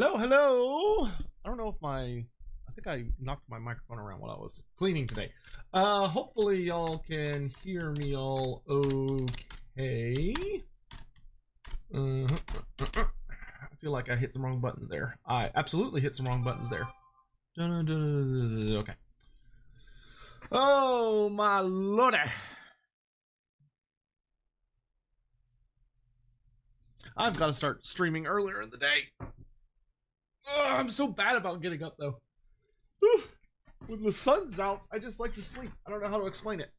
Hello, hello. I don't know if I think I knocked my microphone around while I was cleaning today. Hopefully y'all can hear me all okay. I feel like I hit some wrong buttons there. I absolutely hit some wrong buttons there. Okay. Oh my lordy. I've got to start streaming earlier in the day. I'm so bad about getting up though. Whew. When the sun's out, I just like to sleep. I don't know how to explain it.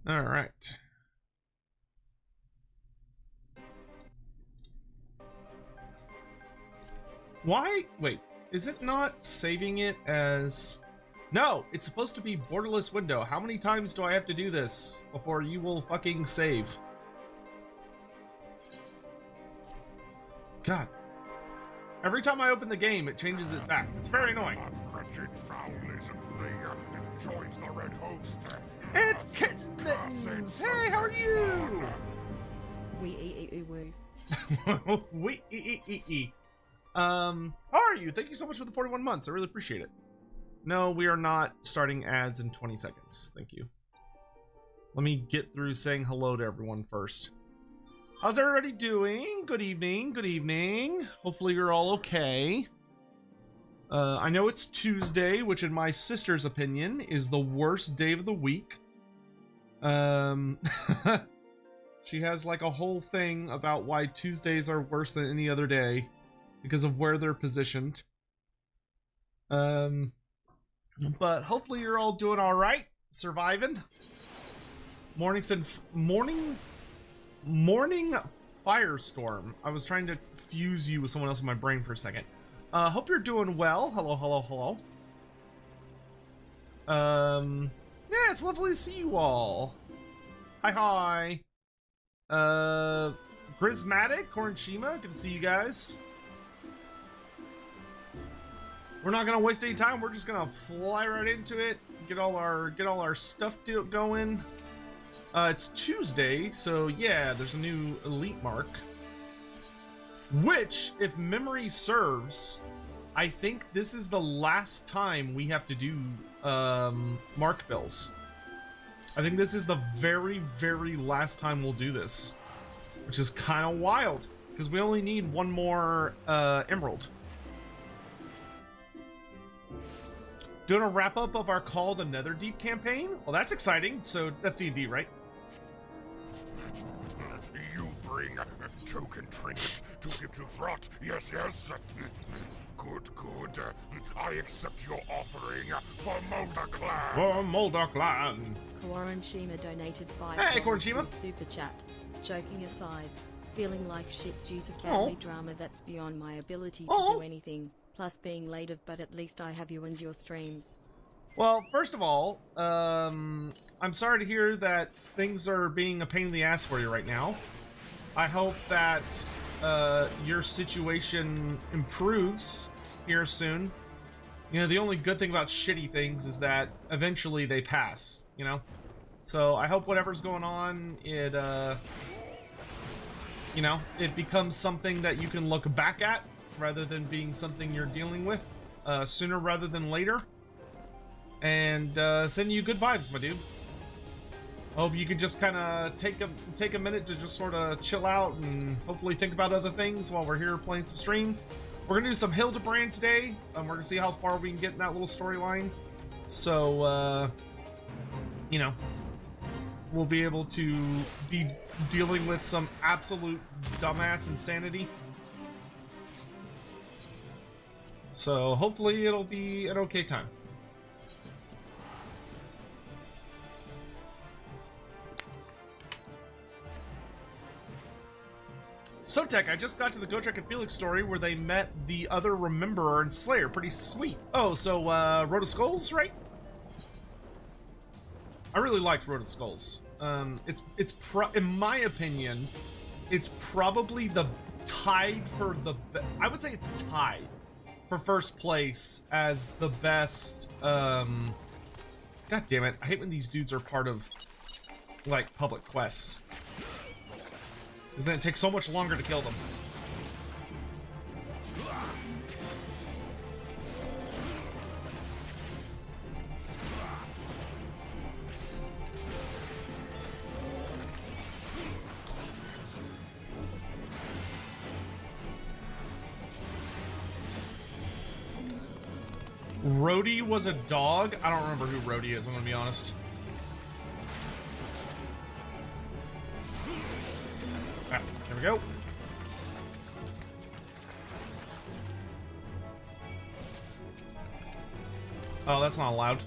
All right. Why? Wait, is it not saving it as... No, it's supposed to be borderless window. How many times do I have to do this before you will fucking save? God. Every time I open the game, it changes it back. It's very annoying. Joins the Red Host. It's Kitten Mittens! Hey, how are you? How are you? Thank you so much for the 41 months. I really appreciate it. No, we are not starting ads in 20 seconds. Thank you. Let me get through saying hello to everyone first. How's everybody doing? Good evening. Good evening. Hopefully you're all okay. I know it's Tuesday, which in my sister's opinion is the worst day of the week. She has like a whole thing about why Tuesdays are worse than any other day because of where they're positioned. But hopefully you're all doing all right, surviving. Morning firestorm. I was trying to fuse you with someone else in my brain for a second. Hope you're doing well. Hello, hello, hello. Yeah, it's lovely to see you all. Hi, hi. Grismatic, Korinshima, good to see you guys. We're not gonna waste any time. We're just gonna fly right into it. Get all our stuff going. It's Tuesday, so yeah, there's a new elite mark. Which, if memory serves, I think this is the last time we have to do mark bills. I think this is the very, very last time we'll do this, which is kind of wild because we only need one more emerald. Doing a wrap-up of our Call the Netherdeep campaign? Well, that's exciting. So that's D&D, right? You bring token trinket to give to Throt. Yes, yes. Good, good. I accept your offering for Mulder Clan. For Mulder Clan. Korinshima donated $5 hey, Korinshima. Super Chat. Joking aside, feeling like shit due to family drama that's beyond my ability to do anything. Plus being late, but at least I have you and your streams. Well, first of all, I'm sorry to hear that things are being a pain in the ass for you right now. I hope that your situation improves here soon. You know, the only good thing about shitty things is that eventually they pass, you know? So I hope whatever's going on, it, you know, it becomes something that you can look back at rather than being something you're dealing with sooner rather than later. And sending you good vibes, my dude. I hope you can just kind of take a minute to just sort of chill out and hopefully think about other things while we're here playing some stream. We're gonna do some Hildebrand today. We're gonna see how far we can get in that little storyline. So, you know, we'll be able to be dealing with some absolute dumbass insanity. So hopefully it'll be an okay time. Sotek, I just got to the Gotrek and Felix story where they met the other Rememberer and Slayer. Pretty sweet. Oh, so Road of Skulls, right? I really liked Road of Skulls. In my opinion, it's probably the tied for the I would say it's tied for first place as the best, God damn it. I hate when these dudes are part of, like, public quests. Because then it takes so much longer to kill them. Rhodey was a dog? I don't remember who Rhodey is, I'm gonna be honest. Ah, there we go. Oh, that's not allowed.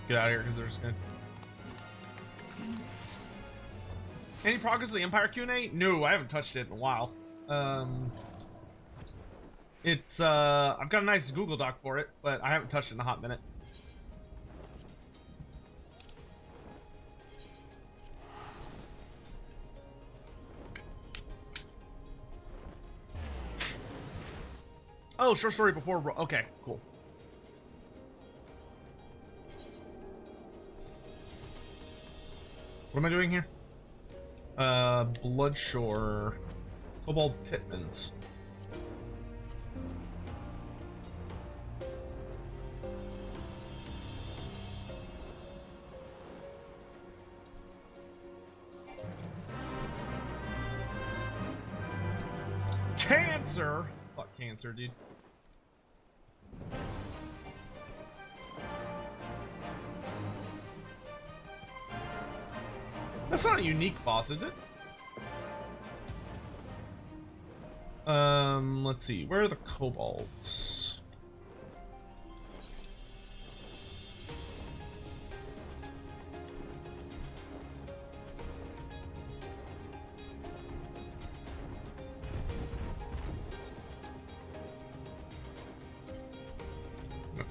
Get out of here, because they're just gonna... Any progress of the Empire Q&A? No, I haven't touched it in a while. It's, I've got a nice Google Doc for it, but I haven't touched it in a hot minute. Oh, short story before... Okay, cool. What am I doing here? Bloodshore. Cobalt Pitmans. Cancer? Fuck cancer, dude. That's not a unique boss, is it? Let's see. Where are the kobolds?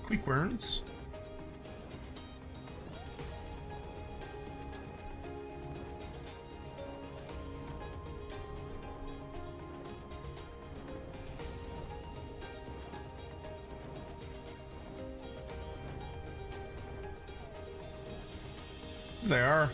Quick burns. They are.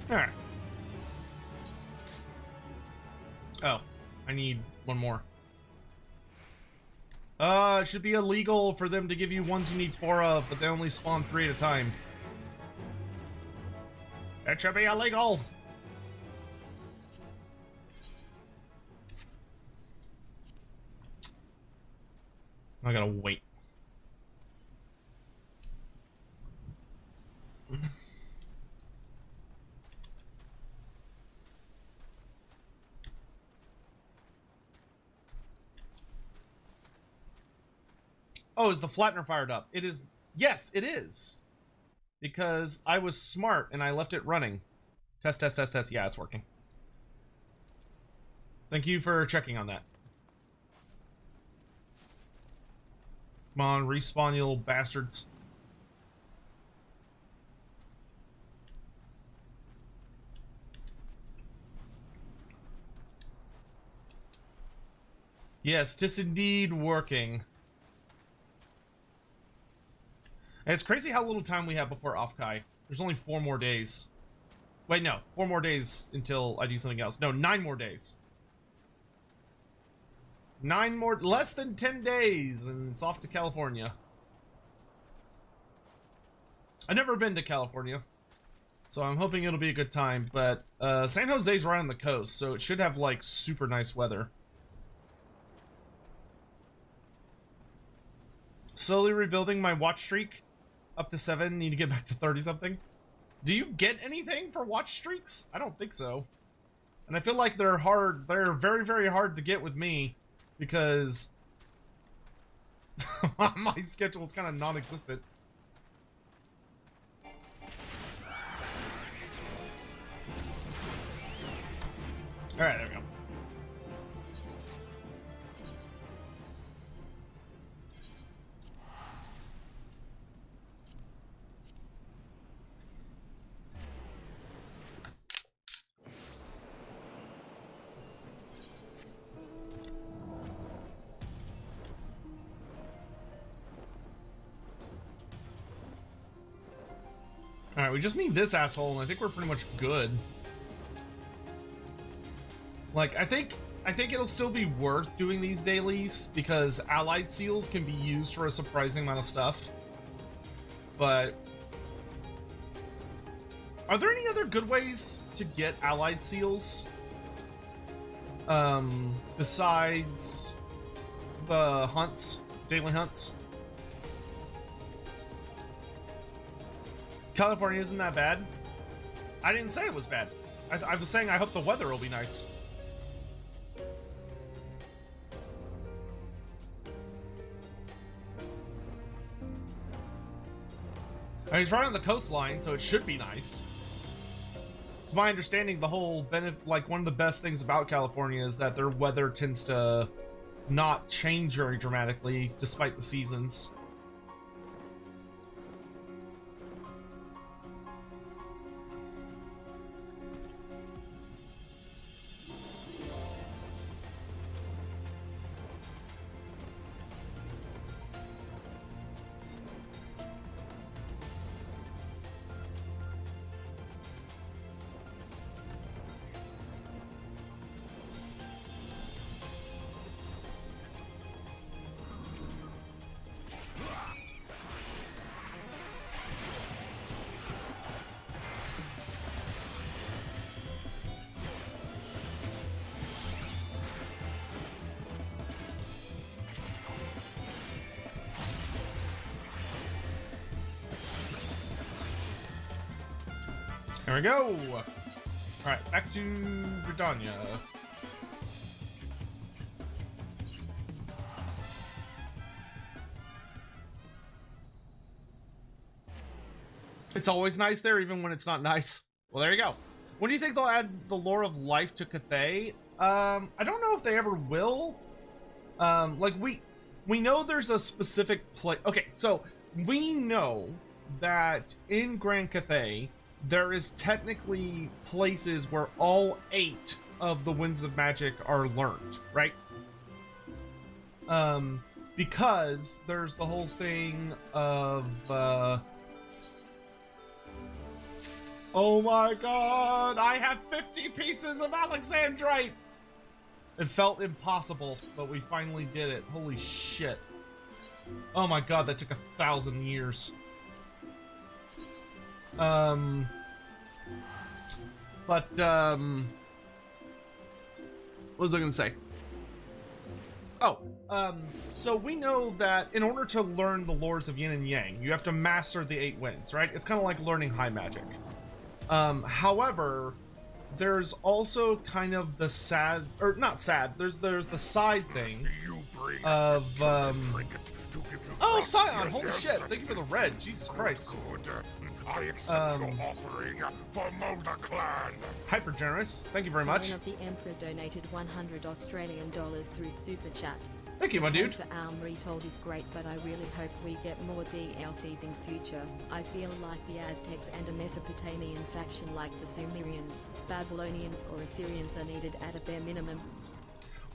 Alright. Oh, I need one more. It should be illegal for them to give you ones you need 4 of, but they only spawn 3 at a time. It should be illegal! I gotta wait. Oh, is the flattener fired up? It is. Yes, it is. Because I was smart and I left it running. Test, test, test, test. Yeah, it's working. Thank you for checking on that. Come on, respawn, you little bastards. Yes, this indeed working. And it's crazy how little time we have before Offkai. There's only 4 more days. Wait, no. 4 more days until I do something else. No, 9 more days. 9 more... Less than 10 days, and it's off to California. I've never been to California, so I'm hoping it'll be a good time. But San Jose's right on the coast, so it should have, like, super nice weather. Slowly rebuilding my watch streak. Up to 7, need to get back to 30 something. Do you get anything for watch streaks? I don't think so. And I feel like they're hard. They're very, very hard to get with me because my schedule is kind of non-existent. All right, there we go. Alright, we just need this asshole, and I think we're pretty much good. Like, I think it'll still be worth doing these dailies, because allied seals can be used for a surprising amount of stuff. But are there any other good ways to get allied seals? Besides the hunts, daily hunts? California isn't that bad. I didn't say it was bad. I was saying I hope the weather will be nice. And he's right on the coastline, so it should be nice. To my understanding, the whole like one of the best things about California is that their weather tends to not change very dramatically despite the seasons. There we go. All right, back to Britannia. It's always nice there, even when it's not nice. Well, there you go. When do you think they'll add the lore of life to Cathay? I don't know if they ever will. Like we know there's a specific place. Okay, so we know that in Grand Cathay there is technically places where all 8 of the Winds of Magic are learned, right? Because there's the whole thing of oh my god, I have 50 pieces of Alexandrite! It felt impossible, but we finally did it. Holy shit. Oh my god, that took 1,000 years. What was I gonna say? Oh, so we know that in order to learn the lores of yin and yang, you have to master the 8 winds, right? It's kind of like learning high magic. However, there's also kind of the sad, or not sad, there's the side thing of, oh, Scion, holy shit, thank you for the red, Jesus Christ. I accept your offering for Mulder Clan. Hyper generous, thank you very much. Of the Emperor donated 100 Australian dollars through Super Chat. Thank you, my dude. For Alm retold is great, but I really hope we get more DLCs in future. I feel like the Aztecs and a Mesopotamian faction like the Sumerians, Babylonians, or Assyrians are needed at a bare minimum.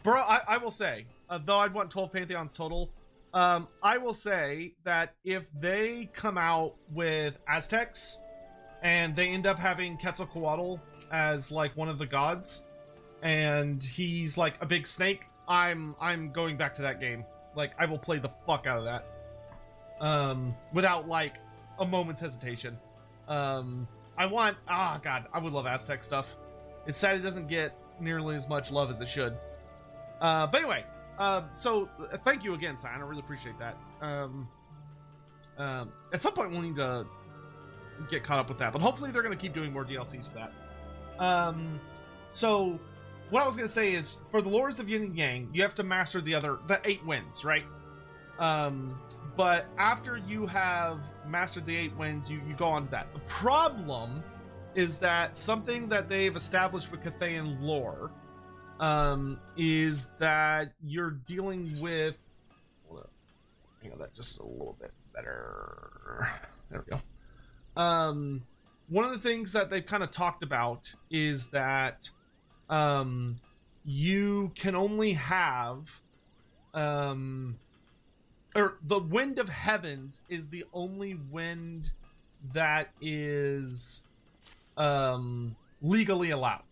Bro, I will say, though I'd want 12 Pantheons total, I will say that if they come out with Aztecs and they end up having Quetzalcoatl as like one of the gods and he's like a big snake, I'm going back to that game. Like, I will play the fuck out of that. Without like a moment's hesitation. I want, god, I would love Aztec stuff. It's sad it doesn't get nearly as much love as it should. But anyway, so thank you again, Cyan. I really appreciate that. At some point we'll need to get caught up with that. But hopefully they're going to keep doing more DLCs for that. So what I was going to say is, for the Lords of Yin and Yang, you have to master the 8 winds, right? But after you have mastered the 8 winds, you go on that. The problem is that something that they've established with Cathayan lore is that you're dealing with... Hang on, that just a little bit better. There we go. One of the things that they've kind of talked about is that you can only have... or the Wind of Heavens is the only wind that is legally allowed,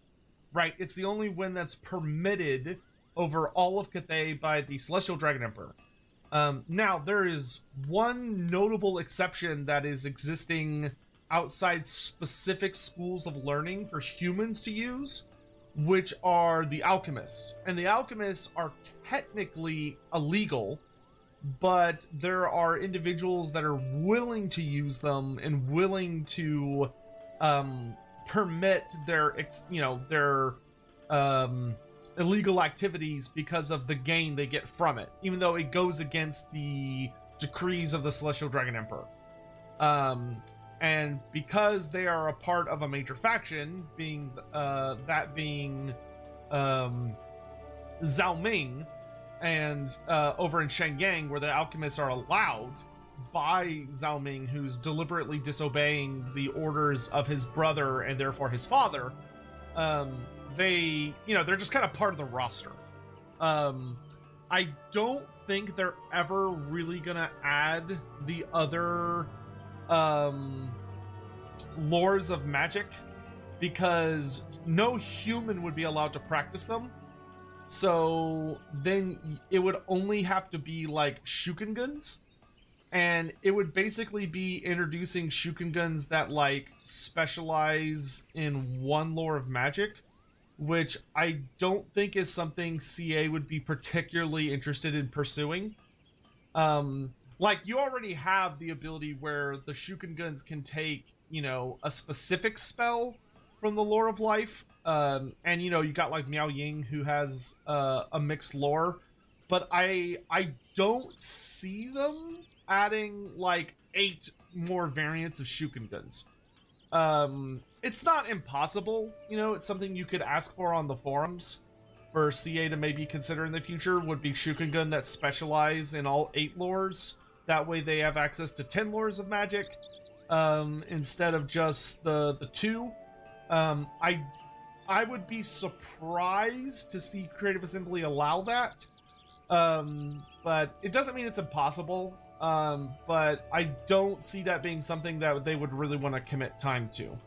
right? It's the only wind that's permitted over all of Cathay by the Celestial Dragon Emperor. Now, there is one notable exception that is existing outside specific schools of learning for humans to use, which are the alchemists. And the alchemists are technically illegal, but there are individuals that are willing to use them and willing to permit their illegal activities because of the gain they get from it, even though it goes against the decrees of the Celestial Dragon Emperor. And because they are a part of a major faction, being Zhao Ming, and over in Shenyang, where the alchemists are allowed by Zhao Ming, who's deliberately disobeying the orders of his brother and therefore his father, they're just kind of part of the roster. I don't think they're ever really gonna add the other lores of magic, because no human would be allowed to practice them. So then it would only have to be like Shukenguns, and it would basically be introducing Shukenguns that like specialize in one lore of magic, which I don't think is something CA would be particularly interested in pursuing. Like, you already have the ability where the Shukenguns can take, a specific spell from the lore of life. And you got like Miao Ying, who has a mixed lore, but I don't see them adding like 8 more variants of Shukenguns. It's not impossible, it's something you could ask for on the forums for CA to maybe consider in the future, would be Shukengun that specialize in all 8 lores. That way they have access to 10 lores of magic, instead of just the 2. I would be surprised to see Creative Assembly allow that, but it doesn't mean it's impossible. But I don't see that being something that they would really want to commit time to.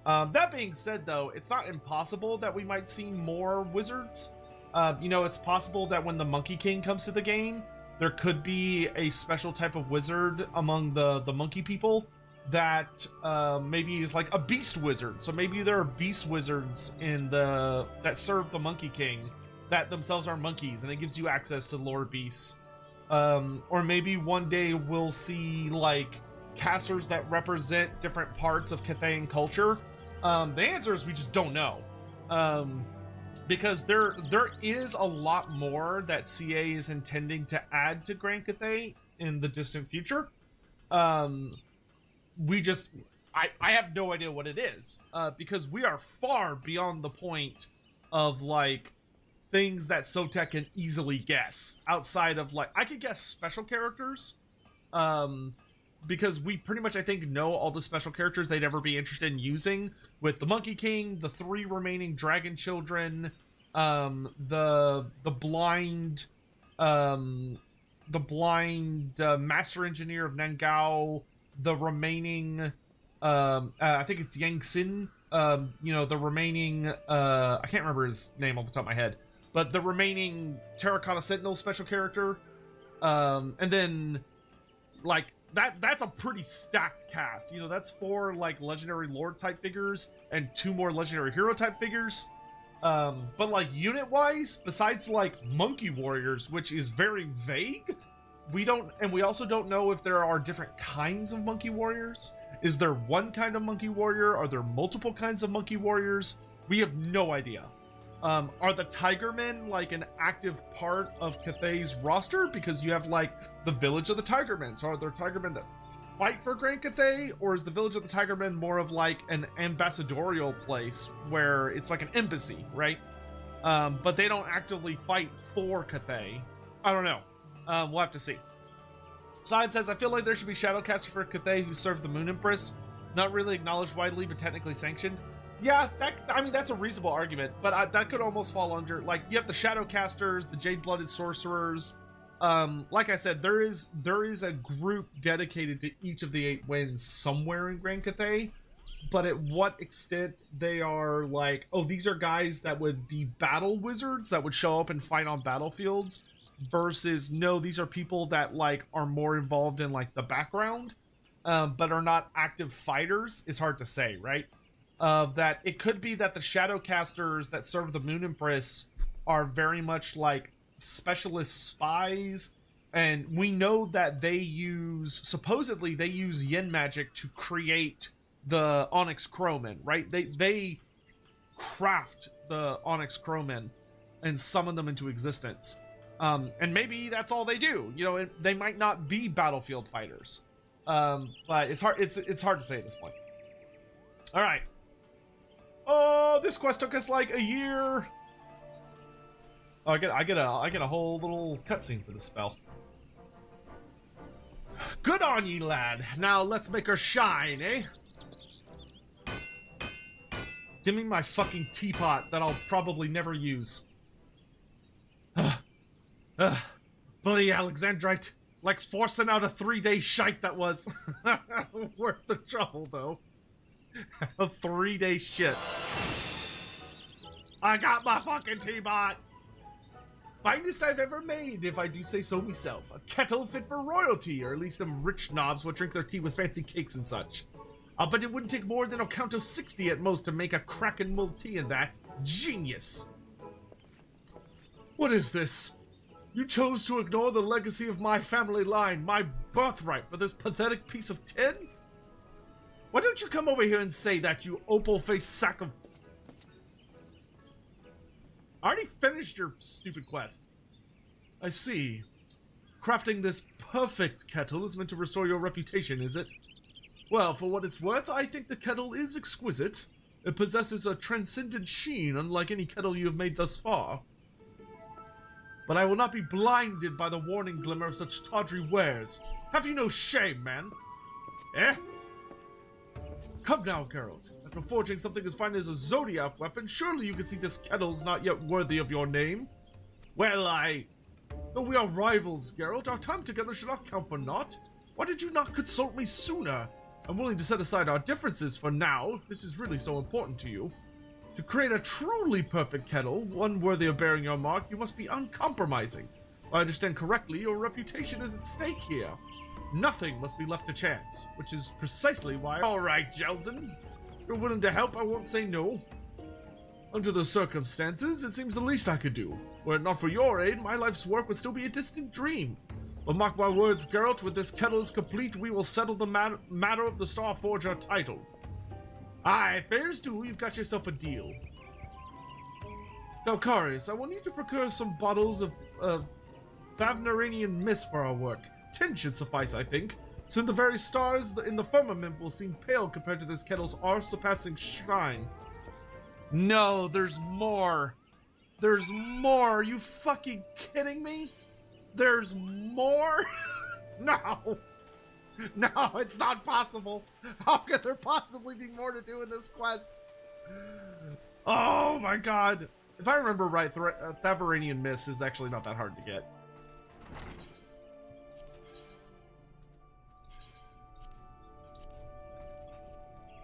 That being said, though, it's not impossible that we might see more wizards. It's possible that when the Monkey King comes to the game, there could be a special type of wizard among the monkey people that maybe is like a beast wizard. So maybe there are beast wizards that serve the Monkey King that themselves are monkeys, and it gives you access to lore beasts. Or maybe one day we'll see like casters that represent different parts of Cathayan culture. The answer is we just don't know. Because there is a lot more that CA is intending to add to Grand Cathay in the distant future. I have no idea what it is, because we are far beyond the point of like things that Sotek can easily guess. Outside of like, I could guess special characters, because we pretty much, I think, know all the special characters they'd ever be interested in using, with the Monkey King, the 3 remaining Dragon Children, the blind Master Engineer of Nangao, the remaining, I think it's Yang Xin, the remaining, I can't remember his name off the top of my head, but the remaining Terracotta Sentinel special character, and then, like, that's a pretty stacked cast. That's 4 like legendary lord type figures and 2 more legendary hero type figures. But like unit wise, besides like monkey warriors, which is very vague, we also don't know if there are different kinds of monkey warriors. Is there one kind of monkey warrior? Are there multiple kinds of monkey warriors? We have no idea. Are the Tigermen like an active part of Cathay's roster? Because you have like the village of the Tigermen. So are there Tigermen that fight for Grand Cathay? Or is the village of the Tigermen more of like an ambassadorial place where it's like an embassy, right? But they don't actively fight for Cathay. I don't know. We'll have to see. Side says, I feel like there should be Shadowcasters for Cathay who serve the Moon Empress. Not really acknowledged widely, but technically sanctioned. Yeah, I mean, that's a reasonable argument, but that could almost fall under, like, you have the Shadowcasters, the Jade-Blooded Sorcerers. Like I said, there is a group dedicated to each of the 8 winds somewhere in Grand Cathay, but at what extent they are like, oh, these are guys that would be battle wizards that would show up and fight on battlefields, versus, no, these are people that, like, are more involved in, like, the background, but are not active fighters, is hard to say, right? That it could be that the Shadowcasters that serve the Moon Empress are very much like specialist spies, and we know that supposedly they use yin magic to create the Onyx Crowmen, right? They craft the Onyx Crowmen and summon them into existence. And maybe that's all they do. You know, they might not be battlefield fighters. But it's hard to say at this point. All right. Oh, this quest took us like a year. Oh, I get a whole little cutscene for this spell. Good on ye, lad. Now let's make her shine, eh? Give me my fucking teapot that I'll probably never use. Bloody Alexandrite. Like forcing out a 3-day shite that was. Worth the trouble, though. A 3-day shit. I got my fucking teapot! Finest I've ever made, if I do say so myself. A kettle fit for royalty, or at least them rich knobs would drink their tea with fancy cakes and such. I'll bet it wouldn't take more than a count of 60 at most to make a crackin' mulled tea in that. Genius! What is this? You chose to ignore the legacy of my family line, my birthright, for this pathetic piece of tin? Why don't you come over here and say that, you opal-faced sack of... I already finished your stupid quest. I see. Crafting this perfect kettle is meant to restore your reputation, is it? Well, for what it's worth, I think the kettle is exquisite. It possesses a transcendent sheen unlike any kettle you have made thus far. But I will not be blinded by the warning glimmer of such tawdry wares. Have you no shame, man? Eh? Come now, Geralt. After forging something as fine as a Zodiac weapon, surely you can see this kettle's not yet worthy of your name. Well, though we are rivals, Geralt, our time together should not count for naught. Why did you not consult me sooner? I'm willing to set aside our differences for now, if this is really so important to you. To create a truly perfect kettle, one worthy of bearing your mark, you must be uncompromising. If I understand correctly, your reputation is at stake here. Nothing must be left to chance, which is precisely why... Alright, Jelzen. If you're willing to help, I won't say no. Under the circumstances, it seems the least I could do. Were it not for your aid, my life's work would still be a distant dream. But mark my words, Geralt, when this kettle is complete, we will settle the matter of the Starforger title. Aye, fair's due, you've got yourself a deal. Dalcaris, I want you to procure some bottles of Thavnaranian mist for our work. 10 should suffice, I think. Soon the very stars in the firmament will seem pale compared to this kettle's all-surpassing shine. No, there's more. There's more. Are you fucking kidding me? There's more? No. No, it's not possible. How could there possibly be more to do in this quest? Oh my god. If I remember right, Thavnaranian mist is actually not that hard to get.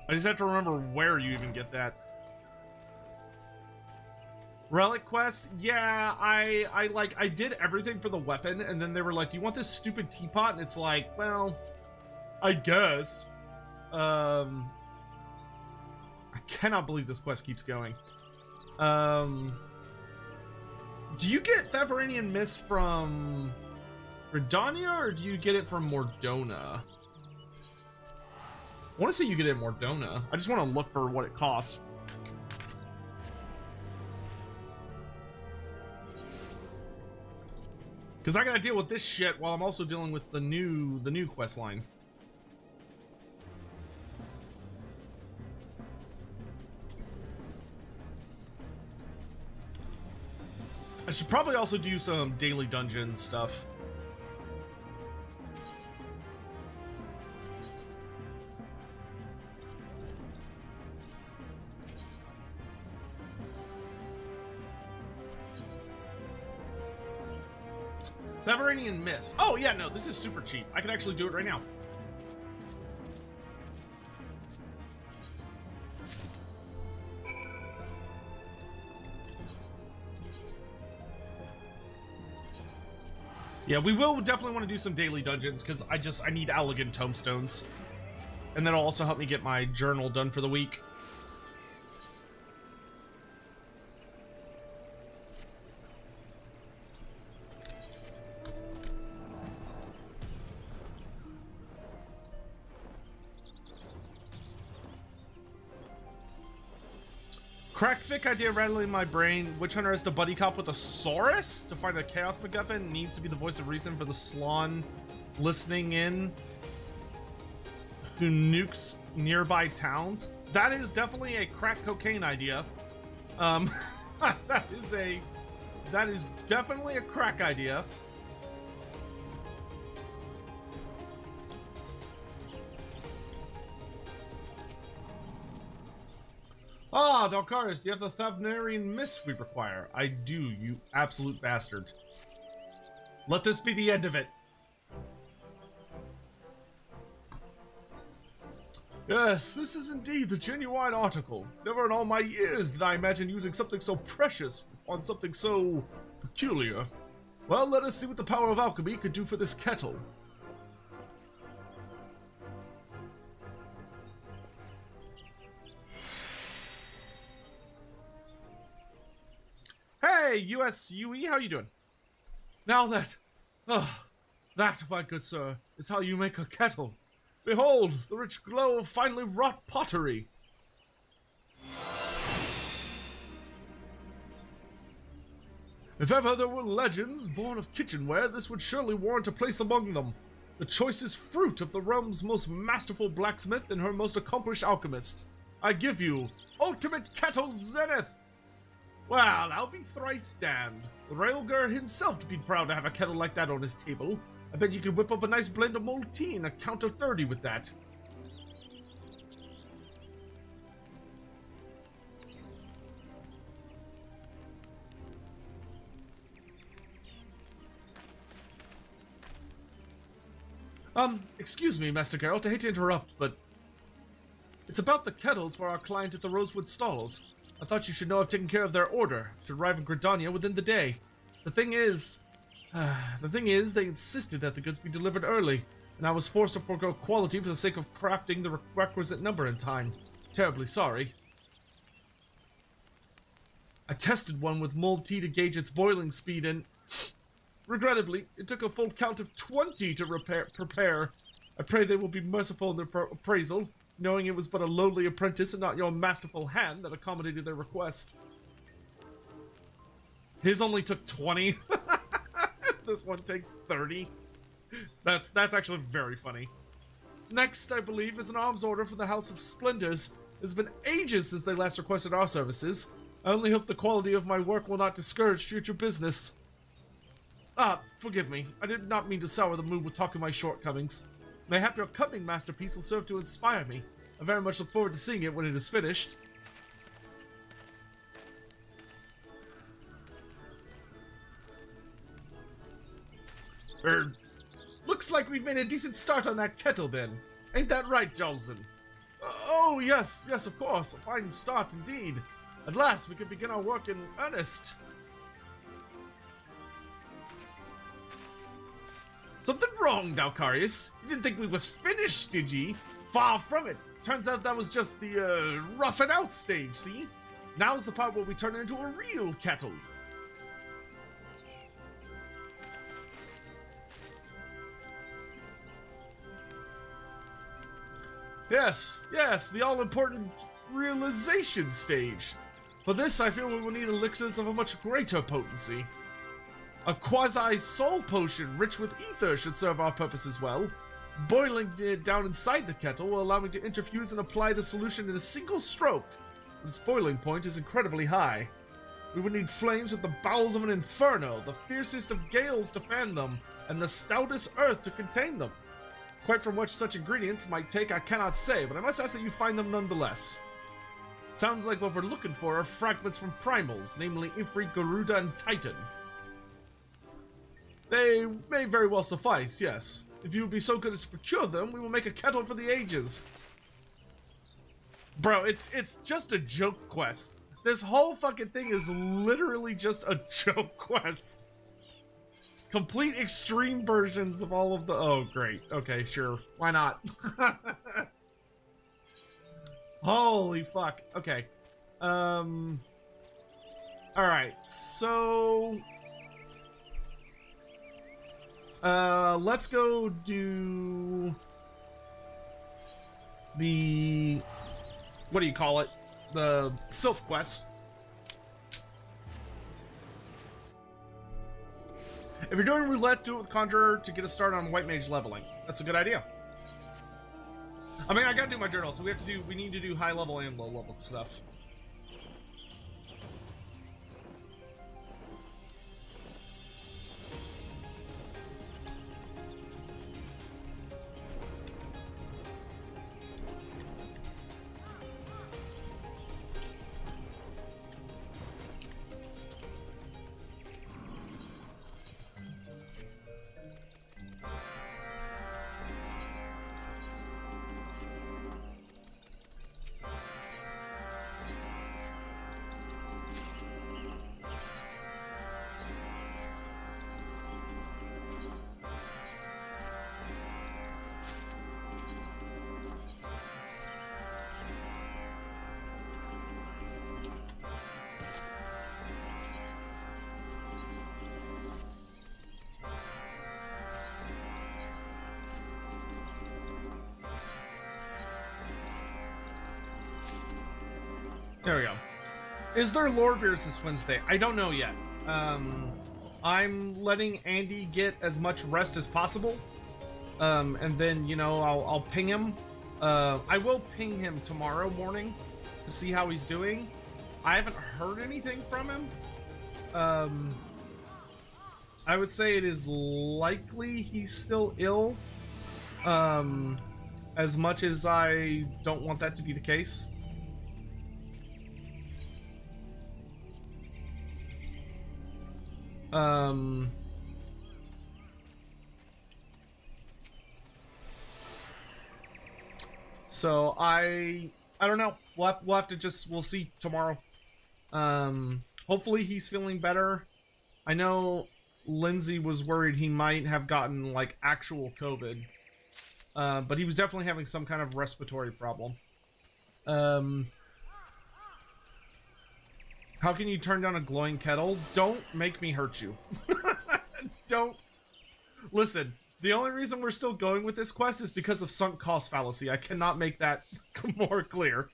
I just have to remember where you even get that. Relic quest? Yeah, I did everything for the weapon, and then they were like, do you want this stupid teapot? And it's like, well, I guess. I cannot believe this quest keeps going. Do you get Thavnaranian mist from Redania, or do you get it from Mordona? I want to say you get it in Mordona. I just want to look for what it costs. Because I gotta deal with this shit while I'm also dealing with the new quest line. I should probably also do some daily dungeon stuff. Never-Ending Mist. Oh, yeah, no, this is super cheap. I can actually do it right now. Yeah, we will definitely want to do some daily dungeons, because I need elegant tomestones. And that'll also help me get my journal done for the week. Crack thick idea rattling my brain. Witch Hunter has to buddy cop with a Saurus to find a Chaos MacGuffin. Needs to be the voice of reason for the Slon listening in who nukes nearby towns. That is definitely a crack cocaine idea. That is definitely a crack idea. Ah, Dalkaris, do you have the Thavnarian Mist we require? I do, you absolute bastard. Let this be the end of it. Yes, this is indeed the genuine article. Never in all my years did I imagine using something so precious on something so peculiar. Well, let us see what the power of alchemy could do for this kettle. Hey, USUE, how you doing? Now that, that, my good sir, is how you make a kettle. Behold, the rich glow of finely wrought pottery. If ever there were legends born of kitchenware, this would surely warrant a place among them. The choicest fruit of the realm's most masterful blacksmith and her most accomplished alchemist. I give you Ultimate Kettle Zenith! Well, I'll be thrice damned. The Railgur himself would be proud to have a kettle like that on his table. I bet you could whip up a nice blend of mulled tea and a count of 30 with that. Excuse me, Master Geralt, I hate to interrupt, but it's about the kettles for our client at the Rosewood Stalls. I thought you should know I've taken care of their order. It should arrive in Gridania within the day. The thing is, they insisted that the goods be delivered early, and I was forced to forego quality for the sake of crafting the requisite number in time. Terribly sorry. I tested one with mulled tea to gauge its boiling speed, and regrettably, it took a full count of 20 to prepare. I pray they will be merciful in their appraisal, knowing it was but a lowly apprentice and not your masterful hand that accommodated their request. His only took 20. This one takes 30. That's actually very funny. Next, I believe, is an arms order from the House of Splendors. It's been ages since they last requested our services. I only hope the quality of my work will not discourage future business. Ah, forgive me. I did not mean to sour the mood with talking my shortcomings. Mayhap your coming masterpiece will serve to inspire me. I very much look forward to seeing it when it is finished. Looks like we've made a decent start on that kettle then. Ain't that right, Jolson? Oh, yes, of course. A fine start indeed. At last, we can begin our work in earnest. Something wrong, Dalkarius? You didn't think we was finished, did ye? Far from it. Turns out that was just the, rough and out stage, see? Now's the part where we turn it into a real kettle. Yes, yes, the all-important realization stage. For this, I feel we will need elixirs of a much greater potency. A quasi-soul potion rich with ether should serve our purpose as well. Boiling it down inside the kettle will allow me to interfuse and apply the solution in a single stroke. Its boiling point is incredibly high. We would need flames with the bowels of an inferno, the fiercest of gales to fan them, and the stoutest earth to contain them. Quite from what such ingredients might take, I cannot say, but I must ask that you find them nonetheless. Sounds like what we're looking for are fragments from primals, namely Ifrit, Garuda, and Titan. They may very well suffice, yes. If you would be so good as to procure them, we will make a kettle for the ages. Bro, it's just a joke quest. This whole fucking thing is literally just a joke quest. Complete extreme versions of all of the... Oh, great. Okay, sure. Why not? Holy fuck. Okay. Alright, so... let's go do... the... what do you call it? The Sylph quest. If you're doing roulette, do it with Conjurer to get a start on White Mage leveling. That's a good idea. I mean, I gotta do my journal, so we need to do high level and low level stuff. There we go. Is there lore beers this Wednesday? I don't know yet. I'm letting Andy get as much rest as possible. And then, you know, I'll ping him. I will ping him tomorrow morning to see how he's doing. I haven't heard anything from him. I would say it is likely he's still ill. As much as I don't want that to be the case. So I don't know. We'll have to we'll see tomorrow. Hopefully he's feeling better. I know Lindsay was worried he might have gotten like actual COVID. But he was definitely having some kind of respiratory problem. How can you turn down a glowing kettle? Don't make me hurt you. Don't. Listen, the only reason we're still going with this quest is because of sunk cost fallacy. I cannot make that more clear.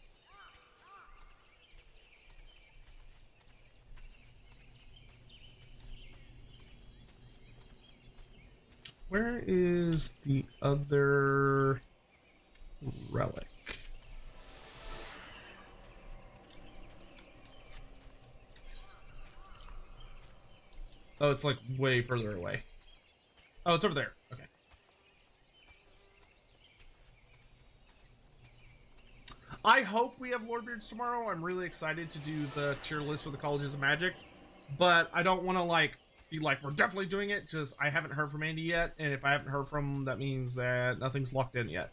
Where is the other relic? Oh, it's like way further away. Oh, it's over there. Okay. I hope we have Lordbeards tomorrow. I'm really excited to do the tier list for the Colleges of Magic. But I don't want to like be like, we're definitely doing it, because I haven't heard from Andy yet. And if I haven't heard from him, that means that nothing's locked in yet.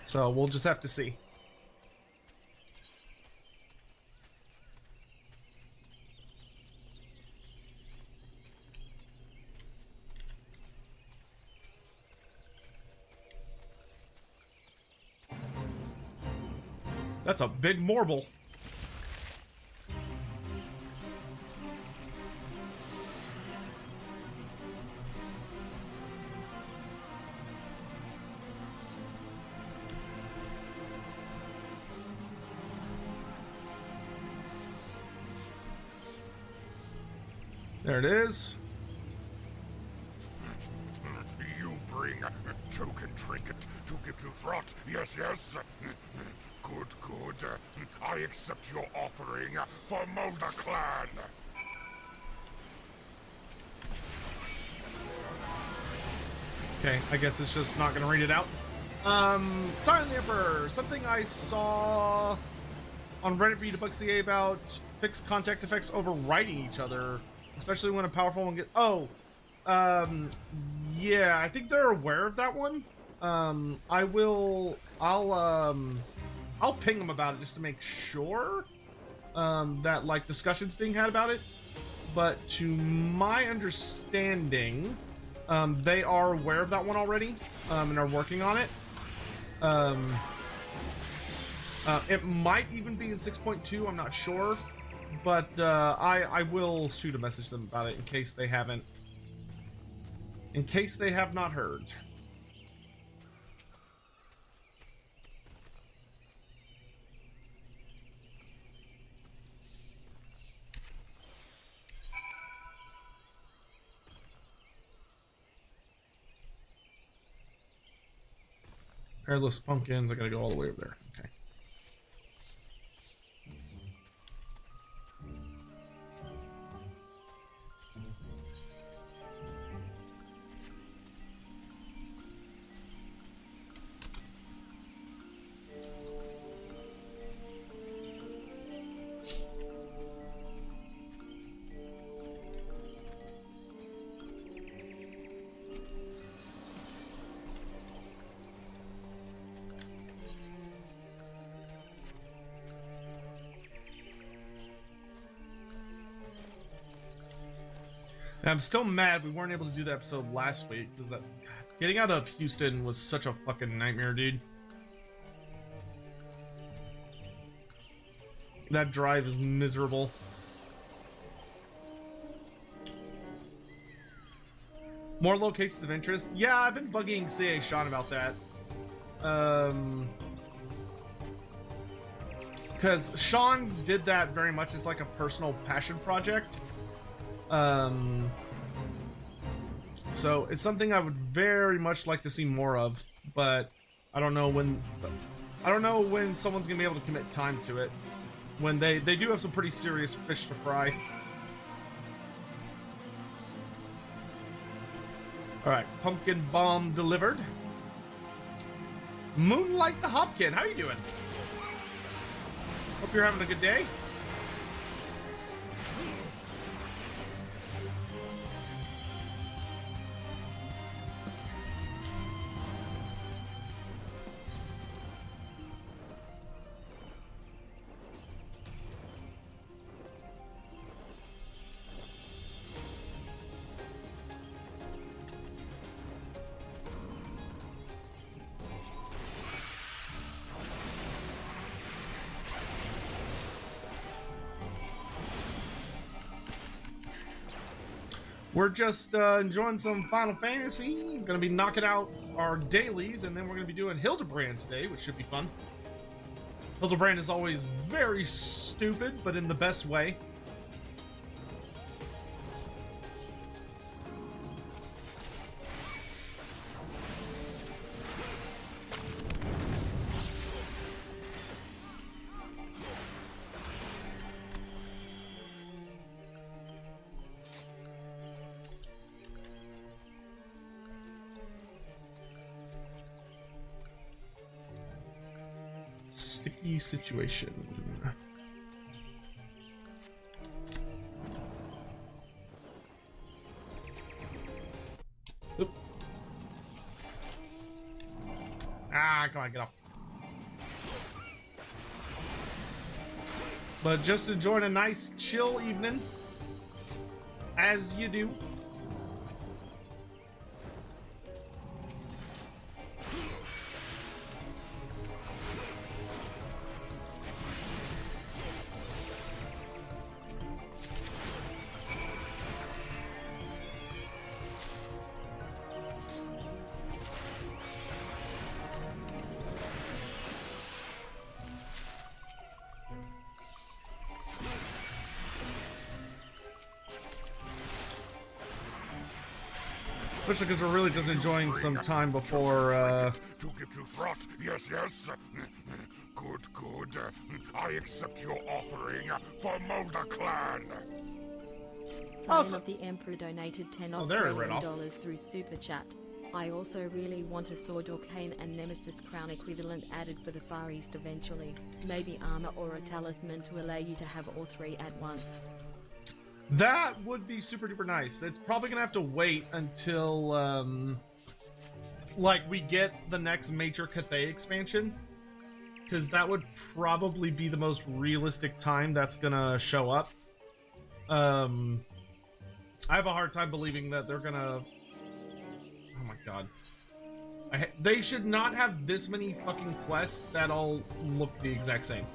So we'll just have to see. That's a big marble. There it is. You bring a token trinket to give to Throt. Yes, yes. Good, good. I accept your offering for Molder Clan. Okay, I guess it's just not gonna read it out. Silent the Emperor. Something I saw on Reddit for FFXIV about fixed contact effects overriding each other, especially when a powerful one gets. Oh, yeah, I think they're aware of that one. I'll ping them about it just to make sure that like discussions being had about it. But to my understanding, they are aware of that one already and are working on it. It might even be in 6.2, I'm not sure, but I will shoot a message to them about it in case they have not heard. Hairless pumpkins, I gotta go all the way over there. Okay. I'm still mad we weren't able to do the episode last week because that getting out of Houston was such a fucking nightmare, dude. That drive is miserable. More locations of interest. Yeah, I've been bugging CA Sean about that. Because Sean did that very much as like a personal passion project. So it's something I would very much like to see more of, but I don't know when someone's gonna be able to commit time to it. When they do have some pretty serious fish to fry. Alright, pumpkin bomb delivered. Moonlight the Hopkin, how you doing? Hope you're having a good day. We're just enjoying some Final Fantasy. Gonna be knocking out our dailies, and then we're gonna be doing Hildebrand today, which should be fun. Hildebrand is always very stupid, but in the best way. Sticky situation. Oop. Ah, come on, get off. But just enjoying a nice chill evening, as you do. Especially because we're really just enjoying some time before, To give to Throt, yes, yes. Good, good. I accept your offering for Molder Clan. Sign of the Emperor donated 10 there it Australian ran off. dollars through Super Chat. I also really want a Sword Arcane and Nemesis Crown equivalent added for the Far East eventually. Maybe armor or a talisman to allow you to have all three at once. that would be super duper nice. It's probably gonna have to wait until, like, we get the next major Cathay expansion. Because that would probably be the most realistic time that's gonna show up. I have a hard time believing that they're gonna... Oh my god. They should not have this many fucking quests that all look the exact same.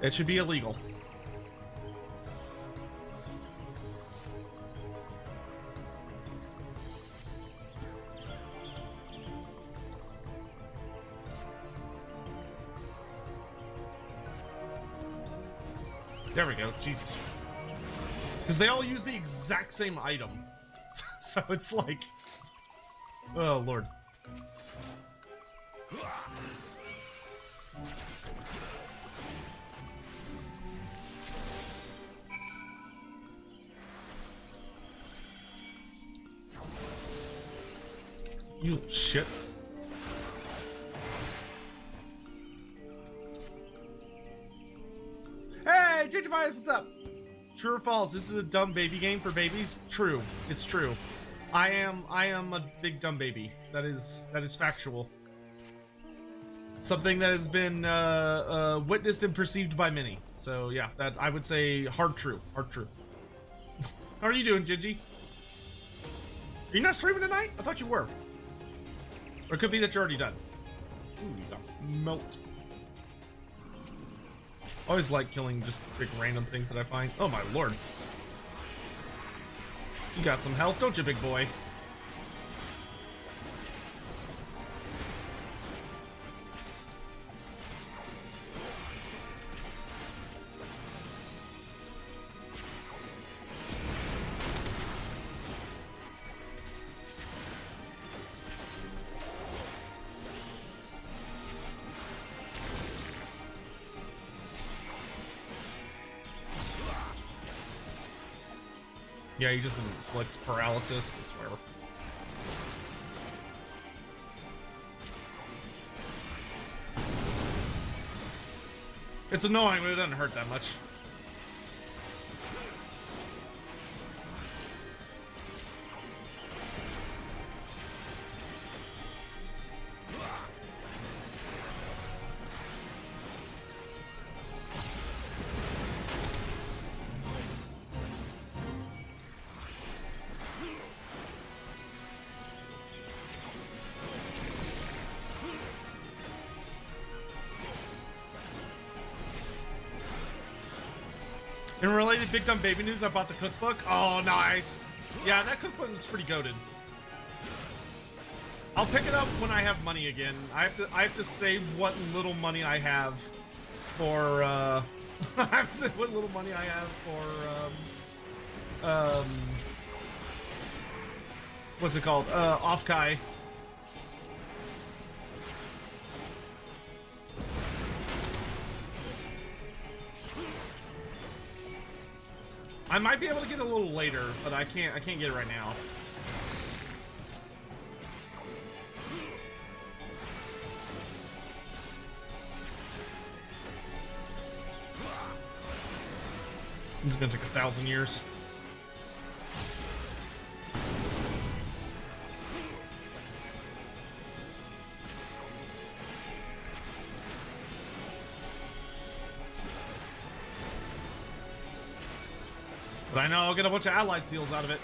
It should be illegal. There we go, Jesus. Because they all use the exact same item. So it's like... Oh, Lord. You shit. Hey, Gingivius, what's up? True or false? This is a dumb baby game for babies? True. It's true. I am a big dumb baby. That is factual. Something that has been witnessed and perceived by many. So yeah, that I would say hard true. Hard true. How are you doing, Gigi? Are you not streaming tonight? I thought you were. Or it could be that you're already done. Ooh, you got melt. Always like killing just big random things that I find. Oh my lord. You got some health, don't you, big boy? Yeah, he just inflicts paralysis, I swear. It's annoying, but it doesn't hurt that much. In related big dumb baby news, I bought the cookbook. Oh, nice. Yeah, that cookbook looks pretty goated. I'll pick it up when I have money again. I have to save what little money I have for I have to save what little money I have for what's it called? Offkai. I might be able to get it a little later, but I can't get it right now. It's gonna take 1,000 years. But I know I'll get a bunch of allied seals out of it.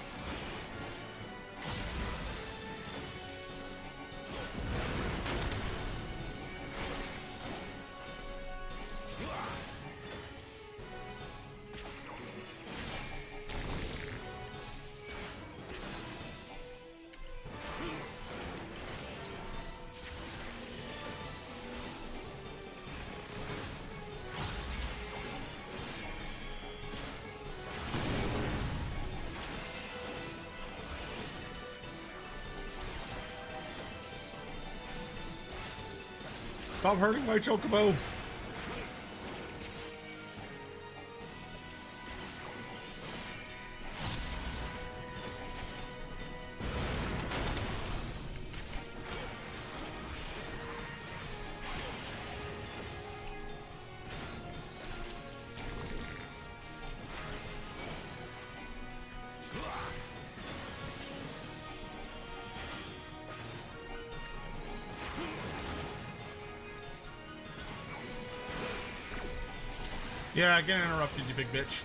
Stop hurting my chocobo. Yeah, I get interrupted, you big bitch.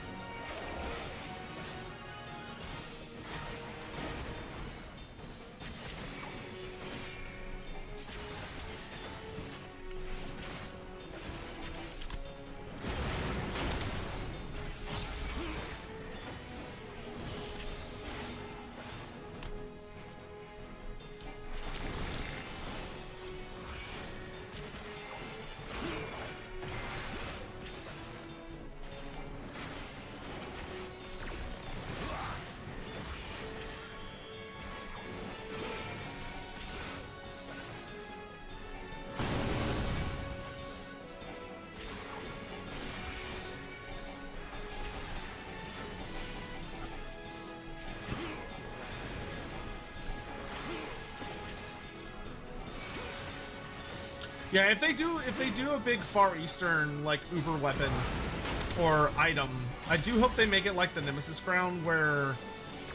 Yeah, if they do a big Far Eastern like Uber weapon or item, I do hope they make it like the Nemesis Crown, where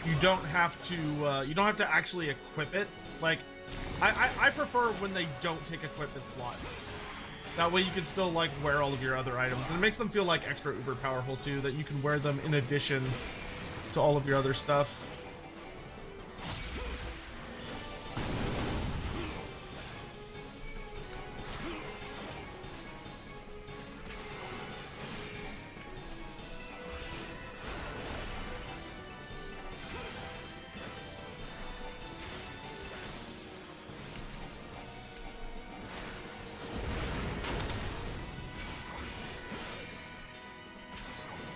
you don't have to actually equip it. Like, I prefer when they don't take equipment slots. That way you can still like wear all of your other items, and it makes them feel like extra uber powerful too, that you can wear them in addition to all of your other stuff.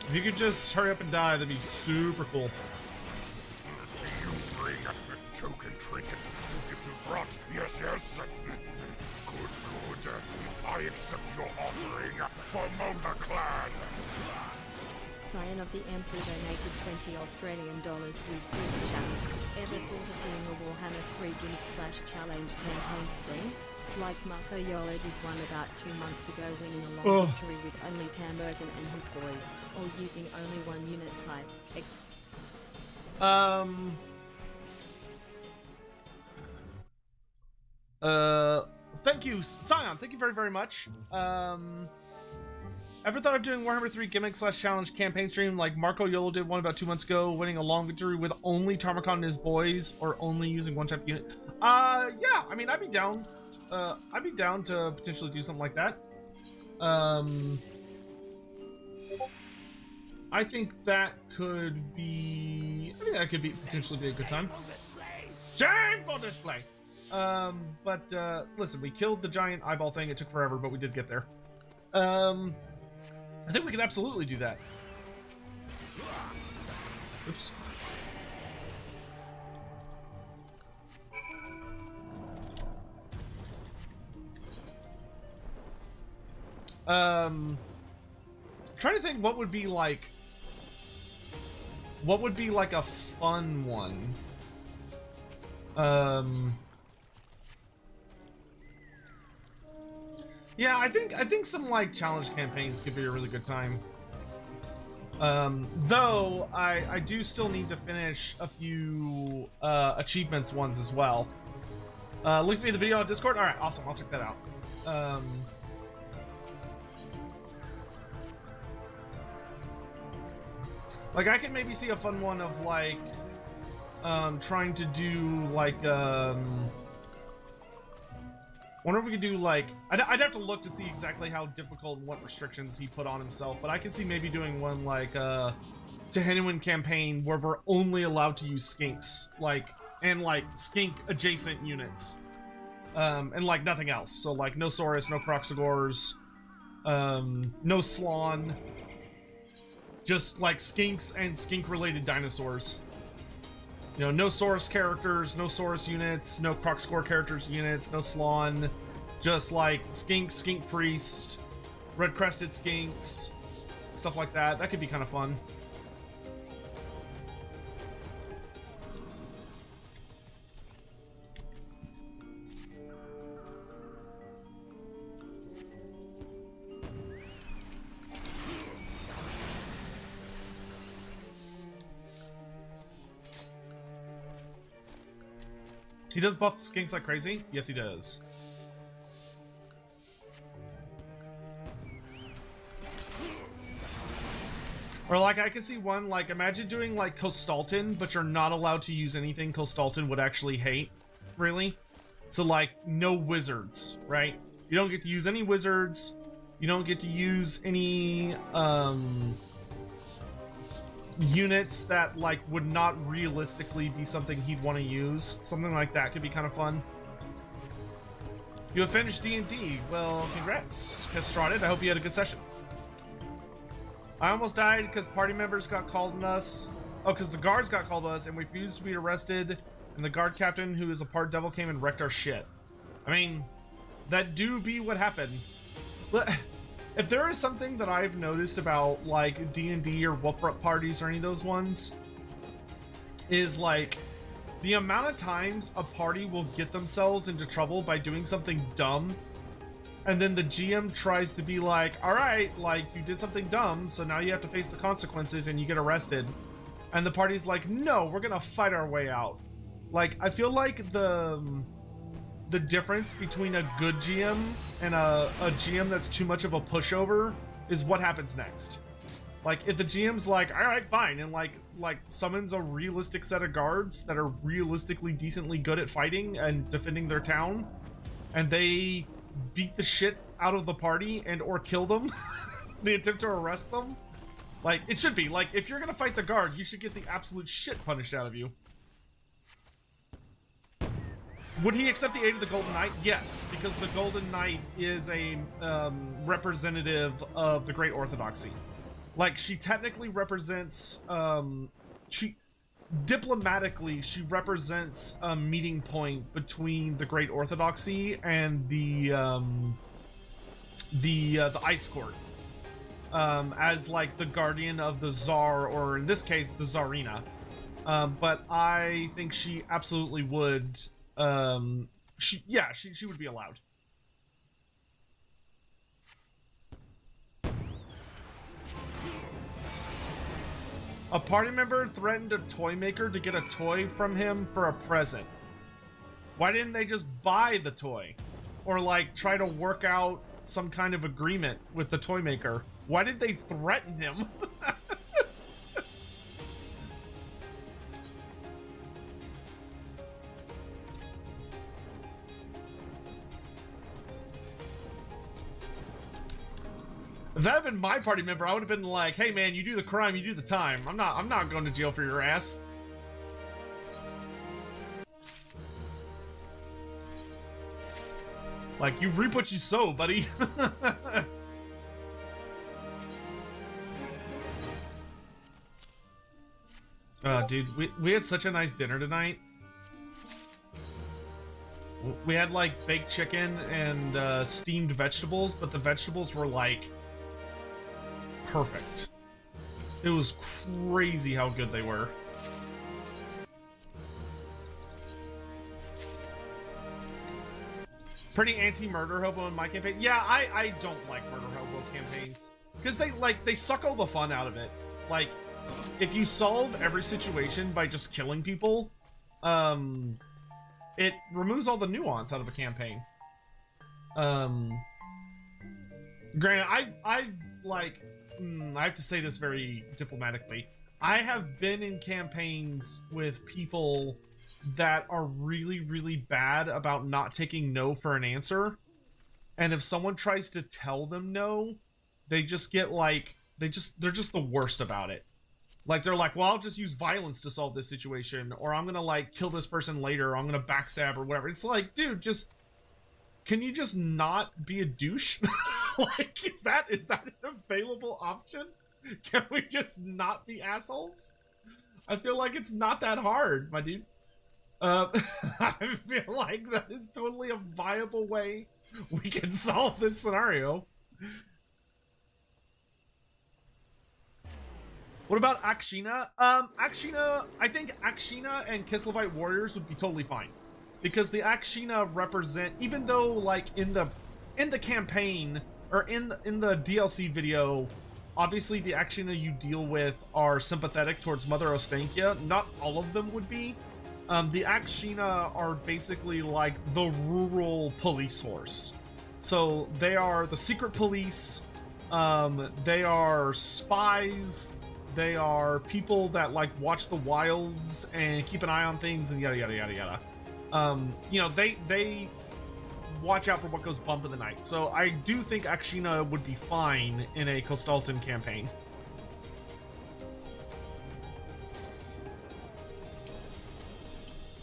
If you could just hurry up and die, that'd be super cool. You bring a token trinket to give to Throt. Yes, yes. Good, good. I accept your offering for Molder Clan. Scion of the Emperor donated $20 through Super Chat. Ever thought of doing a Warhammer 3 gimmick/challenge campaign stream? Like Marco Yolo did one about 2 months ago, winning a long victory with only Tambergen and his boys, or using only one unit type. Thank you, Scion. Thank you very, very much. Ever thought of doing Warhammer 3 gimmick/challenge campaign stream like Marco Yolo did one about 2 months ago, winning a long victory with only Tarmakon and his boys, or only using one type of unit? Yeah, I mean, I'd be down. I'd be down to potentially do something like that. I think that could be... potentially be a good time. Shameful display! Listen, we killed the giant eyeball thing. It took forever, but we did get there. I think we could absolutely do that. Oops. Trying to think what would be like a fun one. Yeah, I think some like challenge campaigns could be a really good time. Though I do still need to finish a few achievements ones as well. Link me the video on Discord. All right, awesome. I'll check that out. Like, I can maybe see a fun one of like trying to do like wonder if we could do like I'd have to look to see exactly how difficult and what restrictions he put on himself, but I could see maybe doing one like Tehenuan campaign where we're only allowed to use skinks, like, and like skink adjacent units, and like nothing else. So like no Saurus, no Croxagors, no Slon, just like skinks and skink related dinosaurs. You know, no Saurus characters, no Saurus units, no Croxagor characters units, no Slon, Just like skink, skink priest, red crested skinks, stuff like that. That could be kind of fun. He does buff the skinks like crazy? Yes, he does. Or like, I could see one, like, imagine doing like Kostalton, but you're not allowed to use anything Kostalton would actually hate, really. So like, no wizards, right? You don't get to use any wizards. You don't get to use any, units that like would not realistically be something he'd want to use. Something like that could be kind of fun. You have finished D&D. Well, congrats, Castrated. I hope you had a good session. I almost died because party members got called on us. Oh, because the guards got called on us and we refused to be arrested, and the guard captain, who is a part devil, came and wrecked our shit. I mean, that do be what happened. But if there is something that I've noticed about like D&D or Whoop Up parties or any of those ones, is like the amount of times a party will get themselves into trouble by doing something dumb, and then the GM tries to be like, all right, like you did something dumb, so now you have to face the consequences and you get arrested. And the party's like, no, we're gonna fight our way out. Like, I feel like the difference between a good GM and a GM that's too much of a pushover is what happens next. Like, if the GM's like, all right, fine, and like summons a realistic set of guards that are realistically decently good at fighting and defending their town, and they beat the shit out of the party and or kill them, they attempt to arrest them. Like, it should be like, if you're gonna fight the guard, you should get the absolute shit punished out of you. Would he accept the aid of the Golden Knight? Yes, because the Golden Knight is a representative of the Great Orthodoxy. Like, she technically represents, diplomatically, she represents a meeting point between the Great Orthodoxy and the Ice Court. As like the guardian of the Tsar, or in this case, the Tsarina. But I think she absolutely would. She would be allowed. A party member threatened a toy maker to get a toy from him for a present. Why didn't they just buy the toy? Or like try to work out some kind of agreement with the toy maker? Why did they threaten him? If that had been my party member, I would have been like, hey man, you do the crime, you do the time. I'm not going to jail for your ass. Like, you reap what you sow, buddy. Dude, we had such a nice dinner tonight. We had like baked chicken and steamed vegetables, but the vegetables were like perfect. It was crazy how good they were. Pretty anti-murder hobo in my campaign. Yeah, I don't like murder hobo campaigns because they suck all the fun out of it. Like, if you solve every situation by just killing people, it removes all the nuance out of a campaign. Granted, I have to say this very diplomatically. I have been in campaigns with people that are really, really bad about not taking no for an answer. And if someone tries to tell them no, they just get like, they're just the worst about it. Like, they're like, well, I'll just use violence to solve this situation, or I'm gonna like kill this person later, or I'm gonna backstab or whatever. It's like, dude, just, can you just not be a douche? Like, is that an available option? Can we just not be assholes? I feel like it's not that hard, my dude. I feel like that is totally a viable way we can solve this scenario. What about Akshina? Akshina, I think Akshina and Kislevite warriors would be totally fine. Because the Akshina represent, even though like in the campaign or in the DLC video, obviously the Akshina you deal with are sympathetic towards Mother Ostankia. Not all of them would be. The Akshina are basically like the rural police force. So they are the secret police, they are spies, they are people that like watch the wilds and keep an eye on things and yada yada yada yada. You know, they watch out for what goes bump in the night. So I do think Akshina would be fine in a Kostalton campaign.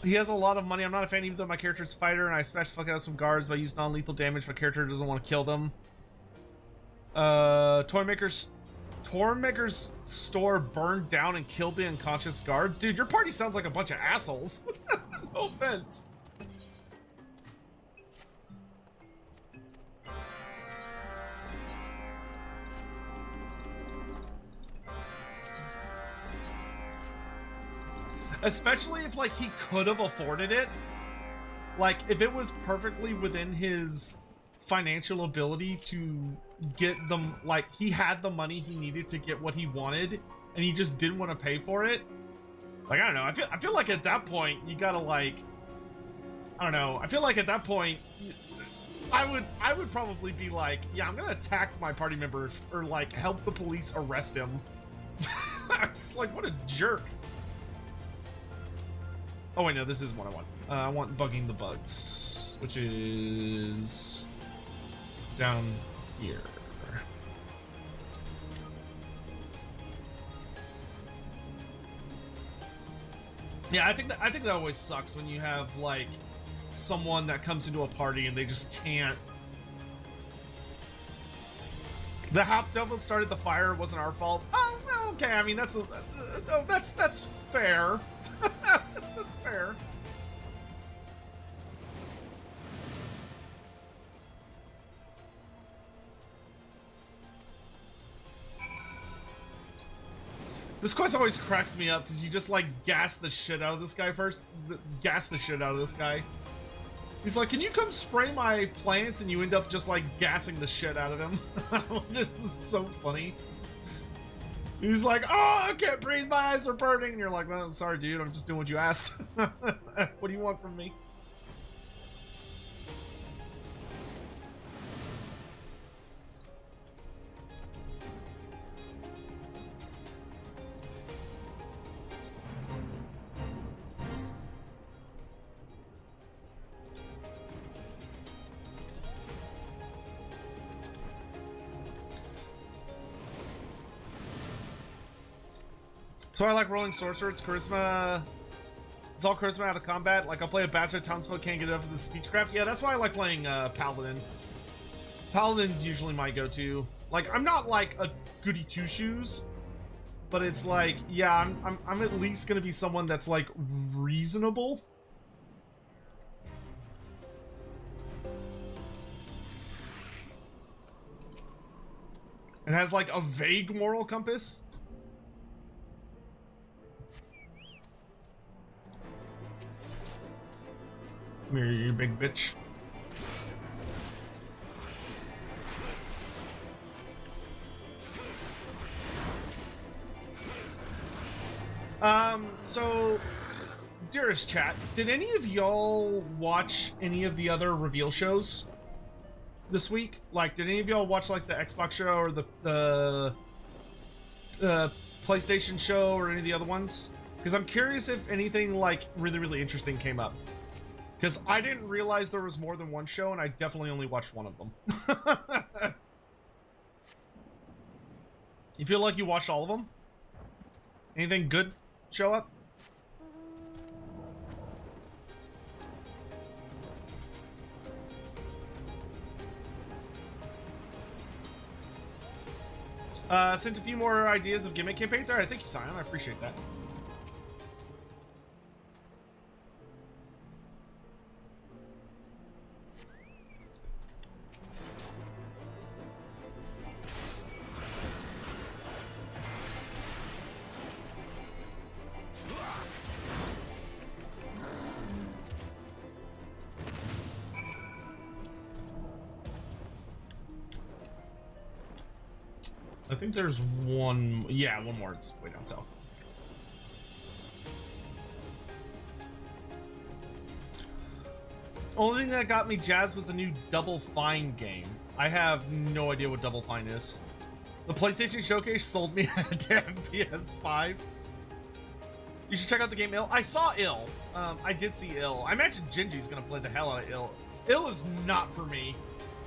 He has a lot of money. I'm not a fan even though my character's a fighter and I smash the fuck out of some guards, but I use non-lethal damage if my character doesn't want to kill them. Toymaker's store burned down and killed the unconscious guards. Dude, your party sounds like a bunch of assholes. No offense. Especially if, like, he could have afforded it. Like, if it was perfectly within his financial ability to get them, like, he had the money he needed to get what he wanted, and he just didn't want to pay for it. Like, I don't know. I feel like at that point, you gotta, like... I don't know. I feel like at that point, I would probably be like, yeah, I'm gonna attack my party member, or, like, help the police arrest him. It's like, what a jerk. Oh wait, no, this is what I want. I want bugging the bugs, which is down here. Yeah, I think that always sucks when you have like someone that comes into a party and they just can't. The half devil started the fire. It wasn't our fault. Oh, well, okay. I mean, that's fair. That's fair. This quest always cracks me up because you just like gas the shit out of this guy first. Gas the shit out of this guy. He's like, can you come spray my plants? And you end up just like gassing the shit out of him. This is so funny. He's like, oh, I can't breathe, my eyes are burning. And you're like, well, sorry, dude, I'm just doing what you asked. What do you want from me? So I like rolling sorcerer. It's charisma. It's all charisma out of combat. Like I'll play a bastard townsfolk, can't get up with the speechcraft. Yeah, that's why I like playing paladin. Paladin's usually my go-to. Like I'm not like a goody two shoes, but it's like yeah, I'm at least gonna be someone that's like reasonable. And has like a vague moral compass. Come here, you big bitch. So, dearest chat, did any of y'all watch any of the other reveal shows this week? Like, did any of y'all watch like the Xbox show or the PlayStation show or any of the other ones? Because I'm curious if anything like really interesting came up. Because I didn't realize there was more than one show, and I definitely only watched one of them. You feel like you watched all of them? Anything good show up? Sent a few more ideas of gimmick campaigns. Alright, thank you, Sion. I appreciate that. I think there's one. Yeah, one more. It's way down south. Only thing that got me jazzed was the new Double Fine game. I have no idea what Double Fine is. The PlayStation Showcase sold me a damn PS5. You should check out the game Ill. I saw Ill. I did see Ill. I imagine Gingy's gonna play the hell out of Ill. Ill is not for me.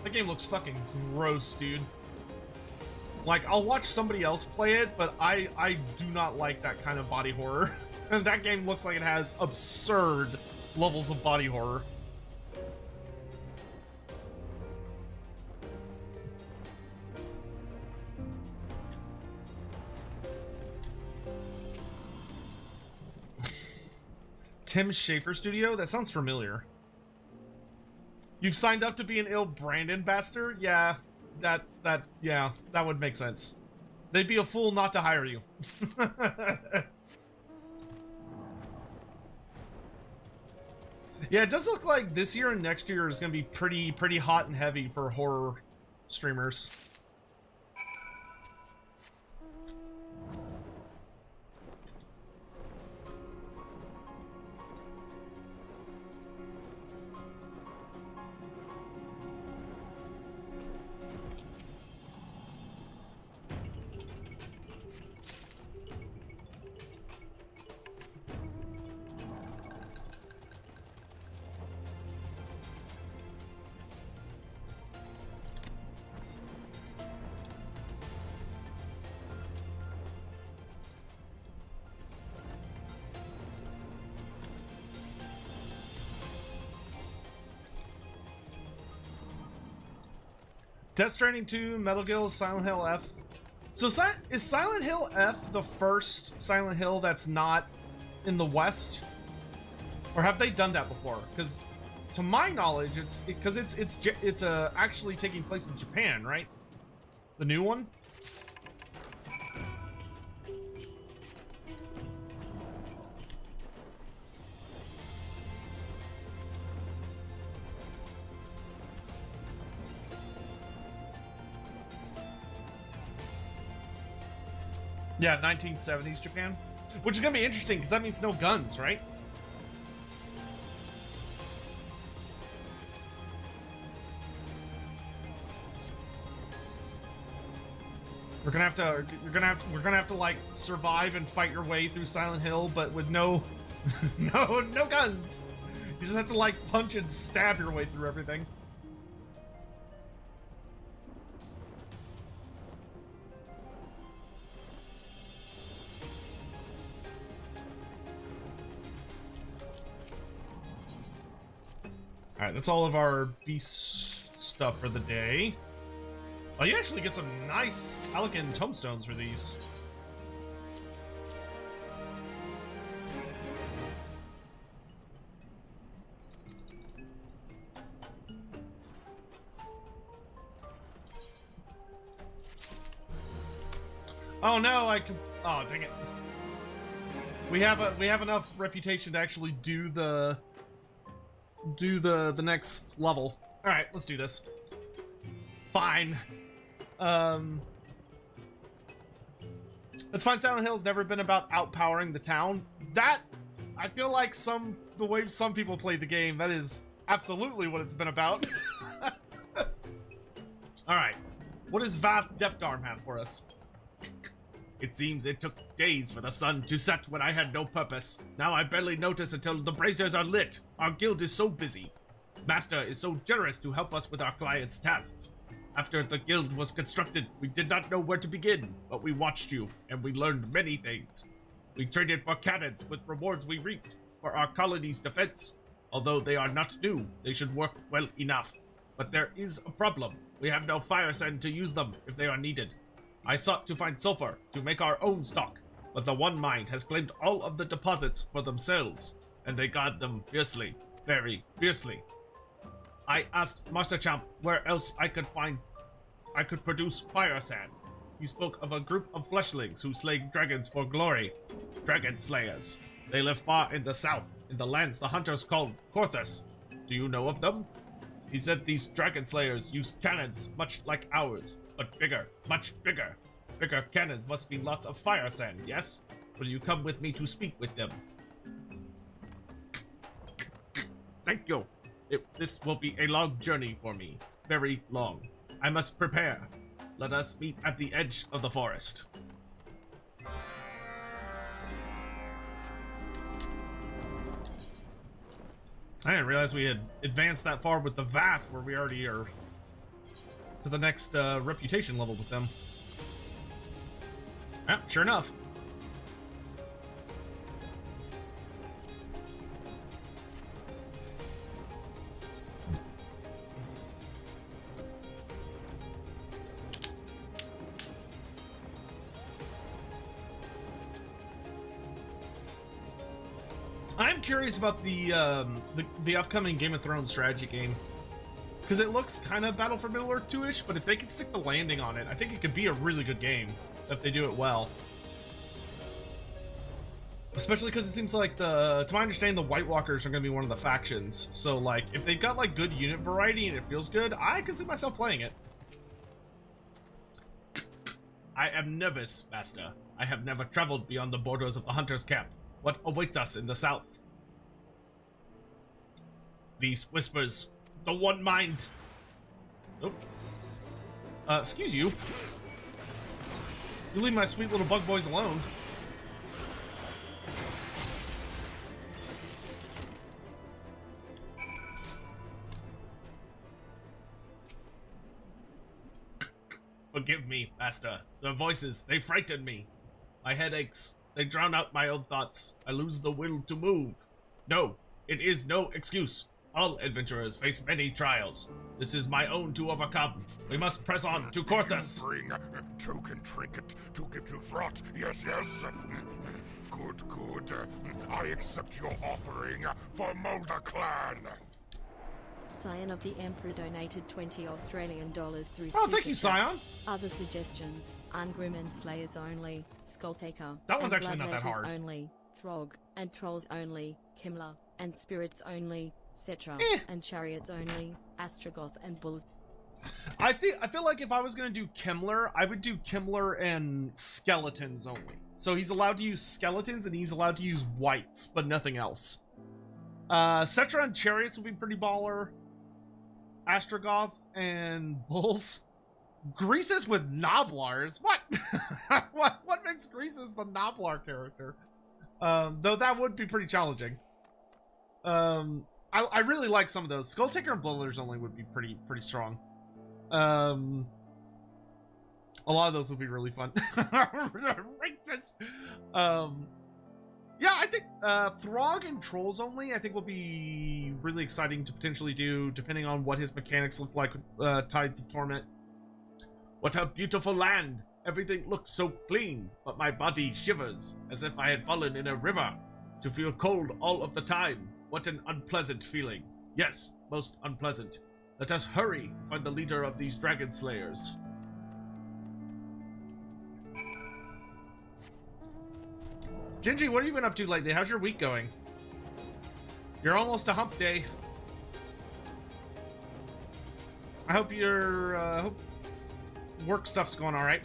That game looks fucking gross, dude. Like, I'll watch somebody else play it, but I do not like that kind of body horror. And that game looks like it has absurd levels of body horror. Tim Schafer Studio? That sounds familiar. You've signed up to be an Ill brand ambassador? Yeah, that would make sense. They'd be a fool not to hire you. Yeah, it does look like this year and next year is going to be pretty hot and heavy for horror streamers. Death Stranding 2, Metal Gear, Silent Hill F. So is Silent Hill F the first Silent Hill that's not in the West? Or have they done that before? Because to my knowledge, it's actually taking place in Japan, right? The new one? Yeah, 1970s Japan. Which is gonna be interesting, because that means no guns, right? We're gonna have to like survive and fight your way through Silent Hill, but with no no guns. You just have to like punch and stab your way through everything. Alright, that's all of our beast stuff for the day. Oh, you actually get some nice Pelican tombstones for these. Oh no, I can. Oh, dang it. We have enough reputation to actually do the next level. All right, let's do this. Fine. It's fine. Silent Hill's never been about outpowering the town. That, I feel like the way some people play the game, that is absolutely what it's been about. All right, what does Vath Deptarm have for us? It seems it took days for the sun to set when I had no purpose. Now I barely notice until the braziers are lit. Our guild is so busy. Master is so generous to help us with our clients' tasks. After the guild was constructed, we did not know where to begin, but we watched you, and we learned many things. We traded for cannons with rewards we reaped for our colony's defense. Although they are not new, they should work well enough. But there is a problem. We have no fire sand to use them if they are needed. I sought to find sulfur to make our own stock, but the One Mind has claimed all of the deposits for themselves, and they guard them fiercely, very fiercely. I asked Master Champ where else I could produce fire sand. He spoke of a group of fleshlings who slay dragons for glory, dragon slayers. They live far in the south, in the lands the hunters called Korthus. Do you know of them? He said these dragon slayers use cannons much like ours, but bigger, much bigger. Bigger cannons must be lots of fire sand, yes? Will you come with me to speak with them? Thank you. This will be a long journey for me. Very long. I must prepare. Let us meet at the edge of the forest. I didn't realize we had advanced that far with the Vath, where we already are to the next reputation level with them. Ah, sure enough. I'm curious about the upcoming Game of Thrones strategy game, because it looks kind of Battle for Middle Earth 2-ish, but if they can stick the landing on it, I think it could be a really good game if they do it well. Especially because it seems like to my understanding, the White Walkers are going to be one of the factions. So like, if they've got like good unit variety and it feels good, I can see myself playing it. I am nervous, Master. I have never traveled beyond the borders of the Hunter's camp. What awaits us in the south? These whispers, the one mind. Oh. Excuse you. You leave my sweet little bug boys alone. Forgive me, Master. Their voices, they frighten me. My head aches. They drown out my own thoughts. I lose the will to move. No, it is no excuse. All adventurers face many trials. This is my own to overcome. We must press on to Korthus. Bring a token trinket to give to Throt. Yes, yes. Good, good. I accept your offering for Mulder Clan. Scion of the Emperor donated $20 Australian through Oh, thank you, Super Chat. Scion. Other suggestions: Ungrim and Slayers only, Skulltaker, That one's and actually not that Bloodletters hard. only, Throg, and Trolls only, Kimler, and Spirits only, Cetra, and Chariots only, Astrogoth and Bulls. I feel like if I was gonna do Kimmler, I would do Kimmler and skeletons only. So he's allowed to use skeletons and he's allowed to use whites, but nothing else. Cetra and Chariots would be pretty baller. Astrogoth and Bulls. Greases with Noblars? What? what makes Greases the Noblar character? Though that would be pretty challenging. I really like some of those. Skulltaker and Bloodletters only would be pretty strong. A lot of those would be really fun. Racist. Yeah, I think Throg and Trolls only, I think, will be really exciting to potentially do, depending on what his mechanics look like with Tides of Torment. What a beautiful land! Everything looks so clean, but my body shivers, as if I had fallen in a river. To feel cold all of the time. What an unpleasant feeling. Yes, most unpleasant. Let us hurry, find the leader of these dragon slayers. Gigi, what have you been up to lately? How's your week going? You're almost to hump day. I hope your hope work stuff's going all right.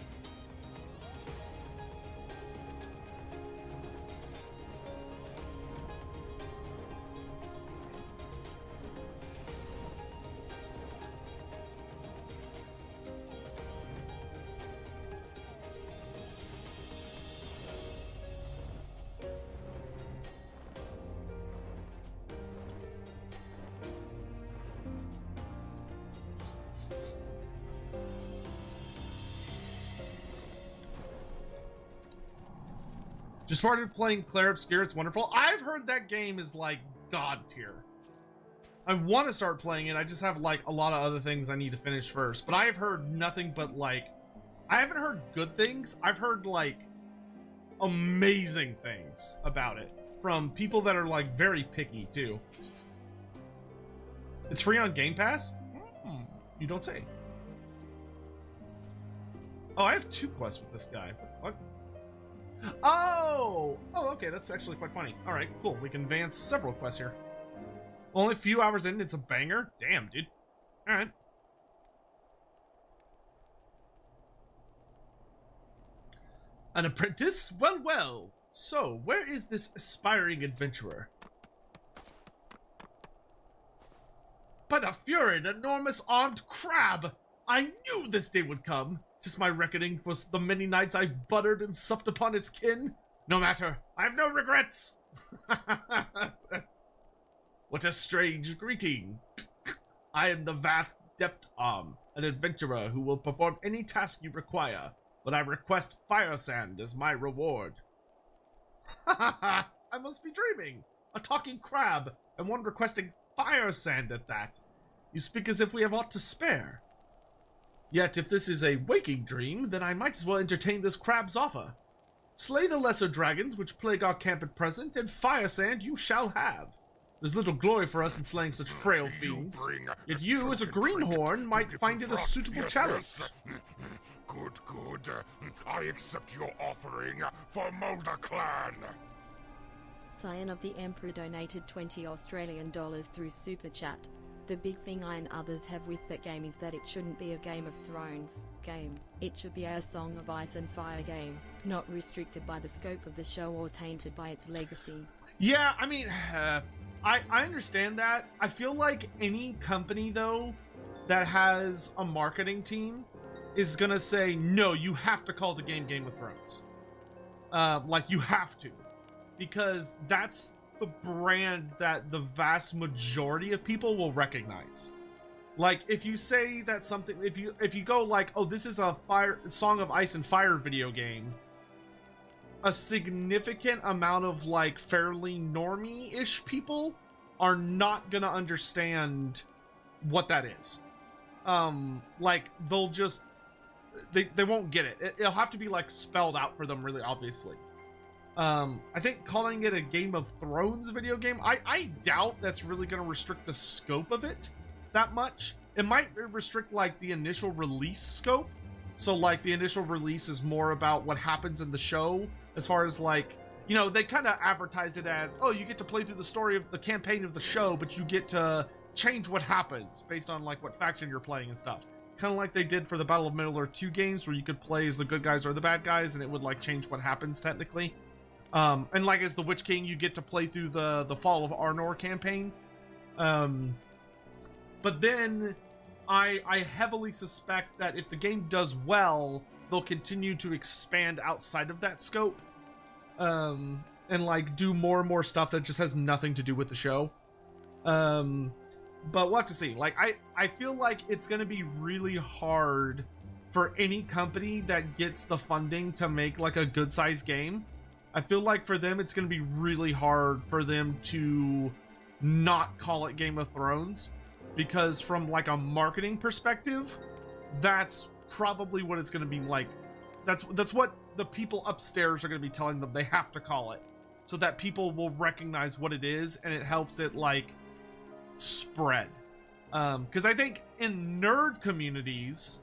Just started playing Clair Obscure. It's wonderful. I've heard that game is like god tier. I want to start playing it. I just have like a lot of other things I need to finish first. But I have heard nothing but like, I haven't heard good things. I've heard like amazing things about it from people that are like very picky too. It's free on Game Pass? You don't say. Oh, I have 2 quests with this guy. What? Oh, okay, that's actually quite funny. All right, cool. We can advance several quests here. Only a few hours in, it's a banger. Damn, dude. All right. An apprentice? Well, well. So, where is this aspiring adventurer? By the fury, an enormous armed crab! I knew this day would come. 'Tis my reckoning for the many nights I buttered and supped upon its kin. No matter, I have no regrets. What a strange greeting. I am the vast depth arm, an adventurer who will perform any task you require, but I request fire sand as my reward. I must be dreaming. A talking crab, and one requesting fire sand at that. You speak as if we have aught to spare. Yet if this is a waking dream, then I might as well entertain this crab's offer. Slay the lesser dragons which plague our camp at present, and fire sand you shall have. There's little glory for us in slaying such frail fiends. Yet you, as a greenhorn, might find it a suitable challenge. Good, good. I accept your offering for Mulder Clan. Scion of the Emperor donated 20 Australian dollars through Super Chat. The big thing I and others have with that game is that it shouldn't be a Game of Thrones game. It should be a Song of Ice and Fire game, not restricted by the scope of the show or tainted by its legacy. Yeah, I mean, I understand that. I feel like any company, though, that has a marketing team is gonna say, no, you have to call the game Game of Thrones. Like, you have to. Because that's the brand that the vast majority of people will recognize. Like, if you say that something, if you go like, oh, this is a Song of Ice and Fire video game, a significant amount of like fairly normie-ish people are not gonna understand what that is. Like, they'll just they won't get it. It'll have to be like spelled out for them really obviously. I think calling it a Game of Thrones video game, I doubt that's really going to restrict the scope of it that much. It might restrict like the initial release scope. So like the initial release is more about what happens in the show, as far as like, you know, they kind of advertise it as, oh, you get to play through the story of the campaign of the show, but you get to change what happens based on like what faction you're playing and stuff. Kind of like they did for the Battle of Middle-earth 2 games, where you could play as the good guys or the bad guys, and it would like change what happens technically. And like as the Witch King, you get to play through the Fall of Arnor campaign. But then I heavily suspect that if the game does well, they'll continue to expand outside of that scope. And like do more and more stuff that just has nothing to do with the show. But we'll have to see. Like, I feel like it's going to be really hard for any company that gets the funding to make like a good sized game. I feel like for them, it's going to be really hard for them to not call it Game of Thrones, because from like a marketing perspective, that's probably what it's going to be like. That's what the people upstairs are going to be telling them they have to call it, so that people will recognize what it is, and it helps it like spread. Because I think in nerd communities,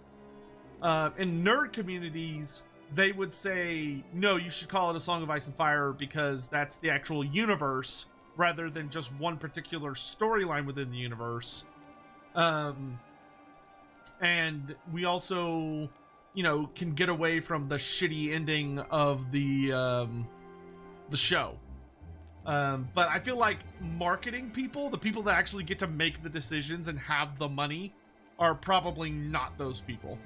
they would say, no, you should call it a Song of Ice and Fire because that's the actual universe rather than just one particular storyline within the universe. And we also, you know, can get away from the shitty ending of the show. But I feel like marketing people, the people that actually get to make the decisions and have the money, are probably not those people.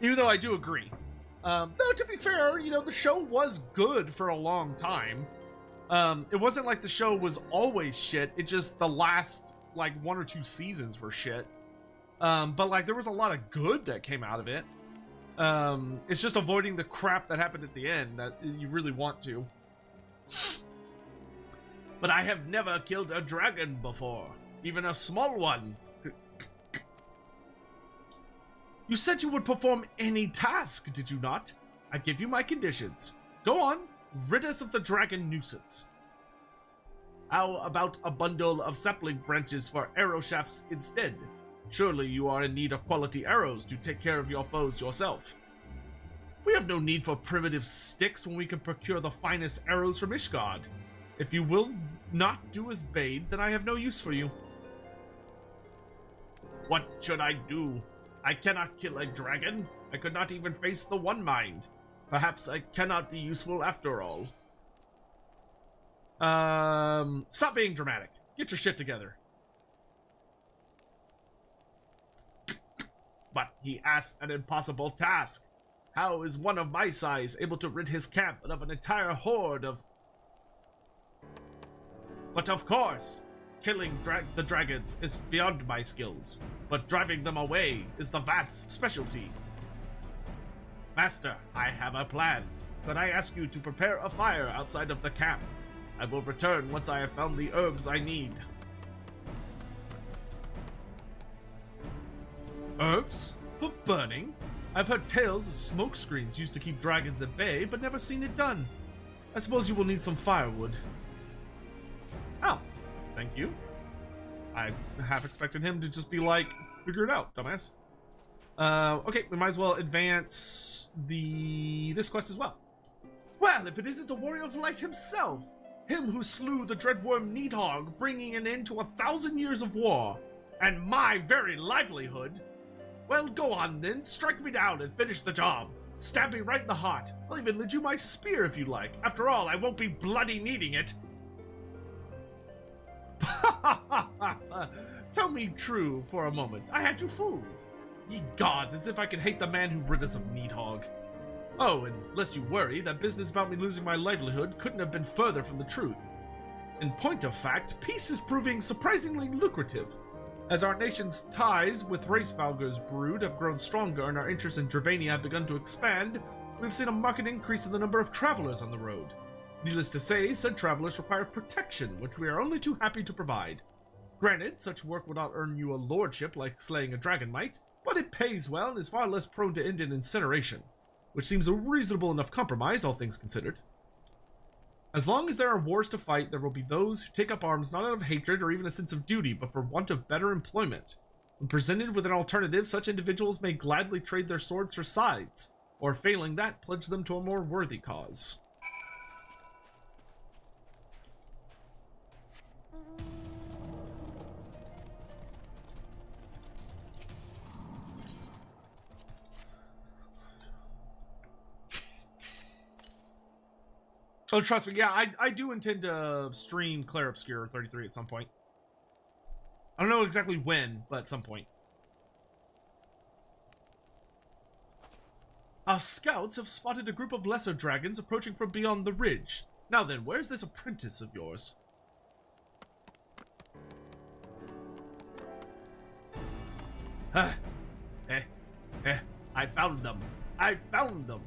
Even though I do agree. Though, to be fair, you know, the show was good for a long time. It wasn't like the show was always shit. It just, the last, like, 1 or 2 seasons were shit. But, like, there was a lot of good that came out of it. It's just avoiding the crap that happened at the end that you really want to. But I have never killed a dragon before. Even a small one. You said you would perform any task, did you not? I give you my conditions. Go on, rid us of the dragon nuisance. How about a bundle of sapling branches for arrow shafts instead? Surely you are in need of quality arrows to take care of your foes yourself. We have no need for primitive sticks when we can procure the finest arrows from Ishgard. If you will not do as bade, then I have no use for you. What should I do? I cannot kill a dragon. I could not even face the One Mind. Perhaps I cannot be useful after all. Stop being dramatic. Get your shit together. But he asked an impossible task. How is one of my size able to rid his camp of an entire horde of... But of course, killing the dragons is beyond my skills, but driving them away is the vast's specialty. Master, I have a plan. Could I ask you to prepare a fire outside of the camp? I will return once I have found the herbs I need. Herbs? For burning? I've heard tales of smoke screens used to keep dragons at bay, but never seen it done. I suppose you will need some firewood. Oh, thank you. I half expected him to just be like, figure it out, dumbass. Okay, we might as well advance this quest as well. Well, if it isn't the Warrior of Light himself, him who slew the Dreadworm Needhog, bringing an end to 1,000 years of war, and my very livelihood. Well, go on then, strike me down and finish the job. Stab me right in the heart. I'll even lend you my spear if you like. After all, I won't be bloody needing it. Tell me true for a moment. I had you fooled. Ye gods, as if I could hate the man who rid us of Needhog. Oh, and lest you worry, that business about me losing my livelihood couldn't have been further from the truth. In point of fact, peace is proving surprisingly lucrative. As our nation's ties with Racevalger's brood have grown stronger and our interest in Dravania have begun to expand, we've seen a marked increase in the number of travelers on the road. Needless to say, said travelers require protection, which we are only too happy to provide. Granted, such work will not earn you a lordship like slaying a dragon might, but it pays well and is far less prone to end in incineration, which seems a reasonable enough compromise, all things considered. As long as there are wars to fight, there will be those who take up arms not out of hatred or even a sense of duty, but for want of better employment. When presented with an alternative, such individuals may gladly trade their swords for sides, or failing that, pledge them to a more worthy cause. Oh, trust me, yeah, I do intend to stream Clair Obscure 33 at some point. I don't know exactly when, but at some point. Our scouts have spotted a group of lesser dragons approaching from beyond the ridge. Now then, where's this apprentice of yours? I found them. I found them.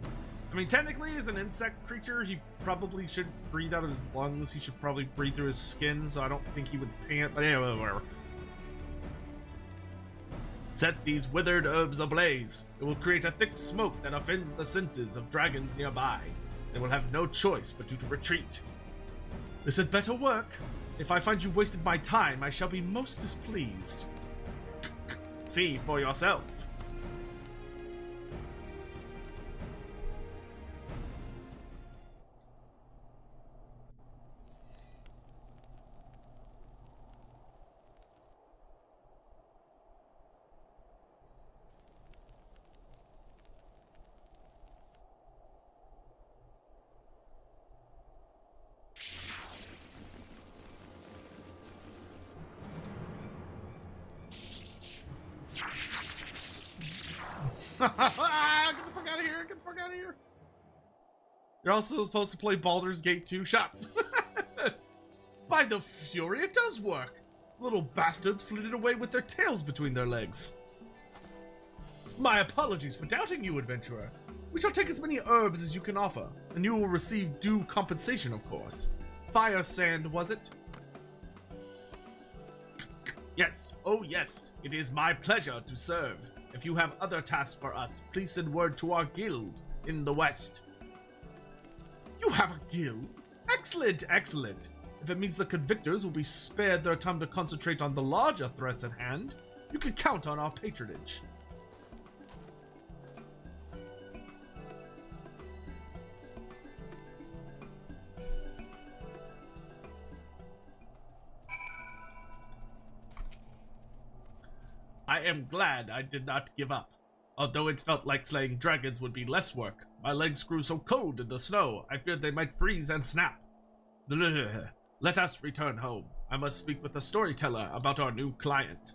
I mean, technically, as an insect creature, he probably should breathe out of his lungs. He should probably breathe through his skin, so I don't think he would pant, but anyway, whatever. Set these withered herbs ablaze. It will create a thick smoke that offends the senses of dragons nearby. They will have no choice but to retreat. This had better work. If I find you wasted my time, I shall be most displeased. See for yourself. Get the fuck out of here! Get the fuck out of here! You're also supposed to play Baldur's Gate 2. Shut up! By the fury, it does work! Little bastards flitted away with their tails between their legs. My apologies for doubting you, adventurer. We shall take as many herbs as you can offer, and you will receive due compensation, of course. Fire sand, was it? Yes, oh yes, it is my pleasure to serve. If you have other tasks for us, please send word to our guild in the west. You have a guild? Excellent, excellent. If it means the convictors will be spared their time to concentrate on the larger threats at hand, you can count on our patronage. I am glad I did not give up. Although it felt like slaying dragons would be less work, My legs grew so cold in the snow, I feared they might freeze and snap. Let us return home. I must speak with the storyteller about our new client.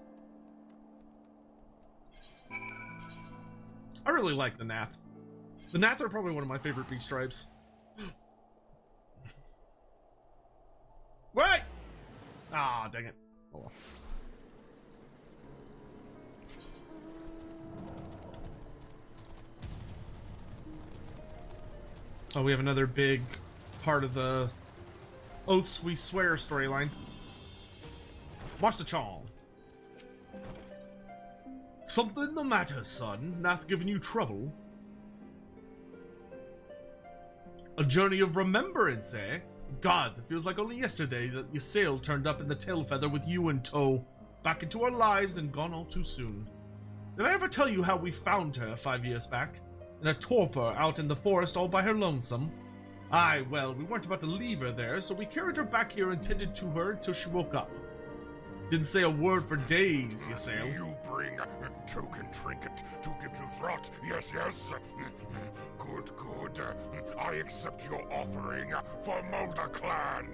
I really like the Nath. The Nath are probably one of my favorite beast tribes. What? Ah, dang it. Oh well. Oh, we have another big part of the Oaths We Swear storyline. Master Chong. Something the matter, son? Nath giving you trouble? A journey of remembrance, eh? Gods, it feels like only yesterday that your sail turned up in the tail feather with you in tow. Back into our lives and gone all too soon. Did I ever tell you how we found her 5 years back? In a torpor out in the forest all by her lonesome? Aye, well, we weren't about to leave her there, so we carried her back here and tended to her until she woke up. Didn't say a word for days, you sail. You bring a token trinket to give to Throt. Yes, yes. Good, good. I accept your offering for Mulder Clan.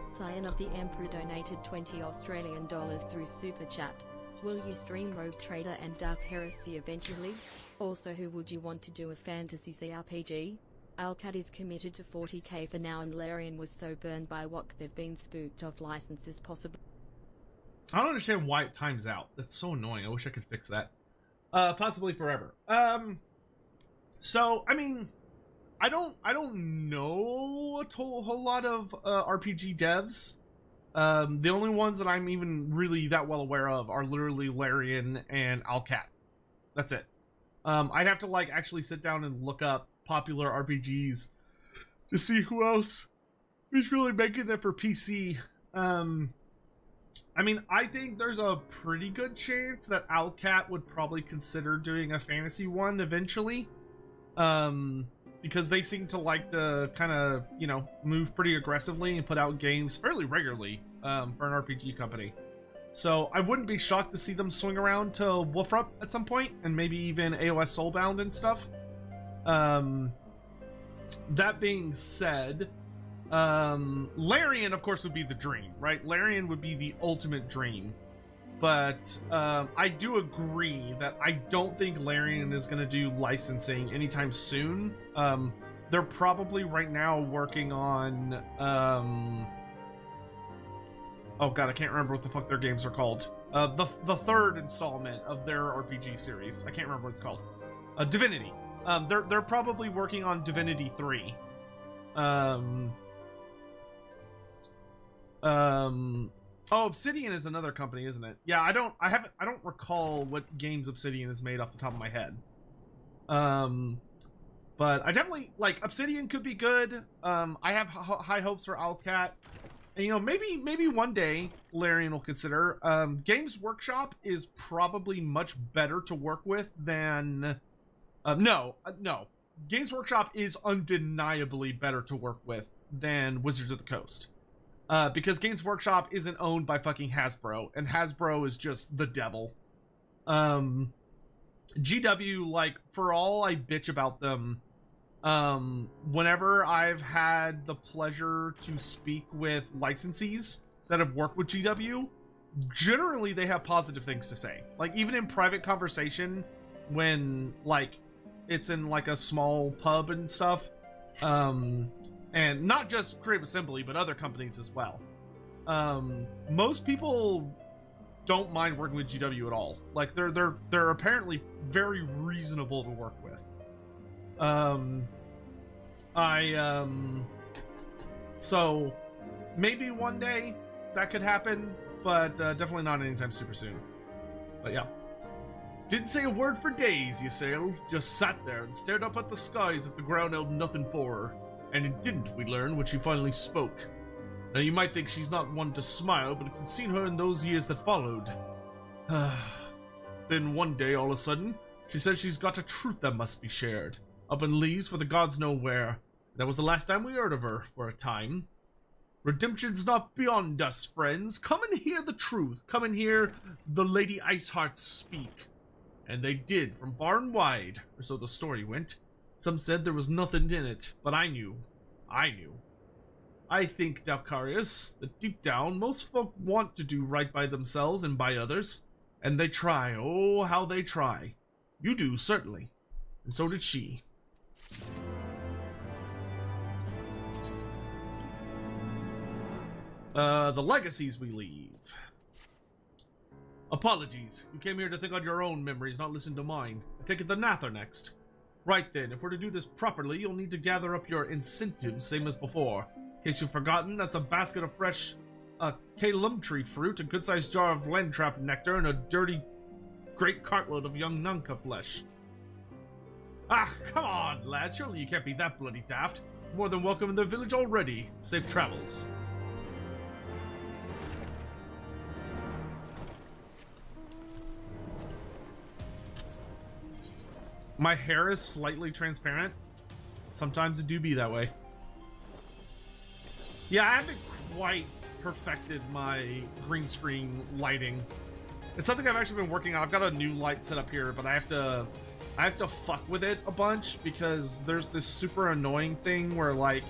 Scion of the Emperor donated 20 Australian dollars through Super Chat. Will you stream Rogue Trader and Dark Heresy eventually? Also, who would you want to do a fantasy CRPG? Alcat is committed to 40k for now, and Larian was so burned by what they've been spooked off licenses possible. I don't understand why it times out. That's so annoying. I wish I could fix that. Possibly forever. So I mean, I don't know a whole lot of RPG devs. The only ones that I'm even really that well aware of are literally Larian and Alcat. That's it. I'd have to like actually sit down and look up popular RPGs to see who else is really making them for PC. I mean, I think there's a pretty good chance that Alcat would probably consider doing a fantasy one eventually. Because they seem to like to kind of, you know, move pretty aggressively and put out games fairly regularly for an RPG company. So I wouldn't be shocked to see them swing around to Wolfrup at some point, and maybe even AOS Soulbound and stuff. That being said, Larian, of course, would be the dream, right? Larian would be the ultimate dream. But I do agree that I don't think Larian is going to do licensing anytime soon. They're probably right now working on... oh god, I can't remember what the fuck their games are called. The third installment of their RPG series. I can't remember what it's called. Divinity. They're probably working on Divinity 3. Oh, Obsidian is another company, isn't it? Yeah, I don't recall what games Obsidian has made off the top of my head. But I definitely, like, Obsidian could be good. I have high hopes for Alcat. And, you know, maybe one day Larian will consider. Games Workshop is probably much better to work with than... No. Games Workshop is undeniably better to work with than Wizards of the Coast. Because Games Workshop isn't owned by fucking Hasbro, and Hasbro is just the devil. GW, like, for all I bitch about them, whenever I've had the pleasure to speak with licensees that have worked with GW, generally they have positive things to say. Like, even in private conversation, when, like, it's in, like, a small pub and stuff, and not just Creative Assembly, but other companies as well. Most people don't mind working with GW at all. Like, they're apparently very reasonable to work with. So maybe one day that could happen, but definitely not anytime super soon. But yeah. Didn't say a word for days, you sail. Just sat there and stared up at the skies if the ground held nothing for her. And it didn't, we learned, when she finally spoke. Now, you might think she's not one to smile, but if you'd seen her in those years that followed... Then one day, all of a sudden, she says she's got a truth that must be shared. Up and leaves for the gods know where. That was the last time we heard of her, for a time. Redemption's not beyond us, friends. Come and hear the truth. Come and hear the Lady Iceheart speak. And they did, from far and wide, or so the story went. Some said there was nothing in it, but I knew. I think, Dalcarius, that deep down, most folk want to do right by themselves and by others. And they try, oh, how they try. You do, certainly. And so did she. The legacies we leave. Apologies. You came here to think on your own memories, not listen to mine. I take it the Nath are next. Right then, if we're to do this properly, you'll need to gather up your incentives, same as before. In case you've forgotten, that's a basket of fresh Kalum tree fruit, a good-sized jar of landtrap nectar, and a dirty great cartload of young Nunca flesh. Ah, come on, lad. Surely you can't be that bloody daft. More than welcome in the village already. Safe travels. My hair is slightly transparent. Sometimes it do be that way. Yeah, I haven't quite perfected my green screen lighting. It's something I've actually been working on. I've got a new light set up here, but I have to fuck with it a bunch because there's this super annoying thing where, like,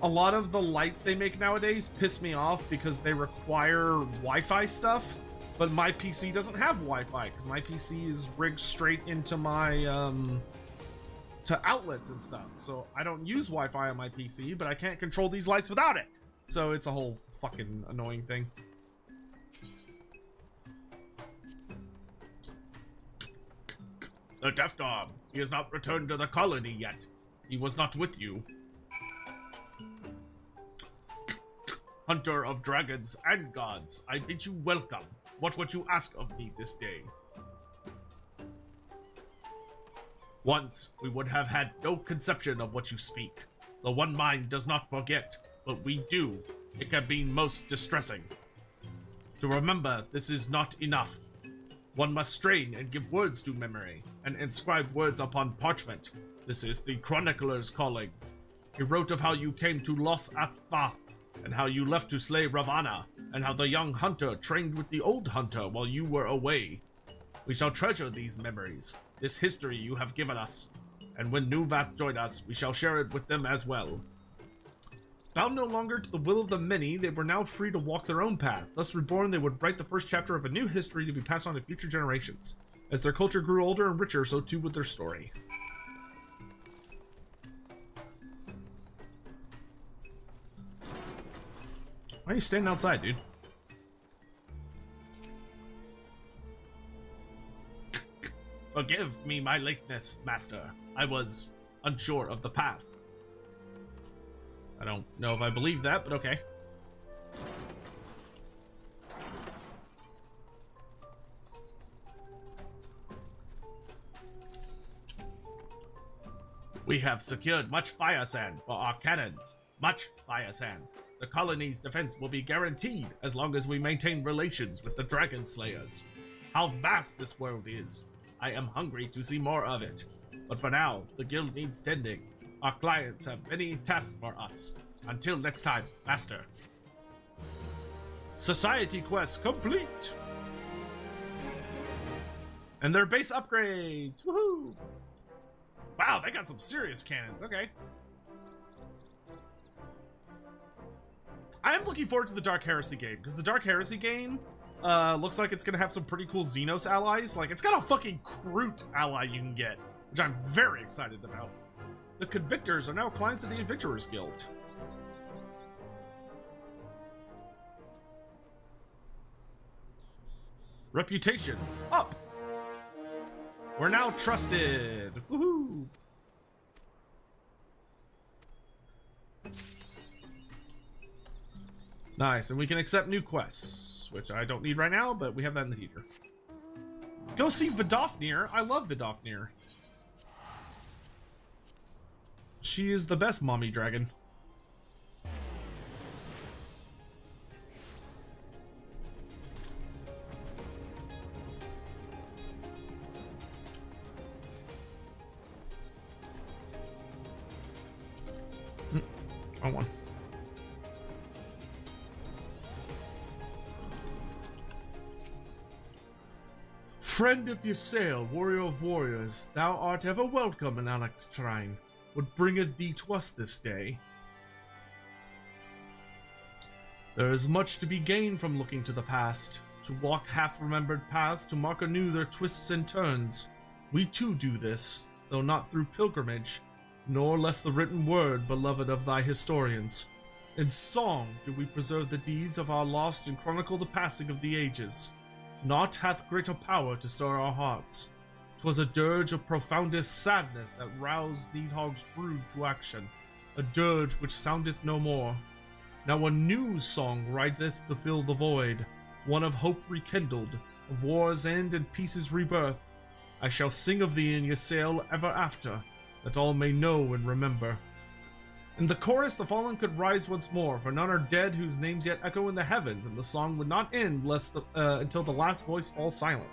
a lot of the lights they make nowadays piss me off because they require Wi-Fi stuff, but my PC doesn't have Wi-Fi because my PC is rigged straight into my to outlets and stuff. So I don't use Wi-Fi on my PC, but I can't control these lights without it. So it's a whole fucking annoying thing. The Death Dog. He has not returned to the colony yet. He was not with you. Hunter of dragons and gods, I bid you welcome. What would you ask of me this day? Once, we would have had no conception of what you speak. The one mind does not forget, but we do. It can be most distressing. To remember, this is not enough. One must strain and give words to memory, and inscribe words upon parchment. This is the chronicler's calling. He wrote of how you came to Loth Athbath, and how you left to slay Ravana, and how the young hunter trained with the old hunter while you were away. We shall treasure these memories, this history you have given us, and when Nuvath join us, we shall share it with them as well. Bound no longer to the will of the many, they were now free to walk their own path. Thus reborn, they would write the first chapter of a new history to be passed on to future generations. As their culture grew older and richer, so too would their story. Why are you standing outside, dude? Forgive me my lateness, master. I was unsure of the path. I don't know if I believe that, but okay. We have secured much fire sand for our cannons. Much fire sand. The colony's defense will be guaranteed as long as we maintain relations with the Dragon Slayers. How vast this world is. I am hungry to see more of it. But for now, the guild needs tending. Our clients have many tasks for us. Until next time, Master. Society quest complete! And their base upgrades! Woohoo! Wow, they got some serious cannons. Okay. I am looking forward to the Dark Heresy game, because the Dark Heresy game looks like it's going to have some pretty cool Xenos allies. Like, it's got a fucking Kroot ally you can get, which I'm very excited about. The Convictors are now clients of the Adventurers Guild. Reputation up. We're now trusted. Woohoo! Nice, and we can accept new quests, which I don't need right now, but we have that in the heater. Go see Vidofnir. I love Vidofnir. She is the best mommy dragon. Wrong one. Friend of Ysael, warrior of warriors, thou art ever welcome in Alex's shrine. What bringeth thee to us this day? There is much to be gained from looking to the past, to walk half-remembered paths, to mark anew their twists and turns. We too do this, though not through pilgrimage, nor less the written word, beloved of thy historians. In song do we preserve the deeds of our lost and chronicle the passing of the ages. Naught hath greater power to stir our hearts. 'Twas a dirge of profoundest sadness that roused Needhog's brood to action, a dirge which soundeth no more. Now a new song rideth to fill the void, one of hope rekindled, of war's end and peace's rebirth. I shall sing of thee in Ysael ever after, that all may know and remember. In the chorus the fallen could rise once more, for none are dead whose names yet echo in the heavens, and the song would not end until the last voice falls silent.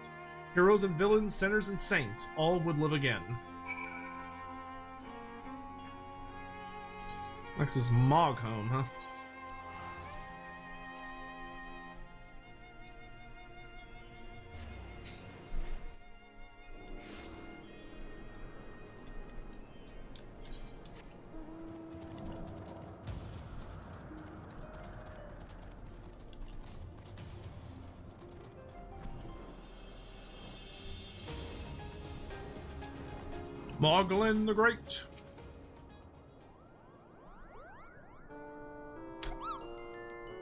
Heroes and villains, sinners and saints, all would live again. Next is Mogholm, huh? Moglin the Great.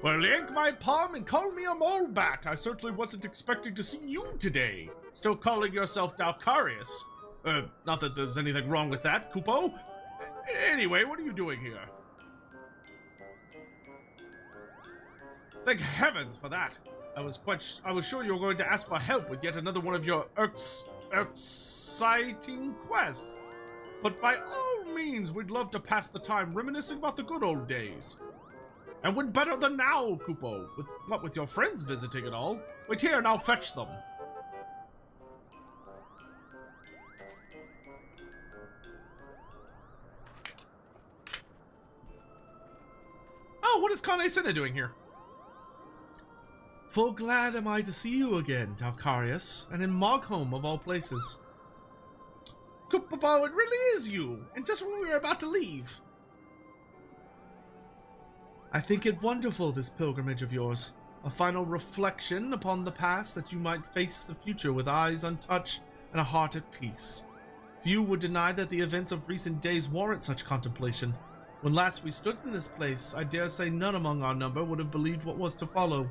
Well, yank my palm and call me a mole bat. I certainly wasn't expecting to see you today. Still calling yourself Dalcarius. Not that there's anything wrong with that, Kupo. Anyway, what are you doing here? Thank heavens for that. I was sure you were going to ask for help with yet another one of your exciting quests. But by all means, we'd love to pass the time reminiscing about the good old days. And when better than now, Kupo? With your friends visiting and all? Wait here and I'll fetch them. Oh, what is Kane Senna doing here? Full glad am I to see you again, Dalcarius, and in Mogholm of all places. Kupo, it really is you, and just when we were about to leave. I think it wonderful, this pilgrimage of yours. A final reflection upon the past that you might face the future with eyes untouched and a heart at peace. Few would deny that the events of recent days warrant such contemplation. When last we stood in this place, I dare say none among our number would have believed what was to follow.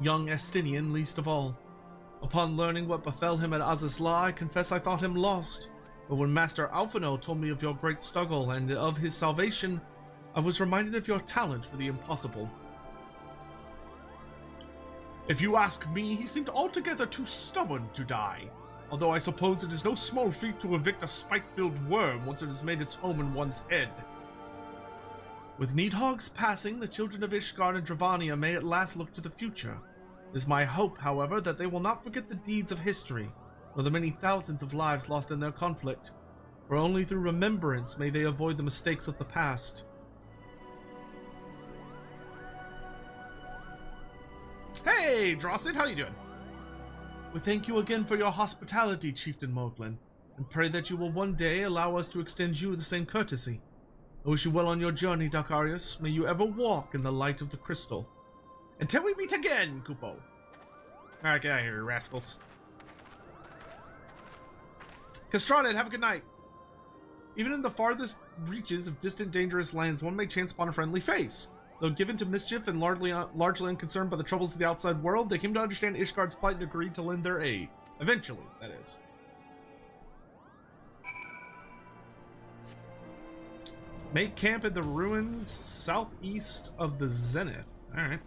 Young Estinian least of all. Upon learning what befell him at Azazla, I confess I thought him lost. But when Master Alphino told me of your great struggle and of his salvation, I was reminded of your talent for the impossible. If you ask me, he seemed altogether too stubborn to die. Although I suppose it is no small feat to evict a spike-filled worm once it has made its home in one's head. With Needhog's passing, the children of Ishgard and Dravania may at last look to the future. It is my hope, however, that they will not forget the deeds of history, nor the many thousands of lives lost in their conflict, for only through remembrance may they avoid the mistakes of the past. Hey, Drossid, how you doing? We thank you again for your hospitality, Chieftain Moglin, and pray that you will one day allow us to extend you the same courtesy. I wish you well on your journey, Dalcarius. May you ever walk in the light of the crystal. Until we meet again, Kupo. Alright, get out of here, rascals. Castrated, have a good night. Even in the farthest reaches of distant, dangerous lands, one may chance upon a friendly face. Though given to mischief and largely unconcerned by the troubles of the outside world, they came to understand Ishgard's plight and agreed to lend their aid. Eventually, that is. Make camp in the ruins southeast of the Zenith. Alright.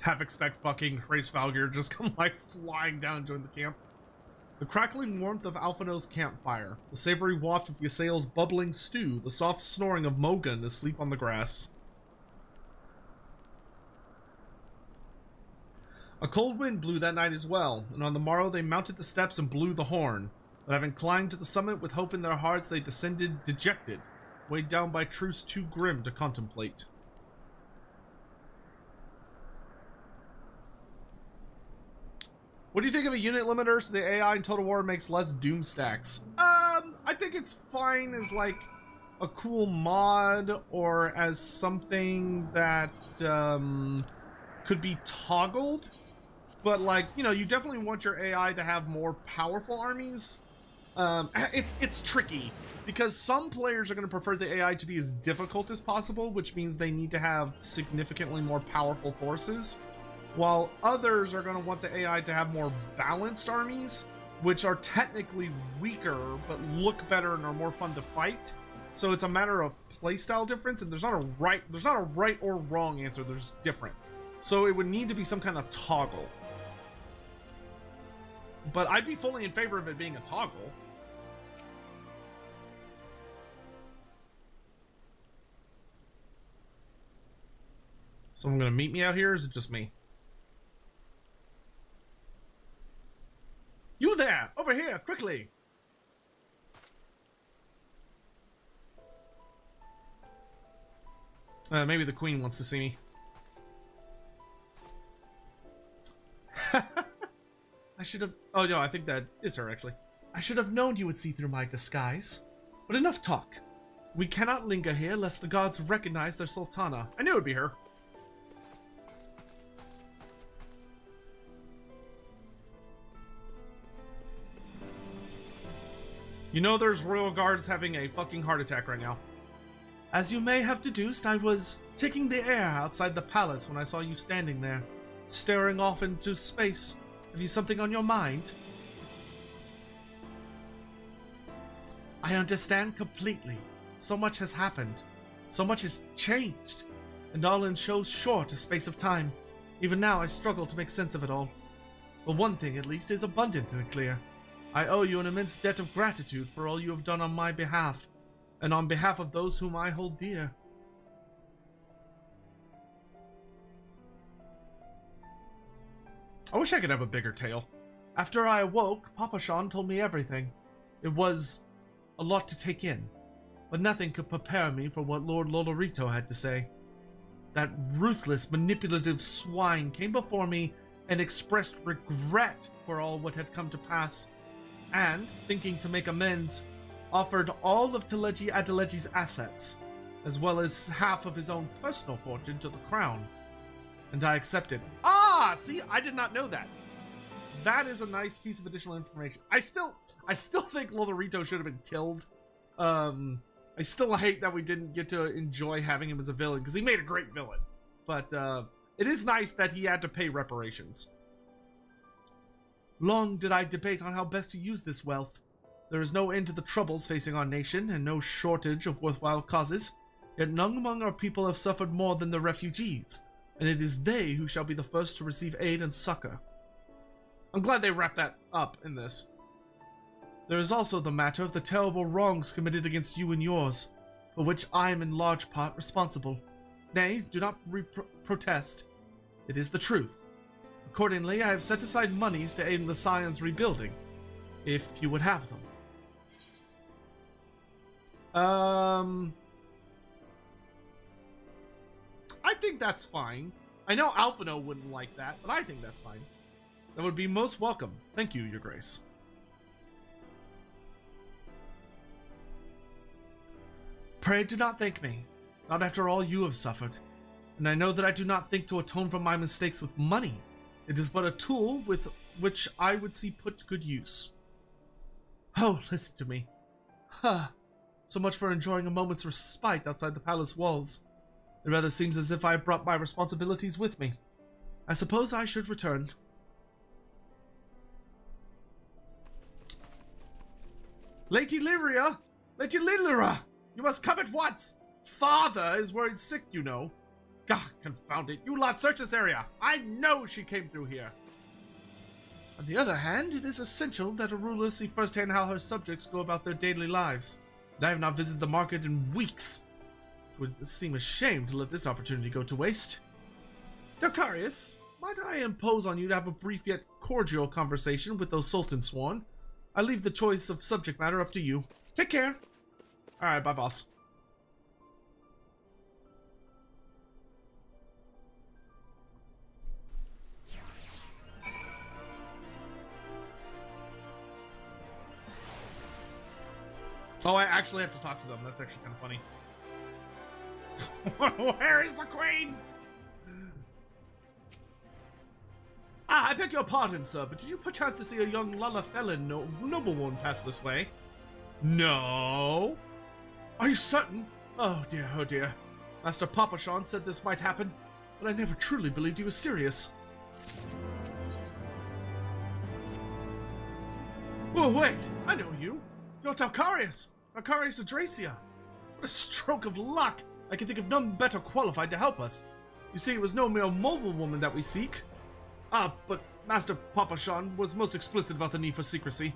half expect fucking Race Valgyr just come like flying down and join the camp. The crackling warmth of Alphino's campfire, the savory waft of Ysael's bubbling stew, the soft snoring of Mogan asleep on the grass. A cold wind blew that night as well, and on the morrow they mounted the steps and blew the horn. But having climbed to the summit with hope in their hearts, they descended dejected, weighed down by truths too grim to contemplate. What do you think of a unit limiter so the AI in Total War makes less doom stacks? I think it's fine as like a cool mod or as something that could be toggled. But like, you know, you definitely want your AI to have more powerful armies. It's tricky because some players are going to prefer the AI to be as difficult as possible, which means they need to have significantly more powerful forces. While others are going to want the AI to have more balanced armies, which are technically weaker, but look better and are more fun to fight. So it's a matter of playstyle difference, and there's not a right or wrong answer, there's different. So it would need to be some kind of toggle. But I'd be fully in favor of it being a toggle. Someone going to meet me out here, or is it just me? You there! Over here, quickly! Maybe the queen wants to see me. I should have... Oh, no, I think that is her, actually. I should have known you would see through my disguise. But enough talk. We cannot linger here lest the gods recognize their sultana. I knew it would be her. You know there's royal guards having a fucking heart attack right now. As you may have deduced, I was taking the air outside the palace when I saw you standing there, staring off into space. Have you something on your mind? I understand completely. So much has happened. So much has changed. And all in so short a space of time. Even now I struggle to make sense of it all. But one thing at least is abundant and clear. I owe you an immense debt of gratitude for all you have done on my behalf, and on behalf of those whom I hold dear. I wish I could have a bigger tail. After I awoke, Papa Sean told me everything. It was a lot to take in, but nothing could prepare me for what Lord Lolorito had to say. That ruthless, manipulative swine came before me and expressed regret for all what had come to pass, and, thinking to make amends, offered all of Teleji Adeleji's assets, as well as half of his own personal fortune to the crown. And I accepted. Ah! See, I did not know that. That is a nice piece of additional information. I still think Lolorito should have been killed. I still hate that we didn't get to enjoy having him as a villain, because he made a great villain. But, it is nice that he had to pay reparations. Long did I debate on how best to use this wealth. There is no end to the troubles facing our nation, and no shortage of worthwhile causes. Yet none among our people have suffered more than the refugees, and it is they who shall be the first to receive aid and succor. I'm glad they wrapped that up in this. There is also the matter of the terrible wrongs committed against you and yours, for which I am in large part responsible. Nay, do not protest. It is the truth. Accordingly, I have set aside monies to aid in the Scion's rebuilding, if you would have them. I think that's fine. I know Alphino wouldn't like that, but I think that's fine. That would be most welcome. Thank you, Your Grace. Pray do not thank me, not after all you have suffered. And I know that I do not think to atone for my mistakes with money. It is but a tool with which I would see put to good use. Oh, listen to me. So much for enjoying a moment's respite outside the palace walls. It rather seems as if I brought my responsibilities with me. I suppose I should return. Lady Lyria! Lady Lyria! You must come at once! Father is worried sick, you know. Gah, confound it. You lot search this area. I know she came through here. On the other hand, it is essential that a ruler see firsthand how her subjects go about their daily lives. And I have not visited the market in weeks. It would seem a shame to let this opportunity go to waste. Delcarius, might I impose on you to have a brief yet cordial conversation with those Sultan sworn? I leave the choice of subject matter up to you. Take care. Alright, bye, boss. Oh, I actually have to talk to them. That's actually kind of funny. Where is the queen? Ah, I beg your pardon, sir, but did you perchance to see a young Lalafellan noblewoman pass this way? No. Are you certain? Oh dear, oh dear. Master Papashan said this might happen, but I never truly believed he was serious. Oh, wait, I know you. You're Delcarius! Delcarius Adracia! What a stroke of luck! I can think of none better qualified to help us. You see, it was no mere mobile woman that we seek. Ah, but Master Papashan was most explicit about the need for secrecy.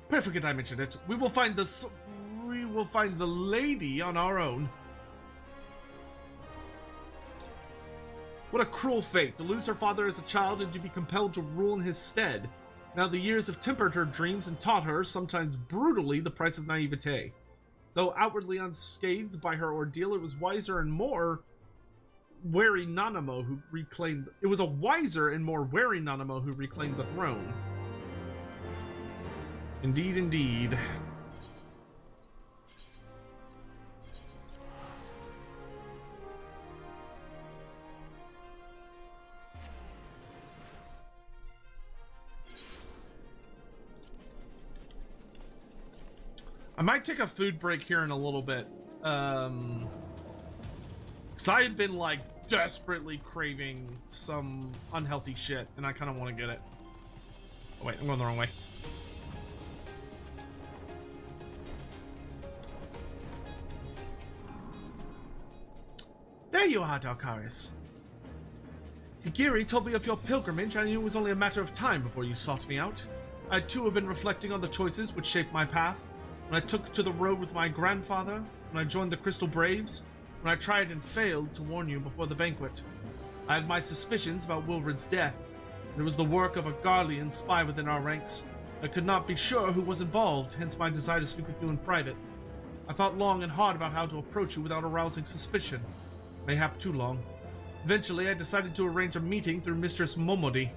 Pray forget I mentioned it. We will find the lady on our own. What a cruel fate, to lose her father as a child and to be compelled to rule in his stead. Now the years have tempered her dreams and taught her, sometimes brutally, the price of naivete. Though outwardly unscathed by her ordeal, it was wiser and more wary Nanamo who reclaimed... It was a wiser and more wary Nanamo who reclaimed the throne. Indeed, indeed. I might take a food break here in a little bit. Because I've been, like, desperately craving some unhealthy shit, and I kind of want to get it. Oh, wait, I'm going the wrong way. There you are, Delcarius. Higiri told me of your pilgrimage. I knew it was only a matter of time before you sought me out. I, too, have been reflecting on the choices which shaped my path. When I took to the road with my grandfather, when I joined the Crystal Braves, when I tried and failed to warn you before the banquet. I had my suspicions about Wilred's death. It was the work of a Garlean spy within our ranks. I could not be sure who was involved, hence my desire to speak with you in private. I thought long and hard about how to approach you without arousing suspicion. Mayhap too long. Eventually, I decided to arrange a meeting through Mistress Momodi.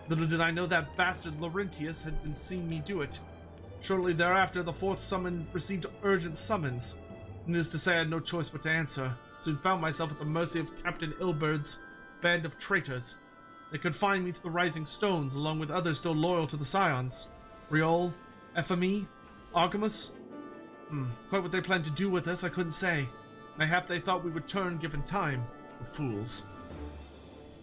Little did I know that bastard Laurentius had been seeing me do it. Shortly thereafter, the fourth summon received urgent summons. Needless to say, I had no choice but to answer. Soon found myself at the mercy of Captain Hildebrand's band of traitors. They confined me to the Rising Stones, along with others still loyal to the Scions. Riol, FME, Artemis. Quite what they planned to do with us, I couldn't say. Mayhap they thought we would turn given time. The fools.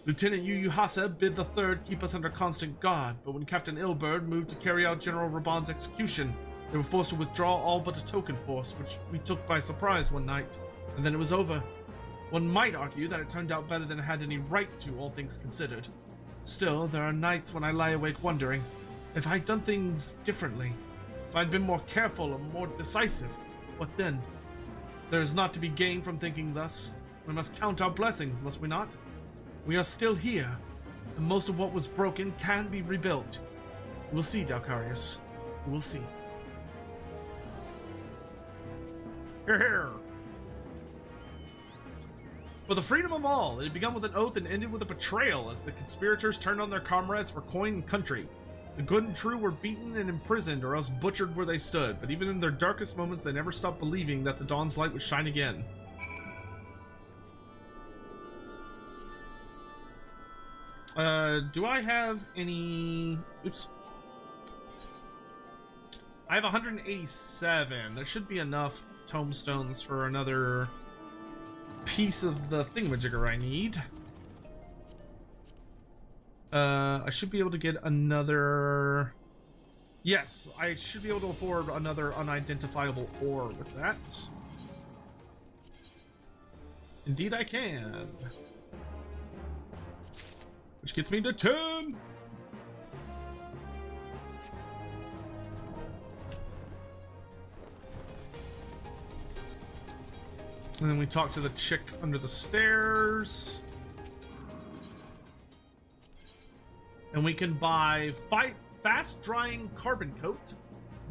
Lieutenant Yu Yuhasa bid the Third keep us under constant guard, but when Captain Hildebrand moved to carry out General Raban's execution, they were forced to withdraw all but a token force, which we took by surprise one night, and then it was over. One might argue that it turned out better than it had any right to, all things considered. Still, there are nights when I lie awake wondering, if I'd done things differently, if I'd been more careful and more decisive, what then? There is naught to be gained from thinking thus. We must count our blessings, must we not? We are still here, and most of what was broken can be rebuilt. We'll see, Delcarius. We'll see. Hear, hear. For the freedom of all, it had begun with an oath and ended with a betrayal as the conspirators turned on their comrades for coin and country. The good and true were beaten and imprisoned, or else butchered where they stood, but even in their darkest moments they never stopped believing that the dawn's light would shine again. Do I have any... Oops. I have 187. There should be enough tomestones for another piece of the thingamajigger I need. I should be able to get another... Yes, I should be able to afford another unidentifiable ore with that. Indeed I can. which gets me to 10. And then we talk to the chick under the stairs. And we can buy fast-drying carbon coat.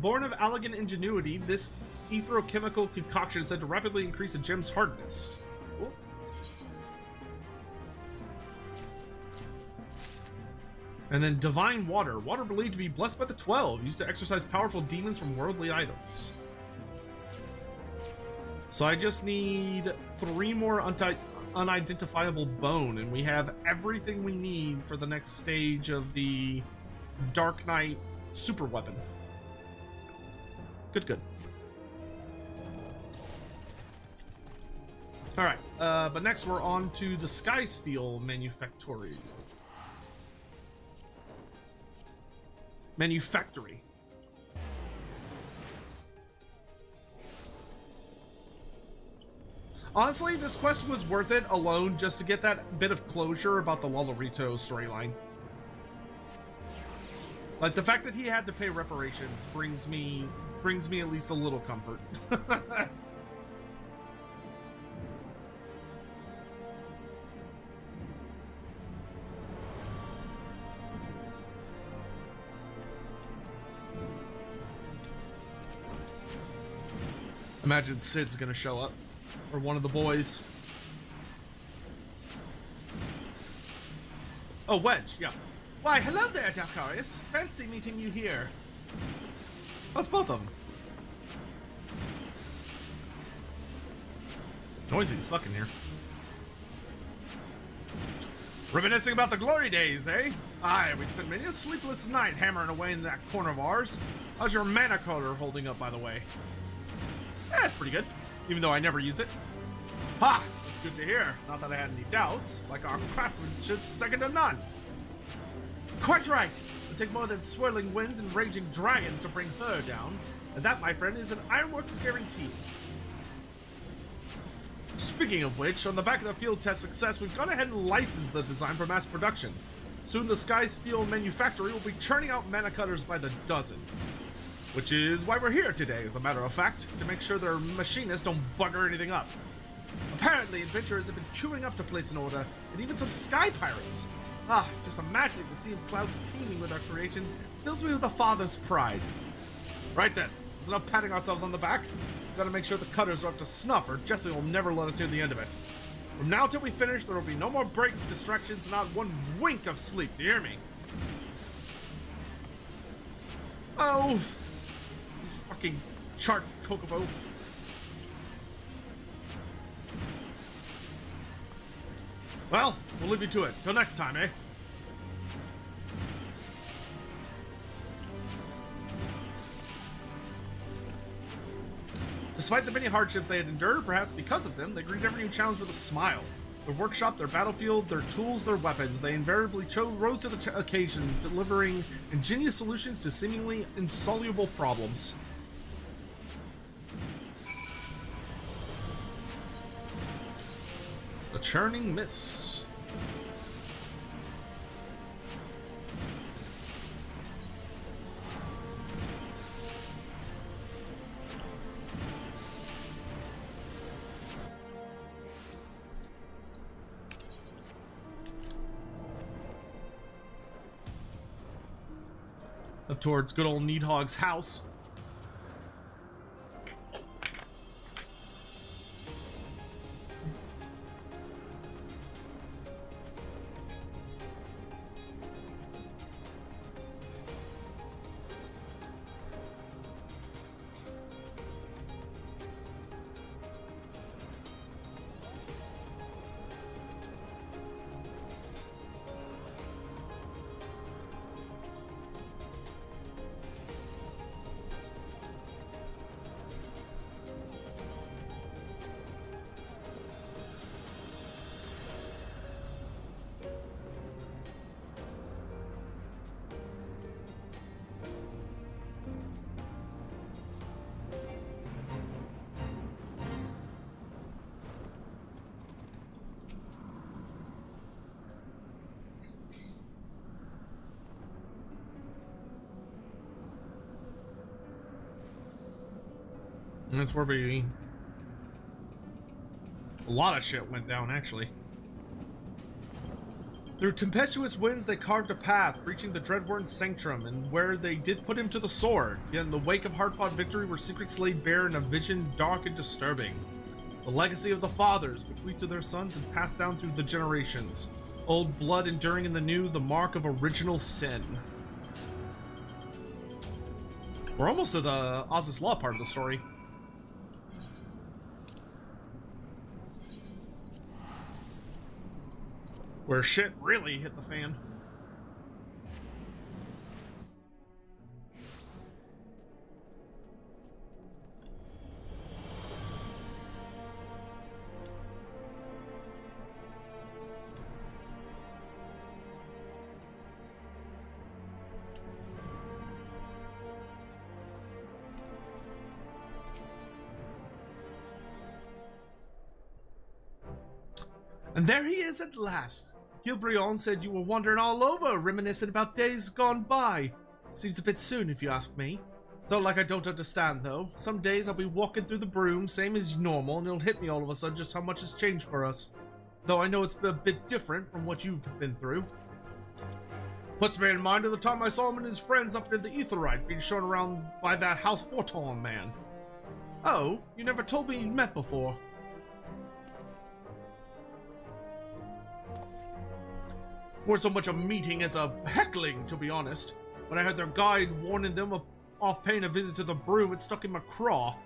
Born of elegant ingenuity, this etherochemical concoction is said to rapidly increase a gem's hardness. Cool. And then divine water. Water believed to be blessed by the 12, used to exorcise powerful demons from worldly items. So I just need 3 more unidentifiable bone, and we have everything we need for the next stage of the Dark Knight super weapon. Good. All right, but next we're on to the Sky Steel Manufactory. Honestly, this quest was worth it alone just to get that bit of closure about the Lolorito storyline. Like, the fact that he had to pay reparations brings me at least a little comfort. Imagine Sid's gonna show up. Or one of the boys. Oh, Wedge, yeah. Why, hello there, Dacarius. Fancy meeting you here. Oh, it's both of them. Noisy as fucking here. Reminiscing about the glory days, eh? Aye, we spent many a sleepless night hammering away in that corner of ours. How's your mana color holding up, by the way? Yeah, it's pretty good. Even though I never use it. Ha! That's good to hear. Not that I had any doubts. Like our craftsmanship's second to none. Quite right. It'll take more than swirling winds and raging dragons to bring her down. And that, my friend, is an ironworks guarantee. Speaking of which, on the back of the field test success, we've gone ahead and licensed the design for mass production. Soon the Sky Steel Manufactory will be churning out mana cutters by the dozen. Which is why we're here today, as a matter of fact, to make sure their machinists don't bugger anything up. Apparently, adventurers have been queuing up to place an order, and even some sky pirates. Ah, just imagining the sea of clouds teeming with our creations fills me with a father's pride. Right then, there's enough patting ourselves on the back. We've got to make sure the cutters are up to snuff, or Jesse will never let us hear the end of it. From now till we finish, there will be no more breaks, distractions, not one wink of sleep, do you hear me? Oh... fucking chart Chocobo. Well, we'll leave you to it. Till next time, eh? Despite the many hardships they had endured, perhaps because of them, they greeted every new challenge with a smile. Their workshop, their battlefield, their tools, their weapons, they invariably rose to the occasion, delivering ingenious solutions to seemingly insoluble problems. The Churning Mists. Up towards good old Needhog's house. And that's where a lot of shit went down, actually. Through tempestuous winds, they carved a path, reaching the Dreadworm's sanctum, and where they did put him to the sword. Yet in the wake of hard-fought victory were secrets laid bare in a vision dark and disturbing. The legacy of the fathers, bequeathed to their sons and passed down through the generations. Old blood enduring in the new, the mark of original sin. We're almost to the Oz's Law part of the story. Where shit really hit the fan. And there he is at last. Hildebrand said you were wandering all over, reminiscing about days gone by. Seems a bit soon, if you ask me. Though like I don't understand, though. Some days I'll be walking through the broom, same as normal, and it'll hit me all of a sudden just how much has changed for us. Though I know it's a bit different from what you've been through. Puts me in mind of the time I saw him and his friends up in the Aetherite being shown around by that House Forton man. Oh, you never told me you met before. More so much a meeting as a heckling, to be honest. When I heard their guide warning them off paying a visit to the broom, it stuck in my craw.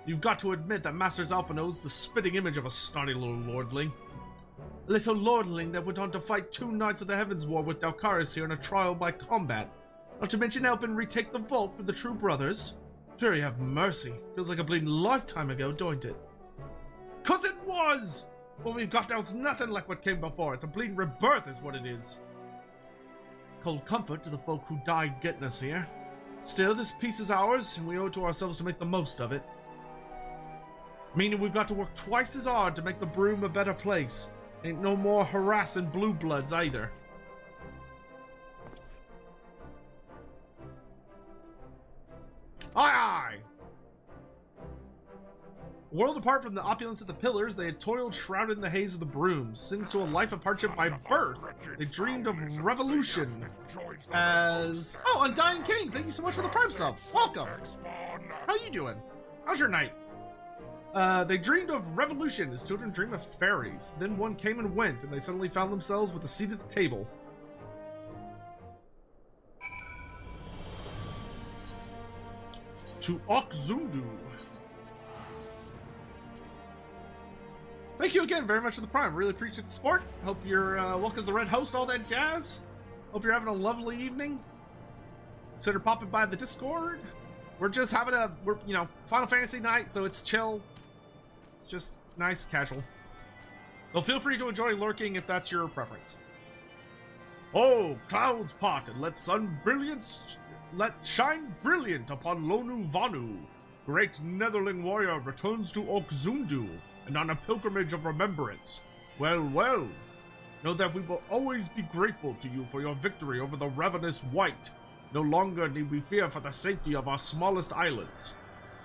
You've got to admit that Master's Alphino's the spitting image of a snotty little lordling. A little lordling that went on to fight 2 Knights of the Heavens War with Dalcaris here in a trial by combat. Not to mention helping retake the vault for the True Brothers. Fury have mercy. Feels like a bleeding lifetime ago, don't it? 'Cause it was! What we've got now's nothing like what came before. It's a bleeding rebirth is what it is. Cold comfort to the folk who died getting us here. Still, this peace is ours, and we owe it to ourselves to make the most of it. Meaning we've got to work twice as hard to make the broom a better place. Ain't no more harassing blue bloods either. Aye aye! World apart from the opulence of the pillars, they had toiled shrouded in the haze of the brooms. Since to a life of hardship by birth, they dreamed of revolution as... Oh, Undying King, thank you so much for the Prime sub. Welcome. How you doing? How's your night? They dreamed of revolution as children dream of fairies. Then one came and went, and they suddenly found themselves with a seat at the table. To Okzundu. Thank you again very much for the Prime. Really appreciate the support. Hope you're welcome to the Red Host, all that jazz. Hope you're having a lovely evening. Consider popping by the Discord. We're just having you know, Final Fantasy night, so it's chill. It's just nice, casual. So feel free to enjoy lurking if that's your preference. Oh, clouds part and let shine brilliant upon Lonu Vanu. Great Netherling warrior returns to Okzundu. And on a pilgrimage of remembrance. Well, well. Know that we will always be grateful to you for your victory over the ravenous White. No longer need we fear for the safety of our smallest islands.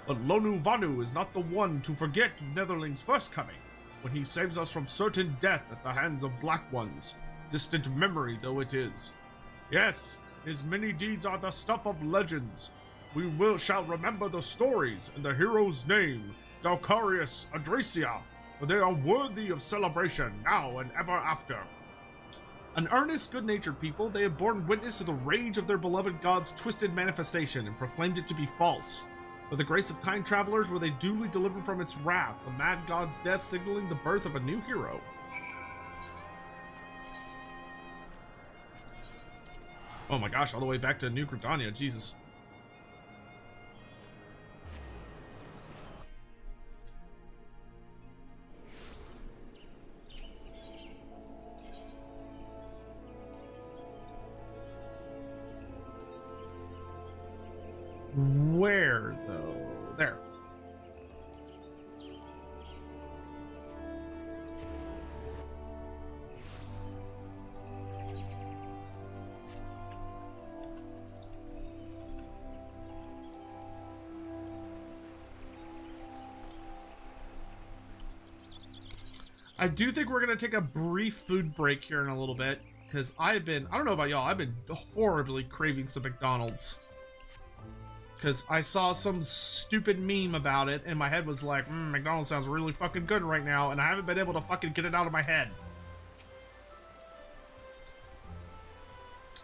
But Lonu Vanu is not the one to forget Netherling's first coming, when he saves us from certain death at the hands of Black Ones, distant memory though it is. Yes, his many deeds are the stuff of legends. We shall remember the stories in the hero's name, Dalcarius Adracia, for they are worthy of celebration now and ever after. An earnest, good-natured people, they have borne witness to the rage of their beloved god's twisted manifestation and proclaimed it to be false. By the grace of kind travelers were they duly delivered from its wrath, the mad god's death signaling the birth of a new hero. Oh my gosh, all the way back to New Gridania, Jesus. Where, though? There. I do think we're going to take a brief food break here in a little bit, because I don't know about y'all, I've been horribly craving some McDonald's. Because I saw some stupid meme about it, and my head was like, McDonald's sounds really fucking good right now, and I haven't been able to fucking get it out of my head.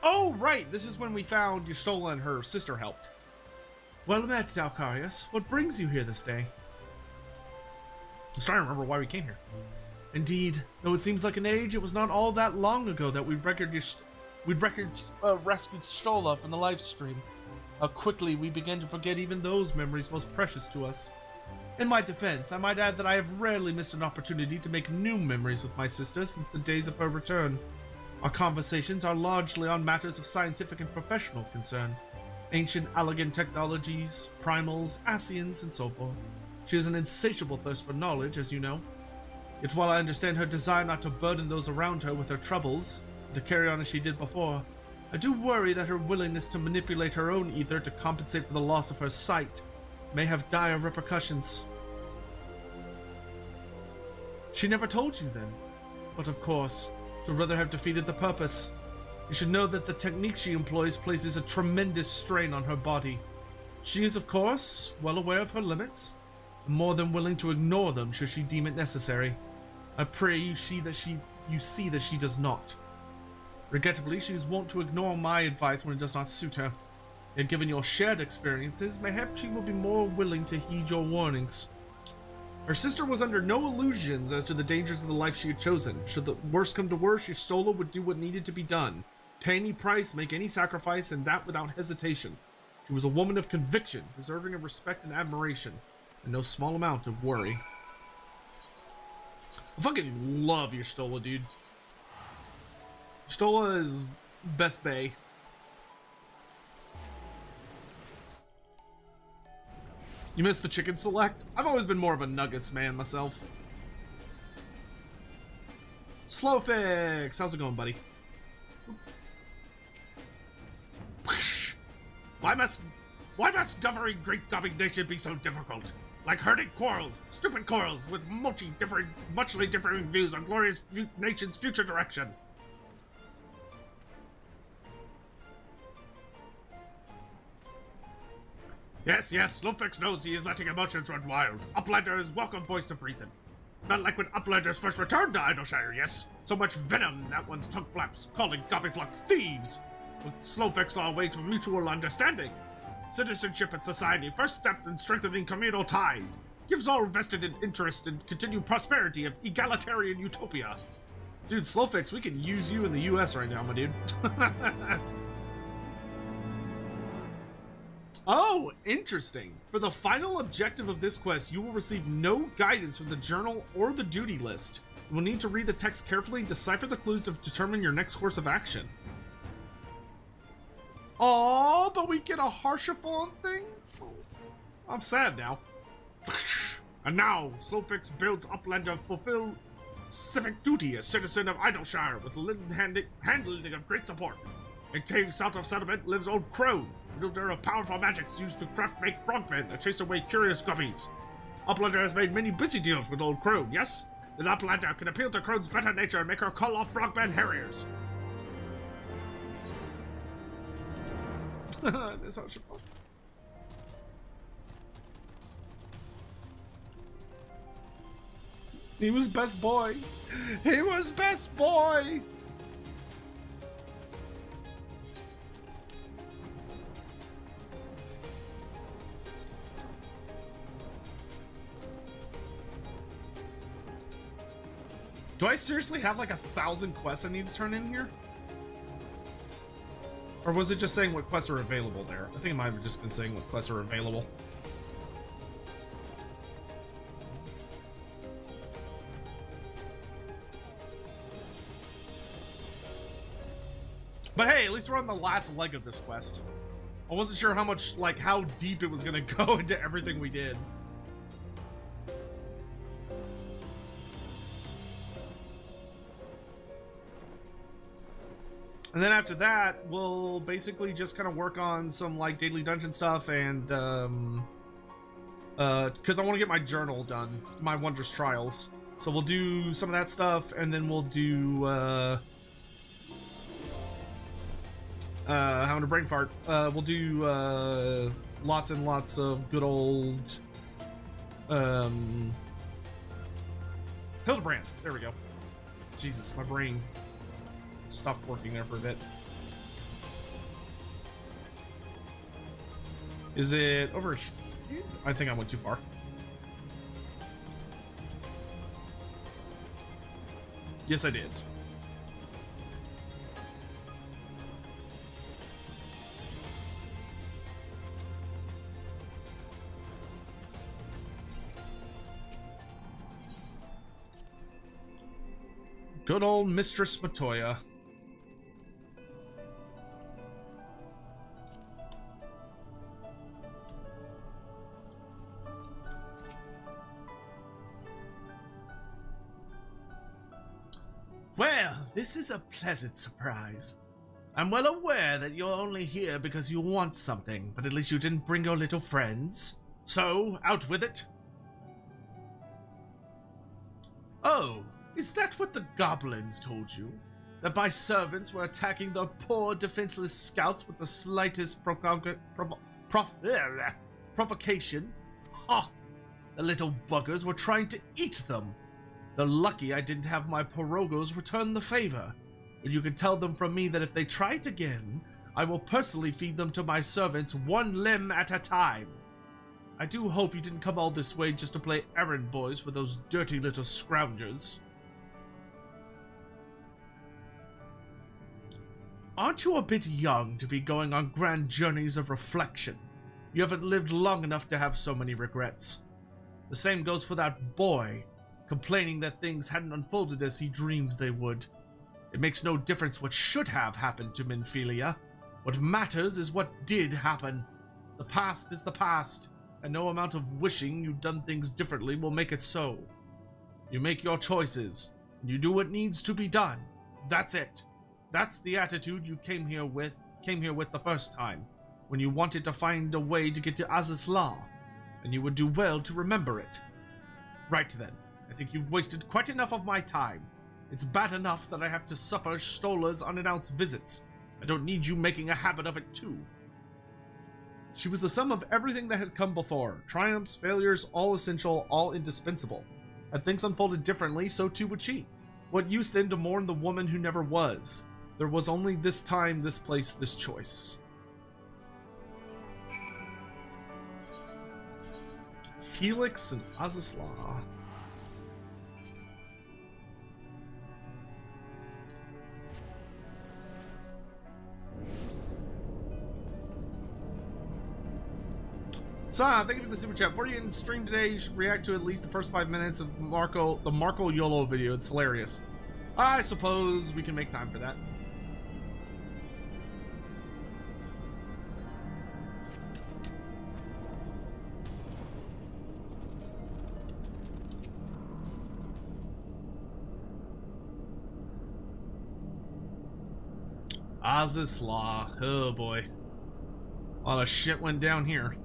Oh, right, this is when we found Y'shtola and her sister helped. Well met, Zalcarius. What brings you here this day? I'm trying to remember why we came here. Indeed, though it seems like an age, it was not all that long ago that we rescued Y'shtola from the live stream. How quickly we began to forget even those memories most precious to us. In my defense, I might add that I have rarely missed an opportunity to make new memories with my sister since the days of her return. Our conversations are largely on matters of scientific and professional concern. Ancient Allegan technologies, primals, Asians, and so forth. She has an insatiable thirst for knowledge, as you know. Yet while I understand her desire not to burden those around her with her troubles, and to carry on as she did before, I do worry that her willingness to manipulate her own ether to compensate for the loss of her sight may have dire repercussions. She never told you then, but of course, she'd rather have defeated the purpose. You should know that the technique she employs places a tremendous strain on her body. She is, of course, well aware of her limits, and more than willing to ignore them should she deem it necessary. I pray you see that she does not. Regrettably, she is wont to ignore my advice when it does not suit her. Yet given your shared experiences, mayhap she will be more willing to heed your warnings. Her sister was under no illusions as to the dangers of the life she had chosen. Should the worst come to worst, Y'shtola would do what needed to be done. Pay any price, make any sacrifice, and that without hesitation. She was a woman of conviction, deserving of respect and admiration, and no small amount of worry. I fucking love Y'shtola, dude. Y'shtola is best bae. You missed the chicken select? I've always been more of a nuggets man myself. Slow fix! How's it going, buddy? Why must governing Great Gobbing Nation be so difficult? Like herding quarrels, stupid quarrels, with muchly differing views on glorious nation's future direction. Yes, Slowfix knows he is letting emotions run wild. Uplander is welcome voice of reason. Not like when Uplanders first returned to Idleshire, yes? So much venom in that one's tongue flaps, calling Gobbingflock thieves. With Slowfix saw a way to mutual understanding. Citizenship and society, first step in strengthening communal ties. Gives all vested in interest in continued prosperity of egalitarian utopia. Dude, Slowfix, we can use you in the US right now, my dude. Oh, interesting. For the final objective of this quest, you will receive no guidance from the journal or the duty list. You will need to read the text carefully and decipher the clues to determine your next course of action. Oh, but we get a Harshaphon thing? I'm sad now. And now, Slowfix builds Uplander fulfill civic duty as citizen of Idleshire with handling of great support. In caves south of settlement lives Old Crone, wielder of powerful magics used to make frogmen that chase away curious guppies. Uplander has made many busy deals with Old Crone, yes? Then Uplander can appeal to Crone's better nature and make her call off frogman harriers. This is fun. He was best boy. He was best boy. Do I seriously have like 1,000 quests I need to turn in here? Or was it just saying what quests are available there? I think it might have just been saying what quests are available. But hey, at least we're on the last leg of this quest. I wasn't sure how much, like, how deep it was gonna go into everything we did. And then after that, we'll basically just kind of work on some, like, daily dungeon stuff and, because I want to get my journal done, my Wondrous Trials. So we'll do some of that stuff, and then we'll do Hound of Brain Fart. We'll do lots and lots of good old Hildebrand. There we go. Jesus, my brain stopped working there for a bit. Is it over here? I think I went too far. Yes, I did. Good old Mistress Matoya. Well, this is a pleasant surprise. I'm well aware that you're only here because you want something, but at least you didn't bring your little friends. So, out with it. Oh, is that what the goblins told you? That my servants were attacking the poor defenseless scouts with the slightest provocation? Ha! The little buggers were trying to eat them. They're lucky I didn't have my pirogos return the favor. But you can tell them from me that if they try it again, I will personally feed them to my servants one limb at a time. I do hope you didn't come all this way just to play errand boys for those dirty little scroungers. Aren't you a bit young to be going on grand journeys of reflection? You haven't lived long enough to have so many regrets. The same goes for that boy, complaining that things hadn't unfolded as he dreamed they would. It makes no difference what should have happened to Minfilia. What matters is what did happen. The past is the past, and no amount of wishing you'd done things differently will make it so. You make your choices, and you do what needs to be done. That's it. That's the attitude you came here with the first time, when you wanted to find a way to get to Azizla, and you would do well to remember it. Right then. I think you've wasted quite enough of my time. It's bad enough that I have to suffer Stola's unannounced visits. I don't need you making a habit of it too. She was the sum of everything that had come before. Triumphs, failures, all essential, all indispensable. Had things unfolded differently, so too would she. What use then to mourn the woman who never was? There was only this time, this place, this choice. Helix and Azizla. Thank you for the super chat. Before you end stream today, you should react to at least the first 5 minutes of the Marco YOLO video. It's hilarious. I suppose we can make time for that. Azizla. Oh boy. A lot of shit went down here.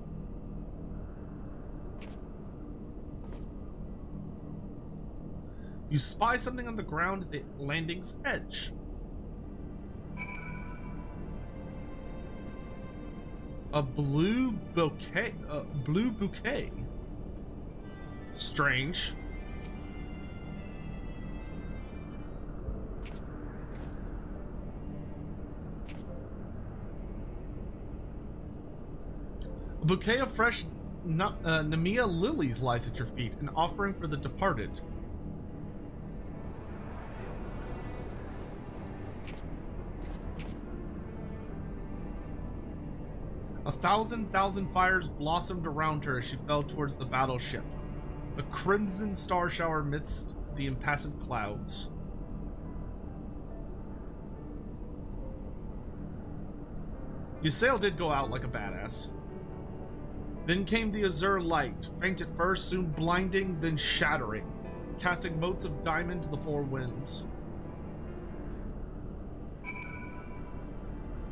You spy something on the ground at the landing's edge. A blue bouquet. Blue bouquet. Strange. A bouquet of fresh Nemea lilies lies at your feet, an offering for the departed. A thousand fires blossomed around her as she fell towards the battleship. A crimson star shower amidst the impassive clouds. Ysael did go out like a badass. Then came the azure light, faint at first, soon blinding, then shattering, casting motes of diamond to the four winds.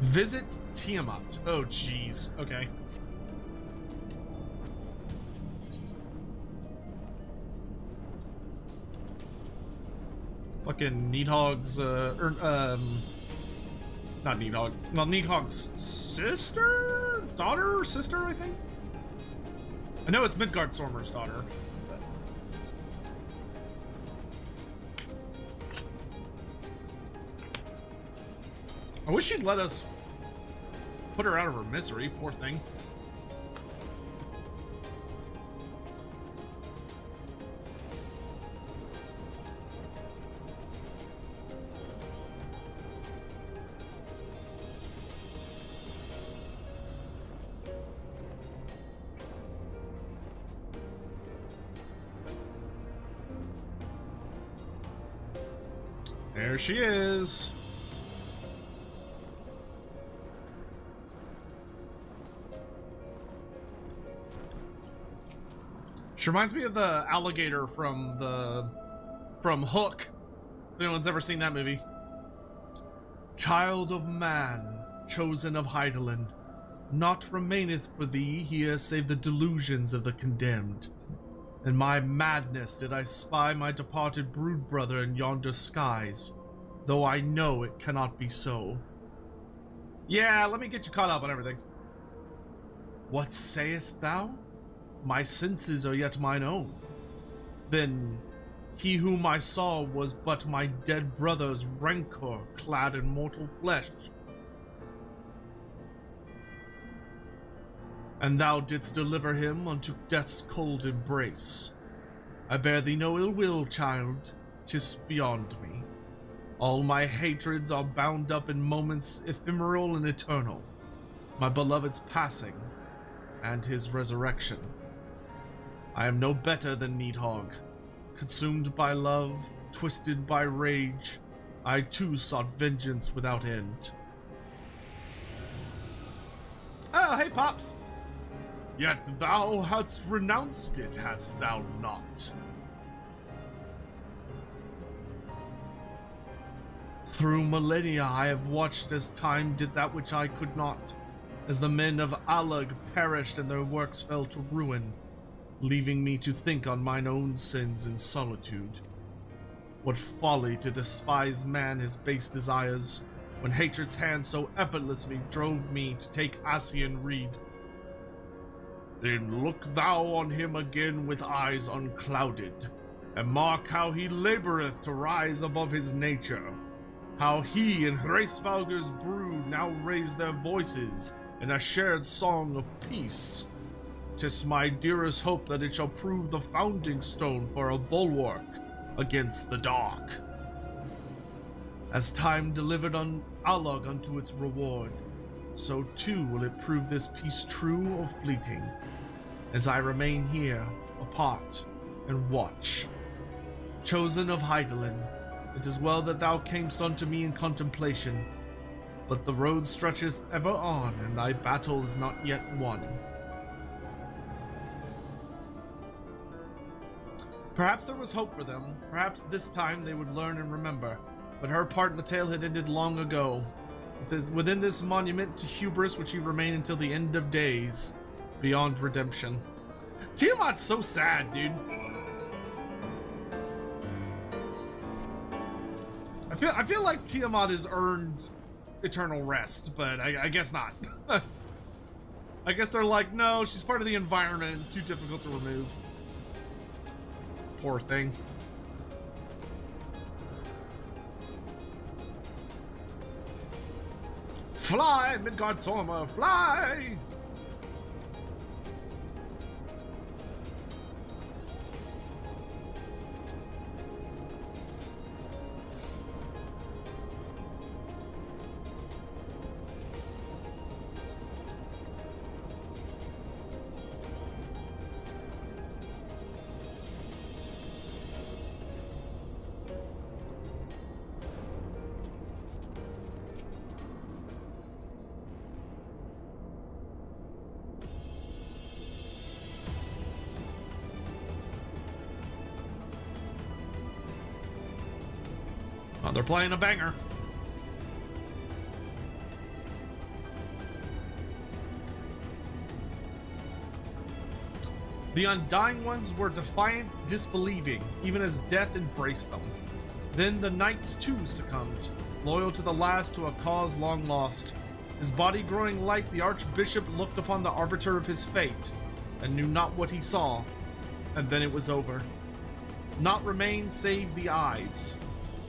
Visit Tiamat. Oh, jeez. Okay. Fucking Needhog's, not Needhog. Well, Needhog's sister? Daughter? Sister, I think? I know it's Midgardsormr's daughter. But... I wish she'd let us put her out of her misery, poor thing. There she is. She reminds me of the alligator from Hook. If anyone's ever seen that movie. Child of man, chosen of Heidelin, naught remaineth for thee here save the delusions of the condemned. In my madness did I spy my departed brood brother in yonder skies, though I know it cannot be so. Yeah, let me get you caught up on everything. What sayest thou? My senses are yet mine own. Then he whom I saw was but my dead brother's rancor clad in mortal flesh. And thou didst deliver him unto death's cold embrace. I bear thee no ill will, child, 'tis beyond me. All my hatreds are bound up in moments ephemeral and eternal, my beloved's passing, and his resurrection. I am no better than Needhog. Consumed by love, twisted by rage, I too sought vengeance without end. Oh, hey, Pops! Yet thou hadst renounced it, hadst thou not? Through millennia I have watched as time did that which I could not, as the men of Allag perished and their works fell to ruin, leaving me to think on mine own sins in solitude. What folly to despise man his base desires, when hatred's hand so effortlessly drove me to take Ascian reed. Then look thou on him again with eyes unclouded, and mark how he laboureth to rise above his nature, how he and Hraesvalger's brood now raise their voices in a shared song of peace. 'Tis my dearest hope that it shall prove the founding stone for a bulwark against the dark. As time delivered on Allag unto its reward, so too will it prove this peace true or fleeting, as I remain here, apart, and watch. Chosen of Heidelin, it is well that thou camest unto me in contemplation, but the road stretcheth ever on, and thy battle is not yet won. Perhaps there was hope for them, perhaps this time they would learn and remember, but her part in the tale had ended long ago. Within this monument to hubris which he remained until the end of days, beyond redemption. Tiamat's so sad, dude. I feel like Tiamat has earned eternal rest, but I guess not. I guess they're like, no, she's part of the environment, it's too difficult to remove. Poor thing. Fly, Midgardsormr, fly! Oh, they're playing a banger. The Undying Ones were defiant, disbelieving, even as death embraced them. Then the knight too succumbed, loyal to the last to a cause long lost. His body growing light, the archbishop looked upon the arbiter of his fate, and knew not what he saw, and then it was over. Naught remained save the eyes.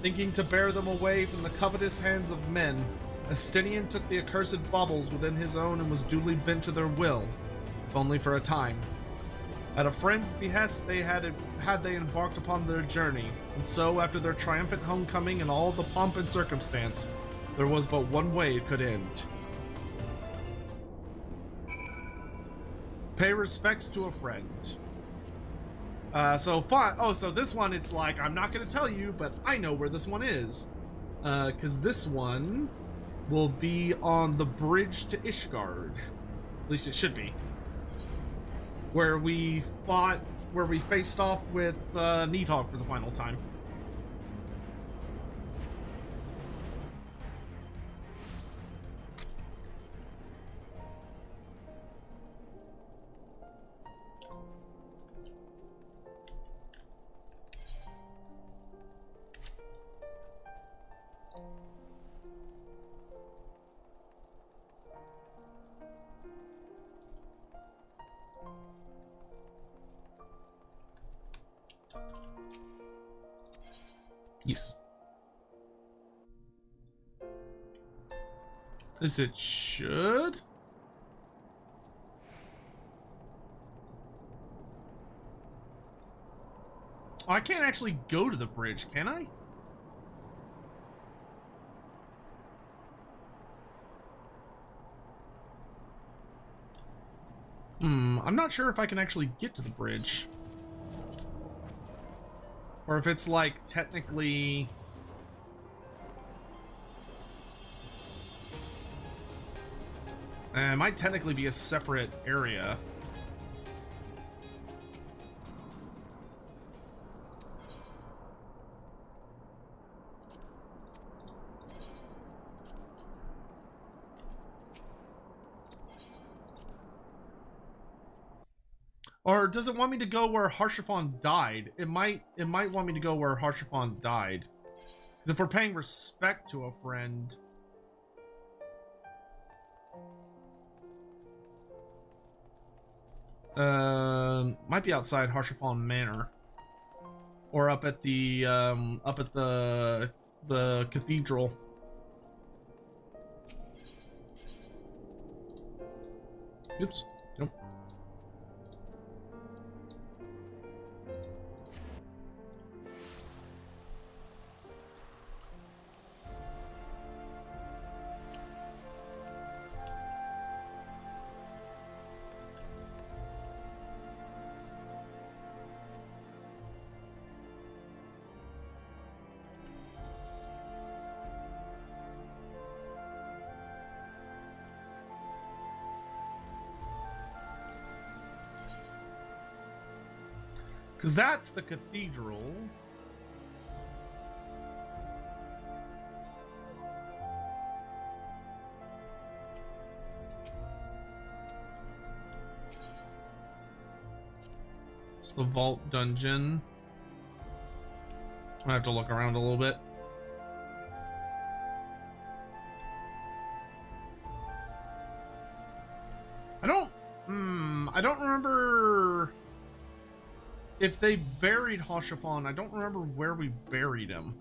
Thinking to bear them away from the covetous hands of men, Estinian took the accursed baubles within his own and was duly bent to their will, if only for a time. At a friend's behest they had embarked upon their journey, and so, after their triumphant homecoming and all the pomp and circumstance, there was but one way it could end. Pay respects to a friend. So this one, it's like, I'm not going to tell you, but I know where this one is. Because this one will be on the bridge to Ishgard. At least it should be. Where we faced off with Nidhogg for the final time. Yes. As it should? Oh, I can't actually go to the bridge, can I? I'm not sure if I can actually get to the bridge. Or if it's like technically... it might technically be a separate area. Or does it want me to go where Harshaphon died? It might want me to go where Harshaphon died. Because if we're paying respect to a friend... might be outside Harshaphon Manor. Or up at the cathedral. Oops. Nope. Because that's the cathedral. It's the vault dungeon. I have to look around a little bit. I don't remember if they buried Harshaphon. I don't remember where we buried him.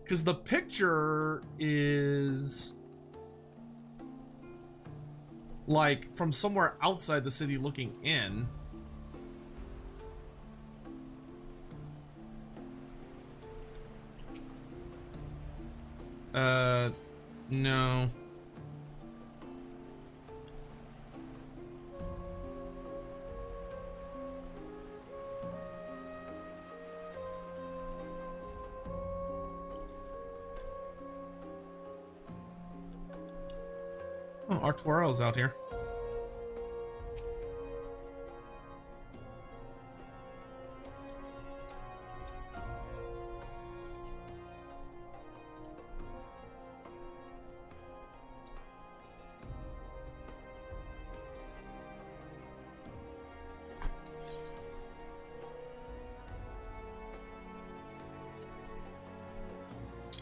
Because the picture is like from somewhere outside the city looking in. No. Oh, Artuaro's out here.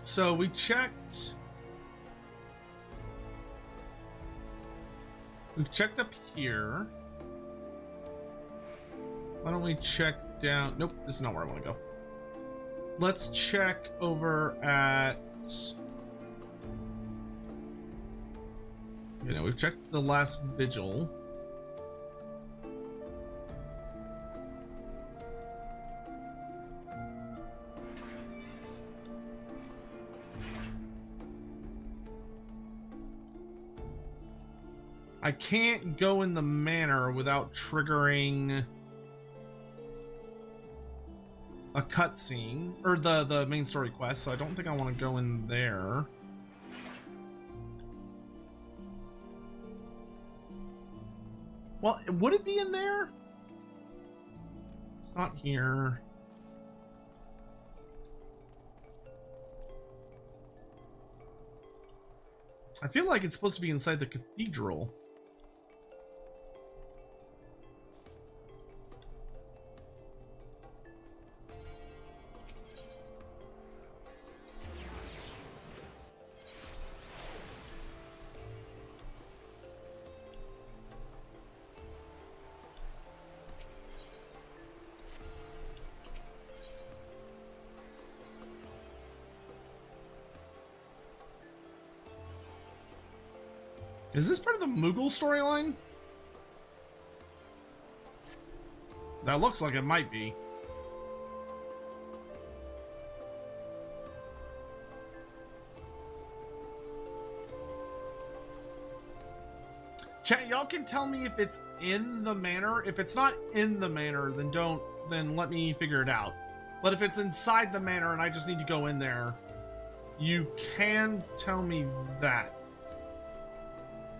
So we checked. We've checked up here. Why don't we check down? Nope, this is not where I want to go. Let's check over at. You know, we've checked the last vigil. I can't go in the manor without triggering a cutscene, or the main story quest, so I don't think I want to go in there. Well, would it be in there? It's not here. I feel like it's supposed to be inside the cathedral. Is this part of the Moogle storyline? That looks like it might be. Chat, y'all can tell me if it's in the manor. If it's not in the manor, then let me figure it out. But if it's inside the manor and I just need to go in there, you can tell me that.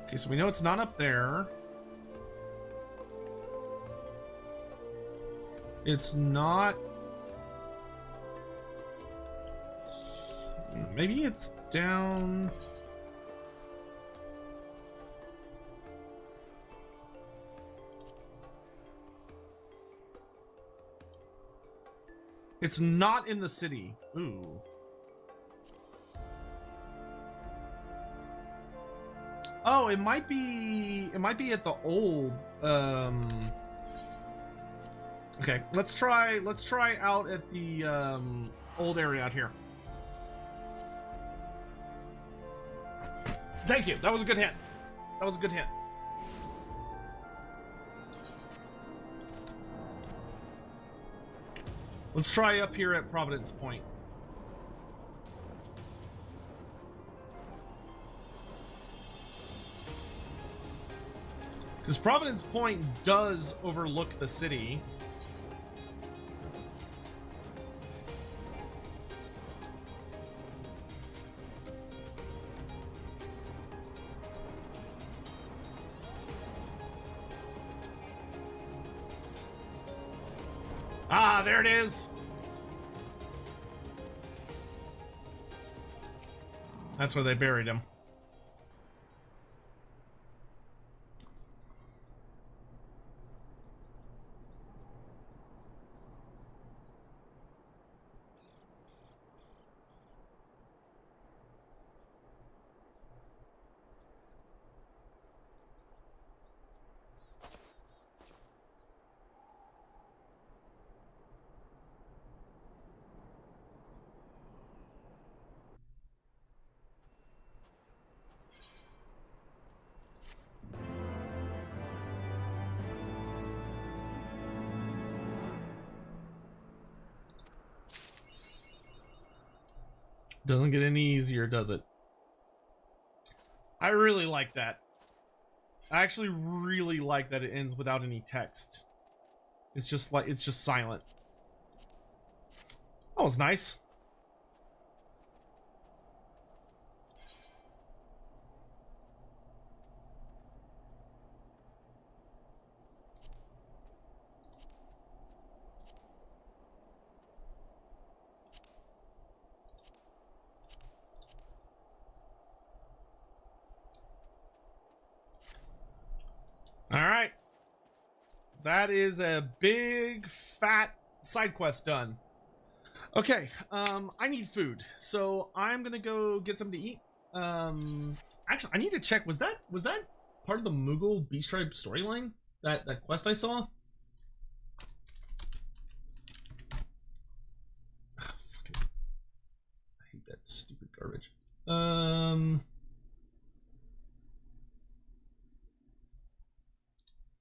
Okay, so we know it's not up there. It's not... Maybe it's down... It's not in the city. Ooh. Oh, it might be at the old Okay, let's try out at the old area out here. Thank you. That was a good hint. That was a good hint. Let's try up here at Providence Point. Because Providence Point does overlook the city. Ah, there it is. That's where they buried him. Doesn't get any easier, does it? I really like that. I actually really like that it ends without any text. It's just silent. That was nice. All right. That is a big, fat side quest done. Okay, I need food, so I'm gonna go get something to eat. Actually, I need to check. Was that part of the Moogle Beast Tribe storyline? That quest I saw? Ah, fucking, I hate that stupid garbage.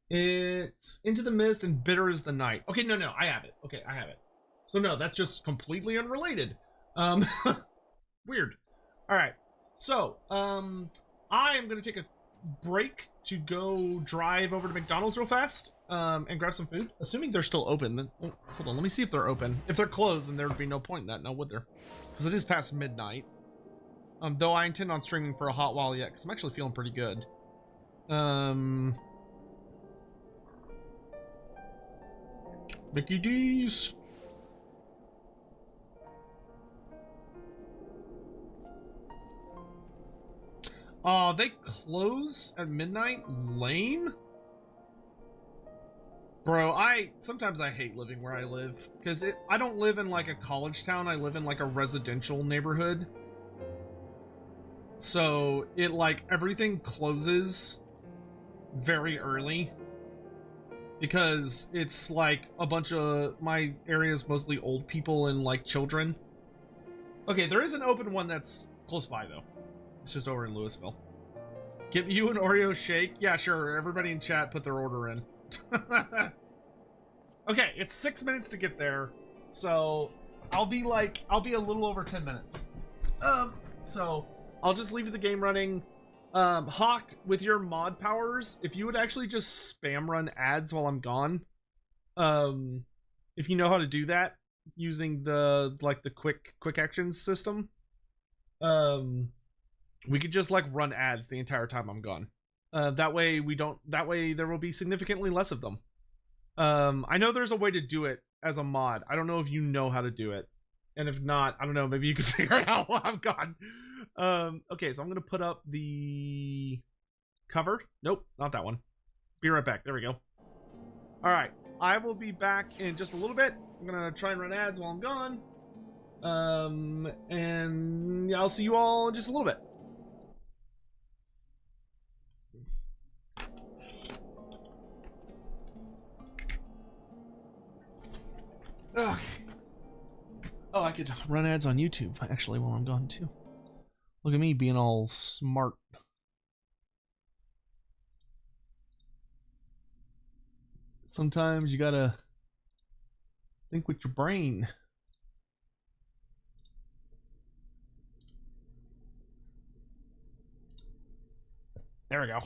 It's Into the Mist and Bitter as the Night. Okay, no, I have it. Okay, I have it. So no, that's just completely unrelated. Weird. All right. So, I am gonna take a break to go drive over to McDonald's real fast, and grab some food. Assuming they're still open. Then, oh, hold on, let me see if they're open. If they're closed, then there would be no point in that, now would there? Because it is past midnight. Though I intend on streaming for a hot while yet, because I'm actually feeling pretty good. Mickey D's. Oh, they close at midnight? Lame? Bro, sometimes I hate living where I live, because I don't live in like a college town, I live in like a residential neighborhood. So it like everything closes very early, because it's like a bunch of my area is mostly old people and like children. Okay, there is an open one that's close by though. It's just over in Louisville. Give you an Oreo shake? Yeah, sure. Everybody in chat put their order in. Okay, it's 6 minutes to get there, so I'll be a little over 10 minutes. So I'll just leave the game running. Hawk, with your mod powers, if you would actually just spam run ads while I'm gone, if you know how to do that using the quick actions system, we could just like run ads the entire time I'm gone. That way there will be significantly less of them. I know there's a way to do it as a mod. I don't know if you know how to do it, and if not, I don't know, maybe you can figure it out while I'm gone. Okay, so I'm gonna put up the cover. Nope, not that one. Be right back. There we go. All right, I will be back in just a little bit. I'm gonna try and run ads while I'm gone. And I'll see you all in just a little bit. Okay. Oh, I could run ads on YouTube actually while I'm gone too. Look at me being all smart. Sometimes you gotta think with your brain. There we go.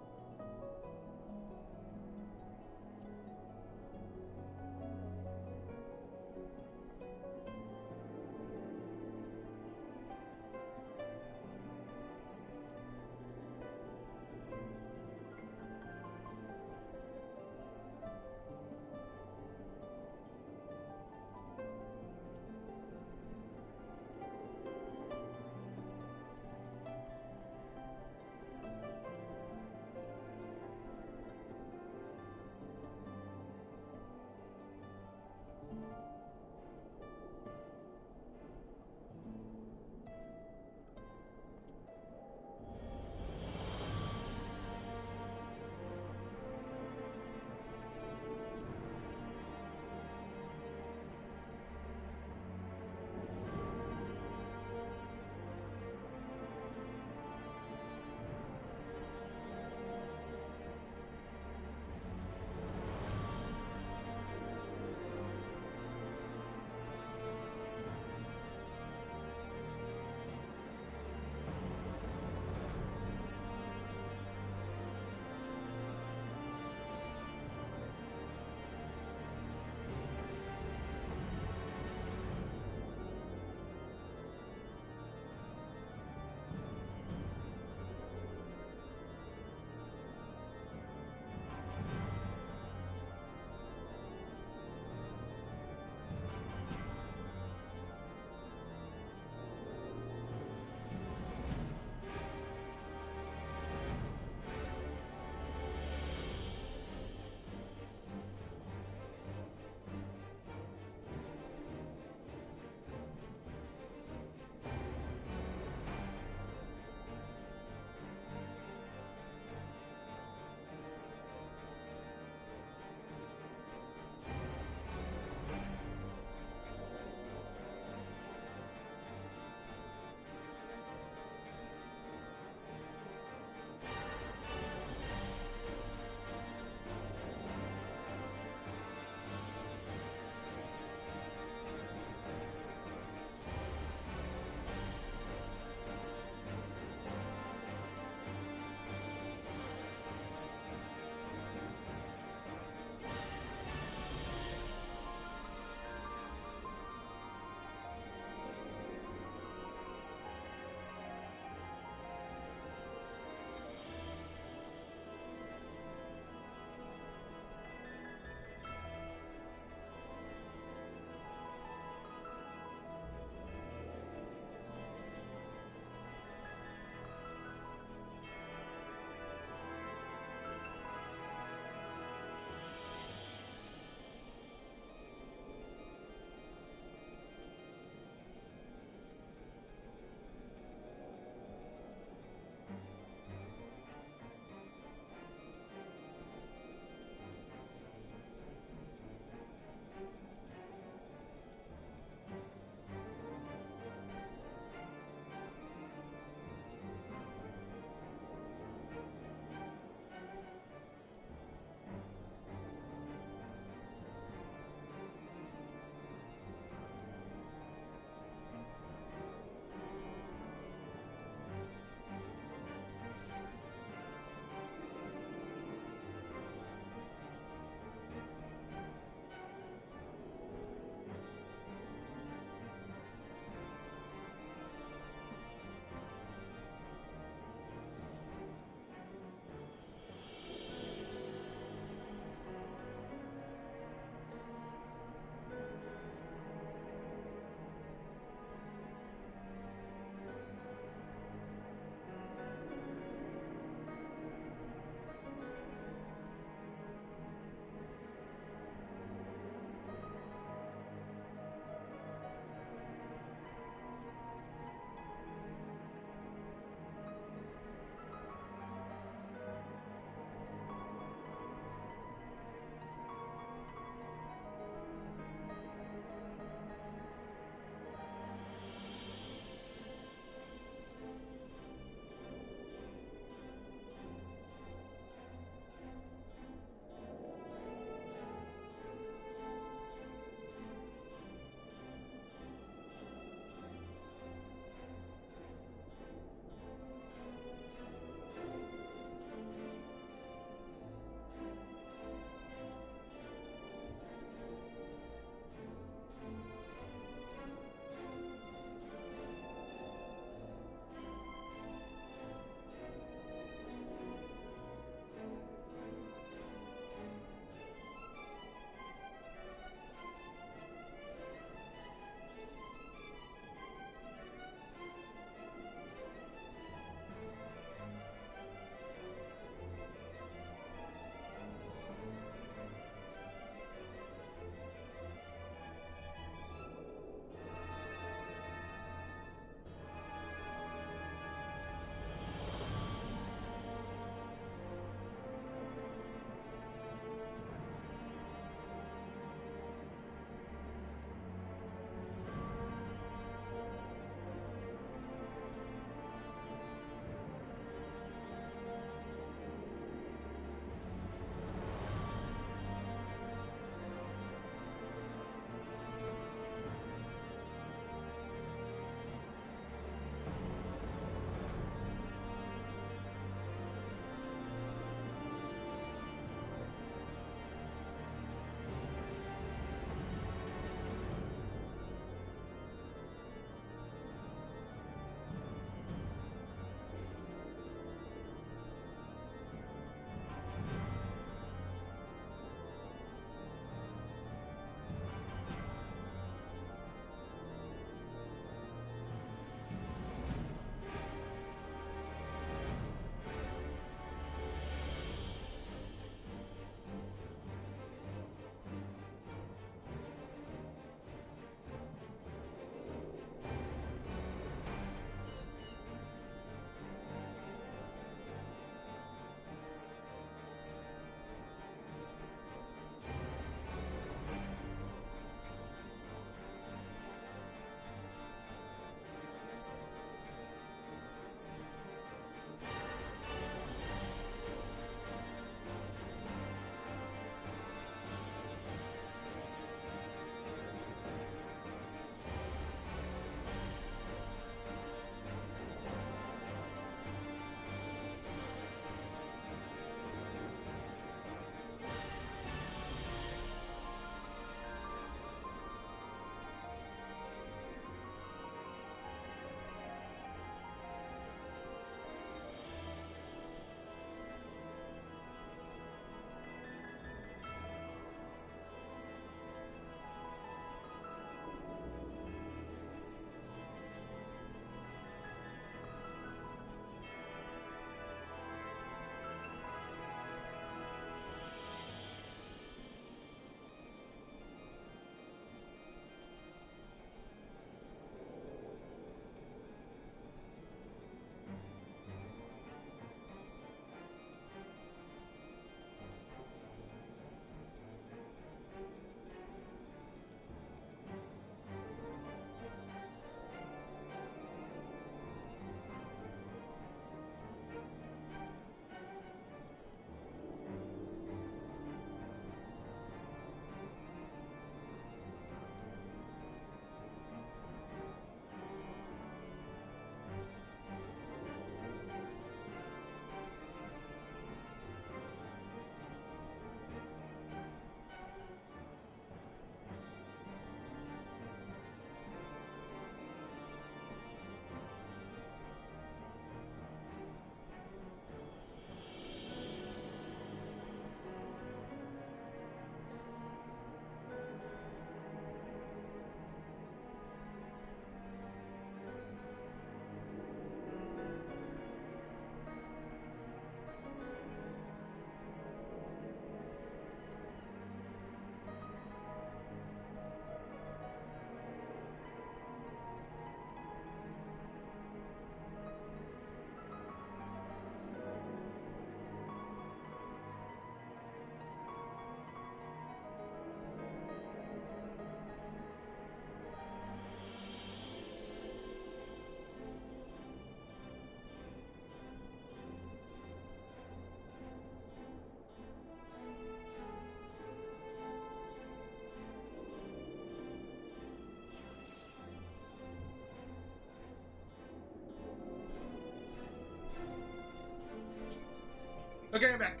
Okay, I'm back.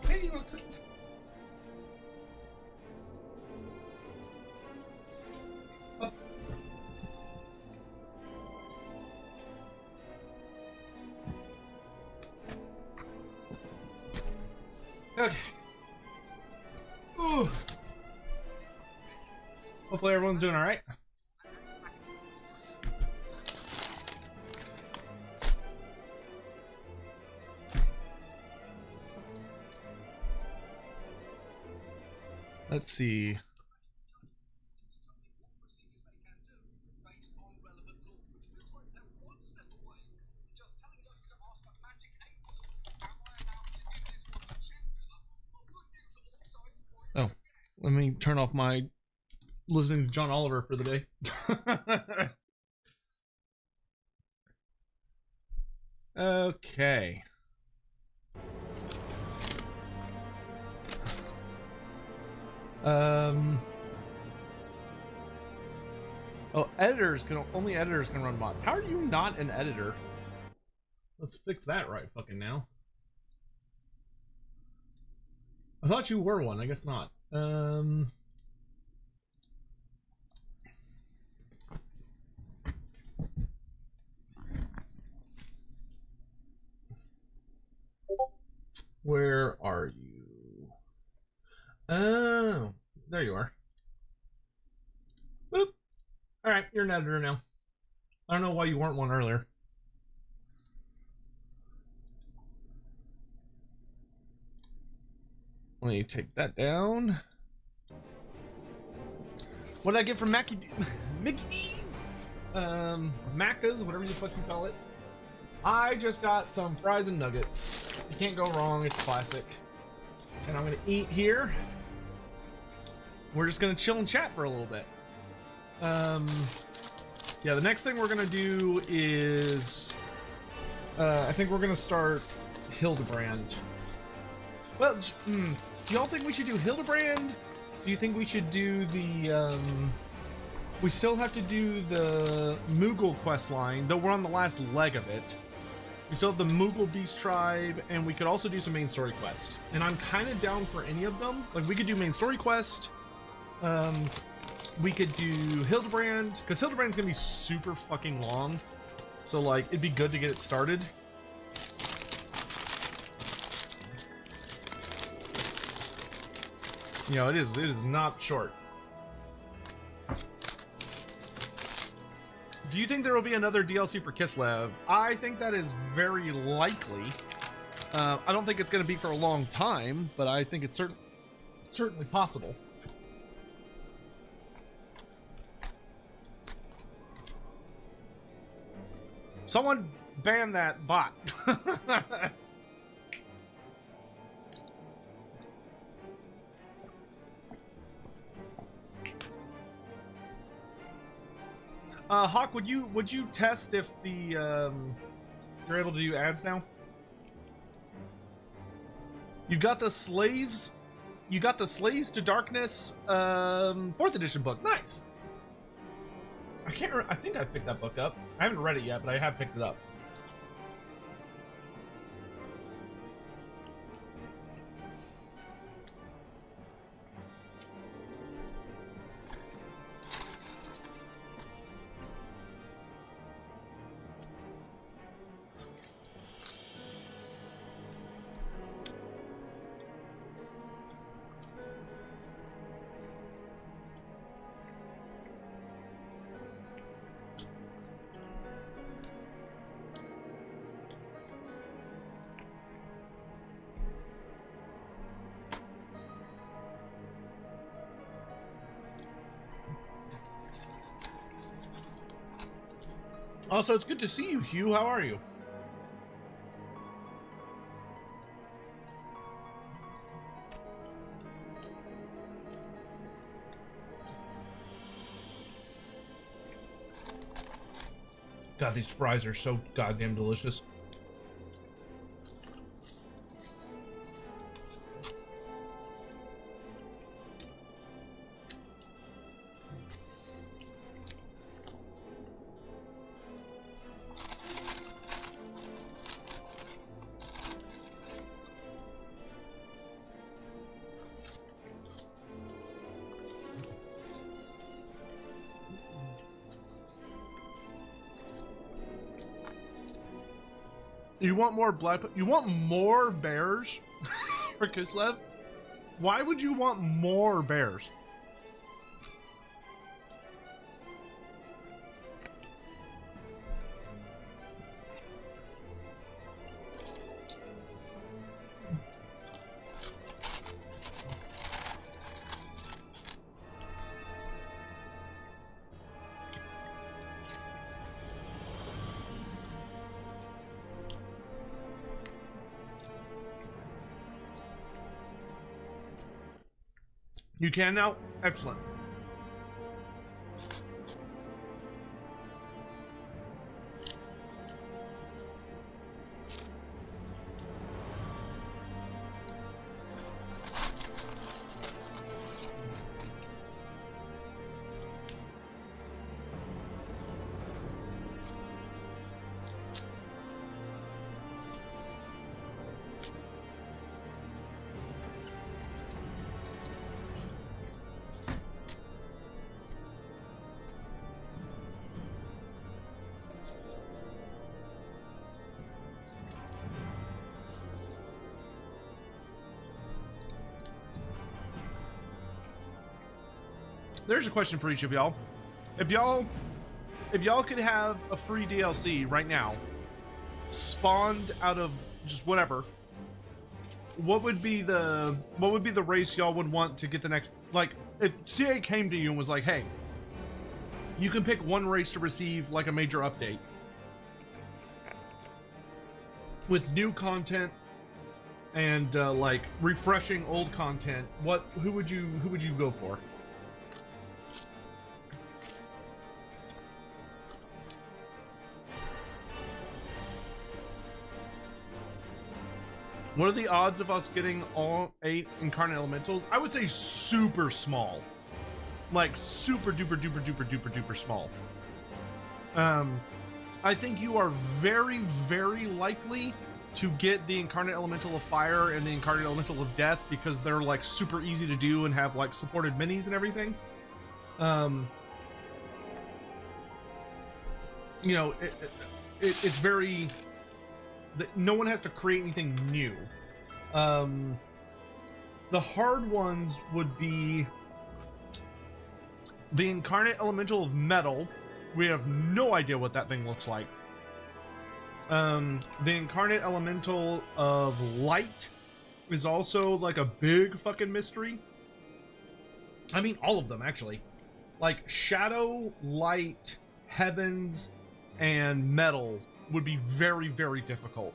Hey, you oh. Okay. Ooh. Hopefully everyone's doing all right. Let's see. Oh, let me turn off my listening to John Oliver for the day. Okay. Oh, only editors can run mods. How are you not an editor? Let's fix that right fucking now. I thought you were one. I guess not. Where are you? Oh, there you are. Boop. All right, you're an editor now. I don't know why you weren't one earlier. Let me take that down. What did I get from Mickey D's? Macca's, whatever the fuck you call it. I just got some fries and nuggets. You can't go wrong, it's classic. And I'm gonna eat here. We're just gonna chill and chat for a little bit. Yeah, the next thing we're gonna do is I think we're gonna start Hildebrand. Well, do y'all think we should do Hildebrand? Do you think we should do the we still have to do the Moogle quest line, though we're on the last leg of it. We still have the Moogle Beast Tribe, and we could also do some main story quest. And I'm kind of down for any of them. Like, we could do main story quest. We could do Hildebrand, because Hildebrand's gonna be super fucking long. So, like, it'd be good to get it started. You know, it is not short. Do you think there will be another DLC for Kislev? I think that is very likely. I don't think it's going to be for a long time, but I think it's certainly possible. Someone ban that bot. Hawk, would you test if the you're able to do ads now? You got the slaves. You got the Slaves to Darkness 4th edition book. Nice. I think I picked that book up. I haven't read it yet, but I have picked it up. Also, it's good to see you, Hugh. How are you? God, these fries are so goddamn delicious. You want more blood? You want more bears for Kislev? Why would you want more bears? You can now? Excellent. There's a question for each of y'all. If y'all could have a free DLC right now, spawned out of just whatever, what would be the race y'all would want to get the next? Like, if CA came to you and was like, "Hey, you can pick one race to receive like a major update with new content and like refreshing old content," who would you go for? What are the odds of us getting all 8 incarnate elementals? I would say super small. Like super duper duper duper duper duper small. I think you are very, very likely to get the incarnate elemental of fire and the incarnate elemental of death because they're like super easy to do and have like supported minis and everything. You know, it's very... No one has to create anything new. The hard ones would be the incarnate elemental of metal. We have no idea what that thing looks like. The incarnate elemental of light is also like a big fucking mystery. I mean, all of them actually. Like shadow, light, heavens, and metal would be very, very difficult.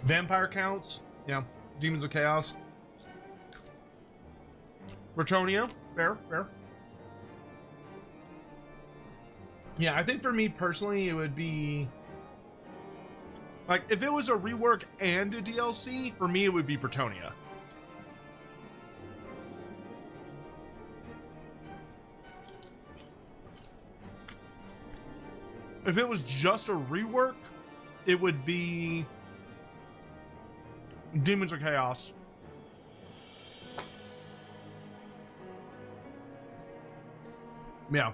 Vampire counts, yeah. Demons of Chaos. Bretonnia, fair. Yeah, I think for me personally, it would be... Like, if it was a rework and a DLC, for me it would be Bretonnia. If it was just a rework, it would be Demons of Chaos. Yeah.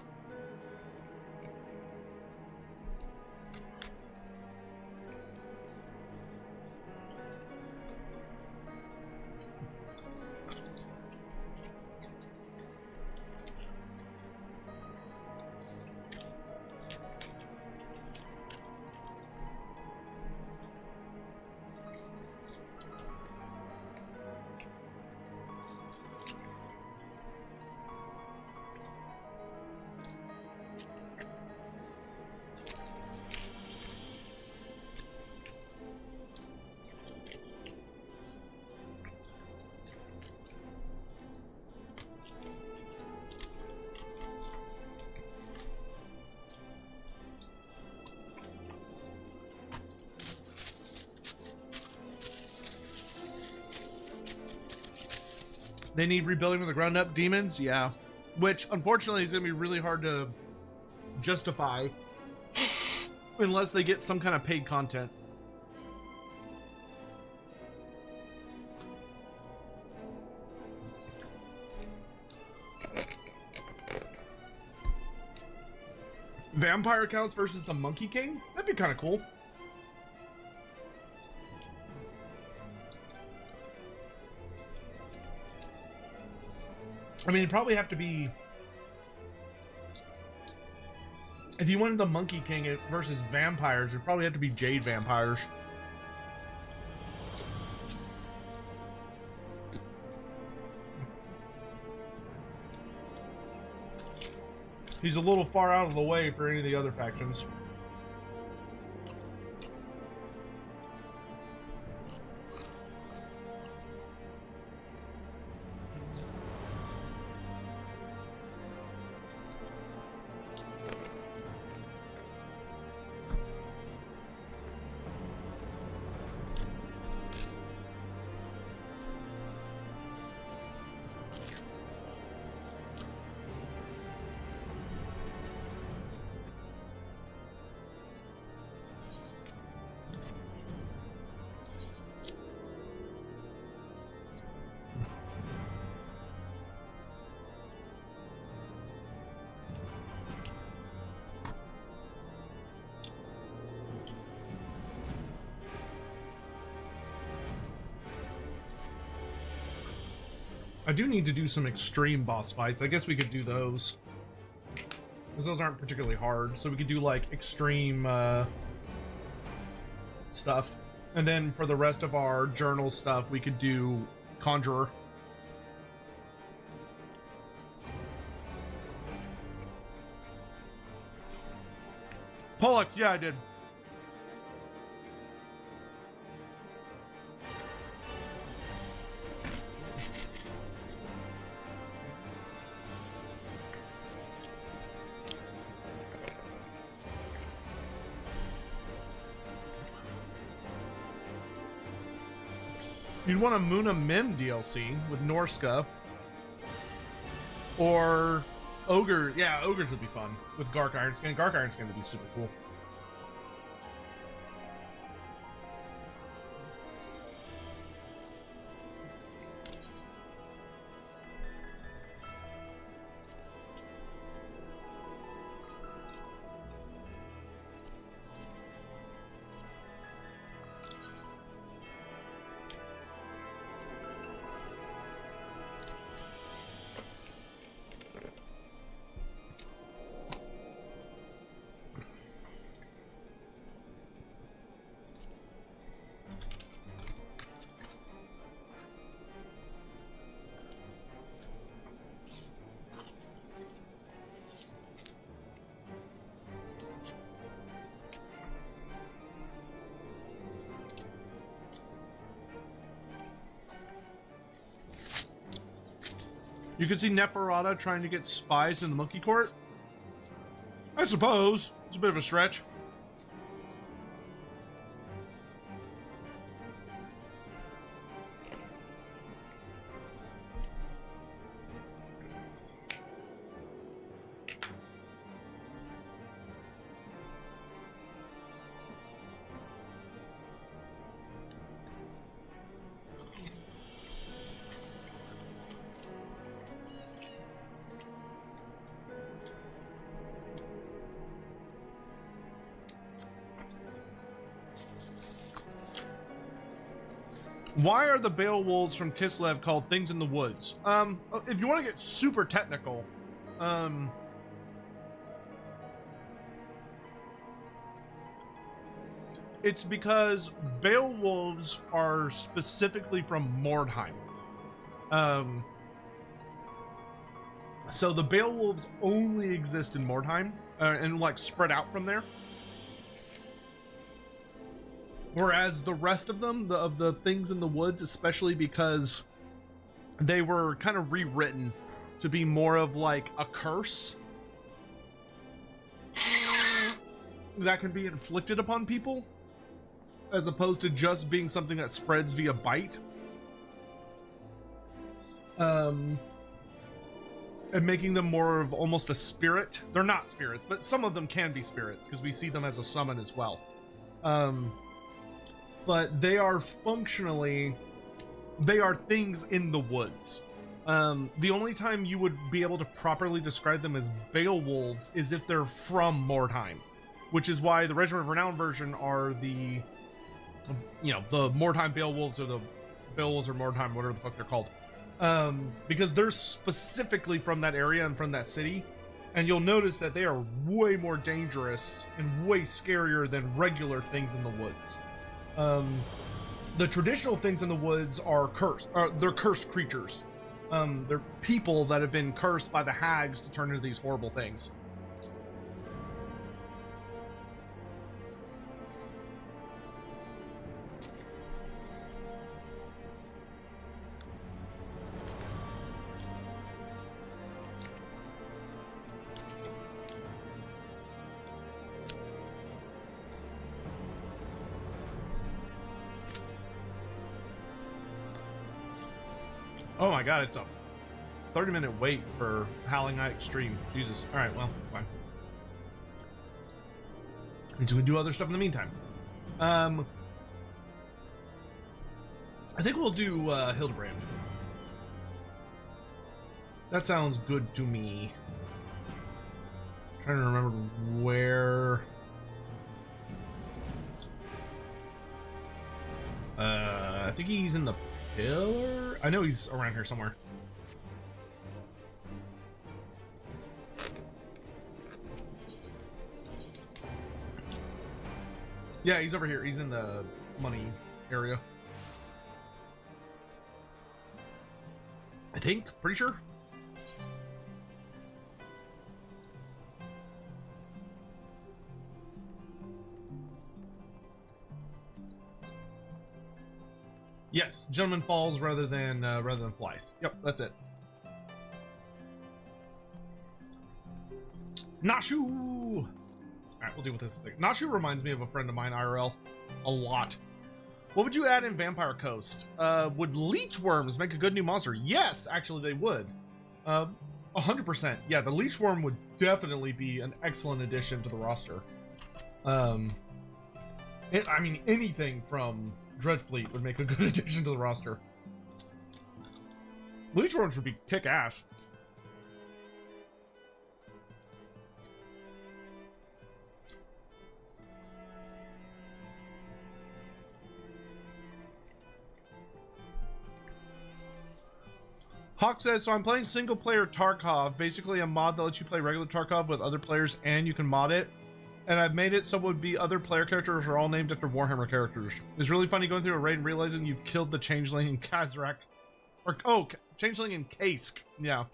They need rebuilding from the ground up. Demons, yeah. Which, unfortunately, is going to be really hard to justify unless they get some kind of paid content. Vampire counts versus the Monkey King? That'd be kind of cool. I mean, it'd probably have to be... If you wanted the Monkey King versus vampires, it'd probably have to be Jade vampires. He's a little far out of the way for any of the other factions. I do need to do some extreme boss fights. I guess we could do those. Because those aren't particularly hard. So we could do like extreme stuff. And then for the rest of our journal stuff, we could do Conjurer. Pollock, yeah, I did. You'd want a Muna Mim DLC with Norska. Or Ogre. Yeah, Ogres would be fun with Gark Ironskin. Gark Ironskin would be super cool. You could see Neferata trying to get spies in the monkey court. I suppose. It's a bit of a stretch. Why are the Beowulfs from Kislev called Things in the Woods? If you want to get super technical, it's because Beowulfs are specifically from Mordheim. So the Beowulfs only exist in Mordheim, and like spread out from there. Whereas the rest of them, of the Things in the Woods, especially because they were kind of rewritten to be more of like a curse that can be inflicted upon people, as opposed to just being something that spreads via bite. And making them more of almost a spirit. They're not spirits, but some of them can be spirits, because we see them as a summon as well. But they are functionally, they are things in the woods. The only time you would be able to properly describe them as Beowulfs is if they're from Mordheim, which is why the Regiment of Renown version are the, you know, the Mordheim Beowulfs, or the Beowulfs or Mordheim, whatever the fuck they're called. Because they're specifically from that area and from that city, and you'll notice that they are way more dangerous and way scarier than regular things in the woods. The traditional things in the woods are cursed. They're cursed creatures. They're people that have been cursed by the hags to turn into these horrible things. Oh my god, it's a 30-minute wait for Howling Night Extreme. Jesus. Alright, well, it's fine. Means we can do other stuff in the meantime. I think we'll do Hildebrand. That sounds good to me. I'm trying to remember where... I think he's in the pillar? I know he's around here somewhere. Yeah, he's over here. He's in the money area. I think. Pretty sure. Yes, gentleman falls rather than flies. Yep, that's it. Nashu! Alright, we'll deal with this thing. Nashu reminds me of a friend of mine, IRL. A lot. What would you add in Vampire Coast? Would leech worms make a good new monster? Yes, actually they would. 100%. Yeah, the leech worm would definitely be an excellent addition to the roster. I mean, anything from Dreadfleet would make a good addition to the roster. Leech worms would be kick-ass. Hawk says, so I'm playing single-player Tarkov, basically a mod that lets you play regular Tarkov with other players and you can mod it. And I've made it so it would be other player characters are all named after Warhammer characters. It's really funny going through a raid and realizing you've killed the Changeling in Kazrak. Or, oh, Changeling in Kask. Yeah.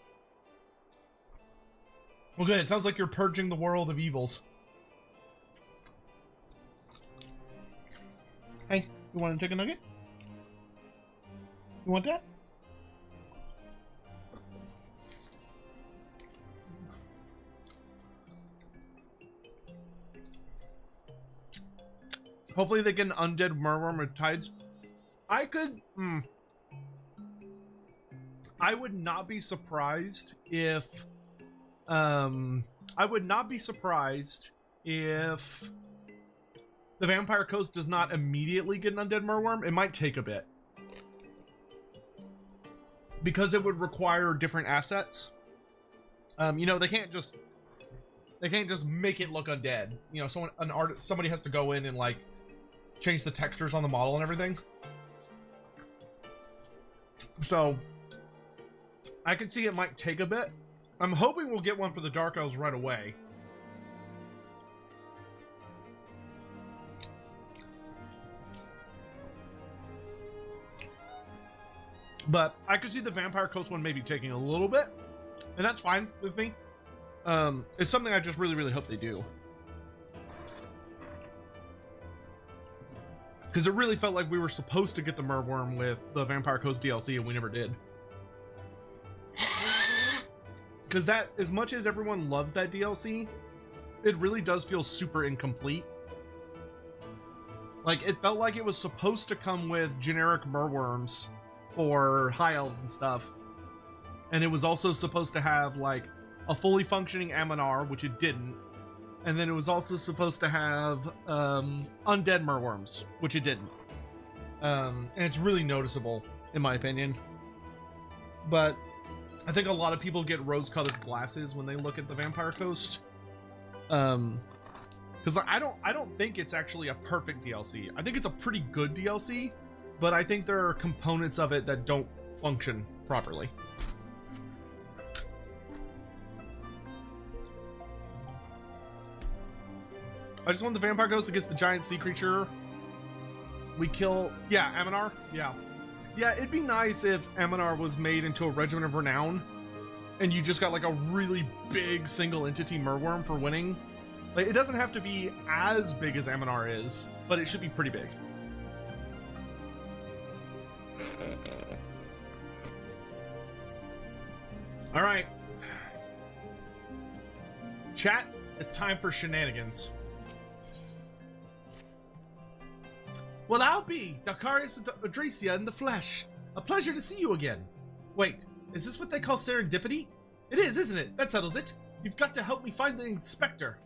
Well, good. It sounds like you're purging the world of evils. Hey, you want a chicken nugget? You want that? Hopefully they get an undead merworm with tides. I could... I would not be surprised if... I would not be surprised if... the Vampire Coast does not immediately get an undead merworm. It might take a bit. Because it would require different assets. You know, they can't just make it look undead. You know, somebody has to go in and, like, change the textures on the model and everything. So I can see it might take a bit. I'm hoping we'll get one for the Dark Elves right away. But I could see the Vampire Coast one maybe taking a little bit, and that's fine with me. It's something I just really, really hope they do. Because it really felt like we were supposed to get the Merworm with the Vampire Coast DLC, and we never did. Because that, as much as everyone loves that DLC, it really does feel super incomplete. Like, it felt like it was supposed to come with generic Merworms for High Elves and stuff. And it was also supposed to have, like, a fully functioning Aminar, which it didn't. And then it was also supposed to have undead Merworms, which it didn't. And it's really noticeable, in my opinion. But I think a lot of people get rose-colored glasses when they look at the Vampire Coast. Because I don't think it's actually a perfect DLC. I think it's a pretty good DLC, but I think there are components of it that don't function properly. I just want the Vampire Ghost against the giant sea creature. We kill... Yeah, Aminar? Yeah. Yeah, it'd be nice if Aminar was made into a Regiment of Renown, and you just got like a really big single entity Merworm for winning. Like, it doesn't have to be as big as Aminar is, but it should be pretty big. All right. Chat, it's time for shenanigans. Well, I'll be Dacarius Adracia in the flesh. A pleasure to see you again. Wait, is this what they call serendipity? It is, isn't it? That settles it. You've got to help me find the inspector.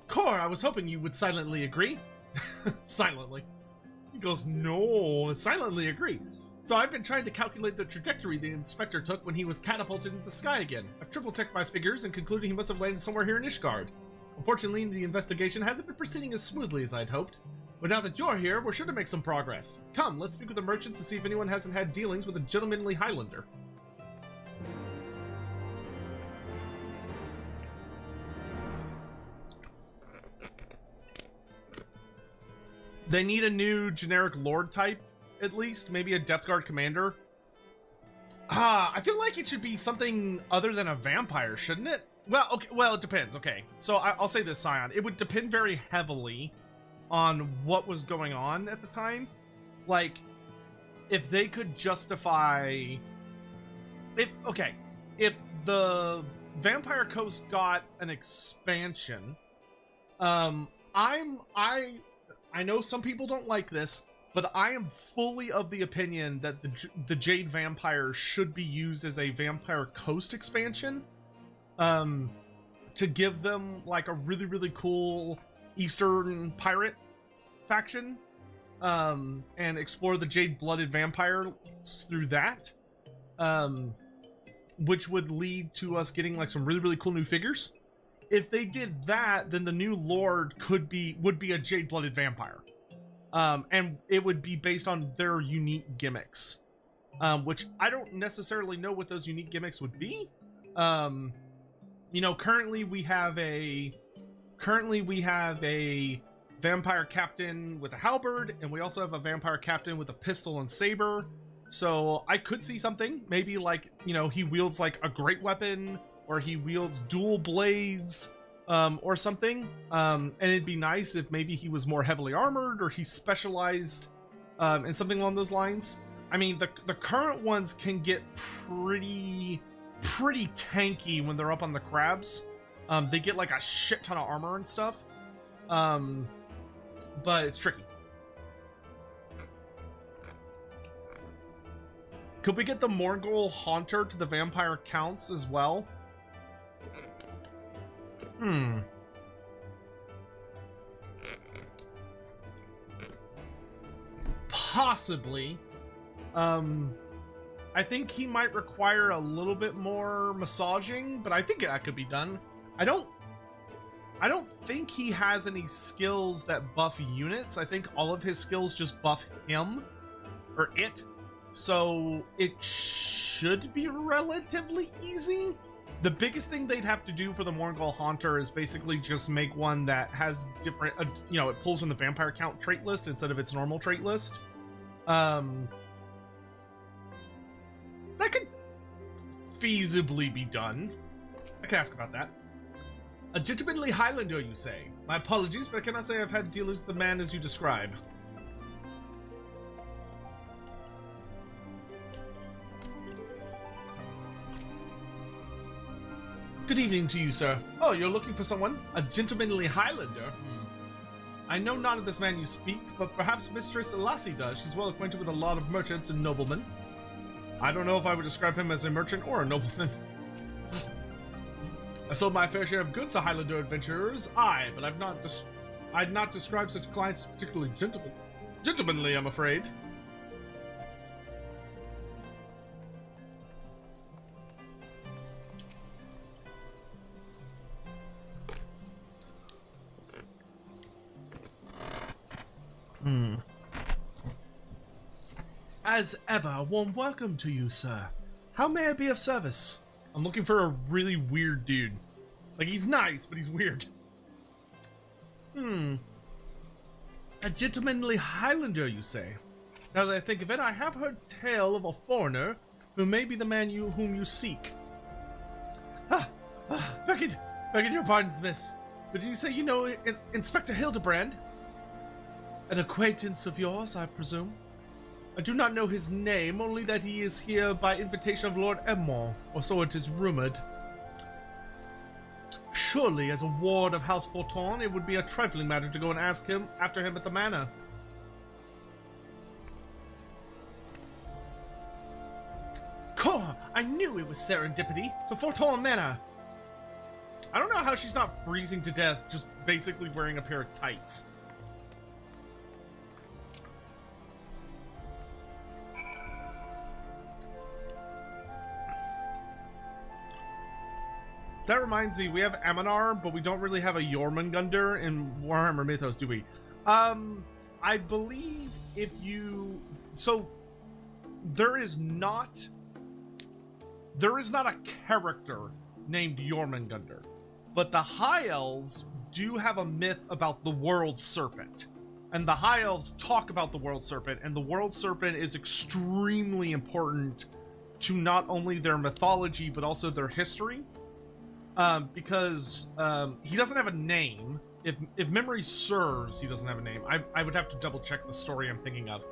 Cor, I was hoping you would silently agree. Silently. He goes, no, silently agree. So I've been trying to calculate the trajectory the inspector took when he was catapulted into the sky again. I've triple-checked my figures and concluded he must have landed somewhere here in Ishgard. Unfortunately, the investigation hasn't been proceeding as smoothly as I'd hoped. But now that you're here, we're sure to make some progress. Come, let's speak with the merchants to see if anyone hasn't had dealings with a gentlemanly Highlander. They need a new generic Lord type, at least. Maybe a Death Guard commander. I feel like it should be something other than a vampire, shouldn't it? Well, okay, well, it depends. Okay, so I'll say this, Scion. It would depend very heavily on what was going on at the time. Like, if they could justify... If the Vampire Coast got an expansion, I know some people don't like this, but I am fully of the opinion that the Jade Vampires should be used as a Vampire Coast expansion, to give them like a really, really cool Eastern pirate faction, and explore the Jade-blooded vampire through that, which would lead to us getting like some really, really cool new figures. If they did that, then the new Lord would be a Jade-blooded vampire, and it would be based on their unique gimmicks, which I don't necessarily know what those unique gimmicks would be. You know, currently we have a vampire captain with a halberd, and we also have a vampire captain with a pistol and saber. So I could see something, maybe like, you know, he wields like a great weapon, or he wields dual blades, or something. And it'd be nice if maybe he was more heavily armored, or he specialized in something along those lines. I mean, the current ones can get pretty tanky when they're up on the crabs. They get like a shit ton of armor and stuff. But it's tricky. Could we get the Morgul Haunter to the Vampire Counts as well? Possibly. I think he might require a little bit more massaging, but I think that could be done. I don't think he has any skills that buff units. I think all of his skills just buff him, or it. So it should be relatively easy. The biggest thing they'd have to do for the Morgul Haunter is basically just make one that has different, you know, it pulls from the Vampire Count trait list instead of its normal trait list. That could feasibly be done. I can ask about that. A gentlemanly Highlander, you say? My apologies, but I cannot say I've had dealings with the man as you describe. Good evening to you, sir. Oh, you're looking for someone? A gentlemanly Highlander? I know not of this man you speak, but perhaps Mistress Lassie does. She's well acquainted with a lot of merchants and noblemen. I don't know if I would describe him as a merchant or a nobleman. I've sold my fair share of goods to Highlander adventurers, aye, but I'd not describe such clients as particularly gentlemanly, I'm afraid. As ever, a warm welcome to you, sir. How may I be of service? I'm looking for a really weird dude. Like, he's nice, but he's weird. A gentlemanly Highlander, you say? Now that I think of it, I have heard tale of a foreigner who may be the man whom you seek. Begging your pardons, miss. But did you say you know Inspector Hildebrand? An acquaintance of yours, I presume? I do not know his name, only that he is here by invitation of Lord Edmond, or so it is rumored. Surely, as a ward of House Forton, it would be a trifling matter to go and ask him after him at the manor. Core, I knew it was serendipity to Forton Manor. I don't know how she's not freezing to death just basically wearing a pair of tights. That reminds me, we have Aminar, but we don't really have a Jormungandr in Warhammer Mythos, do we? I believe if you... So, there is not a character named Jormungandr, but the High Elves do have a myth about the World Serpent. And the High Elves talk about the World Serpent, and the World Serpent is extremely important to not only their mythology, but also their history. Because he doesn't have a name. If memory serves, he doesn't have a name. I would have to double check the story I'm thinking of.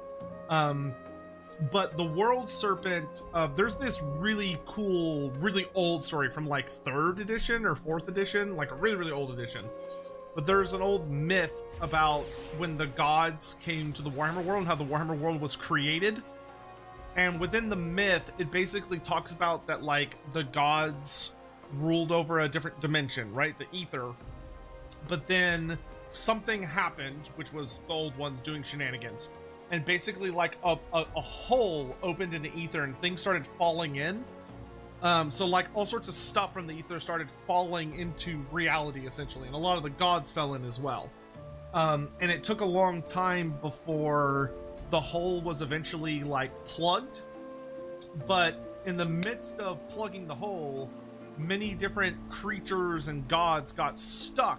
But the World Serpent, there's this really cool, really old story from like 3rd edition or 4th edition, like a really, really old edition. But there's an old myth about when the gods came to the Warhammer world and how the Warhammer world was created. And within the myth, it basically talks about that like the gods ruled over a different dimension, right? The ether. But then something happened, which was the old ones doing shenanigans. And basically like a hole opened in the ether and things started falling in. So like all sorts of stuff from the ether started falling into reality essentially. And a lot of the gods fell in as well. And it took a long time before the hole was eventually like plugged. But in the midst of plugging the hole, many different creatures and gods got stuck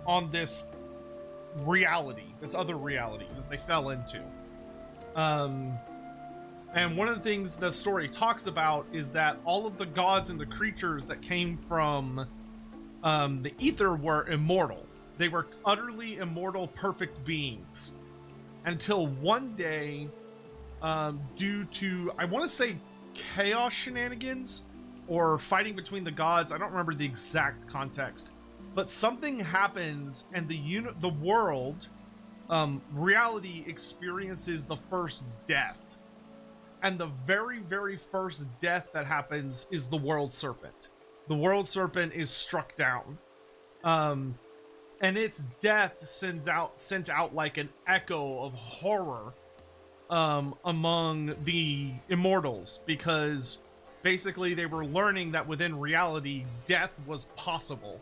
on this reality, this other reality that they fell into. And one of the things the story talks about is that all of the gods and the creatures that came from the ether were immortal. They were utterly immortal, perfect beings. Until one day, due to, I want to say, chaos shenanigans, or fighting between the gods, I don't remember the exact context, but something happens and the world, reality experiences the first death. And the very, very first death that happens is the World Serpent. The World Serpent is struck down. And its death sent out like an echo of horror among the immortals, because basically, they were learning that within reality, death was possible.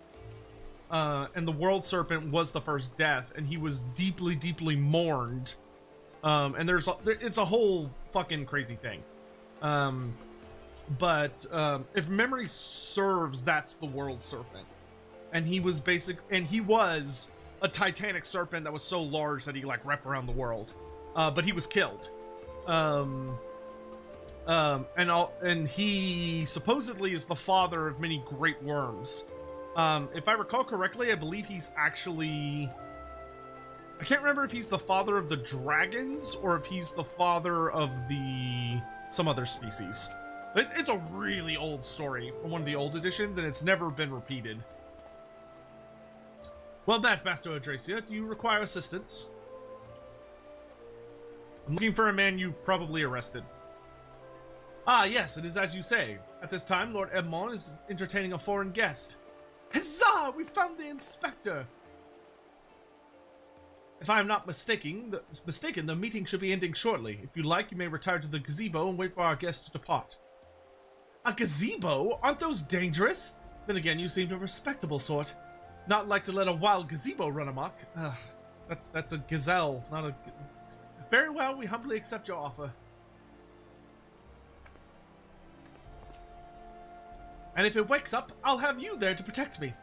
And the World Serpent was the first death, and he was deeply, deeply mourned. And it's a whole fucking crazy thing. But if memory serves, that's the World Serpent. And he was a titanic serpent that was so large that he like wrapped around the world. But he was killed. And he supposedly is the father of many great worms. If I recall correctly, I believe he's actually... I can't remember if he's the father of the dragons or if he's the father of some other species. It's a really old story from one of the old editions, and it's never been repeated. Well met, Master Adracia. Do you require assistance? I'm looking for a man you probably arrested. Ah, yes, it is as you say. At this time, Lord Edmond is entertaining a foreign guest. Huzzah! We found the inspector! If I am not mistaken, the meeting should be ending shortly. If you like, you may retire to the gazebo and wait for our guest to depart. A gazebo? Aren't those dangerous? Then again, you seem a respectable sort. Not like to let a wild gazebo run amok. That's a gazelle, not a... Very well, we humbly accept your offer. And if it wakes up, I'll have you there to protect me.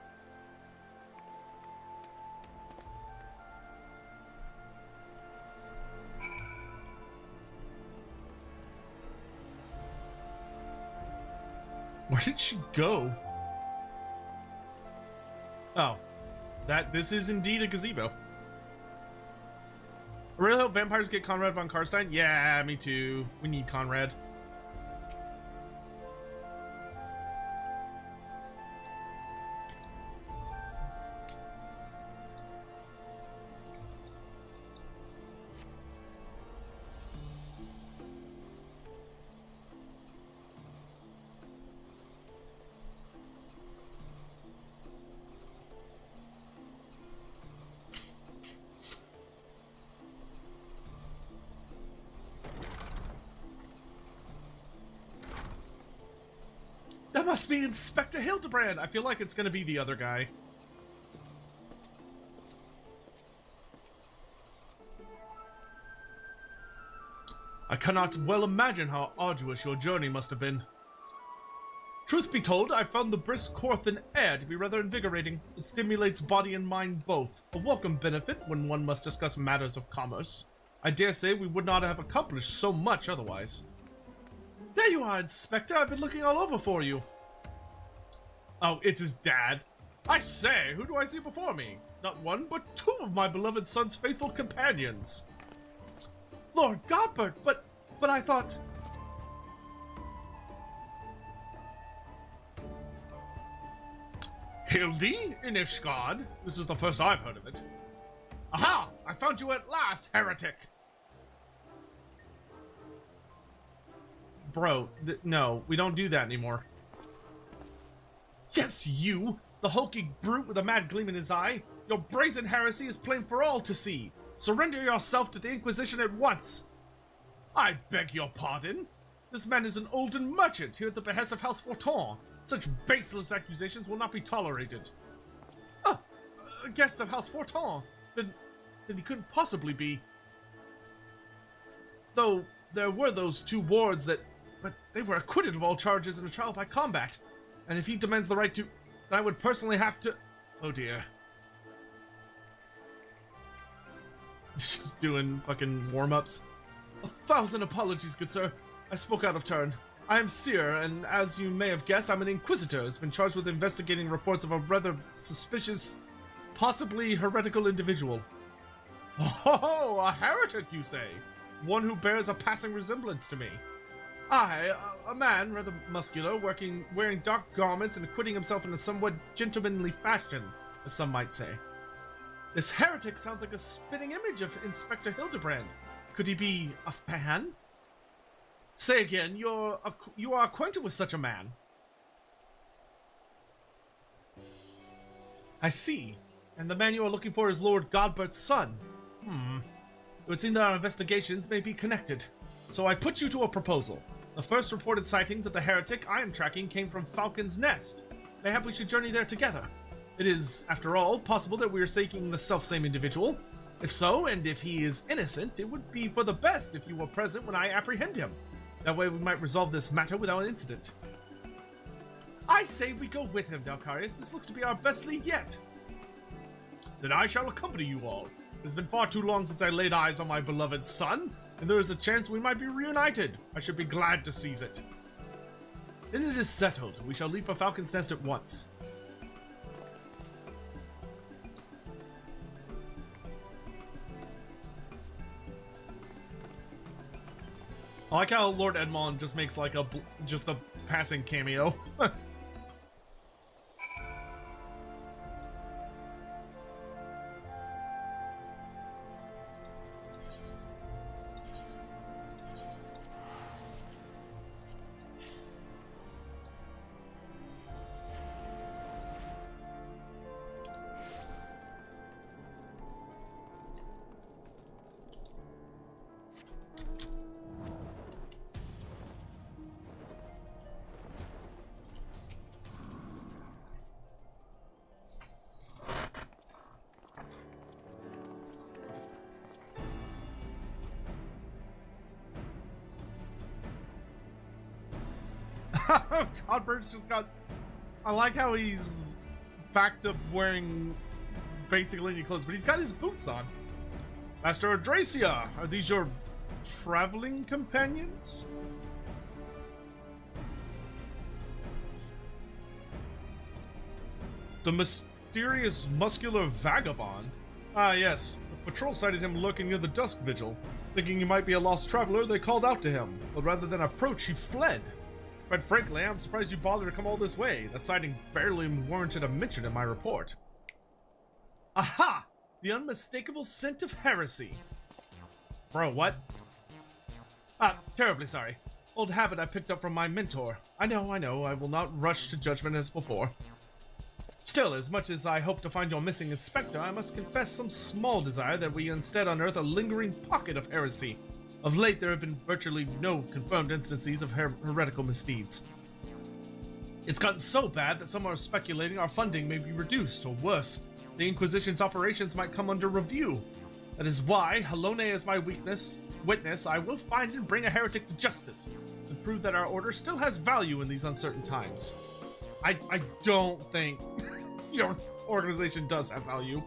Where did she go? Oh, this is indeed a gazebo. I really hope vampires get Conrad von Karstein. Yeah, me too. We need Conrad. That must be Inspector Hildebrand. I feel like it's going to be the other guy. I cannot well imagine how arduous your journey must have been. Truth be told, I found the brisk Corthan air to be rather invigorating. It stimulates body and mind both, a welcome benefit when one must discuss matters of commerce. I dare say we would not have accomplished so much otherwise. There you are, Inspector. I've been looking all over for you. Oh, it's his dad. I say, who do I see before me? Not one, but two of my beloved son's faithful companions. Lord Godbert, but I thought... Hildy in Ishgard? This is the first I've heard of it. Aha! I found you at last, heretic! Bro, no, we don't do that anymore. Yes, you! The hulking brute with a mad gleam in his eye! Your brazen heresy is plain for all to see! Surrender yourself to the Inquisition at once! I beg your pardon? This man is an olden merchant here at the behest of House Forton. Such baseless accusations will not be tolerated. Ah, a guest of House Forton. Then he couldn't possibly be. Though there were those two wards that... But they were acquitted of all charges in a trial by combat. And if he demands the right to... I would personally have to... Oh dear. She's doing fucking warm-ups. 1,000 apologies, good sir. I spoke out of turn. I am Seer, and as you may have guessed, I'm an Inquisitor who's been charged with investigating reports of a rather suspicious, possibly heretical individual. Oh, a heretic, you say? One who bears a passing resemblance to me. I, a man, rather muscular, wearing dark garments and acquitting himself in a somewhat gentlemanly fashion, as some might say. This heretic sounds like a spitting image of Inspector Hildebrand. Could he be a fan? Say again, you are acquainted with such a man. I see. And the man you are looking for is Lord Godbert's son. It would seem that our investigations may be connected. So I put you to a proposal. The first reported sightings of the heretic I am tracking came from Falcon's Nest. Mayhap we should journey there together. It is, after all, possible that we are seeking the selfsame individual. If so, and if he is innocent, it would be for the best if you were present when I apprehend him. That way we might resolve this matter without incident. I say we go with him, Dalcarius. This looks to be our best lead yet. Then I shall accompany you all. It has been far too long since I laid eyes on my beloved son, and there is a chance we might be reunited. I should be glad to seize it. Then it is settled. We shall leave for Falcon's Nest at once. I like how Lord Edmond just makes like a passing cameo. Godbird's just got I like how he's back to wearing basically any clothes, but he's got his boots on. Master Adracia, are these your traveling companions? The mysterious muscular vagabond? Ah, yes. The patrol sighted him lurking near the dusk vigil. Thinking he might be a lost traveler, they called out to him, but rather than approach, he fled. Quite frankly, I'm surprised you bothered to come all this way. That sighting barely warranted a mention in my report. Aha! The unmistakable scent of heresy. Bro, what? Ah, terribly sorry. Old habit I picked up from my mentor. I know, I will not rush to judgment as before. Still, as much as I hope to find your missing inspector, I must confess some small desire that we instead unearth a lingering pocket of heresy. Of late, there have been virtually no confirmed instances of heretical misdeeds. It's gotten so bad that some are speculating our funding may be reduced, or worse, the Inquisition's operations might come under review. That is why, Halone as my witness, I will find and bring a heretic to justice, and prove that our order still has value in these uncertain times. I don't think your organization does have value.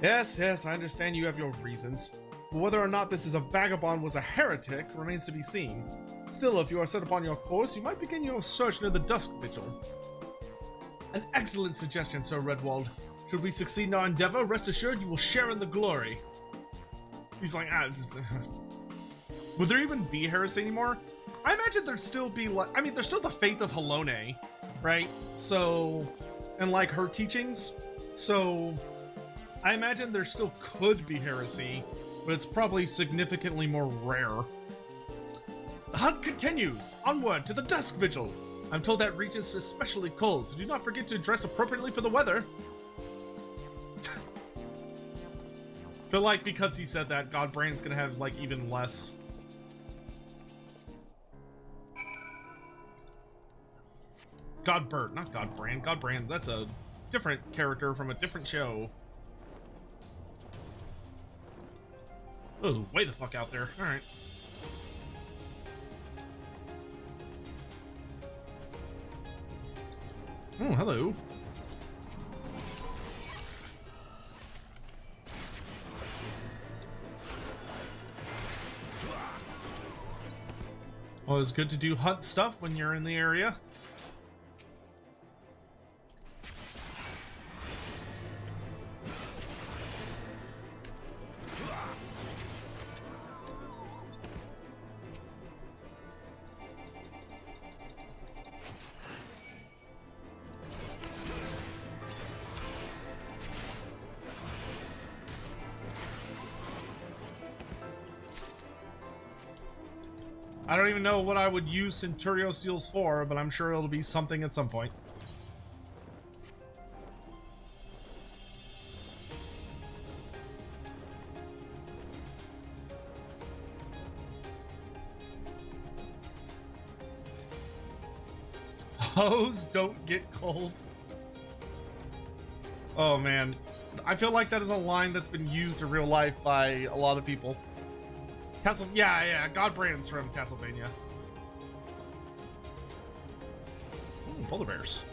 Yes, I understand you have your reasons. But whether or not this is a vagabond was a heretic remains to be seen. Still, if you are set upon your course, you might begin your search near the Dusk Vigil. An excellent suggestion, Sir Redwald. Should we succeed in our endeavor, rest assured you will share in the glory. He's like, would there even be heresy anymore? I imagine there'd still be, like, I mean, there's still the faith of Halone, right? So, and like her teachings. So, I imagine there still could be heresy, but it's probably significantly more rare. The hunt continues! Onward to the Dusk Vigil! I'm told that region is especially cold, so do not forget to dress appropriately for the weather. Feel like because he said that, Godbrand's gonna have, like, even less. Godbert, not Godbrand. Godbrand, that's a different character from a different show. Oh, way the fuck out there. Alright. Oh, hello. Well, it's good to do hunt stuff when you're in the area. I don't even know what I would use Centurio Seals for, but I'm sure it'll be something at some point. Hose don't get cold. Oh man. I feel like that is a line that's been used in real life by a lot of people. Yeah, Godbrand's from Castlevania. Ooh, polar bears.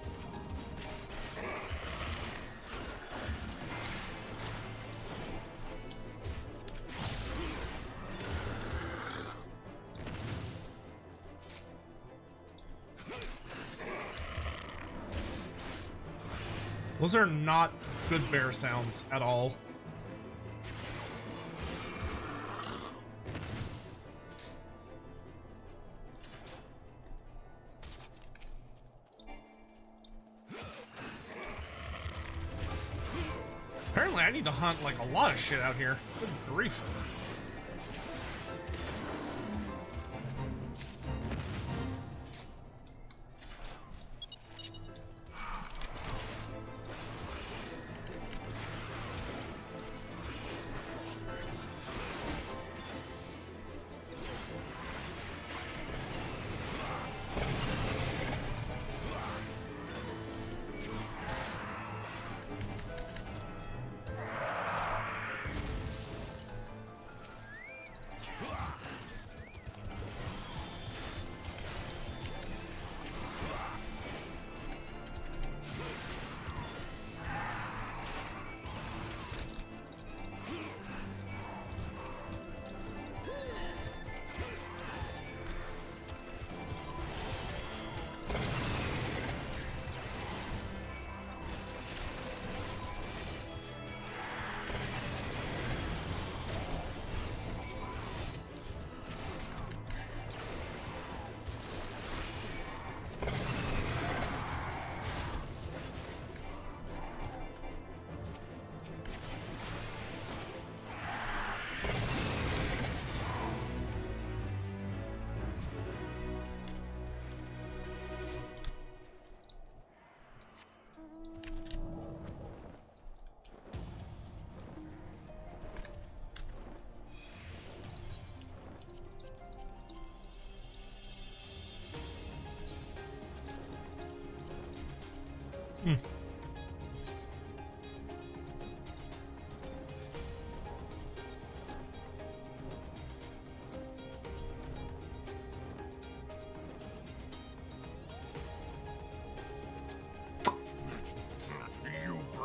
Those are not good bear sounds at all. Apparently I need to hunt like a lot of shit out here. Good grief.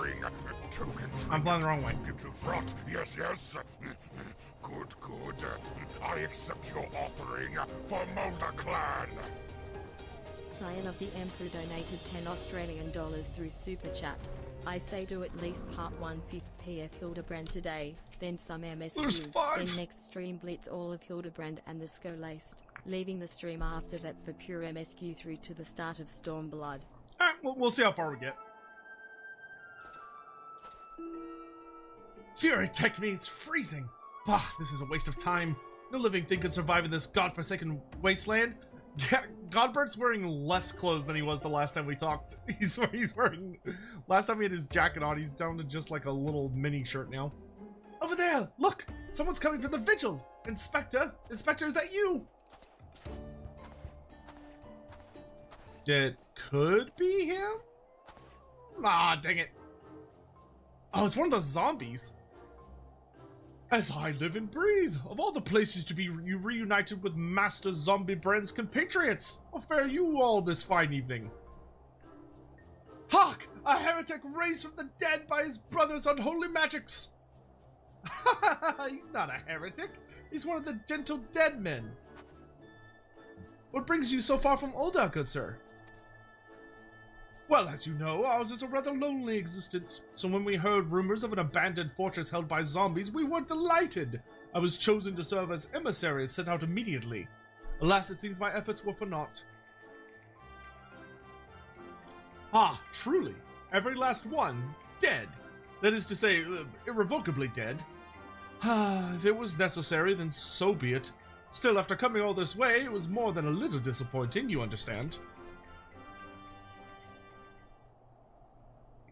bring a token I'm flying the wrong way. to give to Throt? Yes, yes. Good, good. I accept your offering for Mulder Clan. Scion of the Emperor donated 10 Australian dollars through Super Chat. I say do at least part 1/5 PF Hildebrand today, then some There's MSQ, 5. then next stream blitz all of Hildebrand and the Skolaced, leaving the stream after that for pure MSQ through to the start of Stormblood. Alright, we'll see how far we get. Fury, take me, it's freezing. Bah, this is a waste of time. No living thing can survive in this godforsaken wasteland. Yeah, Godbert's wearing less clothes than he was the last time we talked. He's wearing... Last time he had his jacket on, he's down to just like a little mini shirt now. Over there! Look! Someone's coming from the vigil! Inspector! Inspector, is that you? It could be him? Ah, dang it. Oh, it's one of the zombies. As I live and breathe, of all the places to be reunited with Master Zombie Brand's compatriots, how fare you all this fine evening? Hark! A heretic raised from the dead by his brother's unholy magics! He's not a heretic. He's one of the gentle dead men. What brings you so far from Ulda, good sir? Well, as you know, ours is a rather lonely existence, so when we heard rumors of an abandoned fortress held by zombies, we were delighted. I was chosen to serve as emissary and set out immediately. Alas, it seems my efforts were for naught. Ah, truly. Every last one, dead. That is to say, irrevocably dead. Ah, if it was necessary, then so be it. Still, after coming all this way, it was more than a little disappointing, you understand.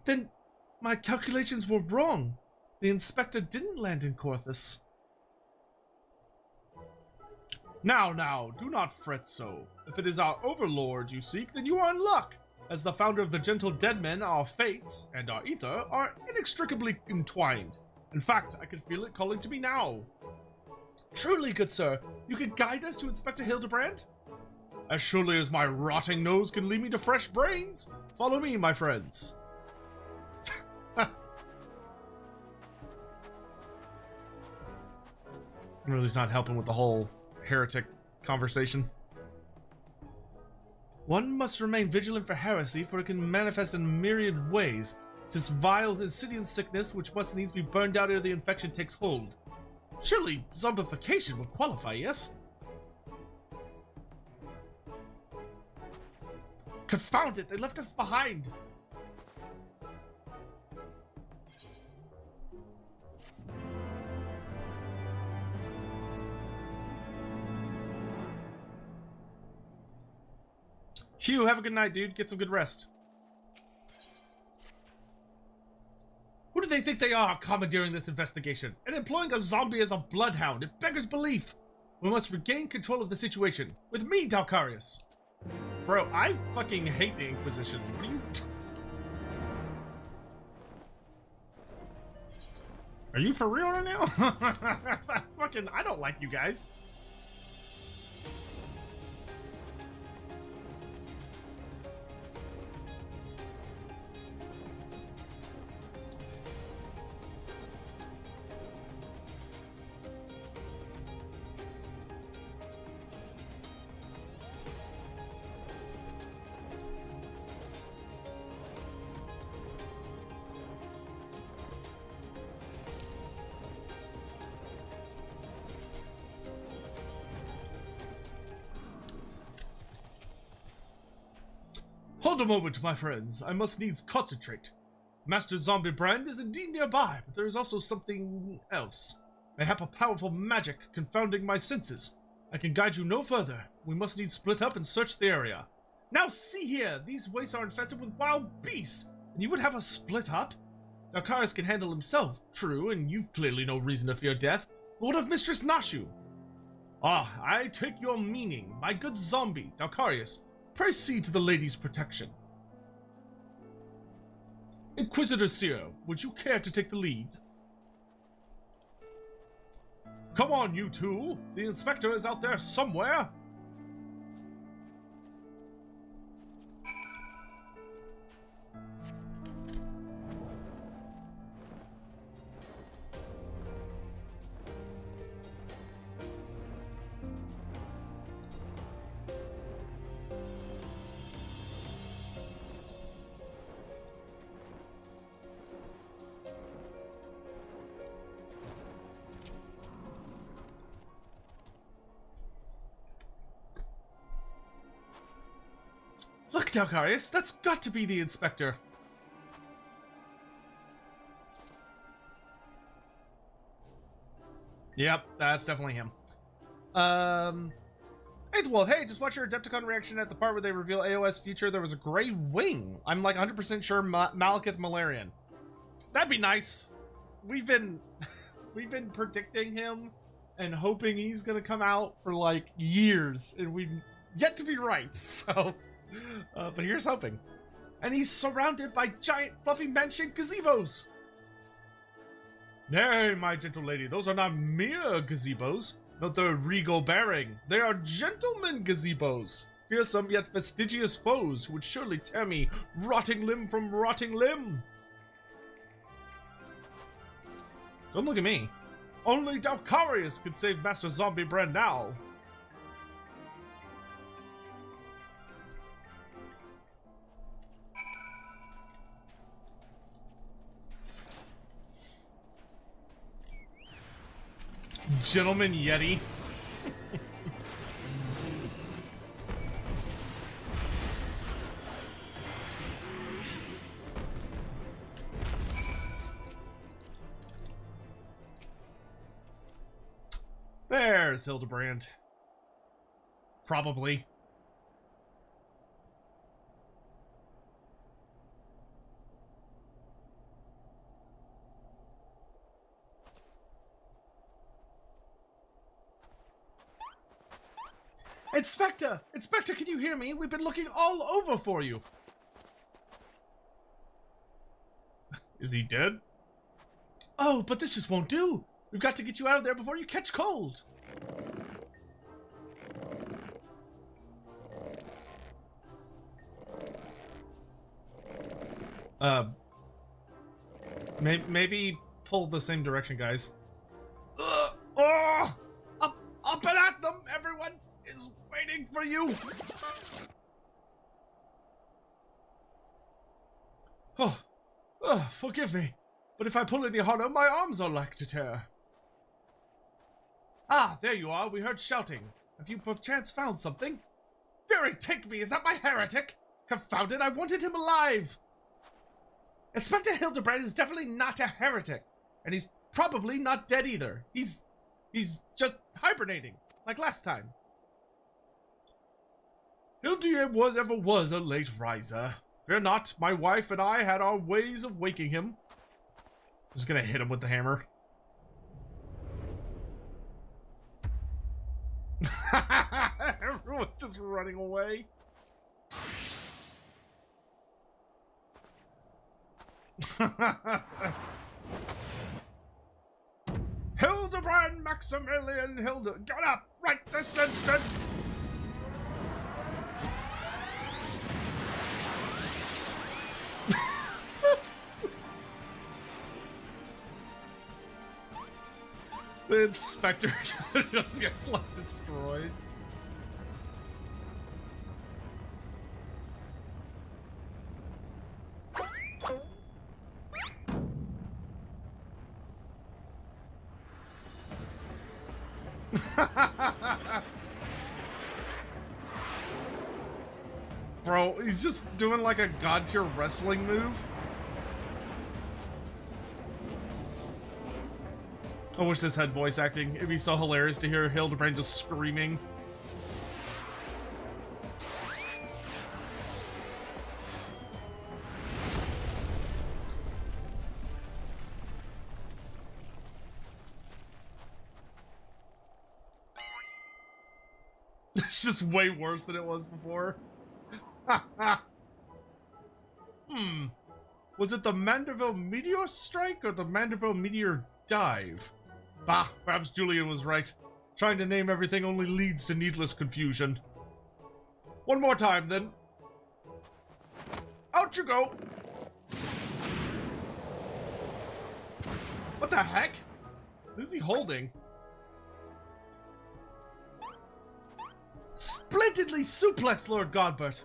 Then, my calculations were wrong. The inspector didn't land in Corthus. Now, do not fret so. If it is our overlord you seek, then you are in luck. As the founder of the Gentle Dead Men, our fates, and our ether, are inextricably entwined. In fact, I can feel it calling to me now. Truly, good sir, you can guide us to Inspector Hildebrand? As surely as my rotting nose can lead me to fresh brains. Follow me, my friends. Really, he's not helping with the whole heretic conversation. One must remain vigilant for heresy, for it can manifest in myriad ways. This vile insidious sickness which must needs be burned out ere the infection takes hold. Surely zombification would qualify, yes? Confound it, they left us behind! Hugh, have a good night, dude. Get some good rest. Who do they think they are, commandeering this investigation and employing a zombie as a bloodhound? It beggars belief. We must regain control of the situation. With me, Dalcarius. Bro, I fucking hate the Inquisition. What are you... Are you for real right now? Fucking, I don't like you guys. Hold a moment, my friends. I must needs concentrate. Master Zombie Brand is indeed nearby, but there is also something else. Mayhap a powerful magic confounding my senses. I can guide you no further. We must needs split up and search the area. Now see here! These wastes are infested with wild beasts, and you would have us split up? Dalcarius can handle himself, true, and you've clearly no reason to fear death. But what of Mistress Nashu? Ah, I take your meaning. My good zombie, Dalcarius. Proceed to the lady's protection. Inquisitor Seer, would you care to take the lead? Come on, you two. The inspector is out there somewhere. Dalcarius, that's got to be the inspector. Yep, that's definitely him. Eighth Wolf, hey, just watch your Adepticon reaction at the part where they reveal AOS future. There was a gray wing. I'm like 100% sure Malekith Malarian. That'd be nice. We've been predicting him and hoping he's gonna come out for like years, and we've yet to be right. So, but here's hoping. And he's surrounded by giant fluffy mansion gazebos. Nay, my gentle lady, those are not mere gazebos. Not the regal bearing. They are gentlemen gazebos. Fearsome yet fastidious foes who would surely tear me rotting limb from rotting limb. Don't look at me. Only Dalcarius could save Master Zombie Brand now. Gentleman Yeti. There's Hildebrand. Probably. Inspector! Inspector, can you hear me? We've been looking all over for you. Is he dead? Oh, but this just won't do. We've got to get you out of there before you catch cold. Maybe pull the same direction, guys. Oh! Up and at them! Everyone is waiting for you! Oh, forgive me, but if I pull any harder, my arms are like to tear. Ah, there you are. We heard shouting. Have you perchance found something? Fury, take me! Is that my heretic? Confounded, I wanted him alive! Inspector Hildebrand is definitely not a heretic, and he's probably not dead either. He's just hibernating, like last time. Hildebrand ever was a late riser. Fear not, my wife and I had our ways of waking him. I'm just gonna hit him with the hammer. Everyone's just running away. Hildebrand Maximilian get up right this instant! The inspector just gets like destroyed. Bro, he's just doing like a god tier wrestling move. I wish this had voice acting. It'd be so hilarious to hear Hildebrand just screaming. It's just way worse than it was before. Was it the Manderville Meteor Strike or the Manderville Meteor Dive? Bah, perhaps Julian was right. Trying to name everything only leads to needless confusion. One more time, then. Out you go! What the heck? What is he holding? Splendidly suplex, Lord Godbert!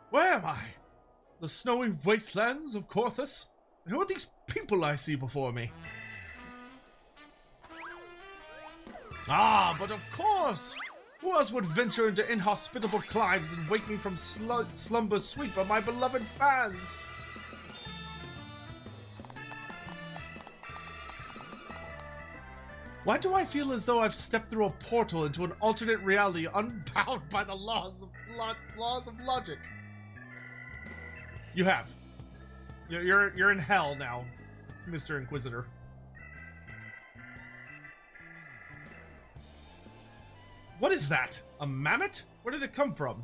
Where am I? The snowy wastelands of Corthus? And who are these people I see before me? Ah, but of course! Who else would venture into inhospitable climes and wake me from slumber sweet but my beloved fans? Why do I feel as though I've stepped through a portal into an alternate reality unbound by the laws of logic? You have. You're in hell now, Mr. Inquisitor. What is that? A mammoth? Where did it come from?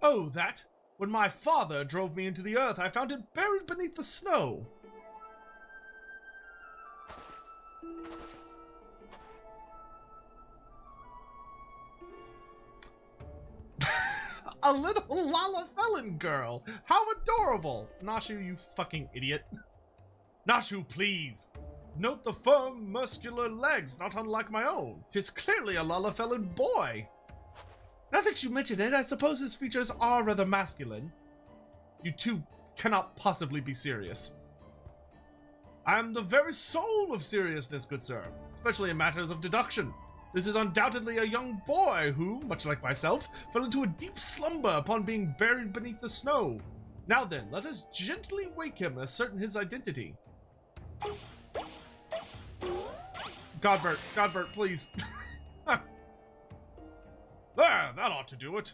Oh, that? When my father drove me into the earth, I found it buried beneath the snow. A little Lalafellan girl. How adorable. Nashu, you fucking idiot. Nashu, please. Note the firm, muscular legs, not unlike my own. 'Tis clearly a Lalafellan boy. Now that you mention it, I suppose his features are rather masculine. You two cannot possibly be serious. I am the very soul of seriousness, good sir, especially in matters of deduction. This is undoubtedly a young boy who, much like myself, fell into a deep slumber upon being buried beneath the snow. Now then, let us gently wake him, ascertain his identity. Godbert, please. There, that ought to do it.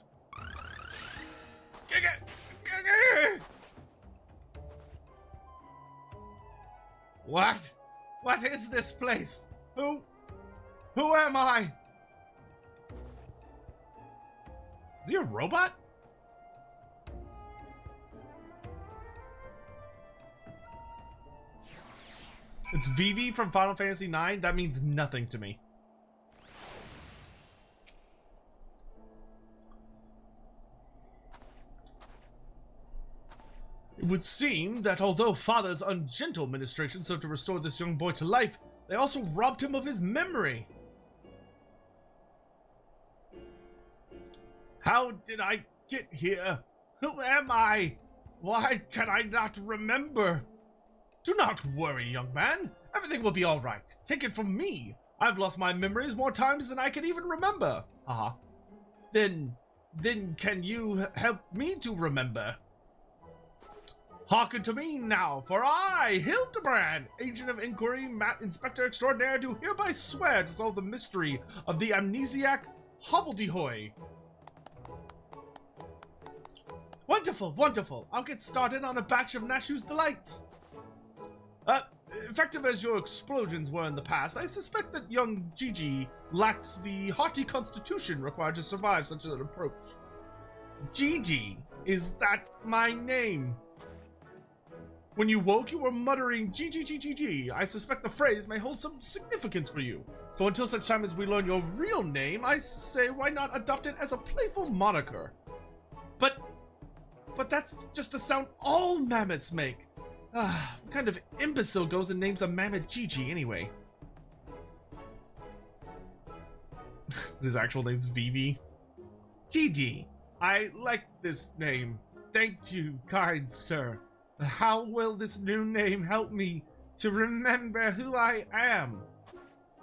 What? What is this place? Who am I? Is he a robot? It's Vivi from Final Fantasy IX? That means nothing to me. It would seem that although Father's ungentle ministration served to restore this young boy to life, they also robbed him of his memory. How did I get here? Who am I? Why can I not remember? Do not worry, young man. Everything will be all right. Take it from me. I've lost my memories more times than I can even remember. Then can you help me to remember? Hearken to me now, for I, Hildebrand, agent of inquiry, inspector extraordinaire, do hereby swear to solve the mystery of the amnesiac hobbledehoy. Wonderful, wonderful. I'll get started on a batch of Nashu's delights. Effective as your explosions were in the past, I suspect that young Gigi lacks the hearty constitution required to survive such an approach. Gigi? Is that my name? When you woke, you were muttering Gigi. I suspect the phrase may hold some significance for you. So until such time as we learn your real name, I say why not adopt it as a playful moniker? But that's just a sound all mammoths make. What kind of imbecile goes and names a mammoth Gigi anyway? His actual name's Vivi. Gigi, I like this name. Thank you, kind sir. How will this new name help me to remember who I am?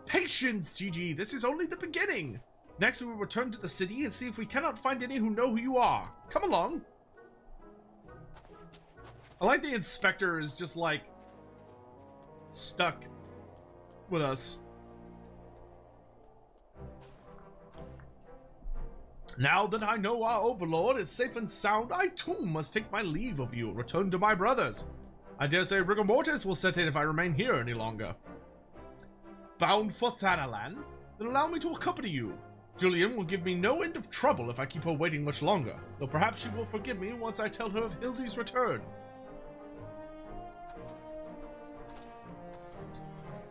Patience, Gigi. This is only the beginning. Next, we will return to the city and see if we cannot find any who know who you are. Come along. I like the inspector is just like stuck with us. Now that I know our overlord is safe and sound, I too must take my leave of you and return to my brothers. I dare say rigor mortis will set in if I remain here any longer. Bound for Thanalan? Then allow me to accompany you. Julian will give me no end of trouble if I keep her waiting much longer, though perhaps she will forgive me once I tell her of Hildy's return.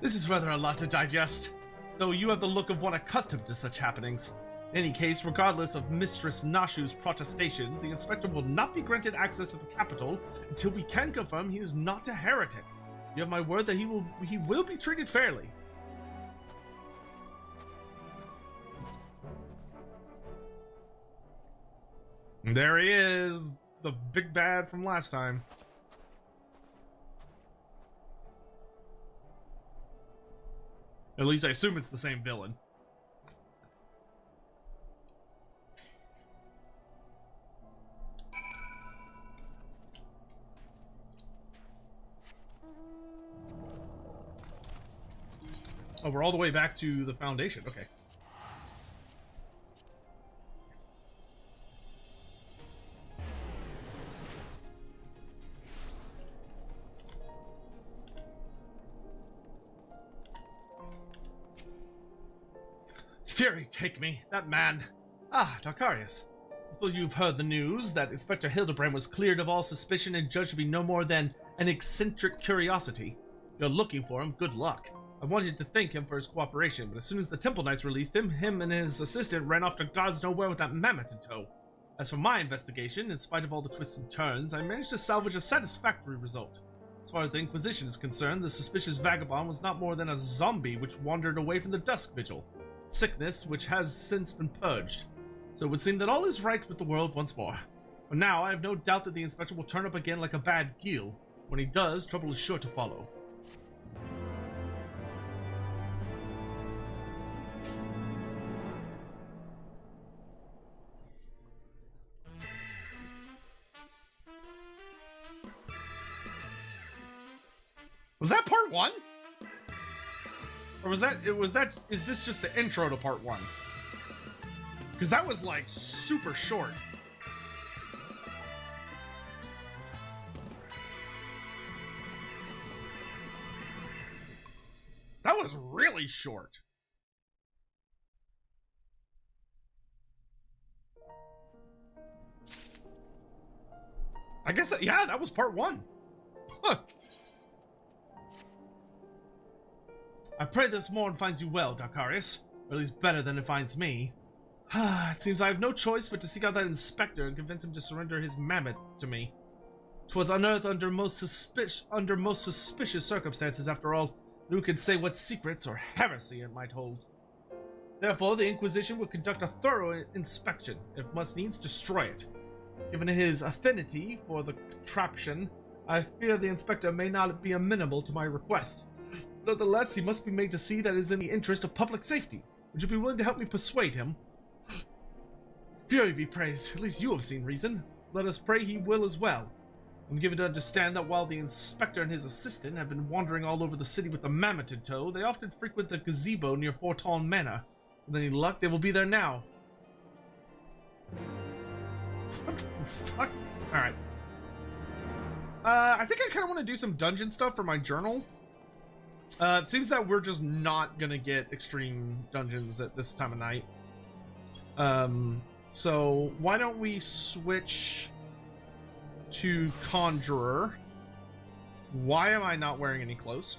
This is rather a lot to digest, though you have the look of one accustomed to such happenings. In any case, regardless of Mistress Nashu's protestations, the inspector will not be granted access to the capital until we can confirm he is not a heretic. You have my word that he will be treated fairly. And there he is, the big bad from last time. At least I assume it's the same villain. Oh, we're all the way back to the Foundation. Okay. Fury, take me. That man. Ah, Darkarius. Well, you've heard the news that Inspector Hildebrand was cleared of all suspicion and judged to be no more than an eccentric curiosity. You're looking for him. Good luck. I wanted to thank him for his cooperation, but as soon as the Temple Knights released him, him and his assistant ran off to God's nowhere with that mammoth in tow. As for my investigation, in spite of all the twists and turns, I managed to salvage a satisfactory result. As far as the Inquisition is concerned, the suspicious vagabond was not more than a zombie which wandered away from the Dusk Vigil. Sickness which has since been purged. So it would seem that all is right with the world once more. But now I have no doubt that the Inspector will turn up again like a bad gil. When he does, trouble is sure to follow. Was that part 1? Or is this just the intro to part 1? Because that was like super short. That was really short. I guess that, yeah, that was part 1. Huh. I pray this morn finds you well, Darkarius. Or at least better than it finds me. It seems I have no choice but to seek out that inspector and convince him to surrender his mammoth to me. 'Twas unearthed under most suspicious circumstances, after all. Who could say what secrets or heresy it might hold? Therefore, the Inquisition will conduct a thorough inspection, if must needs destroy it. Given his affinity for the contraption, I fear the inspector may not be amenable to my request. Nonetheless, he must be made to see that it is in the interest of public safety. Would you be willing to help me persuade him? Fury be praised, at least you have seen reason. Let us pray he will as well. I'm given to understand that while the inspector and his assistant have been wandering all over the city with the mammoth in tow, they often frequent the gazebo near Forton Manor. With any luck, they will be there now. What the fuck? Alright. I think I kind of want to do some dungeon stuff for my journal. It seems that we're just not gonna get extreme dungeons at this time of night. So why don't we switch to Conjurer? Why am I not wearing any clothes?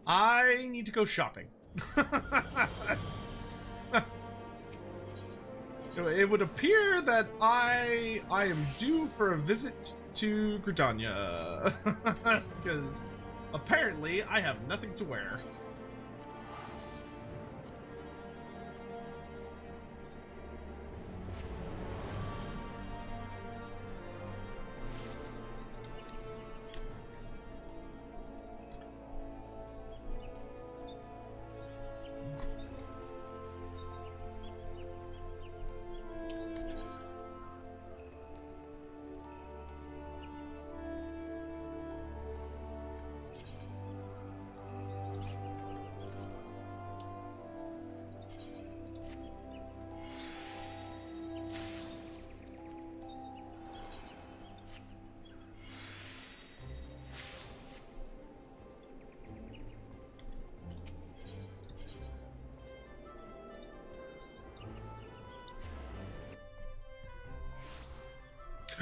I need to go shopping. It would appear that I am due for a visit to Gridania. Because apparently I have nothing to wear.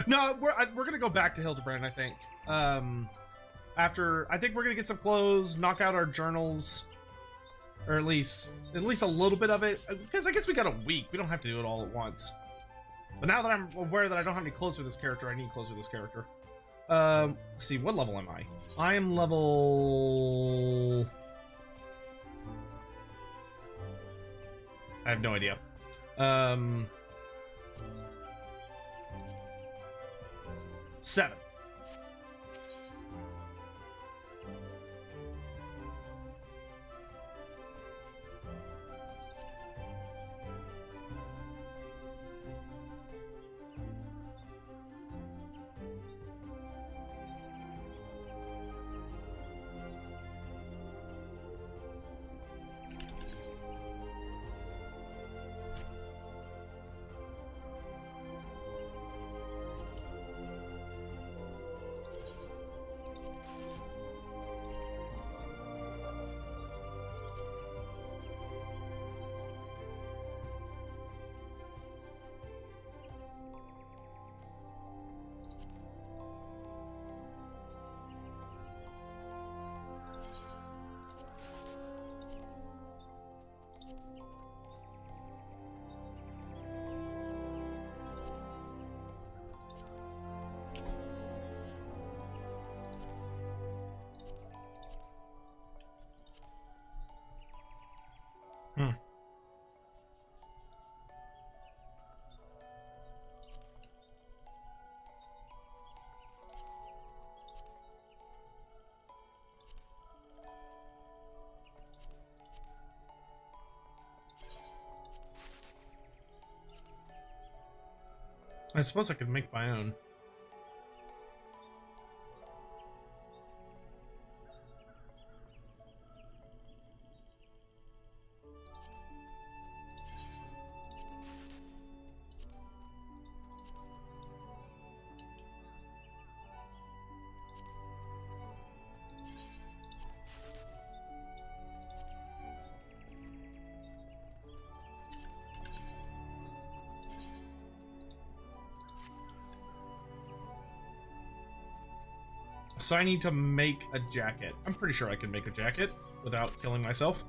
No, we're gonna go back to Hildebrand, I think. After, I think we're gonna get some clothes, knock out our journals, or at least a little bit of it, because I guess we got a week. We don't have to do it all at once. But now that I'm aware that I don't have any clothes for this character, I need clothes for this character. Let's see, what level am I? I am level... I have no idea. Um, 7. Hmm. I suppose I could make my own. So I need to make a jacket. I'm pretty sure I can make a jacket without killing myself.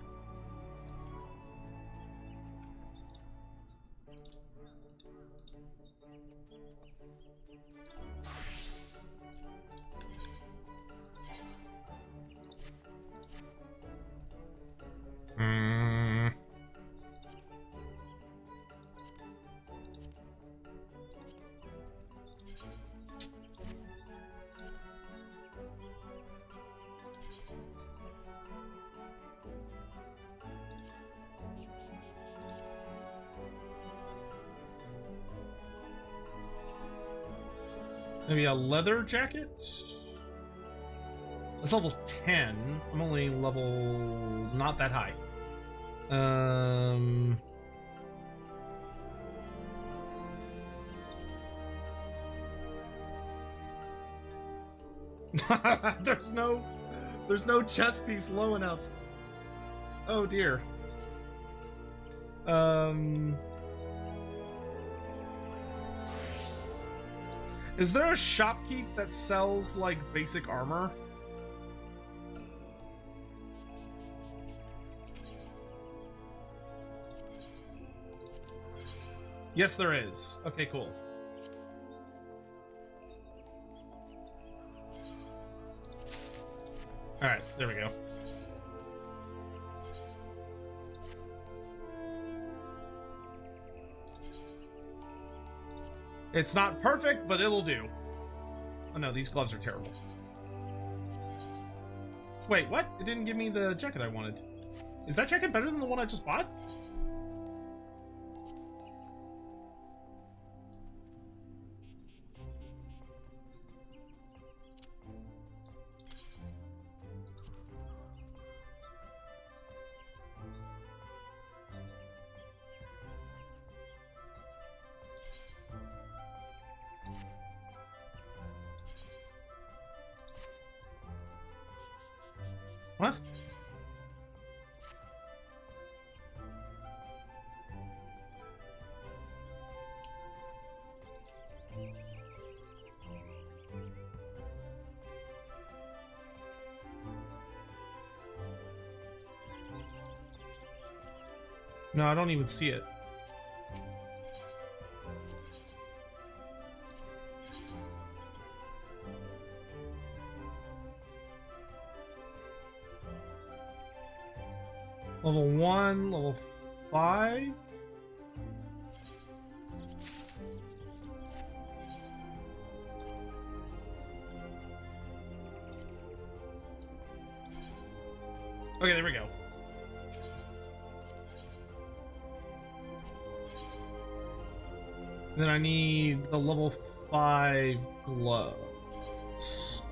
Maybe a leather jacket? That's level 10. I'm only level... not that high. There's no chest piece low enough. Oh dear. Is there a shopkeep that sells, like, basic armor? Yes, there is. Okay, cool. Alright, there we go. It's not perfect, but it'll do. Oh no, these gloves are terrible. Wait, what? It didn't give me the jacket I wanted. Is that jacket better than the one I just bought? What? No, I don't even see it. Level 1, level 5? Okay, there we go. Then I need the level 5 gloves.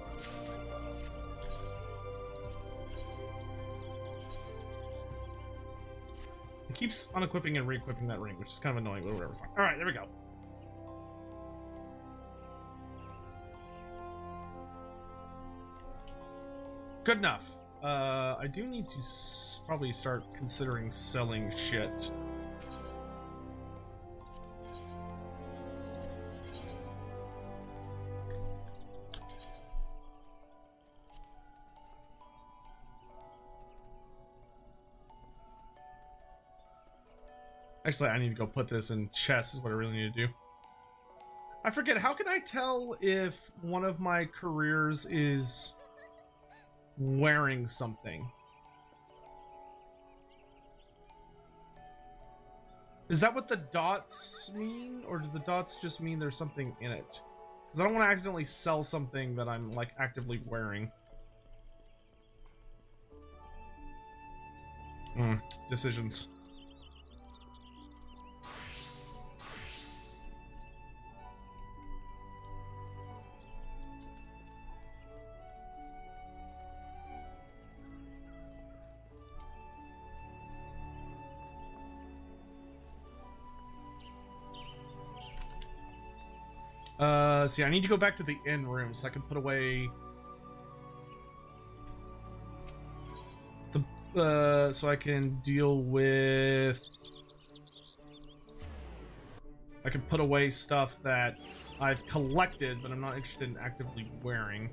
It keeps unequipping and re-equipping that ring, which is kind of annoying, but whatever. Alright, there we go. Good enough. I do need to probably start considering selling shit. Actually, I need to go put this in chests is what I really need to do. I forget, how can I tell if one of my careers is wearing something? Is that what the dots mean? Or do the dots just mean there's something in it? Because I don't want to accidentally sell something that I'm, like, actively wearing. Decisions. See, I need to go back to the inn room so I can put away the, so I can deal with, I can put away stuff that I've collected, but I'm not interested in actively wearing.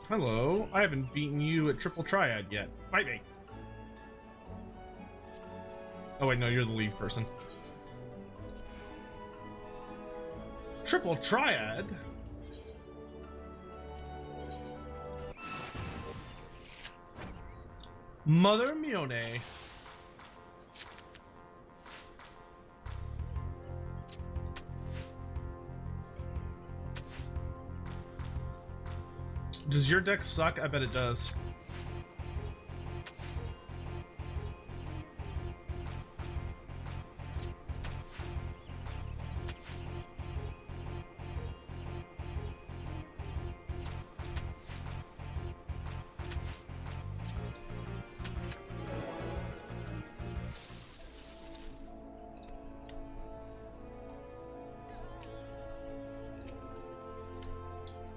Hello, I haven't beaten you at Triple Triad yet. Fight me! Oh wait, no, you're the lead person. Triple Triad? Mother Mione. Does your deck suck? I bet it does.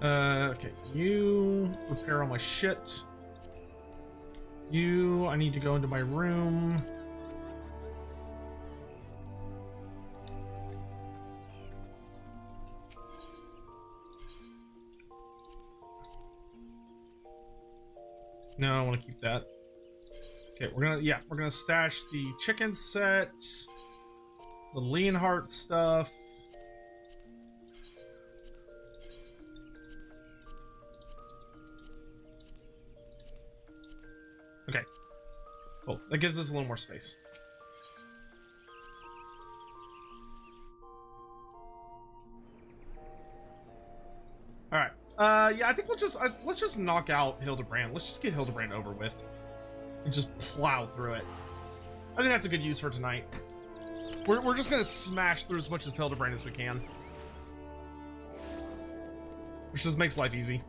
Okay, you repair all my shit. You, I need to go into my room. No, I want to keep that. Okay, we're gonna stash the chicken set, the Leonhardt stuff. Okay, cool. That gives us a little more space. All right. Yeah, I think we'll just let's just knock out Hildebrand. Let's just get Hildebrand over with and just plow through it. I think that's a good use for tonight. We're just gonna smash through as much of Hildebrand as we can, which just makes life easy.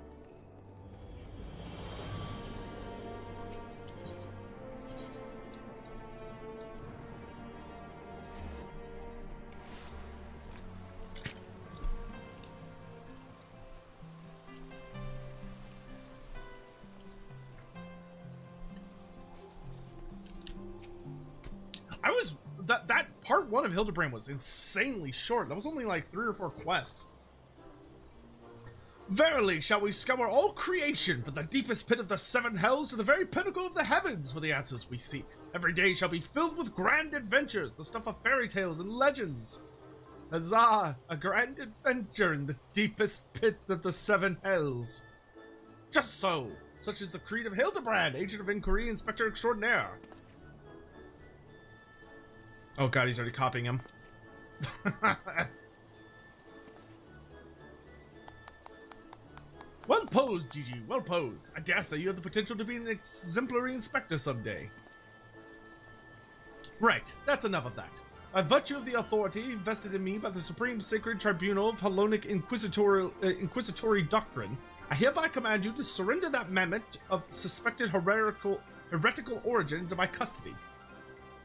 That part 1 of Hildebrand was insanely short. That was only like 3 or 4 quests. Verily shall we scour all creation from the deepest pit of the 7 hells to the very pinnacle of the heavens for the answers we seek. Every day shall be filled with grand adventures, the stuff of fairy tales and legends. Huzzah! A grand adventure in the deepest pit of the 7 hells. Just so. Such is the creed of Hildebrand, agent of inquiry, inspector extraordinaire. Oh god, he's already copying him. Well posed, Gigi, well posed. I dare say you have the potential to be an exemplary inspector someday. Right, that's enough of that. By virtue of the authority vested in me by the Supreme Sacred Tribunal of Hellenic Inquisitory Doctrine, I hereby command you to surrender that mammoth of suspected heretical origin into my custody.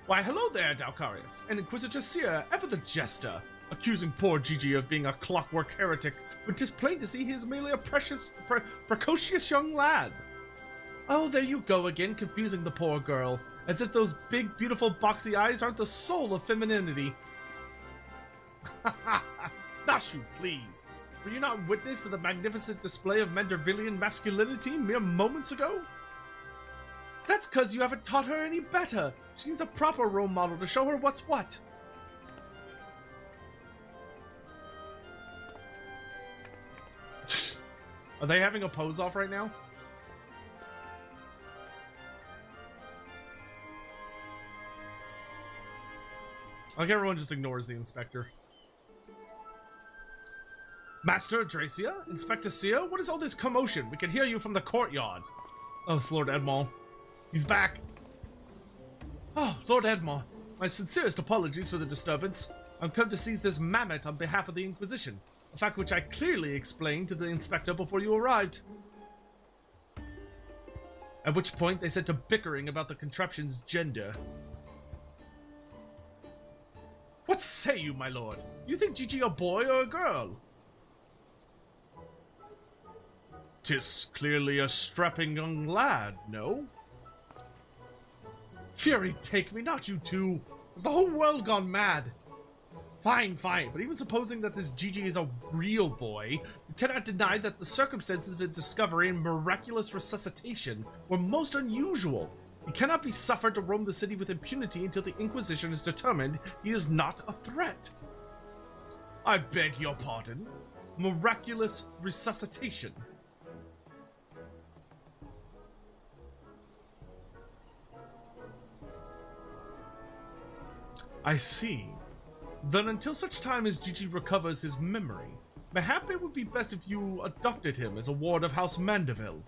Why, hello there, Dalcarius, and Inquisitor Seer, ever the jester, accusing poor Gigi of being a clockwork heretic, when 'tis plain to see he is merely a precocious young lad. Oh, there you go again, confusing the poor girl, as if those big, beautiful, boxy eyes aren't the soul of femininity. Nashu, please. Were you not witness to the magnificent display of Mandervillian masculinity mere moments ago? That's 'cause you haven't taught her any better. She needs a proper role model to show her what's what. Are they having a pose off right now? Like everyone just ignores the inspector. Master Dracia? Inspector Seer? What is all this commotion? We can hear you from the courtyard. Oh, it's Lord Edmond. He's back. Oh, Lord Edmond. My sincerest apologies for the disturbance. I'm come to seize this mammoth on behalf of the Inquisition. A fact which I clearly explained to the inspector before you arrived. At which point they set to bickering about the contraption's gender. What say you, my lord? You think Gigi a boy or a girl? 'Tis clearly a strapping young lad, no? Fury take me, not you two. Has the whole world gone mad? Fine, fine, but even supposing that this Gigi is a real boy, you cannot deny that the circumstances of his discovery and miraculous resuscitation were most unusual. He cannot be suffered to roam the city with impunity until the Inquisition is determined he is not a threat. I beg your pardon. Miraculous resuscitation. I see. Then until such time as Gigi recovers his memory, mayhap it would be best if you adopted him as a ward of House Mandeville.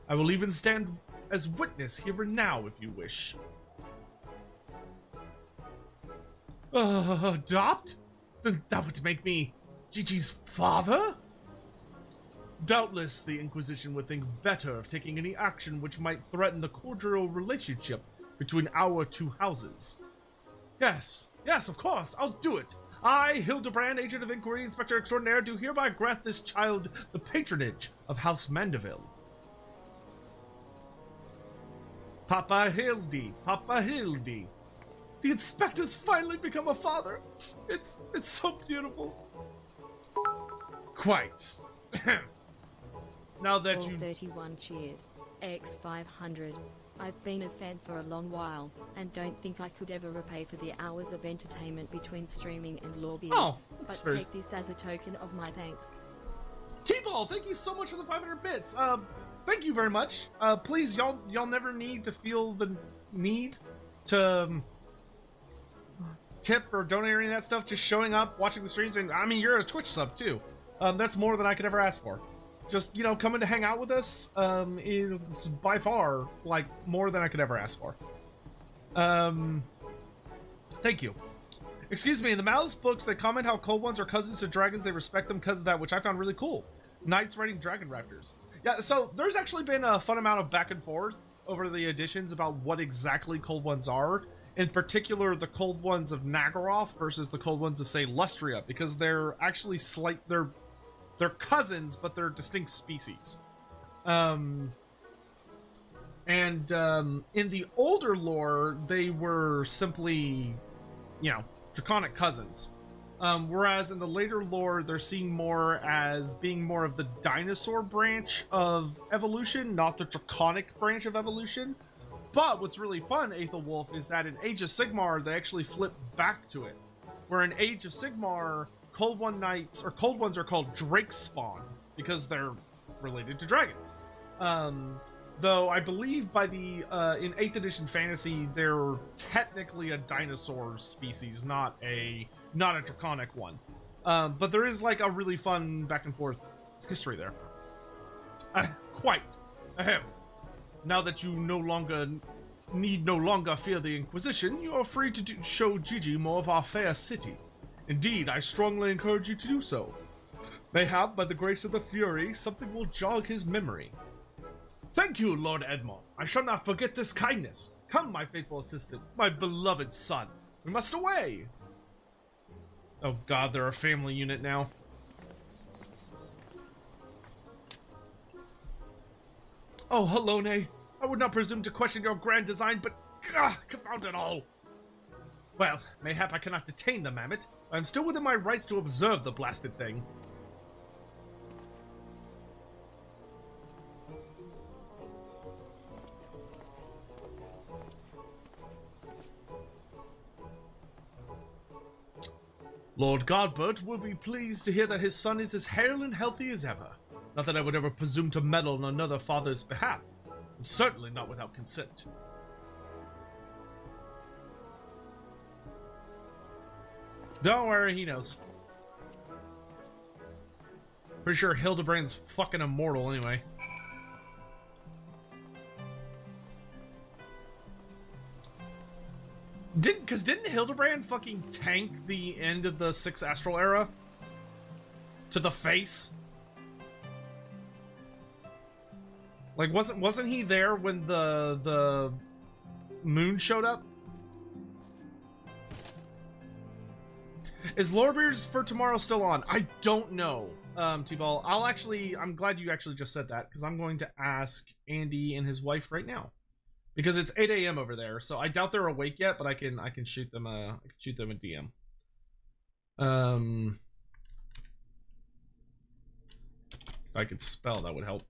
I will even stand as witness here and now if you wish. Adopt? Then that would make me Gigi's father? Doubtless the Inquisition would think better of taking any action which might threaten the cordial relationship between our two houses. Yes, of course, I'll do it. I, Hildebrand, Agent of Inquiry, Inspector Extraordinaire, do hereby grant this child the patronage of House Mandeville. Papa Hildy, Papa Hildy. The inspector's finally become a father. It's so beautiful. Quite. Now that All you... 31 cheered. X500. I've been a fan for a long while, and don't think I could ever repay for the hours of entertainment between streaming and lawbeards. Oh, that's but take this as a token of my thanks. T-Ball, thank you so much for the 500 bits. Thank you very much. Please, y'all never need to feel the need to tip or donate or any of that stuff. Just showing up, watching the streams, and I mean, you're a Twitch sub too. That's more than I could ever ask for. Just, you know, coming to hang out with us is by far, like, more than I could ever ask for. Thank you. Excuse me, in the Malice books, they comment how Cold Ones are cousins to dragons. They respect them because of that, which I found really cool. Knights riding dragon raptors. Yeah, so there's actually been a fun amount of back and forth over the editions about what exactly Cold Ones are. In particular, the Cold Ones of Nagaroth versus the Cold Ones of, say, Lustria, because they're actually they're cousins, but they're distinct species. In the older lore, they were simply, you know, draconic cousins. Whereas in the later lore, they're seen more as being more of the dinosaur branch of evolution, not the draconic branch of evolution. But what's really fun, Aethelwolf, is that in Age of Sigmar, they actually flip back to it. Where in Age of Sigmar, Cold One Knights, or Cold Ones, are called Drake Spawn, because they're related to dragons. Though I believe by the in 8th edition fantasy, they're technically a dinosaur species, not a draconic one. But there is like a really fun back and forth history there. Quite. Ahem. Now that you need no longer fear the Inquisition, you are free to show Gigi more of our fair city. Indeed, I strongly encourage you to do so. Mayhap, by the grace of the Fury, something will jog his memory. Thank you, Lord Edmond. I shall not forget this kindness. Come, my faithful assistant, my beloved son. We must away. Oh god, they're a family unit now. Oh, Halone. I would not presume to question your grand design, but confound it all. Well, mayhap I cannot detain the mammoth. I am still within my rights to observe the blasted thing. Lord Godbert will be pleased to hear that his son is as hale and healthy as ever. Not that I would ever presume to meddle on another father's behalf, and certainly not without consent. Don't worry, he knows. Pretty sure Hildebrand's fucking immortal anyway. Didn't Hildebrand fucking tank the end of the 6th Astral Era? To the face? Like, wasn't he there when the moon showed up? Is Lorebeard's for tomorrow still on? I don't know, T-Ball. I'm glad you actually just said that, because I'm going to ask Andy and his wife right now. Because it's 8 a.m. over there, so I doubt they're awake yet, but I can shoot them a DM. If I could spell, that would help.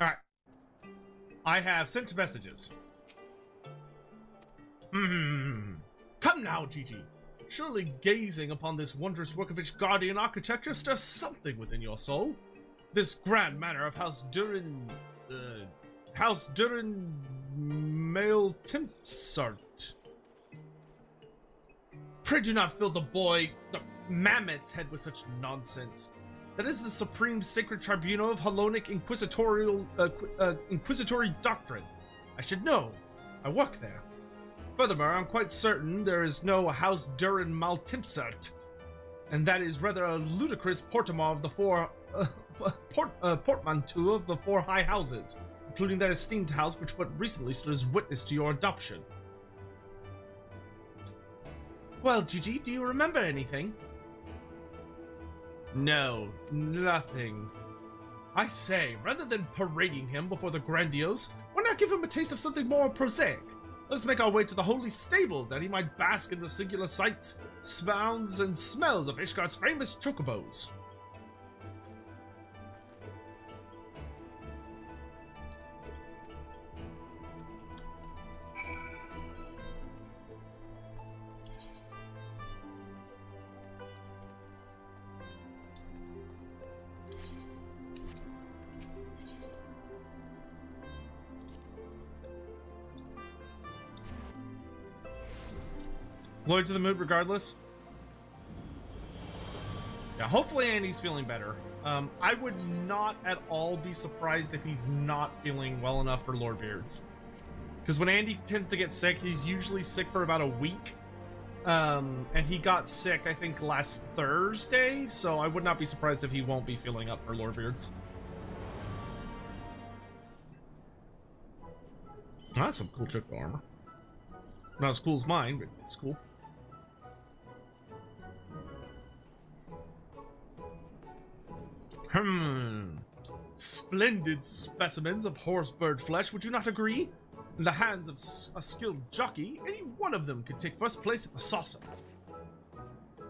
Alright. I have sent messages. Come now, Gigi. Surely gazing upon this wondrous work of its guardian architecture stirs something within your soul. This grand manor of House Durin Male Timpsart. Pray do not fill the mammoth's head with such nonsense. That is the supreme sacred tribunal of Hellenic inquisitory doctrine. I should know. I work there. Furthermore, I'm quite certain there is no House Durin Maltimpsart, and that is rather a ludicrous portmanteau of the portmanteau of the 4 high houses, including that esteemed house which but recently stood as witness to your adoption. Well, Gigi, do you remember anything? No, nothing. I say, rather than parading him before the grandiose, why not give him a taste of something more prosaic? Let us make our way to the holy stables, that he might bask in the singular sights, sounds, and smells of Ishgar's famous chocobos. Loyal to the mood regardless. Yeah, hopefully Andy's feeling better. I would not at all be surprised if he's not feeling well enough for Lordbeards. Because when Andy tends to get sick, he's usually sick for about a week. And he got sick, I think, last Thursday, so I would not be surprised if he won't be feeling up for Lordbeards. Oh, that's some cool choco armor. Not as cool as mine, but it's cool. Splendid specimens of horse bird flesh, would you not agree? In the hands of a skilled jockey, any one of them could take first place at the saucer.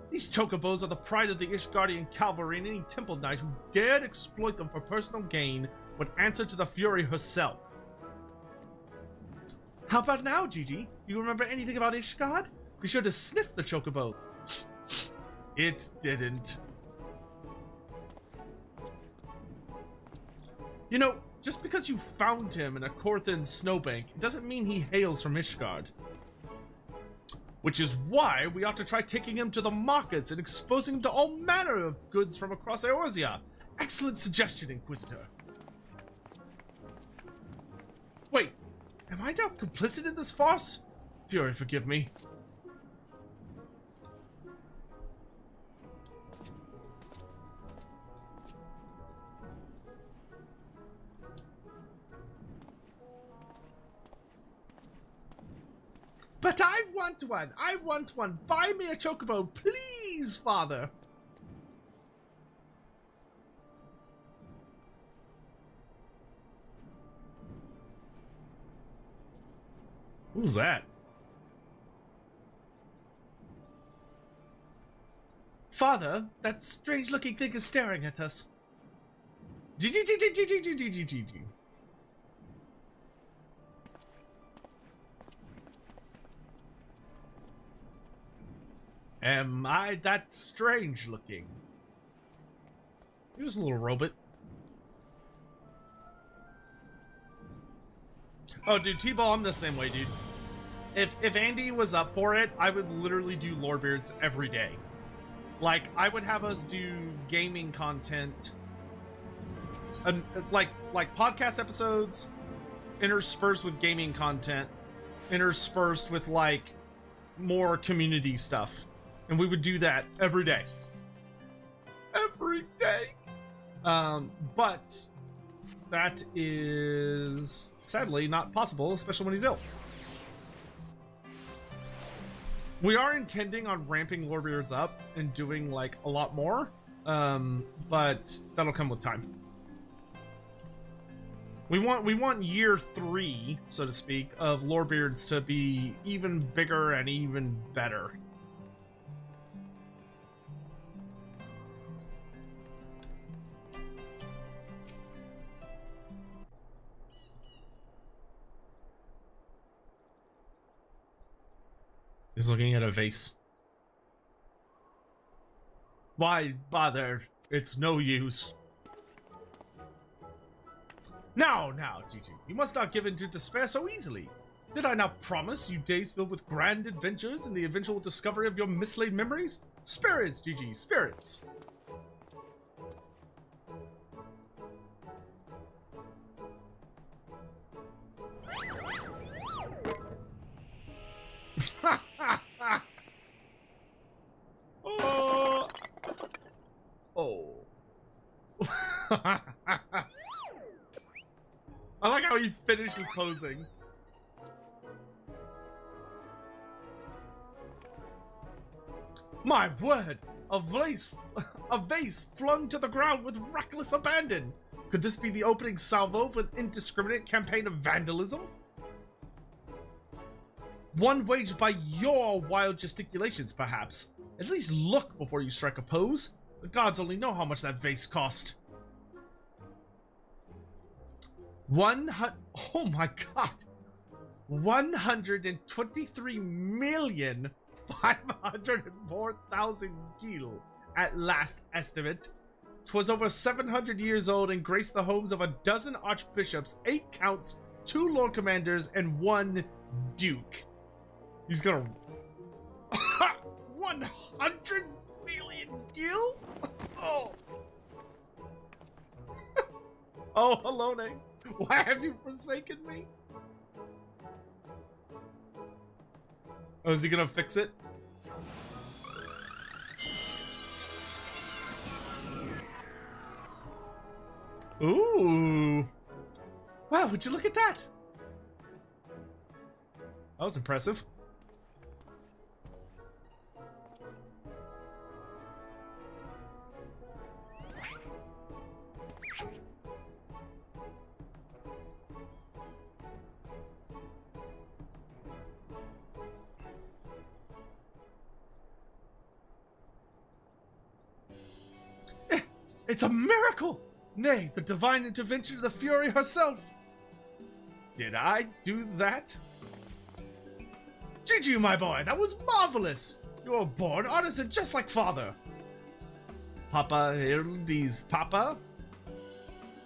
These chocobos are the pride of the Ishgardian cavalry, and any temple knight who dared exploit them for personal gain would answer to the Fury herself. How about now, Gigi? You remember anything about Ishgard? Be sure to sniff the chocobo. It didn't. You know, just because you found him in a Korthan snowbank, it doesn't mean he hails from Ishgard. Which is why we ought to try taking him to the markets and exposing him to all manner of goods from across Eorzea. Excellent suggestion, Inquisitor. Wait, am I now complicit in this farce? Fury, forgive me. But I want one! I want one! Buy me a chocobo, please, father! Who's that? Father, that strange-looking thing is staring at us. Gigi. Am I that strange looking? You're just a little robot. Oh, dude, T-Ball, I'm the same way, dude. If Andy was up for it, I would literally do Lordbeards every day. Like, I would have us do gaming content, like podcast episodes, interspersed with gaming content, interspersed with like more community stuff. And we would do that every day. Every day. But that is sadly not possible, especially when he's ill. We are intending on ramping Lordbeards up and doing like a lot more. But that'll come with time. We want year 3, so to speak, of Lordbeards to be even bigger and even better. He's looking at a vase. Why bother? It's no use. Now, Gigi, you must not give in to despair so easily. Did I not promise you days filled with grand adventures and the eventual discovery of your mislaid memories? Spirits, Gigi, spirits! Oh. I like how he finishes posing. My word! A vase flung to the ground with reckless abandon! Could this be the opening salvo of an indiscriminate campaign of vandalism? One waged by your wild gesticulations, perhaps. At least look before you strike a pose. The gods only know how much that vase cost. Oh my god. 123,504,000 gil at last estimate. 'Twas over 700 years old and graced the homes of a dozen archbishops, 8 counts, 2 lord commanders, and 1 duke. He's gonna... 100 million gil? Oh. Oh, Alone, why have you forsaken me? Oh, is he gonna fix it? Ooh. Wow, would you look at that? That was impressive. It's a miracle! Nay, the divine intervention of the Fury herself! Did I do that? Gigi, my boy, that was marvelous! You're a born artisan just like father! Papa Hildy's papa?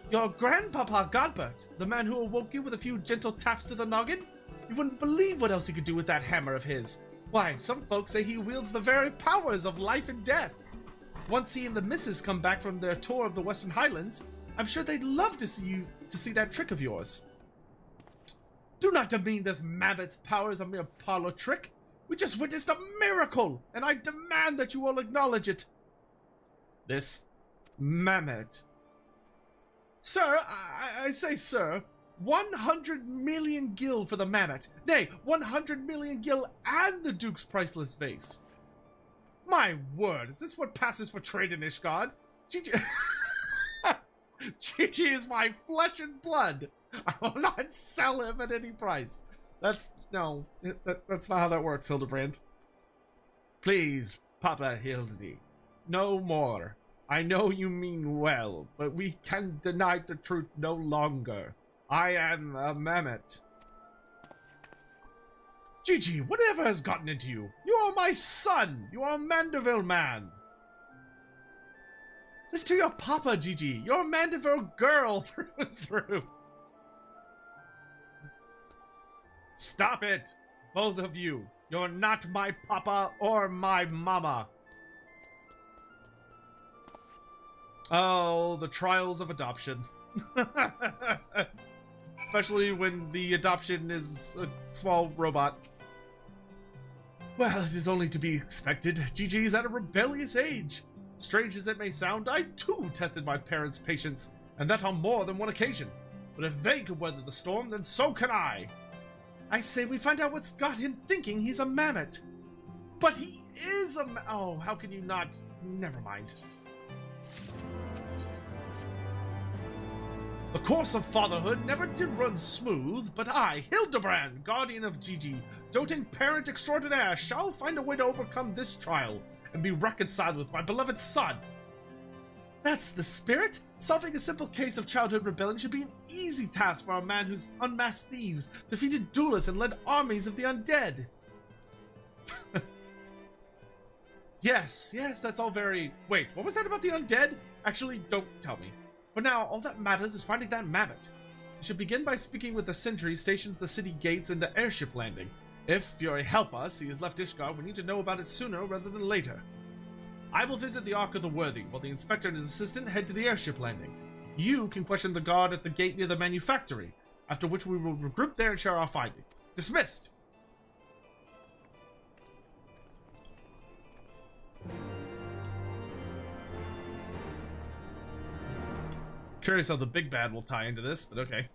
Your grandpapa Godbert, the man who awoke you with a few gentle taps to the noggin? You wouldn't believe what else he could do with that hammer of his. Why, some folks say he wields the very powers of life and death. Once he and the missus come back from their tour of the Western Highlands, I'm sure they'd love to see that trick of yours. Do not demean this Mammoth's power as a mere parlor trick. We just witnessed a miracle, and I demand that you all acknowledge it. This Mammoth. Sir, I say, sir, 100 million gil for the Mammoth. Nay, 100 million gil and the Duke's priceless vase. My word, is this what passes for trade in Ishgard? Gigi... Gigi is my flesh and blood. I will not sell him at any price. That's not how that works, Hildebrand. Please, Papa Hildy, no more. I know you mean well, but we can deny the truth no longer. I am a mammoth. Gigi, whatever has gotten into you? You are my son. You are a Mandeville man. Listen to your papa, Gigi. You're a Mandeville girl through and through. Stop it, both of you. You're not my papa or my mama. Oh, the trials of adoption. Especially when the adoption is a small robot. Well, it is only to be expected. Gigi is at a rebellious age. Strange as it may sound, I too tested my parents' patience, and that on more than one occasion. But if they could weather the storm, then so can I. I say we find out what's got him thinking he's a mammoth. But he is a oh, how can you not? Never mind. The course of fatherhood never did run smooth, but I, Hildebrand, guardian of Gigi, doting parent extraordinaire, shall find a way to overcome this trial and be reconciled with my beloved son. That's the spirit. Solving a simple case of childhood rebellion should be an easy task for a man who's unmasked thieves, defeated duelists, and led armies of the undead. Yes, that's all very... Wait, what was that about the undead? Actually, don't tell me. For now, all that matters is finding that mammoth. We should begin by speaking with the sentries stationed at the city gates and the airship landing. If Fury help us, he has left Ishgard, we need to know about it sooner rather than later. I will visit the Ark of the Worthy, while the inspector and his assistant head to the airship landing. You can question the guard at the gate near the manufactory, after which we will regroup there and share our findings. Dismissed! Curious how the big bad will tie into this, but okay.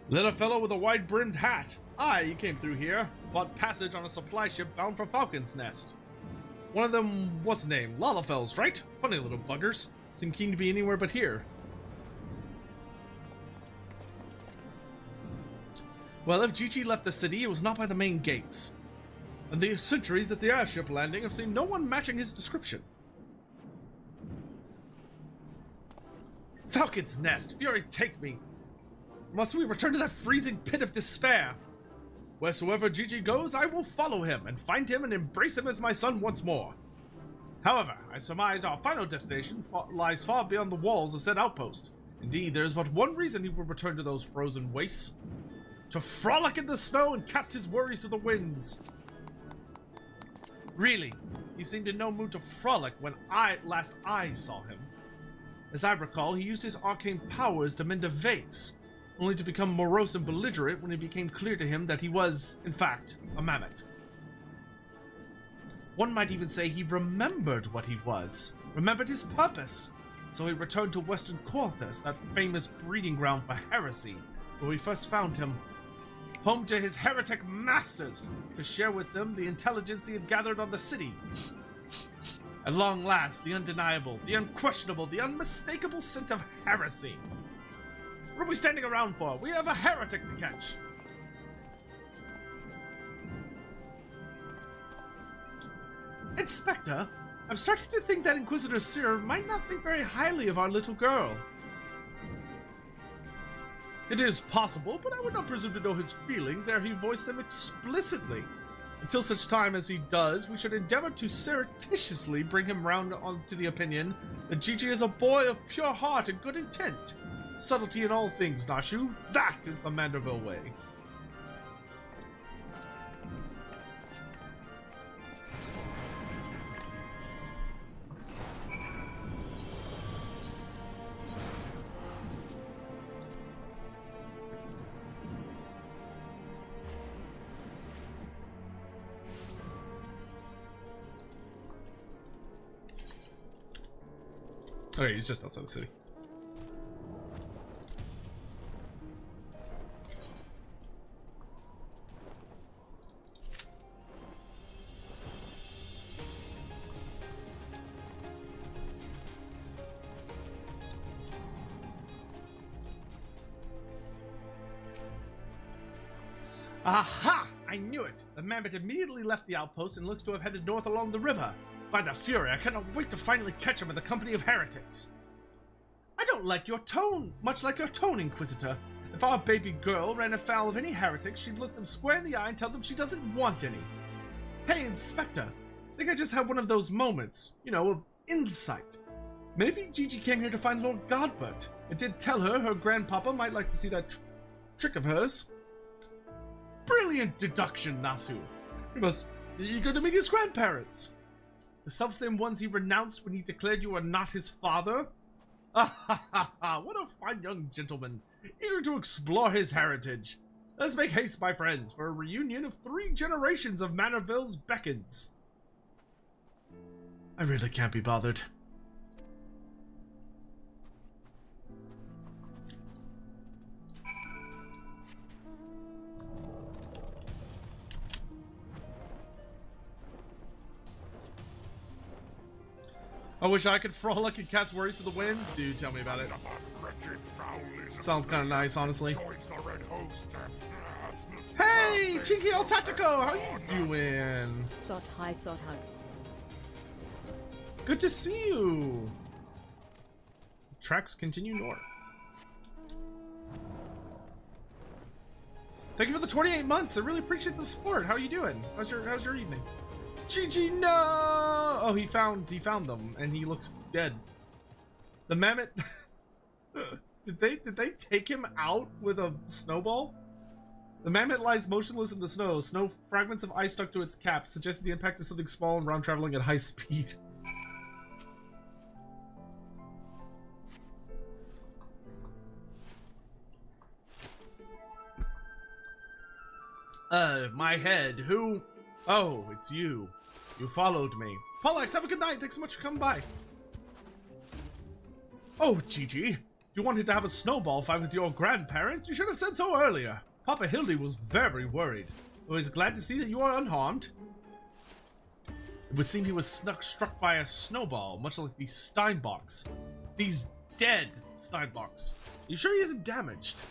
Little fellow with a wide-brimmed hat. Aye, you came through here. Bought passage on a supply ship bound for Falcon's Nest. One of them, what's his name? Lalafels, right? Funny little buggers. Seem keen to be anywhere but here. Well, if Gigi left the city, it was not by the main gates. And the sentries at the airship landing have seen no one matching his description. Falcon's Nest! Fury, take me! Must we return to that freezing pit of despair? Wheresoever Gigi goes, I will follow him, and find him and embrace him as my son once more. However, I surmise our final destination lies far beyond the walls of said outpost. Indeed, there is but one reason he will return to those frozen wastes. To frolic in the snow and cast his worries to the winds. Really, he seemed in no mood to frolic when last I saw him. As I recall, he used his arcane powers to mend a vase, only to become morose and belligerent when it became clear to him that he was, in fact, a mammoth. One might even say he remembered what he was, remembered his purpose, so he returned to Western Corthus, that famous breeding ground for heresy, where we first found him. Home to his heretic masters, to share with them the intelligence he had gathered on the city. At long last, the undeniable, the unquestionable, the unmistakable scent of heresy. What are we standing around for? We have a heretic to catch. Inspector, I'm starting to think that Inquisitor Seer might not think very highly of our little girl. It is possible, but I would not presume to know his feelings ere he voiced them explicitly. Until such time as he does, we should endeavor to surreptitiously bring him round onto the opinion that Gigi is a boy of pure heart and good intent. Subtlety in all things, Nashu. That is the Manderville way. Okay, he's just outside the city. Aha! I knew it! The mammoth immediately left the outpost and looks to have headed north along the river. By the Fury, I cannot wait to finally catch him in the company of heretics. I don't like your tone, much like your tone, Inquisitor. If our baby girl ran afoul of any heretics, she'd look them square in the eye and tell them she doesn't want any. Hey, Inspector, I think I just had one of those moments, you know, of insight. Maybe Gigi came here to find Lord Godbert. I did tell her her grandpapa might like to see that trick of hers. Brilliant deduction, Nasu. You must be eager to meet his grandparents. The selfsame ones he renounced when he declared you were not his father? Ah ha ha ha, what a fine young gentleman, eager to explore his heritage. Let's make haste, my friends, for a reunion of 3 generations of Manorville's beckons. I really can't be bothered. I wish I could frolic and cast worries to the winds. Dude, tell me about it. Sounds kind of nice, honestly. Hey, Chinky El Tactico, how you doing? Sot hi, Sot hug. Good to see you. Tracks continue north. Thank you for the 28 months. I really appreciate the support. How are you doing? How's your evening? Gigi, no! Oh, he found them, and he looks dead. The mammoth. Did they take him out with a snowball? The mammoth lies motionless in the snow. Snow fragments of ice stuck to its cap, suggesting the impact of something small and round traveling at high speed. My head. Who? Oh, it's you. You followed me. Pollux, have a good night. Thanks so much for coming by. Oh, Gigi. If you wanted to have a snowball fight with your grandparent, you should have said so earlier. Papa Hildy was very worried. He was glad to see that you are unharmed. It would seem he was struck by a snowball, much like these Steinbocks. These dead Steinbocks. You sure he isn't damaged?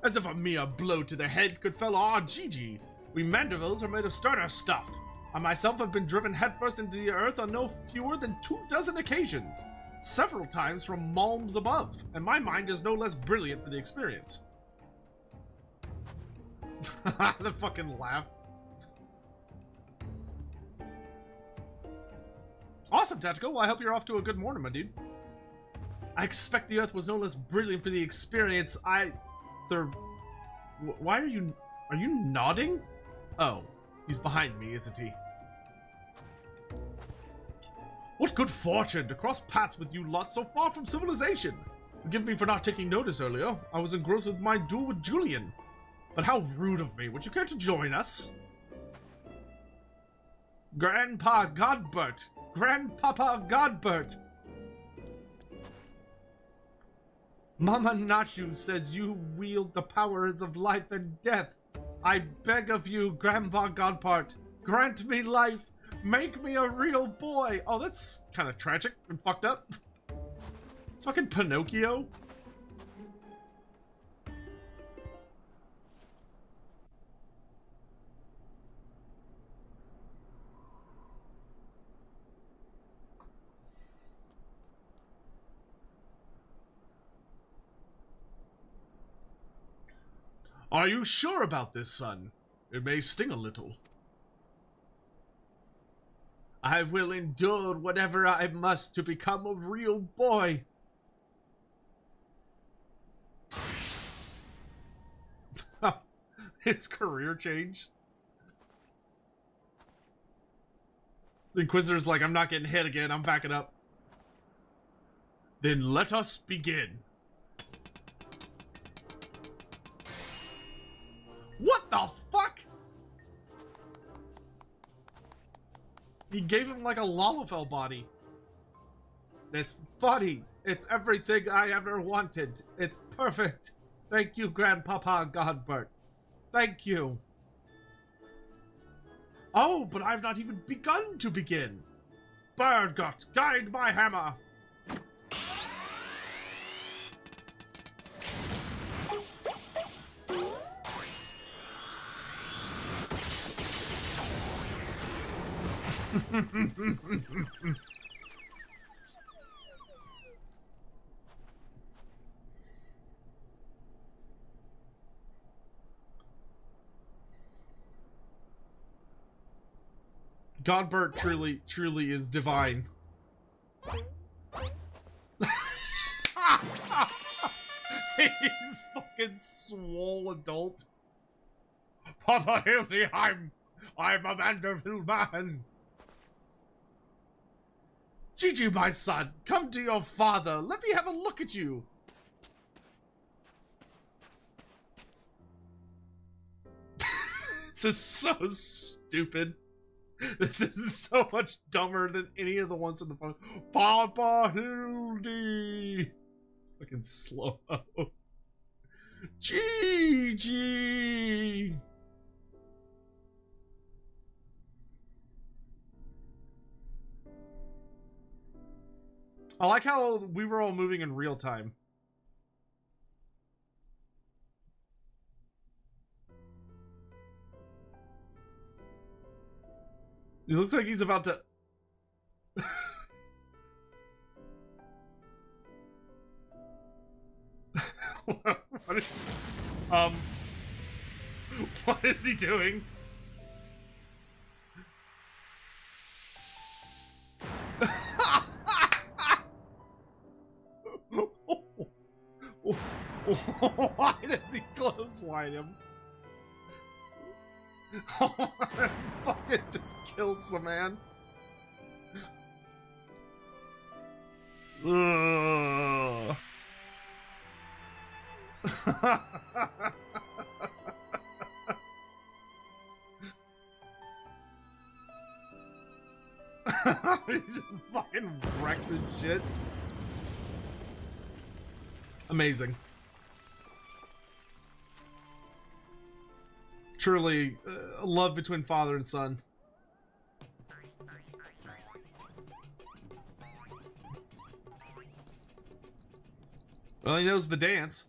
As if a mere blow to the head could fell our Gigi. We Mandervilles are made of starter stuff. I myself have been driven headfirst into the earth on no fewer than 24 occasions. Several times from malms above, and my mind is no less brilliant for the experience. The fucking laugh. Awesome, Tactical. Well, I hope you're off to a good morning, my dude. I expect the Earth was no less brilliant for the experience. Why are you nodding? Oh, he's behind me, isn't he? What good fortune to cross paths with you lot so far from civilization. Forgive me for not taking notice earlier. I was engrossed with my duel with Julian. But how rude of me. Would you care to join us? Grandpa Godbert. Grandpapa Godbert. Mama Nachu says you wield the powers of life and death. I beg of you, Grandpa Godbert, grant me life. Make me a real boy. Oh, that's kind of tragic and fucked up. It's fucking Pinocchio. Are you sure about this, son? It may sting a little. I will endure whatever I must to become a real boy. His career change. The Inquisitor's like, I'm not getting hit again, I'm backing up. Then let us begin. What the fuck? He gave him like a Lalafell body. This body, it's everything I ever wanted. It's perfect. Thank you, Grandpapa Godbert. Thank you. Oh, but I've not even begun to begin. Birdgut, guide my hammer. Godbert truly is divine. He's fucking swole adult. Papa Hildy, I'm a Vanderbilt man. Gigi, my son, come to your father. Let me have a look at you. This is so stupid. This is so much dumber than any of the ones in the phone. Papa Hildy. Fucking slow. Gigi. I like how we were all moving in real time. He looks like he's about to... what is he doing? Why does he clothesline him? Oh, that fucking just kills the man. Ugh. He just fucking wrecks his shit. Amazing. Truly, love between father and son. Well, he knows the dance.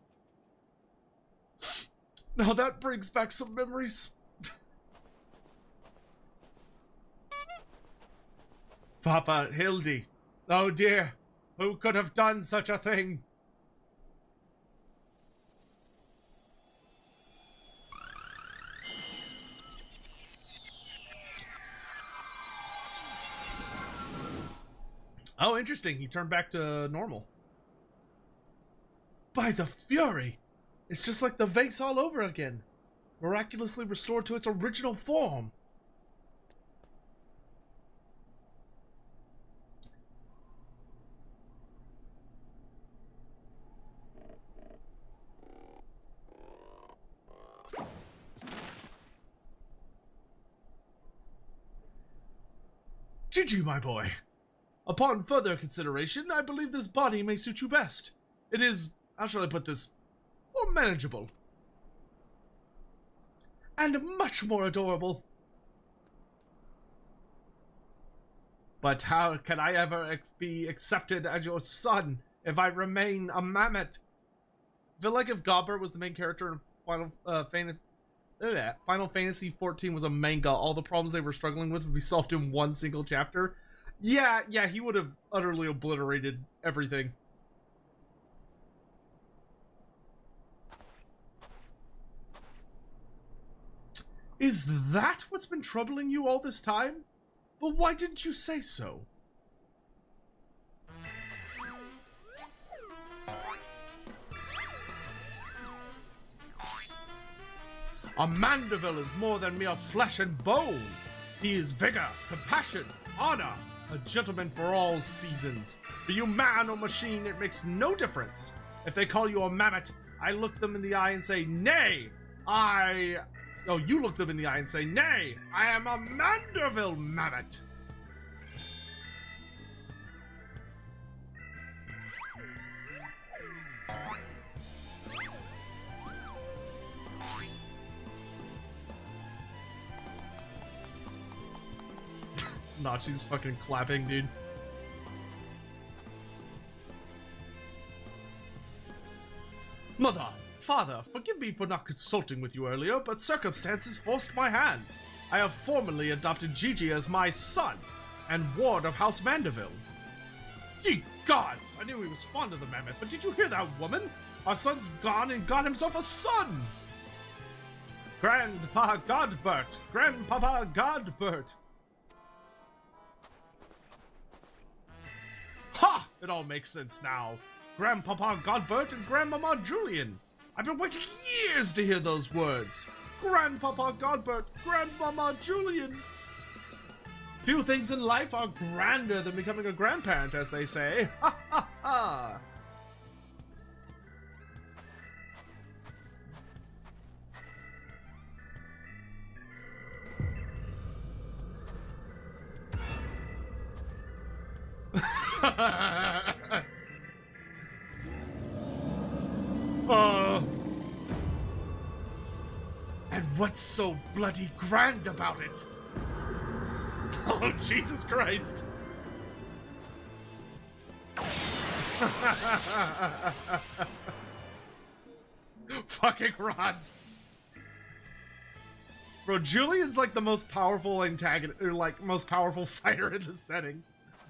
Now that brings back some memories. Papa, Hildy. Oh dear, who could have done such a thing? Oh, interesting. He turned back to normal. By the Fury! It's just like the vase all over again. Miraculously restored to its original form. Gigi, my boy. Upon further consideration, I believe this body may suit you best. It is, how shall I put this, more manageable. And much more adorable. But how can I ever be accepted as your son if I remain a mammoth? I feel like if Gobbert was the main character in Final Fantasy XIV was a manga, all the problems they were struggling with would be solved in one single chapter. Yeah, he would have utterly obliterated everything. Is that what's been troubling you all this time? But why didn't you say so? A Mandeville is more than mere flesh and bone. He is vigor, compassion, honor, a gentleman for all seasons. Be you man or machine, it makes no difference. If they call you a mammoth, I look them in the eye and say, nay, you look them in the eye and say, nay, I am a Mandeville mammoth. Nah, she's fucking clapping, dude. Mother, father, forgive me for not consulting with you earlier, but circumstances forced my hand. I have formally adopted Gigi as my son and ward of House Mandeville. Ye gods! I knew he was fond of the mammoth, but did you hear that woman? Our son's gone and got himself a son! Grandpa Godbert! Grandpapa Godbert! Ha! It all makes sense now. Grandpapa Godbert and Grandmama Julian. I've been waiting years to hear those words. Grandpapa Godbert, Grandmama Julian. Few things in life are grander than becoming a grandparent, as they say. Ha ha ha! And what's so bloody grand about it? Oh, Jesus Christ. Fucking run. Bro, Julian's like the most powerful antagonist, or like most powerful fighter in the setting.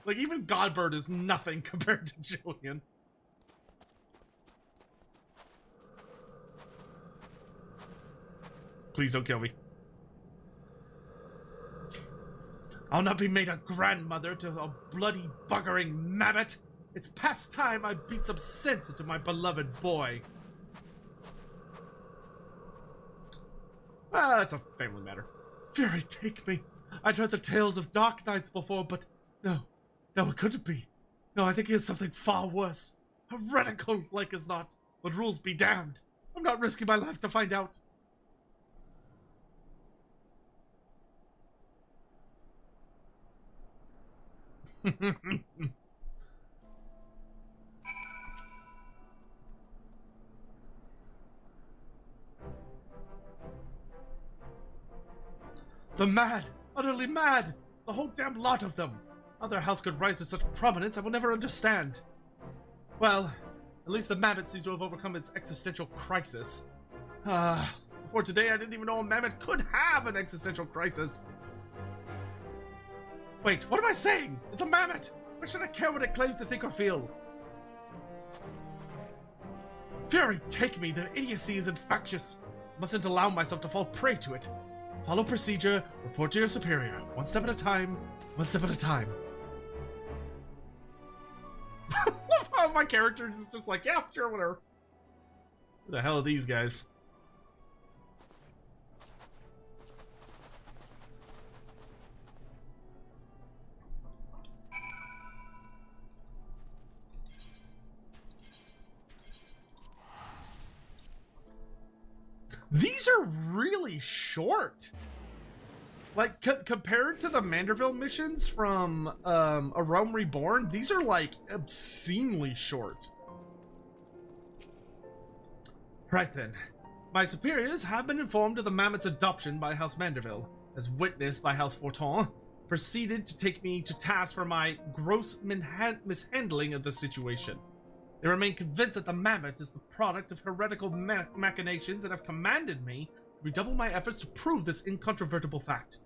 Like, even Godbird is nothing compared to Julian. Please don't kill me. I'll not be made a grandmother to a bloody buggering mammoth. It's past time I beat some sense into my beloved boy. Ah, that's a family matter. Fury, take me. I'd heard the tales of dark nights before, but no, it couldn't be. No, I think he has something far worse. Heretical, like as not. But rules be damned. I'm not risking my life to find out. The mad! Utterly mad! The whole damn lot of them! How their house could rise to such prominence I will never understand. Well, at least the mammoth seems to have overcome its existential crisis. Before today I didn't even know a mammoth could have an existential crisis. Wait, what am I saying? It's a mammoth! Why should I care what it claims to think or feel? Fury, take me! The idiocy is infectious! I mustn't allow myself to fall prey to it. Follow procedure, report to your superior. One step at a time, one step at a time. My character is just like, yeah, sure, whatever. Who the hell are these guys? These are really short. Like, compared to the Manderville missions from A Realm Reborn, these are, like, obscenely short. Right then. My superiors have been informed of the mammoth's adoption by House Manderville, as witnessed by House Forton, proceeded to take me to task for my gross mishandling of the situation. They remain convinced that the mammoth is the product of heretical machinations and have commanded me to redouble my efforts to prove this incontrovertible fact.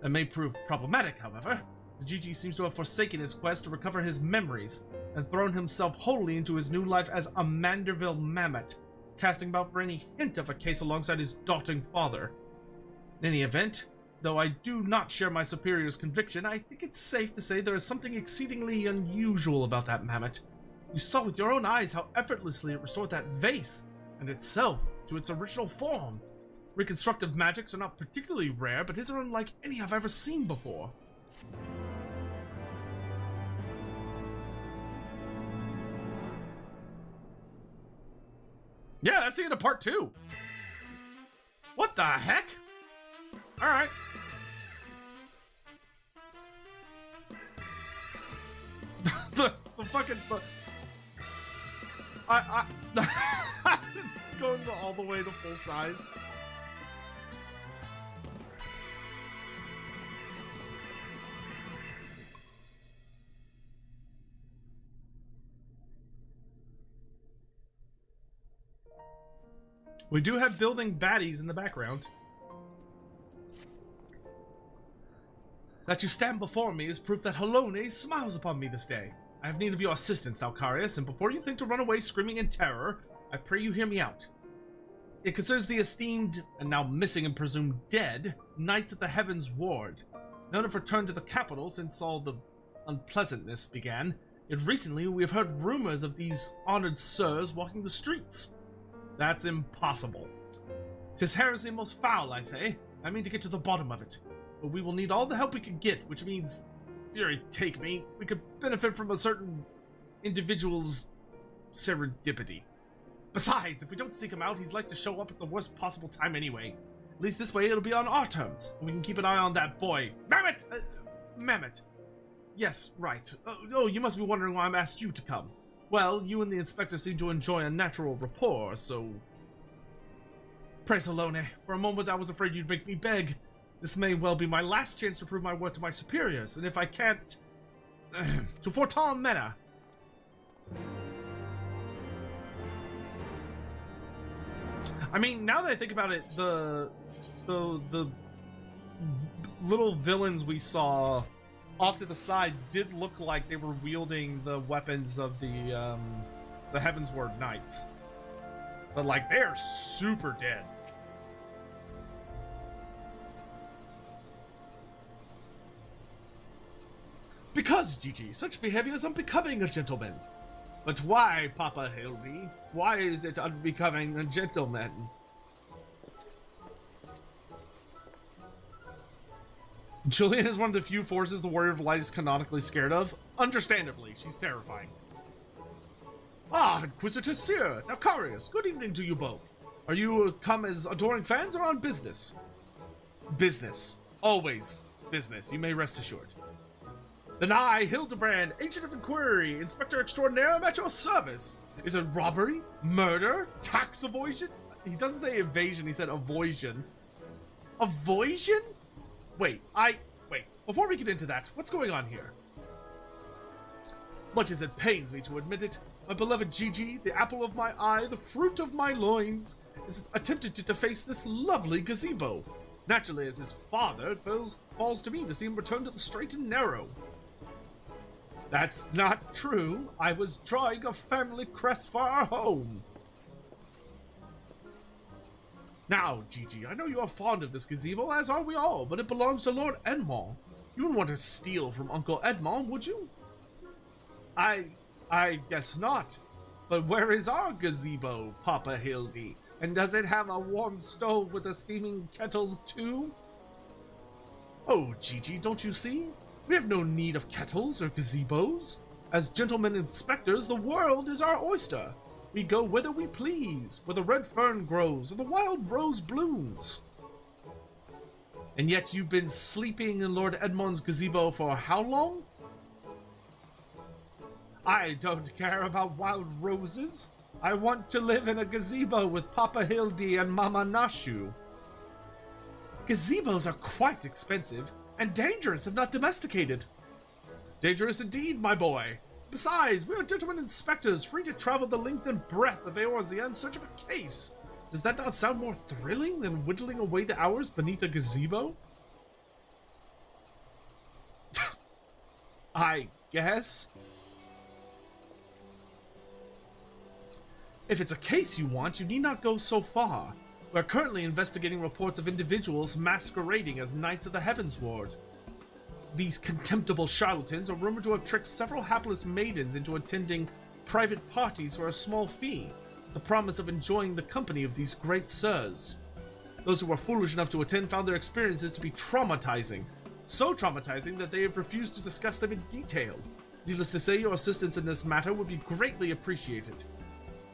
That may prove problematic, however. The Gigi seems to have forsaken his quest to recover his memories and thrown himself wholly into his new life as a Manderville mammoth, casting about for any hint of a case alongside his doting father. In any event, though I do not share my superior's conviction, I think it's safe to say there is something exceedingly unusual about that mammoth. You saw with your own eyes how effortlessly it restored that vase, and itself, to its original form. Reconstructive magics are not particularly rare, but his are unlike any I've ever seen before. Yeah, that's the end of part 2. What the heck? Alright. the fucking... it's going all the way to full size. We do have building baddies in the background. That you stand before me is proof that Halone smiles upon me this day. I have need of your assistance, Alcarius, and before you think to run away screaming in terror, I pray you hear me out. It concerns the esteemed, and now missing and presumed dead, Knights of the Heavens Ward. None have returned to the capital since all the unpleasantness began, yet recently we have heard rumors of these honored sirs walking the streets. That's impossible. 'Tis heresy most foul, I say. I mean to get to the bottom of it. But we will need all the help we can get, which means, Fury, take me, we could benefit from a certain individual's serendipity. Besides, if we don't seek him out, he's like to show up at the worst possible time anyway. At least this way it'll be on our terms, and we can keep an eye on that boy. Mammoth! Mammoth. Yes, right. Oh, you must be wondering why I'm asked you to come. Well, you and the inspector seem to enjoy a natural rapport, so... Praise Halone. For a moment I was afraid you'd make me beg. This may well be my last chance to prove my worth to my superiors, and if I can't... to Forton Mena. I mean, now that I think about it, the little villains we saw off to the side did look like they were wielding the weapons of the Heavensward Knights. But, like, they're super dead. Because, Gigi, such behavior is unbecoming a gentleman. But why, Papa Hildy? Why is it unbecoming a gentleman? Julian is one of the few forces the Warrior of Light is canonically scared of. Understandably, she's terrifying. Ah, Inquisitor Seer, Alcarius, good evening to you both. Are you come as adoring fans or on business? Business. Always business, you may rest assured. Then I, Hildebrand, Agent of Inquiry, Inspector Extraordinaire, am at your service. Is it robbery? Murder? Tax evasion? He doesn't say evasion, he said avoision. Avoision? Wait, before we get into that, what's going on here? Much as it pains me to admit it, my beloved Gigi, the apple of my eye, the fruit of my loins, is attempted to deface this lovely gazebo. Naturally, as his father, it falls to me to see him return to the straight and narrow. That's not true. I was drawing a family crest for our home. Now, Gigi, I know you are fond of this gazebo, as are we all, but it belongs to Lord Edmond. You wouldn't want to steal from Uncle Edmond, would you? I guess not. But where is our gazebo, Papa Hildy? And does it have a warm stove with a steaming kettle, too? Oh, Gigi, don't you see? We have no need of kettles or gazebos. As gentlemen inspectors, the world is our oyster. We go whither we please, where the red fern grows or the wild rose blooms. And yet you've been sleeping in Lord Edmond's gazebo for how long? I don't care about wild roses. I want to live in a gazebo with Papa Hildy and Mama Nashu. Gazebos are quite expensive and dangerous if not domesticated. Dangerous indeed, my boy. Besides, we are gentlemen inspectors, free to travel the length and breadth of Eorzea in search of a case. Does that not sound more thrilling than whittling away the hours beneath a gazebo? I guess. If it's a case you want, you need not go so far. We are currently investigating reports of individuals masquerading as Knights of the Heavensward. These contemptible charlatans are rumored to have tricked several hapless maidens into attending private parties for a small fee, with the promise of enjoying the company of these great sirs. Those who were foolish enough to attend found their experiences to be traumatizing. So traumatizing that they have refused to discuss them in detail. Needless to say, your assistance in this matter would be greatly appreciated.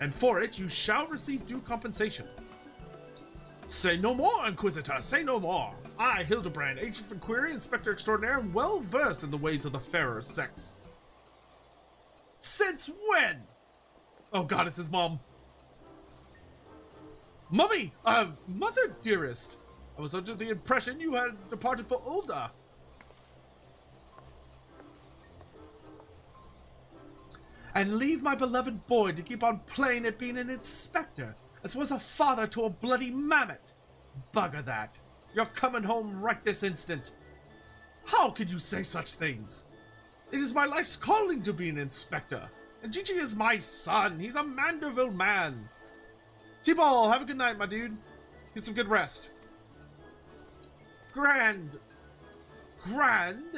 And for it, you shall receive due compensation. Say no more, Inquisitor, say no more. I, Hildebrand, Agent for Query, Inspector Extraordinaire, am well versed in the ways of the fairer sex. Since when? Oh god, it's his mom. Mummy! Mother dearest. I was under the impression you had departed for Ulda. And leave my beloved boy to keep on playing at being an inspector, as was a father to a bloody mammoth. Bugger that. You're coming home right this instant. How could you say such things? It is my life's calling to be an inspector. And Gigi is my son. He's a Manderville man. T-Ball, have a good night, my dude. Get some good rest. Grand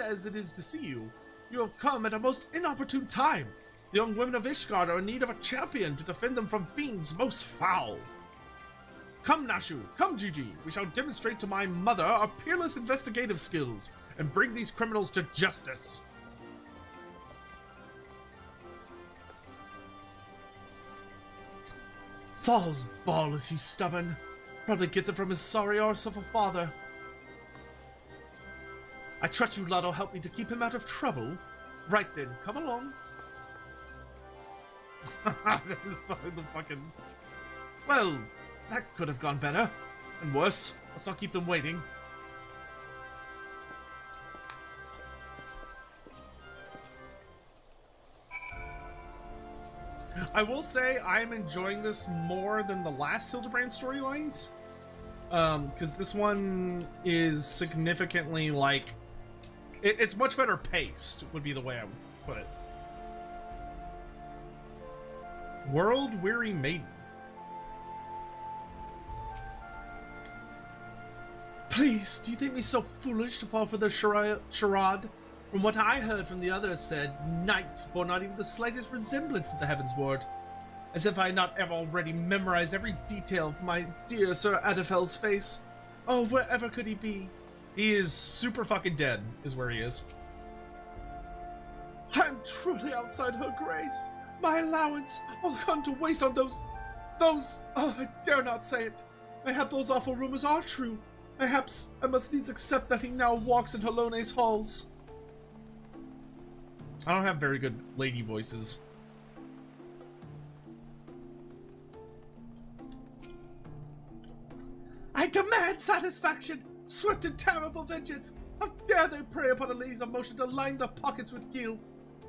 as it is to see you, you have come at a most inopportune time. The young women of Ishgard are in need of a champion to defend them from fiends most foul. Come, Nashu, come, Gigi. We shall demonstrate to my mother our peerless investigative skills and bring these criminals to justice. Thal's ball, is he stubborn? Probably gets it from his sorry arse of a father. I trust you lot will help me to keep him out of trouble. Right then, come along. The fucking... Well, that could have gone better. And worse. Let's not keep them waiting. I will say I'm enjoying this more than the last Hildebrand storylines. Because this one is significantly, like... It's much better paced, would be the way I would put it. World-weary maiden. Please, do you think me so foolish to fall for the charade? From what I heard from the others said, knights bore not even the slightest resemblance to the Heavensward. As if I had not ever already memorized every detail of my dear Sir Adiphel's face. Oh, wherever could he be? He is super fucking dead, is where he is. I'm truly outside her grace. My allowance all gone to waste on those... Oh, I dare not say it. Mayhap those awful rumors are true. Perhaps I must needs accept that he now walks in Halone's halls. I don't have very good lady voices. I demand satisfaction! Swift and terrible vengeance! How dare they prey upon a lady's emotion to line their pockets with gil?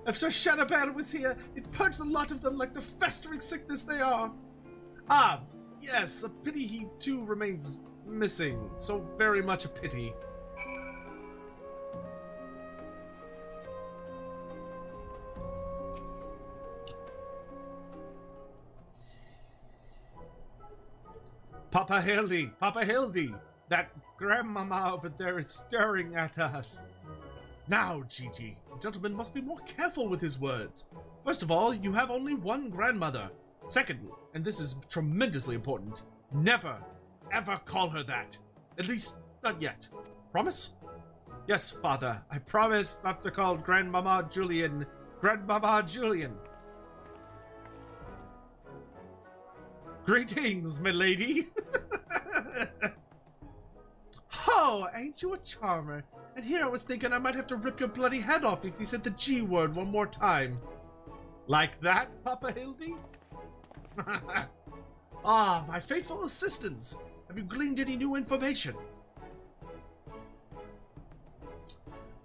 If Sir Shadowban was here, he'd purge the lot of them like the festering sickness they are. Ah, yes, a pity he too remains missing. So very much a pity. Papa Hildy, that grandmama over there is staring at us. Now, Gigi, the gentleman must be more careful with his words. First of all, you have only one grandmother. Second, and this is tremendously important, never, ever call her that. At least, not yet. Promise? Yes, father, I promise not to call Grandmama Julian Grandmama Julian. Greetings, milady. Oh, ain't you a charmer? And here I was thinking I might have to rip your bloody head off if you said the G word one more time. Like that, Papa Hildy? Ah, my faithful assistants. Have you gleaned any new information?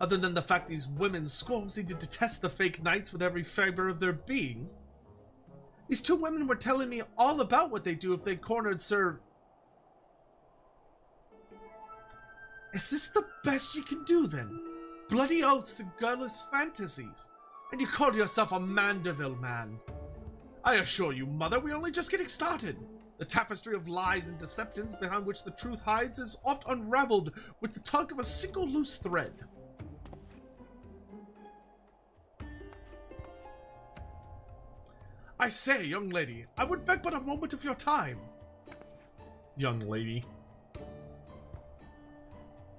Other than the fact these women squaws seem to detest the fake knights with every fiber of their being. These two women were telling me all about what they do if they cornered Sir... Is this the best you can do, then? Bloody oaths and girlless fantasies. And you call yourself a Mandeville man. I assure you, Mother, we're only just getting started. The tapestry of lies and deceptions behind which the truth hides is oft unraveled with the tug of a single loose thread. I say, young lady, I would beg but a moment of your time. Young lady.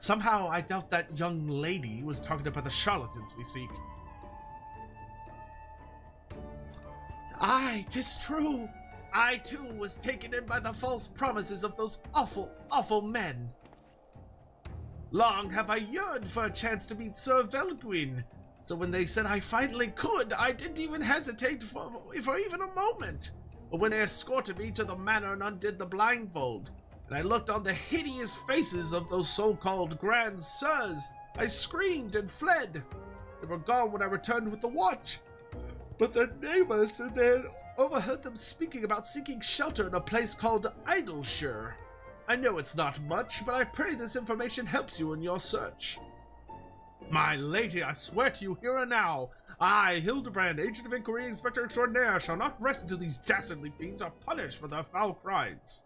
Somehow, I doubt that young lady was talking about the charlatans we seek. Aye, 'tis true. I, too, was taken in by the false promises of those awful, awful men. Long have I yearned for a chance to meet Sir Velguin, so when they said I finally could, I didn't even hesitate for even a moment. But when they escorted me to the manor and undid the blindfold, and I looked on the hideous faces of those so-called grand sirs, I screamed and fled. They were gone when I returned with the watch. But their neighbors and they overheard them speaking about seeking shelter in a place called Idleshire. I know it's not much, but I pray this information helps you in your search. My lady, I swear to you here and now, I, Hildebrand, Agent of Inquiry Inspector Extraordinaire, shall not rest until these dastardly fiends are punished for their foul crimes.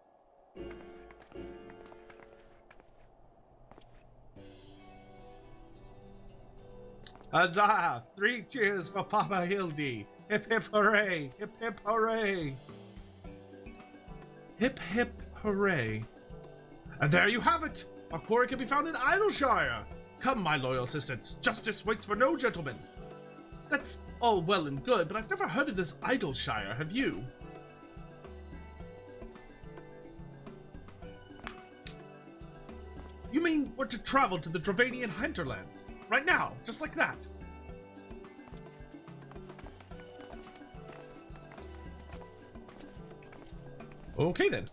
Huzzah! 3 cheers for Papa Hildy! Hip hip hooray! Hip hip hooray! Hip hip hooray! And there you have it! Our quarry can be found in Idleshire! Come, my loyal assistants, justice waits for no gentleman! That's all well and good, but I've never heard of this Idleshire, have you? You mean we're to travel to the Dravanian hinterlands? Right now, just like that. Okay then.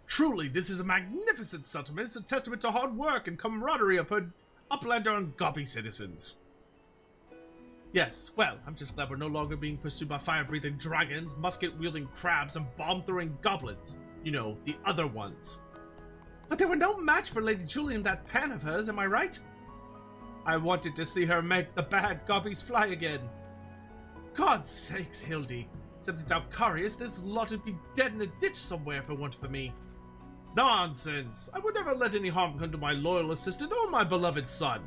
Truly, this is a magnificent settlement. It's a testament to hard work and camaraderie of her Uplander and Gobby citizens. Yes, well, I'm just glad we're no longer being pursued by fire-breathing dragons, musket-wielding crabs, and bomb-throwing goblins. You know, the other ones. But they were no match for Lady Julian, that pan of hers, am I right? I wanted to see her make the bad gobbies fly again. God's sakes, Hildy. Except in Dalcarius, this lot would be dead in a ditch somewhere if it weren't for me. Nonsense! I would never let any harm come to my loyal assistant or my beloved son.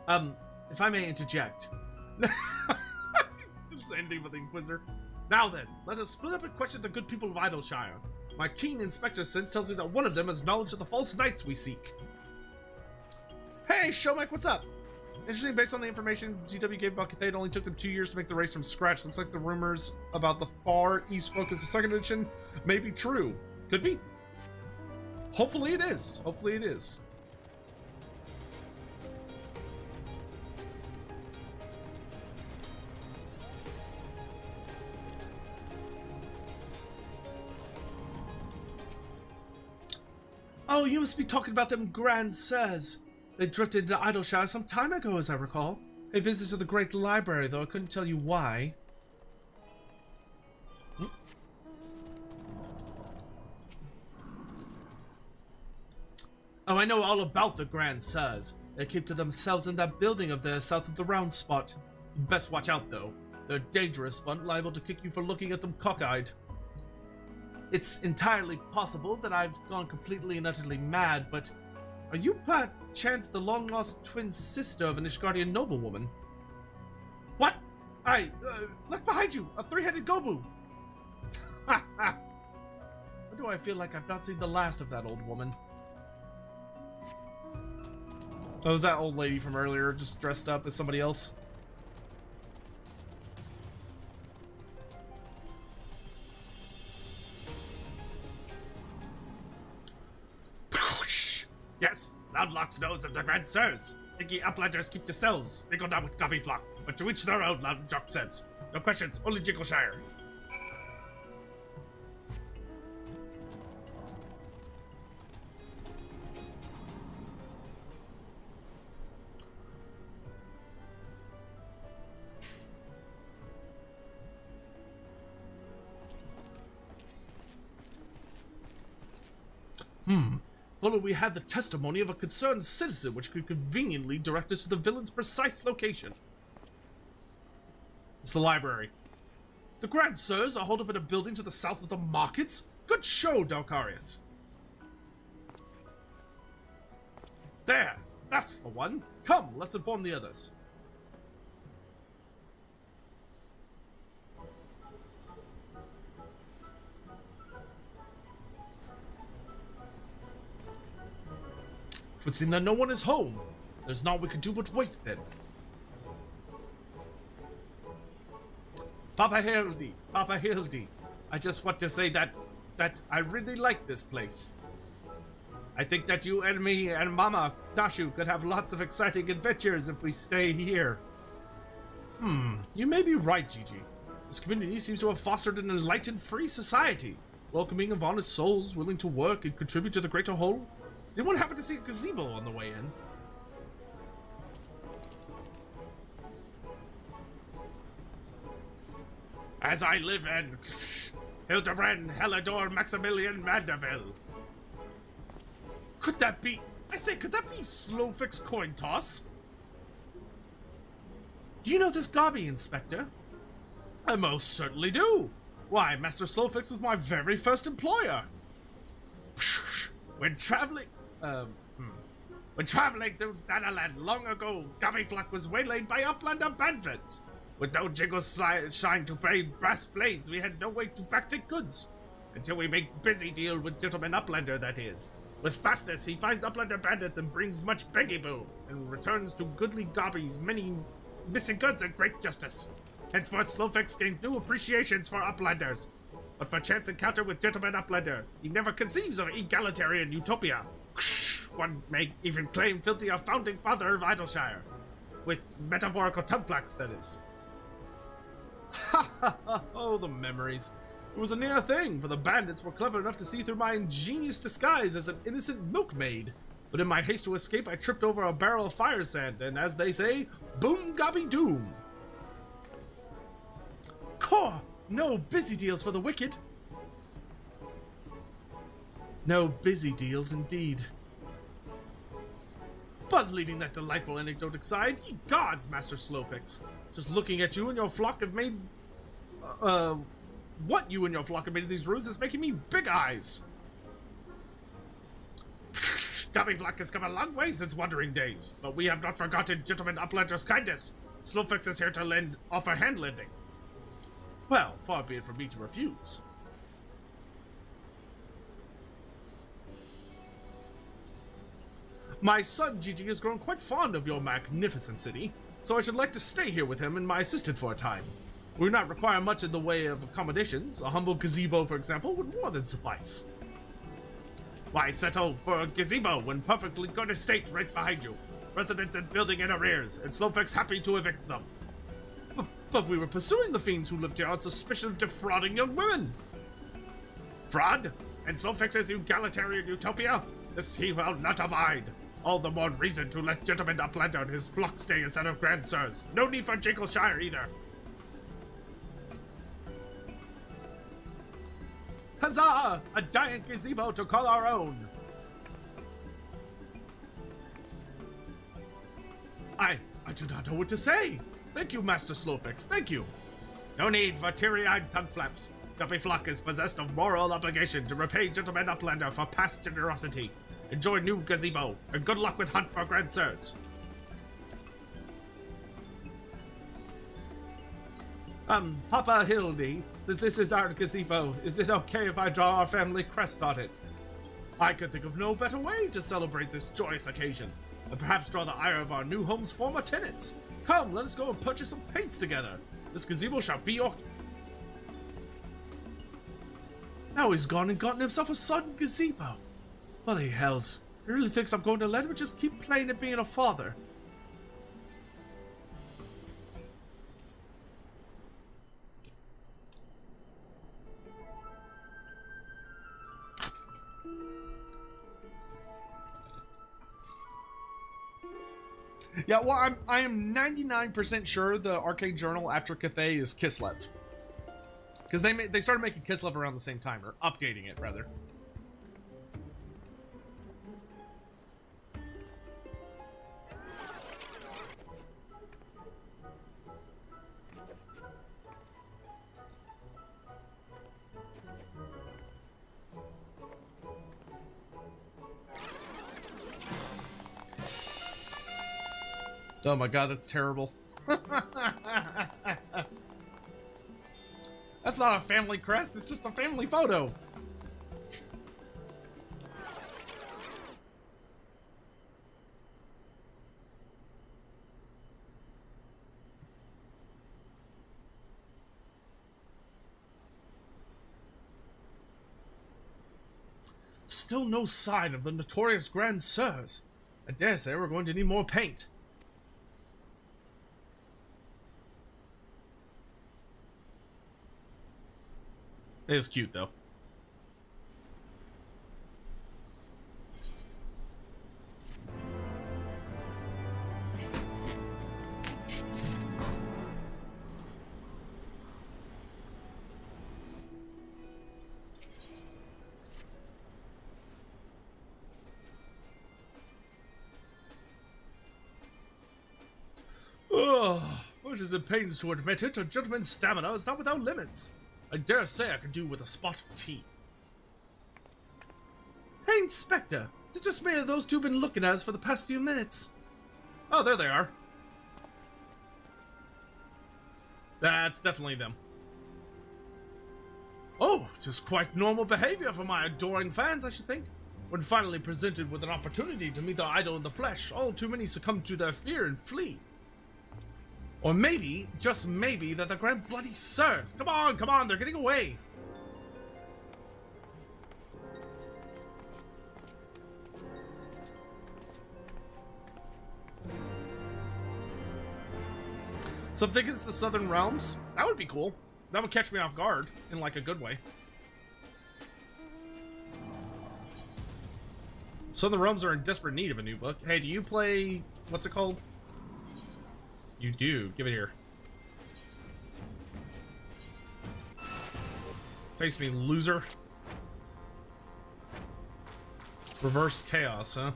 If I may interject. Didn't say anything about the Inquisitor. Now then, let us split up and question the good people of Idleshire. My keen inspector sense tells me that one of them has knowledge of the false knights we seek. Hey, Shomek, what's up? Interesting, based on the information GW gave about Cathay, it only took them 2 years to make the race from scratch. Looks like the rumors about the Far East focus of 2nd edition may be true. Could be. Hopefully it is. Hopefully it is. Oh, you must be talking about them Grand Sirs. They drifted into Idleshire some time ago, as I recall. They visited the Great Library, though I couldn't tell you why. Oh, I know all about the Grand Sirs. They keep to themselves in that building of theirs south of the round spot. You best watch out, though. They're dangerous, but liable to kick you for looking at them cockeyed. It's entirely possible that I've gone completely and utterly mad, but are you by chance the long-lost twin sister of an Ishgardian noblewoman? What? Look behind you! A three-headed Gobu! Ha ha! Why do I feel like I've not seen the last of that old woman? Oh, was that old lady from earlier just dressed up as somebody else? Yes, Loudlocks knows of the Grand Sirs. Stinky uplanders keep to selves. They go down with Gobby Flock, but to each their own, Loudjock says. No questions, only Jingleshire. Fully, we had the testimony of a concerned citizen which could conveniently direct us to the villain's precise location. It's the library. The Grand Sirs are holed up in a building to the south of the markets? Good show, Dalcarius. There! That's the one! Come, let's inform the others. It would seem that no one is home. There's naught we can do but wait then. Papa Hildy, I just want to say that I really like this place. I think that you and me and Mama Nashu could have lots of exciting adventures if we stay here. You may be right, Gigi. This community seems to have fostered an enlightened, free society, welcoming of honest souls willing to work and contribute to the greater whole. Did anyone happen to see a gazebo on the way in? As I live in Hildebrand, Helidor, Maximilian Mandeville. Could that be... I say, could that be Slowfix coin toss? Do you know this Gobby, Inspector? I most certainly do. Why, Master Slowfix was my very first employer. When traveling through Danaland long ago, Gobbyfluck was waylaid by Uplander bandits. With no jingle shine to pay brass blades, we had no way to backtake goods. Until we make busy deal with Gentleman Uplander, that is. With fastness, he finds Uplander bandits and brings much beggy-boo, and returns to goodly Gobby's many missing goods and great justice. Henceforth, Slowfix gains new appreciations for Uplanders. But for chance encounter with Gentleman Uplander, he never conceives of egalitarian utopia. One may even claim Filthy a founding father of Idleshire. With metaphorical tongue-plaques, that is. Ha ha ha! Oh, the memories. It was a near thing, for the bandits were clever enough to see through my ingenious disguise as an innocent milkmaid. But in my haste to escape, I tripped over a barrel of fire sand, and as they say, boom gobby doom. Caw! No busy deals for the wicked. No busy deals indeed. But leaving that delightful anecdote aside, ye gods, Master Slowfix. Just looking at you and your flock have made... what you and your flock have made of these ruins is making me big eyes. Gobbyfluck has come a long way since wandering days, but we have not forgotten Gentleman Uplander's kindness. Slowfix is here to offer hand lending. Well, far be it from me to refuse. My son Gigi has grown quite fond of your magnificent city, so I should like to stay here with him and my assistant for a time. We do not require much in the way of accommodations. A humble gazebo, for example, would more than suffice. Why settle for a gazebo in perfectly good estate right behind you? Residents and building in arrears, and Slowfix happy to evict them. But we were pursuing the fiends who lived here on suspicion of defrauding young women. Fraud? And Slowfix's egalitarian utopia? This he will not abide. All the more reason to let Gentleman Uplander and his flock stay instead of Grand Sirs. No need for Jingleshire either. Huzzah! A giant gazebo to call our own! I do not know what to say. Thank you, Master Slowfix, thank you. No need for teary-eyed tongue flaps. Guppy Flock is possessed of moral obligation to repay Gentleman Uplander for past generosity. Enjoy new gazebo, and good luck with hunt for Grand Sirs. Papa Hildy, since this is our gazebo, is it okay if I draw our family crest on it? I could think of no better way to celebrate this joyous occasion, and perhaps draw the ire of our new home's former tenants. Come, let us go and purchase some paints together. This gazebo shall be your... Now he's gone and gotten himself a sudden gazebo. Bloody hells. He really thinks I'm going to let him just keep playing at being a father. Yeah, well, I am 99% sure the Arcade Journal after Cathay is Kislev. Because they started making Kislev around the same time, or updating it, rather. Oh my god, that's terrible. That's not a family crest, it's just a family photo. Still no sign of the notorious Grand Sirs. I dare say we're going to need more paint. It is cute, though. Ugh, much as it pains to admit it, a gentleman's stamina is not without limits. I dare say I could do with a spot of tea. Hey, Inspector! Is it just me or those two been looking at us for the past few minutes? Oh, there they are. That's definitely them. Oh, just quite normal behavior for my adoring fans, I should think. When finally presented with an opportunity to meet their idol in the flesh, all too many succumb to their fear and flee. Or maybe, just maybe, that the Grand Bloody Sirs. Come on, they're getting away. So I'm thinking it's the Southern Realms. That would be cool. That would catch me off guard, in like a good way. Southern Realms are in desperate need of a new book. Hey, do you play, what's it called? You do. Give it here. Face me, loser. Reverse chaos, huh?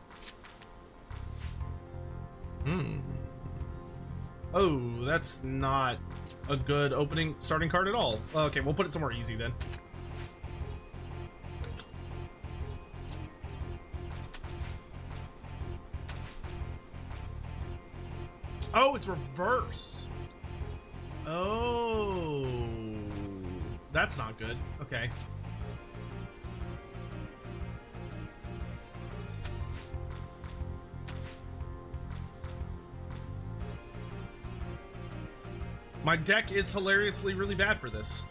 Oh, that's not a good starting card at all. Okay, we'll put it somewhere easy then. Oh, it's reverse. Oh. That's not good. Okay. My deck is hilariously really bad for this.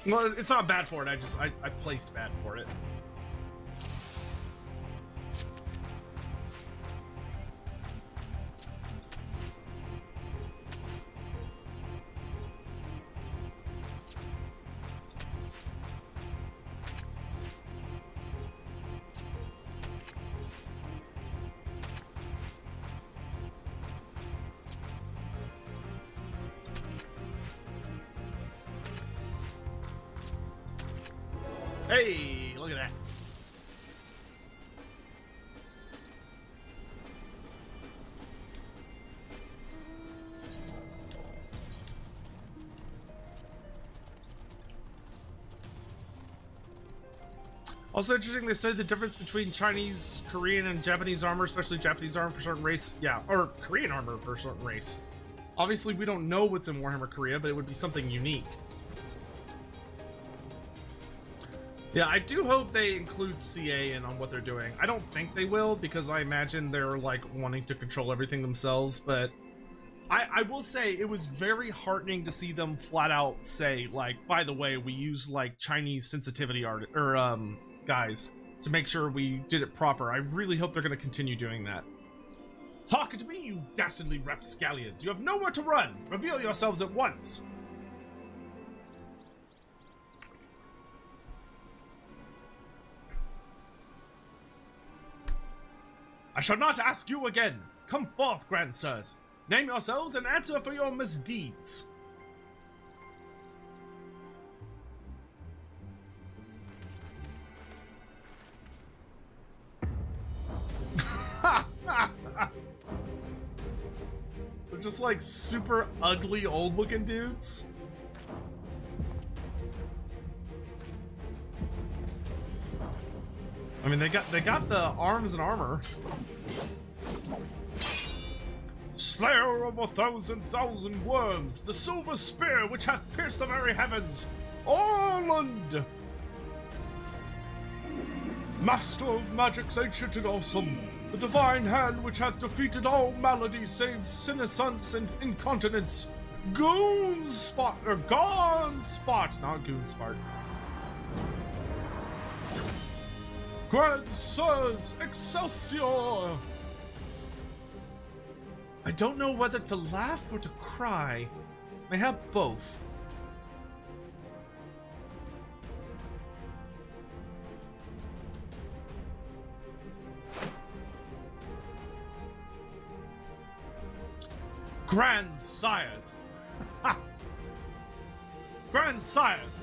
Well, it's not bad for it. I placed bad for it. Hey, look at that. Also interesting, they studied the difference between Chinese, Korean, and Japanese armor, especially Japanese armor for a certain race. Yeah, or Korean armor for a certain race. Obviously, we don't know what's in Warhammer Korea, but it would be something unique. Yeah, I do hope they include CA in on what they're doing. I don't think they will, because I imagine they're, like, wanting to control everything themselves, but I will say it was very heartening to see them flat out say, like, by the way, we use, like, Chinese sensitivity art, or, guys, to make sure we did it proper. I really hope they're going to continue doing that. Hark to me, you dastardly rapscallions! You have nowhere to run! Reveal yourselves at once! I shall not ask you again. Come forth, grandsirs. Name yourselves and answer for your misdeeds. They're just like super ugly old looking dudes. I mean, they got the arms and armor. Slayer of 1,000,000 worms, the silver spear which hath pierced the very heavens, Orland! Master of magics ancient and awesome, the divine hand which hath defeated all malady save senescence and incontinence, Goonspot, or Gonspot, not Goonspot. Grand Sirs, Excelsior! I don't know whether to laugh or to cry. I have both. Grandsires! Ha! Grandsires!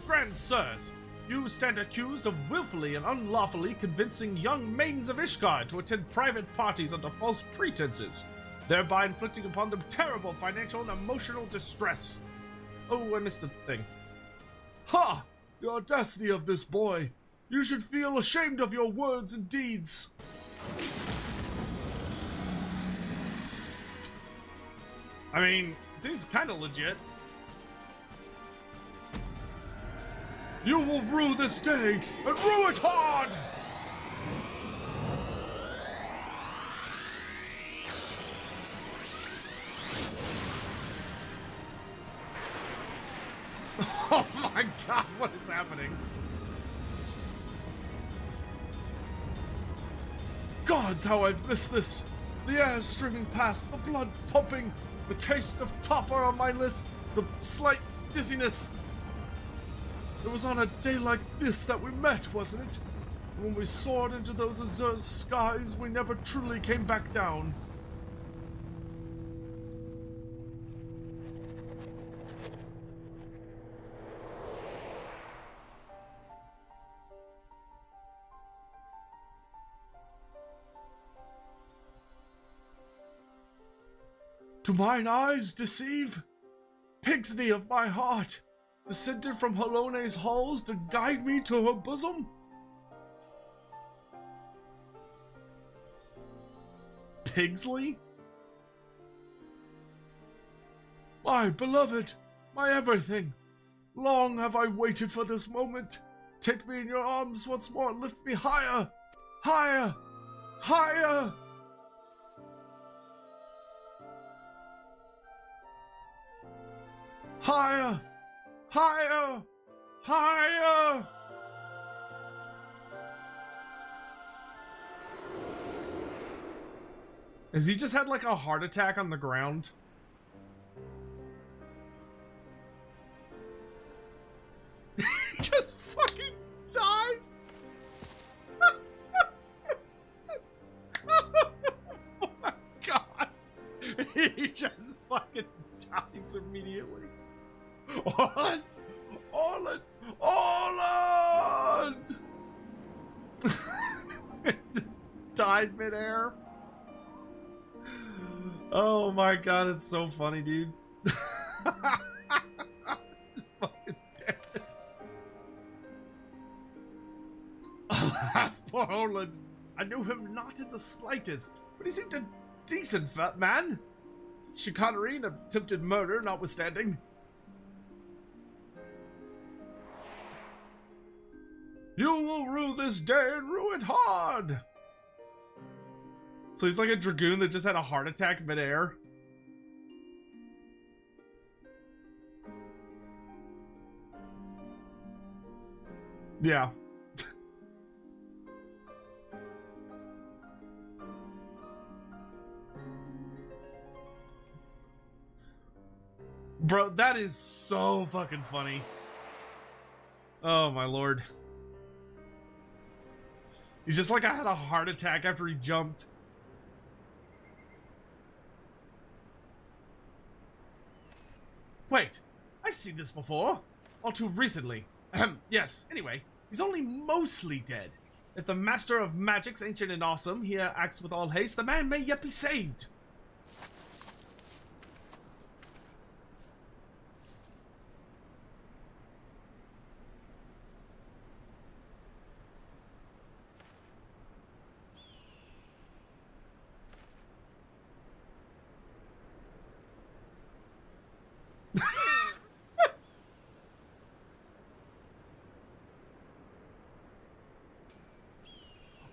Grandsirs! You stand accused of willfully and unlawfully convincing young maidens of Ishgard to attend private parties under false pretenses, thereby inflicting upon them terrible financial and emotional distress. Oh, I missed a thing. Ha! The audacity of this boy! You should feel ashamed of your words and deeds. I mean, it seems kind of legit. You will rue this day, and rue it hard! Oh my god, what is happening? Gods, how I've missed this! The air streaming past, the blood pumping, the case of topper on my list, the slight dizziness. It was on a day like this that we met, wasn't it? When we soared into those azure skies, we never truly came back down. Do mine eyes deceive? Pigsty of my heart! descended from Halone's halls to guide me to her bosom? Pigsley? My beloved, my everything. Long have I waited for this moment. Take me in your arms once more and lift me higher, higher, higher. Higher, higher, higher. Has he just had like a heart attack on the ground? He just fucking dies. Oh my god. He just fucking dies immediately. Orland! Orland! Orland! Died midair. Oh my god, it's so funny, dude. He's fucking dead. Alas, poor Orland. I knew him not in the slightest, but he seemed a decent fat man. Chicanery and attempted murder notwithstanding. You will rue this day and rue it hard. So he's like a dragoon that just had a heart attack midair. Yeah. Bro, that is so fucking funny. Oh my lord. He's just like, I had a heart attack after he jumped. Wait, I've seen this before. All too recently. Yes, anyway, he's only mostly dead. If the master of magic's ancient and awesome here acts with all haste, the man may yet be saved.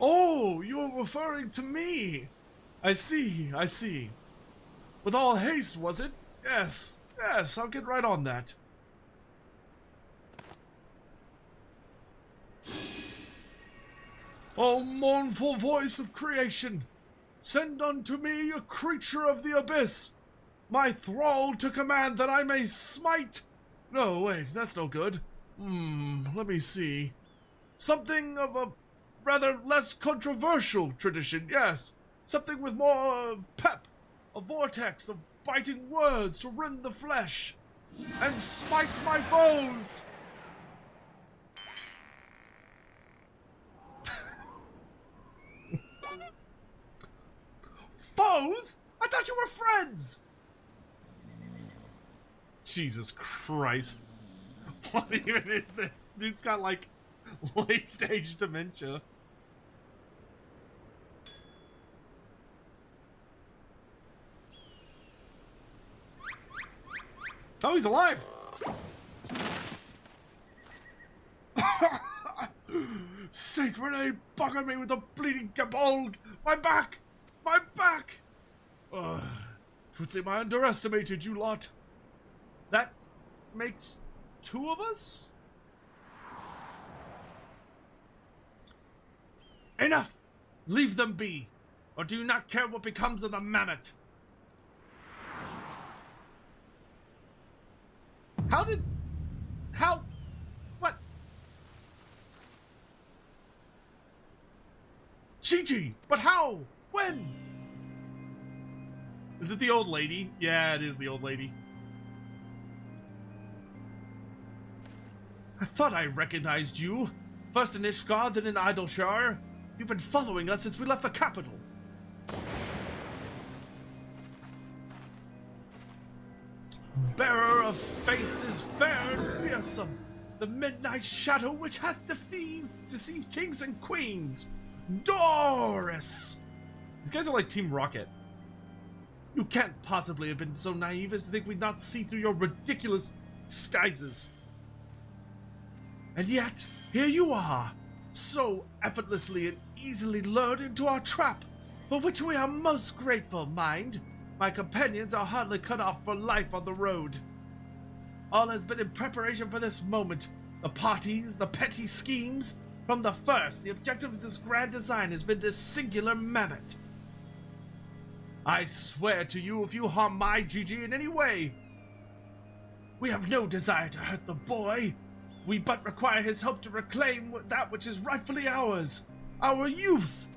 Oh, you're referring to me. I see, I see. With all haste, was it? Yes, yes, I'll get right on that. O mournful voice of creation, send unto me a creature of the abyss, my thrall to command that I may smite. No, wait, that's no good. Let me see. Something of a rather less controversial tradition, yes. Something with more pep, a vortex of biting words to rend the flesh, and smite my foes! Foes? I thought you were friends! Jesus Christ. What even is this? Dude's got like late stage dementia. Oh, he's alive! Saint Renee buggered me with a bleeding gabolg! My back! My back! Twould seem I underestimated you lot. That makes two of us? Enough! Leave them be, or do you not care what becomes of the mammoth? What? Gigi! But how? When? Is it the old lady? Yeah, it is the old lady. I thought I recognized you. First in Ishgard, then in Idleshire. You've been following us since we left the capital. bearer of faces fair and fearsome, the midnight shadow which hath deceived kings and queens, Doris! These guys are like Team Rocket. You can't possibly have been so naive as to think we'd not see through your ridiculous disguises. And yet, here you are, so effortlessly and easily lured into our trap, for which we are most grateful, mind. My companions are hardly cut off for life on the road. All has been in preparation for this moment. The parties, the petty schemes. From the first, the objective of this grand design has been this singular mammoth. I swear to you, if you harm my Gigi in any way, we have no desire to hurt the boy. We but require his help to reclaim that which is rightfully ours, our youth.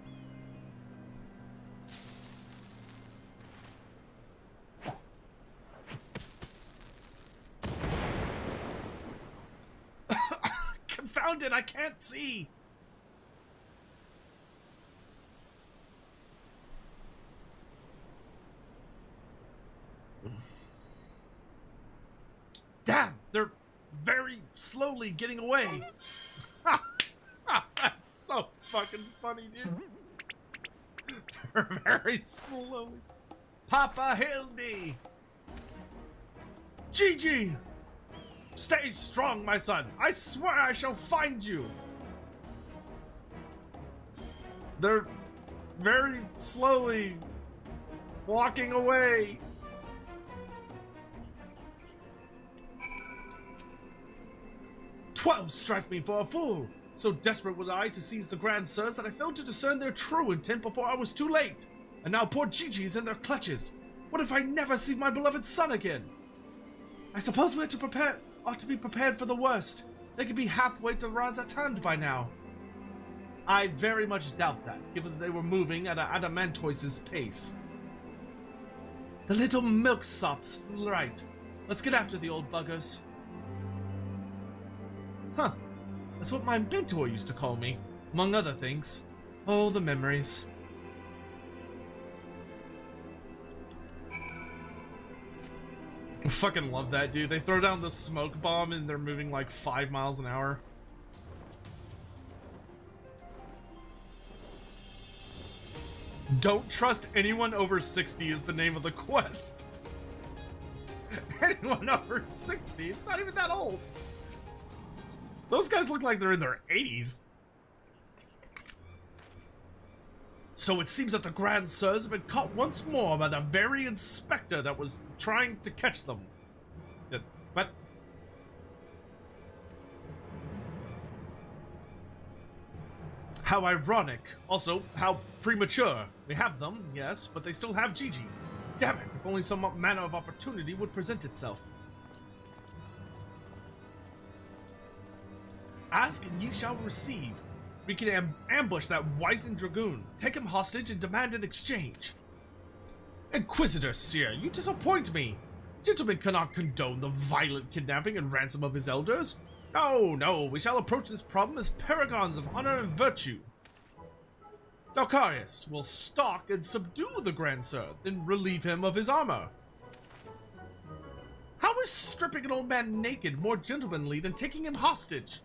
Confound it, I can't see. Damn, they're very slowly getting away. That's so fucking funny, dude. They're very slowly. Papa Hildy! Gigi! Stay strong, my son. I swear I shall find you. They're very slowly walking away. "12 strike me for a fool. So desperate was I to seize the Grand Sirs that I failed to discern their true intent before I was too late. And now poor Gigi's in their clutches. What if I never see my beloved son again? I suppose we ought to be prepared for the worst. They could be halfway to Razatand by now." I very much doubt that, given that they were moving at Adamantoise's pace. The little milksop's right. Let's get after the old buggers. Huh. That's what my mentor used to call me, among other things. Oh, the memories. I fucking love that, dude. They throw down the smoke bomb and they're moving like 5 miles an hour. Don't trust anyone over 60 is the name of the quest. Anyone over 60? It's not even that old. Those guys look like they're in their 80s. So it seems that the Grand Sirs have been caught once more by the very inspector that was trying to catch them. But how ironic. Also, how premature. We have them, yes, but they still have Gigi. Damn it, if only some manner of opportunity would present itself. Ask and ye shall receive. We can ambush that wizened dragoon, take him hostage, and demand an exchange. Inquisitor, sire, you disappoint me. Gentlemen cannot condone the violent kidnapping and ransom of his elders. No, no, we shall approach this problem as paragons of honor and virtue. Dalcarius will stalk and subdue the Grand Sir, then relieve him of his armor. How is stripping an old man naked more gentlemanly than taking him hostage?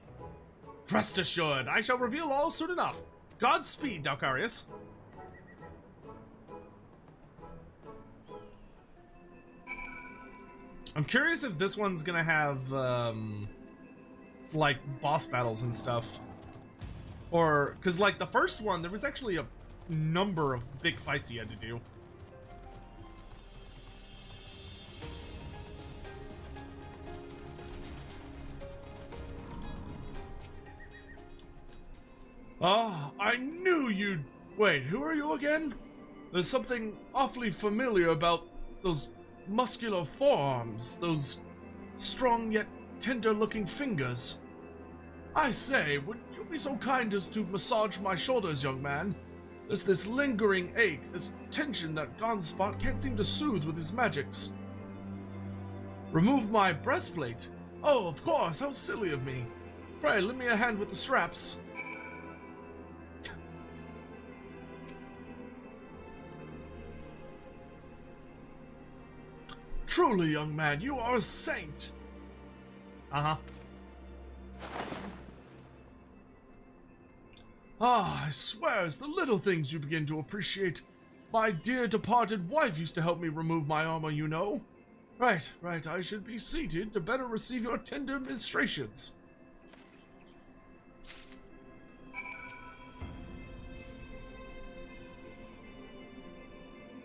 Rest assured, I shall reveal all soon enough. Godspeed, Dalcarius. I'm curious if this one's gonna have, like, boss battles and stuff. Or, because, like, the first one, there was actually a number of big fights you had to do. Oh, I knew you'd... Wait, who are you again? There's something awfully familiar about those muscular forearms, those strong yet tender-looking fingers. I say, would you be so kind as to massage my shoulders, young man? There's this lingering ache, this tension that Gonspot can't seem to soothe with his magics. Remove my breastplate? Oh, of course, how silly of me. Pray, lend me a hand with the straps. Truly, young man, you are a saint. Uh-huh. Ah, I swear it's the little things you begin to appreciate. My dear departed wife used to help me remove my armor, you know. Right, I should be seated to better receive your tender ministrations.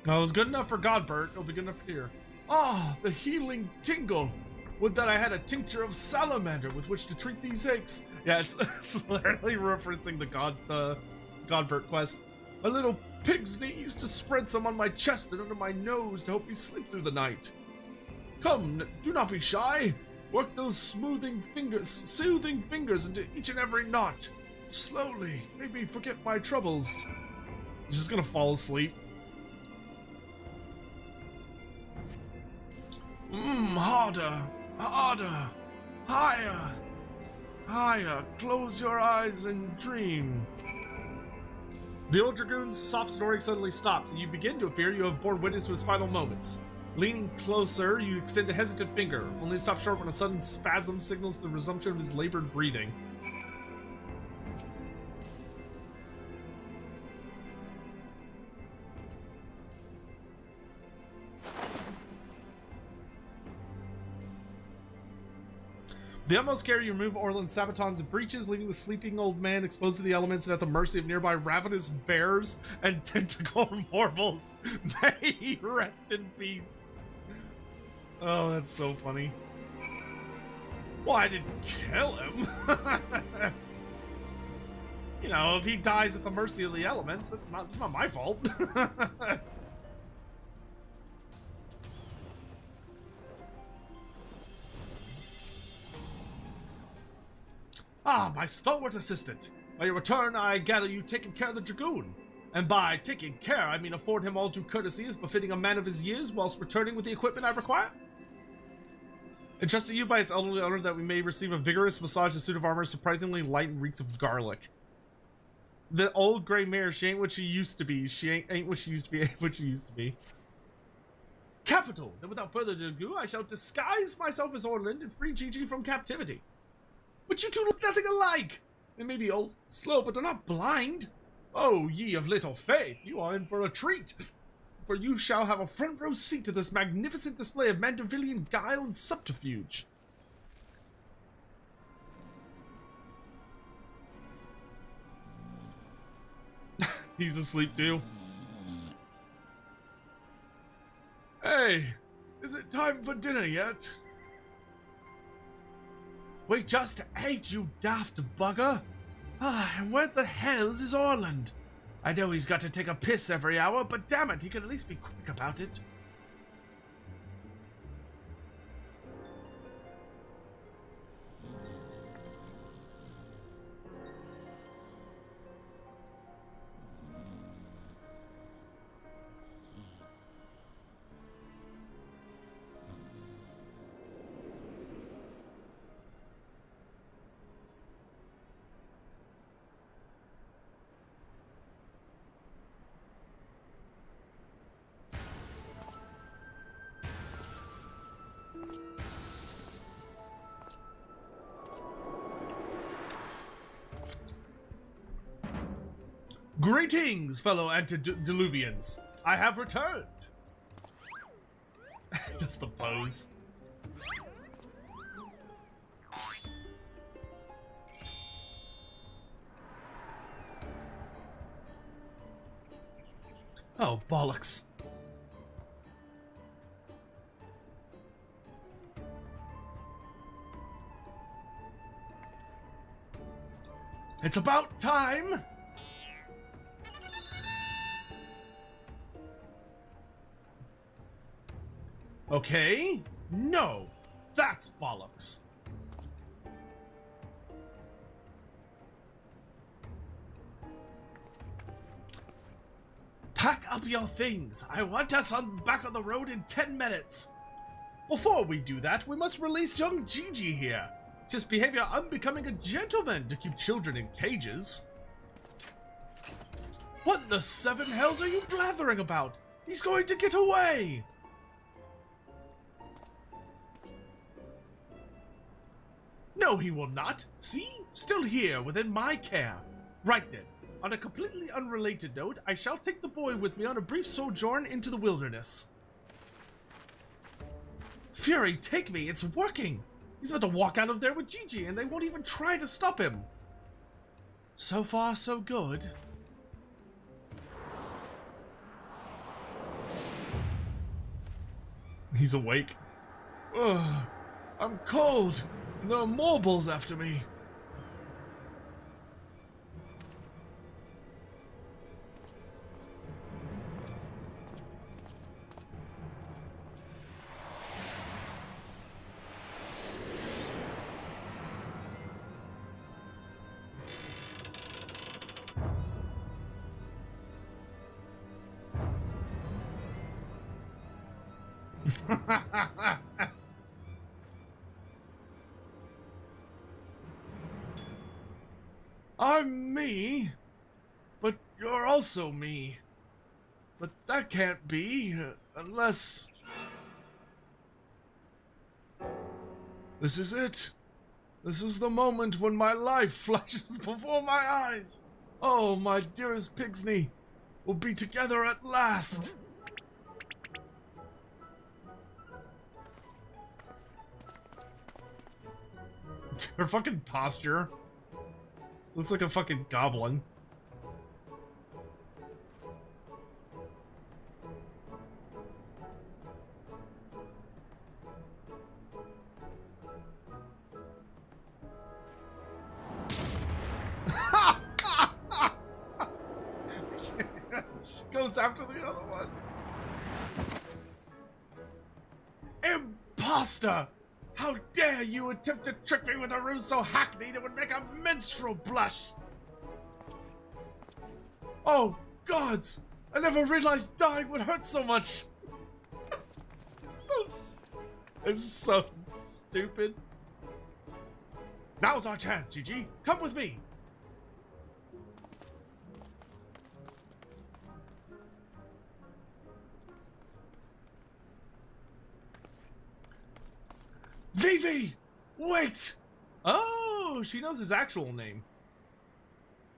Well, it was good enough for Godbert. It'll be good enough for here. Ah, the healing tingle. Would that I had a tincture of salamander with which to treat these aches. Yeah, it's literally referencing the Godbert quest. A little pig's knee used to spread some on my chest and under my nose to help me sleep through the night. Come, do not be shy. Work those soothing fingers into each and every knot. Slowly, make me forget my troubles. He's just gonna fall asleep. Harder, higher. Close your eyes and dream. The old dragoon's soft snoring suddenly stops, and you begin to fear you have borne witness to his final moments. Leaning closer, you extend a hesitant finger, only to stop short when a sudden spasm signals the resumption of his labored breathing. The utmost care, you remove Orland's sabatons and breeches, leaving the sleeping old man exposed to the elements and at the mercy of nearby ravenous bears and tentacle mortals. May he rest in peace. Oh, that's so funny. Well, I didn't kill him. You know, if he dies at the mercy of the elements, it's not my fault. Ah, my stalwart assistant. By your return, I gather you've taken care of the dragoon. And by taking care, I mean afford him all due courtesy as befitting a man of his years, whilst returning with the equipment I require. Entrusted you by its elderly owner that we may receive a vigorous massage and suit of armor surprisingly light and reeks of garlic. The old gray mare, she ain't what she used to be. She ain't what she used to be, ain't what she used to be. Capital! Then without further ado, I shall disguise myself as Orland and free Gigi from captivity. But you two look nothing alike! They may be old, slow, but they're not blind. Oh, ye of little faith, you are in for a treat. For you shall have a front row seat to this magnificent display of Mandevillian guile and subterfuge. He's asleep too. Hey, is it time for dinner yet? We just ate, you daft bugger. Ah, and where the hells is Orland? I know he's got to take a piss every hour, but damn it, he can at least be quick about it. Greetings, fellow antediluvians. I have returned. Just the pose. Oh, bollocks. It's about time. Okay, no, that's bollocks. Pack up your things. I want us on the back of the road in 10 minutes. Before we do that, we must release young Gigi here. Just behavior unbecoming a gentleman to keep children in cages. What in the seven hells are you blathering about? He's going to get away. No, he will not. See? Still here, within my care. Right then. On a completely unrelated note, I shall take the boy with me on a brief sojourn into the wilderness. Fury, take me. It's working. He's about to walk out of there with Gigi, and they won't even try to stop him. So far, so good. He's awake. Ugh, I'm cold. And there are more bulls after me. I'm me, but you're also me. But that can't be, unless... This is it. This is the moment when my life flashes before my eyes. Oh, my dearest Pigsney, we'll be together at last. Her fucking posture. Looks like a fucking goblin. She goes after the other one. Imposter! How dare you attempt to trick me with a ruse so hackneyed it would make a minstrel blush! Oh, gods! I never realized dying would hurt so much! It's so stupid. Now's our chance, Gigi. Come with me! Vivi! Wait! Oh, she knows his actual name.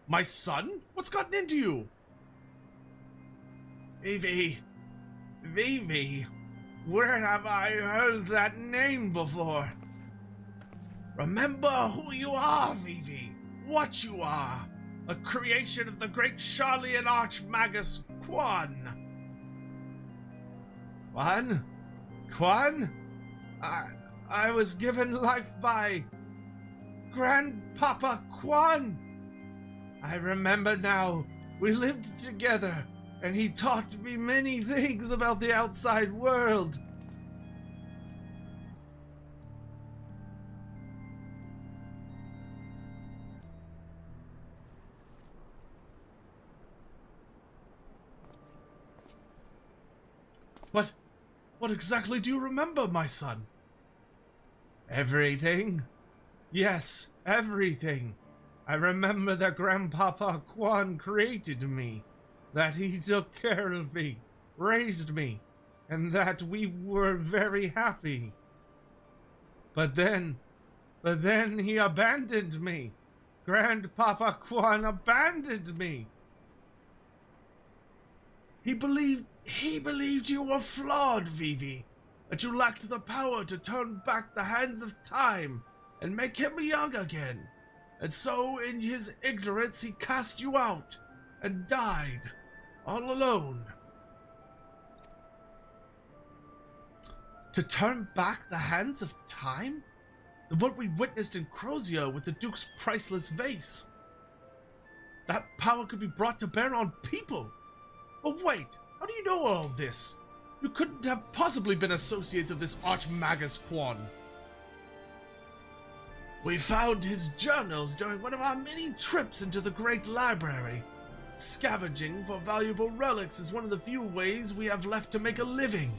My son? What's gotten into you? Vivi. Vivi. Where have I heard that name before? Remember who you are, Vivi. What you are. A creation of the great Charlian Archmagus Quan. Quan? Quan? I was given life by Grandpapa Quan. I remember now. We lived together, and he taught me many things about the outside world. What exactly do you remember, my son? Everything. Yes, everything. I remember that Grandpapa Quan created me, that he took care of me, raised me, and that we were very happy. But then he abandoned me. Grandpapa Quan abandoned me. He believed you were flawed, Vivi. That you lacked the power to turn back the hands of time and make him young again. And so, in his ignorance, he cast you out and died, all alone. To turn back the hands of time? What we witnessed in Crozia with the Duke's priceless vase. That power could be brought to bear on people. But wait, how do you know all of this? You couldn't have possibly been associates of this Archmagus Quan. We found his journals during one of our many trips into the Great Library. Scavenging for valuable relics is one of the few ways we have left to make a living.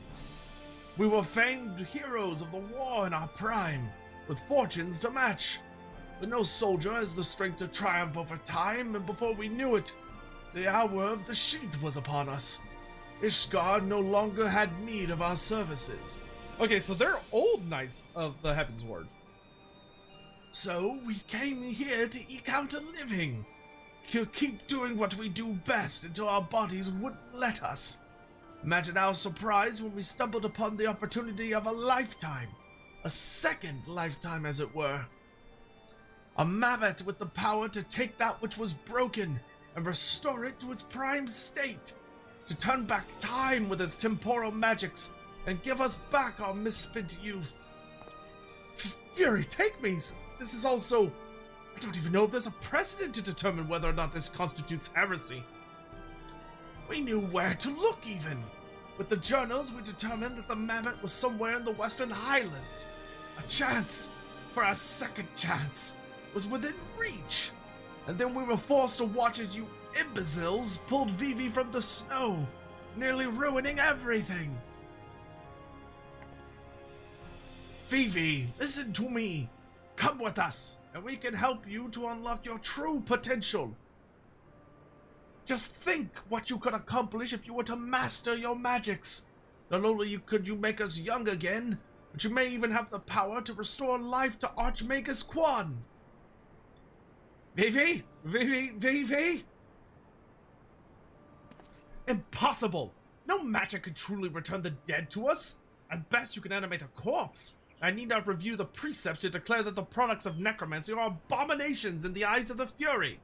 We were famed heroes of the war in our prime, with fortunes to match. But no soldier has the strength to triumph over time, and before we knew it, the hour of the sheath was upon us. Ishgard no longer had need of our services. Okay, so they're old knights of the Heavens Ward. So we came here to eke out a living. To keep doing what we do best until our bodies wouldn't let us. Imagine our surprise when we stumbled upon the opportunity of a lifetime. A second lifetime, as it were. A mammoth with the power to take that which was broken and restore it to its prime state. To turn back time with its temporal magics and give us back our misspent youth. Fury, take me! This is also... I don't even know if there's a precedent to determine whether or not this constitutes heresy. We knew where to look, even. With the journals, we determined that the mammoth was somewhere in the Western Highlands. A chance, for a second chance, was within reach. And then we were forced to watch as you imbeciles pulled Vivi from the snow, nearly ruining everything. Vivi, listen to me. Come with us, and we can help you to unlock your true potential. Just think what you could accomplish if you were to master your magics. Not only could you make us young again, but you may even have the power to restore life to Archmagus Quan. Vivi? Vivi? Impossible! No magic could truly return the dead to us. At best, you can animate a corpse. I need not review the precepts to declare that the products of necromancy are abominations in the eyes of the Fury.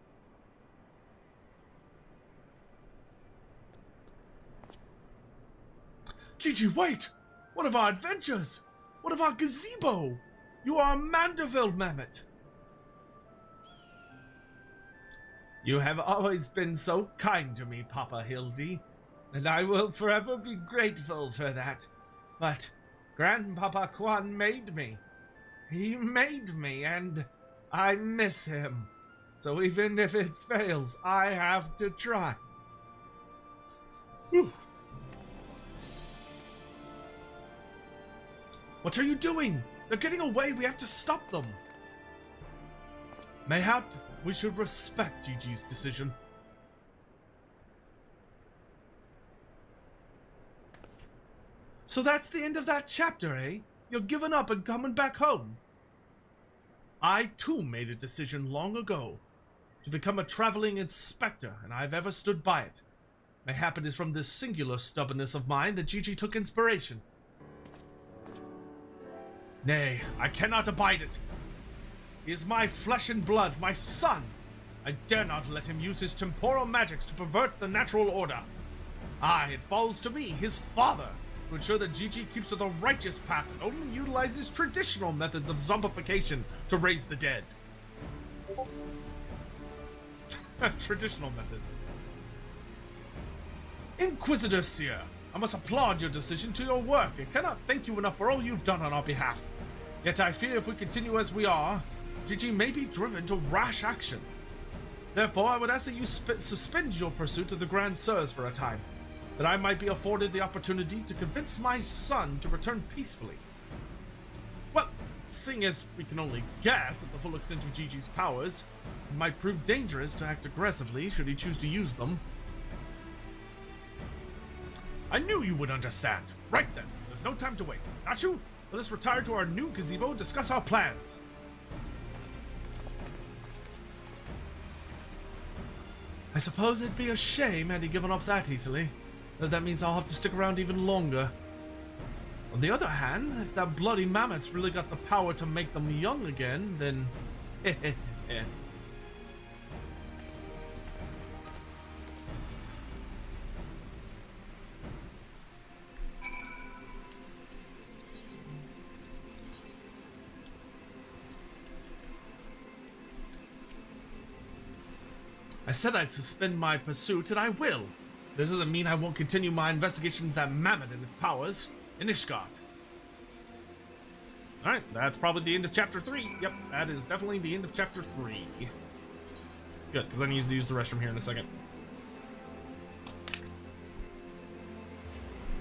Gigi, wait! What of our adventures? What of our gazebo? You are a Mandeville mammoth. You have always been so kind to me, Papa Hildy, and I will forever be grateful for that. But Grandpapa Quan made me. He made me, and I miss him. So even if it fails, I have to try. Whew. What are you doing? They're getting away. We have to stop them. Mayhap we should respect Gigi's decision. So that's the end of that chapter, eh? You're giving up and coming back home. I, too, made a decision long ago to become a traveling inspector, and I've ever stood by it. Mayhap it is from this singular stubbornness of mine that Gigi took inspiration. Nay, I cannot abide it. He is my flesh and blood, my son. I dare not let him use his temporal magics to pervert the natural order. It falls to me, his father, to ensure that Gigi keeps to the righteous path and only utilizes traditional methods of zombification to raise the dead. Traditional methods. Inquisitor Seer, I must applaud your decision to your work. I cannot thank you enough for all you've done on our behalf. Yet I fear if we continue as we are, Gigi may be driven to rash action. Therefore, I would ask that you suspend your pursuit of the Grand Sirs for a time, that I might be afforded the opportunity to convince my son to return peacefully. Well, seeing as we can only guess at the full extent of Gigi's powers, it might prove dangerous to act aggressively should he choose to use them. I knew you would understand. Right then, there's no time to waste. Not you? Let us retire to our new gazebo and discuss our plans. I suppose it'd be a shame had he given up that easily. Though that means I'll have to stick around even longer. On the other hand, if that bloody mammoth's really got the power to make them young again, then... I said I'd suspend my pursuit, and I will. This doesn't mean I won't continue my investigation of that mammoth and its powers in Ishgard. Alright, that's probably the end of chapter 3. Yep, that is definitely the end of chapter 3. Good, because I need to use the restroom here in a second.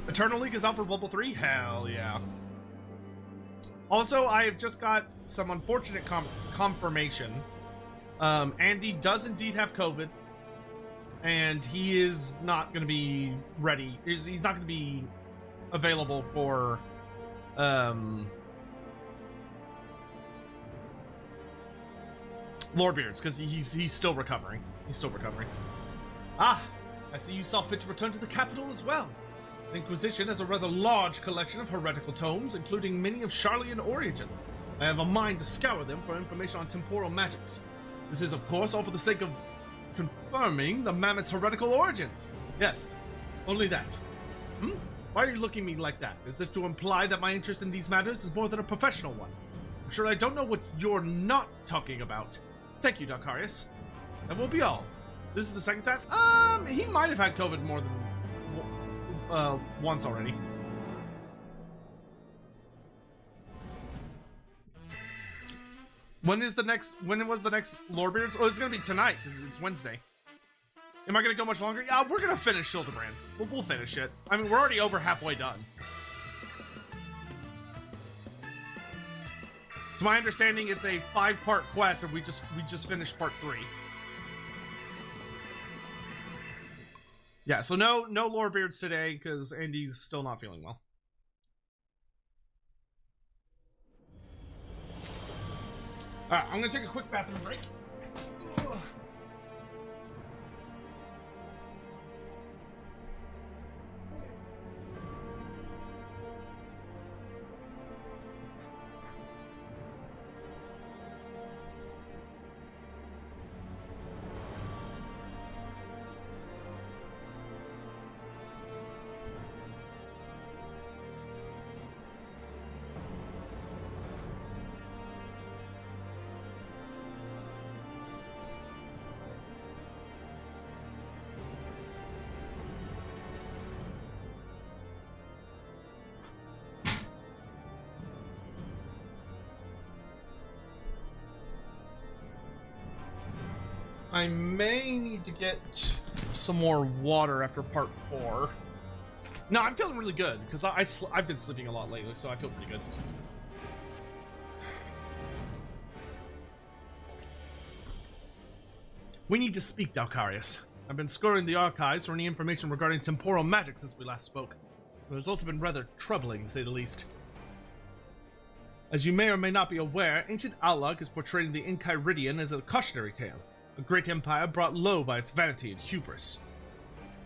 Eternal League is out for Bubble 3? Hell yeah. Also, I have just got some unfortunate confirmation. Andy does indeed have COVID, and he is not going to be ready. He's not going to be available for Lorebeards, because he's still recovering. He's still recovering. Ah, I see you saw fit to return to the capital as well. The Inquisition has a rather large collection of heretical tomes, including many of Charlian origin. I have a mind to scour them for information on temporal magics. This is, of course, all for the sake of confirming the mammoth's heretical origins. Yes, only that. Why are you looking at me like that? As if to imply that my interest in these matters is more than a professional one. I'm sure I don't know what you're not talking about. Thank you, Darkarius. That will be all. This is the second time? He might have had COVID more than once already. When was the next Lorebeards? Oh, it's gonna be tonight, because it's Wednesday. Am I gonna go much longer? Yeah, we're gonna finish Hildebrand. We'll finish it. I mean, we're already over halfway done. To my understanding, it's a 5-part quest, and we just finished part 3. Yeah, so no Lorebeards today, because Andy's still not feeling well. Alright, I'm gonna take a quick bathroom break. Ugh. I may need to get some more water after part 4. No, I'm feeling really good, because I've been sleeping a lot lately, so I feel pretty good. We need to speak, Dalcarius. I've been scouring the archives for any information regarding temporal magic since we last spoke. But it's also been rather troubling, to say the least. As you may or may not be aware, ancient Outlook is portraying the Enchiridion as a cautionary tale. A great empire brought low by its vanity and hubris.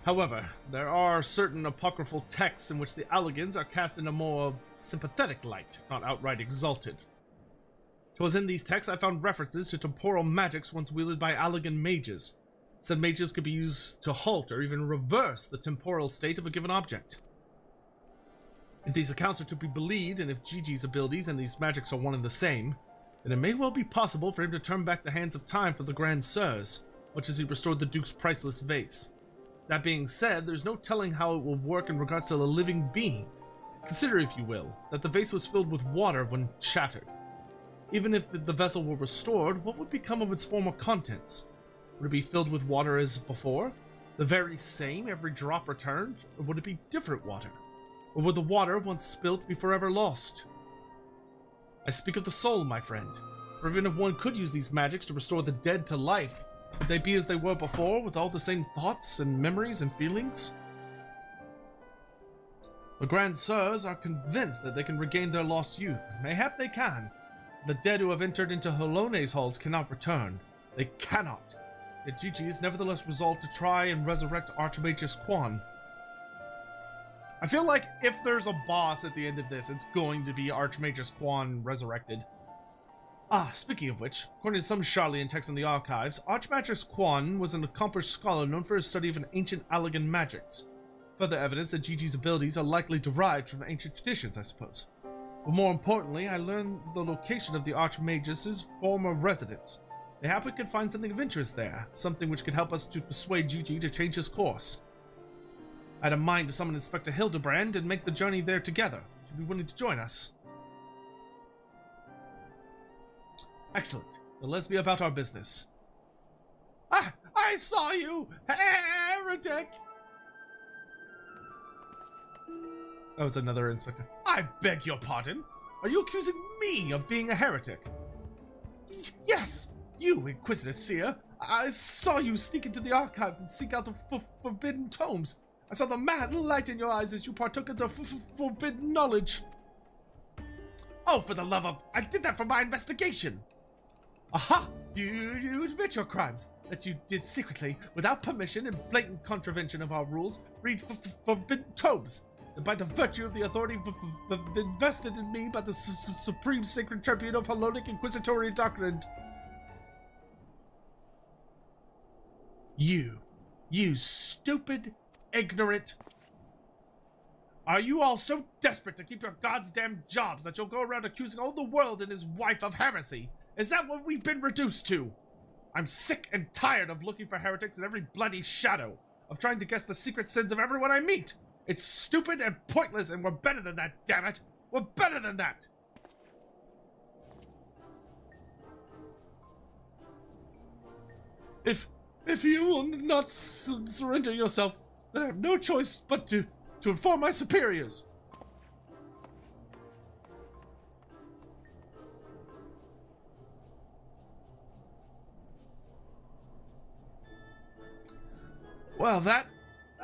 However, there are certain apocryphal texts in which the Allegans are cast in a more sympathetic light, not outright exalted. 'Twas in these texts I found references to temporal magics once wielded by Allegan mages. Said mages could be used to halt or even reverse the temporal state of a given object. If these accounts are to be believed, and if Gigi's abilities and these magics are one and the same, then it may well be possible for him to turn back the hands of time for the Grand Sirs, much as he restored the Duke's priceless vase. That being said, there's no telling how it will work in regards to a living being. Consider, if you will, that the vase was filled with water when shattered. Even if the vessel were restored, what would become of its former contents? Would it be filled with water as before? The very same, every drop returned? Or would it be different water? Or would the water, once spilt, be forever lost? I speak of the soul, my friend. For even if one could use these magics to restore the dead to life, would they be as they were before, with all the same thoughts and memories and feelings? The Grand Sirs are convinced that they can regain their lost youth. Mayhap they can. The dead who have entered into Holone's halls cannot return. They cannot. Yet Gigi is nevertheless resolved to try and resurrect Archmagus Quan. I feel like if there's a boss at the end of this, it's going to be Archmagus Quan resurrected. Ah, speaking of which, according to some Charlian texts in the archives, Archmagus Quan was an accomplished scholar known for his study of an ancient Allegan magics. Further evidence that Gigi's abilities are likely derived from ancient traditions, I suppose. But more importantly, I learned the location of the Archmagus' former residence. Mayhap we could find something of interest there, something which could help us to persuade Gigi to change his course. I had a mind to summon Inspector Hildebrand and make the journey there together. Would you be willing to join us? Excellent. Then let's be about our business. Ah! I saw you! Heretic! That was another inspector. I beg your pardon? Are you accusing me of being a heretic? Yes! You, Inquisitor Seer! I saw you sneak into the archives and seek out the forbidden tomes. I saw the mad light in your eyes as you partook of the forbidden knowledge. Oh, for the love of... I did that for my investigation! Aha! You admit your crimes that you did secretly, without permission, in blatant contravention of our rules, read forbidden tomes. And by the virtue of the authority invested in me by the Supreme Sacred Tribune of Hellenic Inquisitorial Doctrine. You stupid, ignorant. Are you all so desperate to keep your goddamn jobs that you'll go around accusing all the world and his wife of heresy? Is that what we've been reduced to? I'm sick and tired of looking for heretics in every bloody shadow, of trying to guess the secret sins of everyone I meet. It's stupid and pointless, and we're better than that, damn it! We're better than that! If you will not surrender yourself, then I have no choice but to inform my superiors. Well, that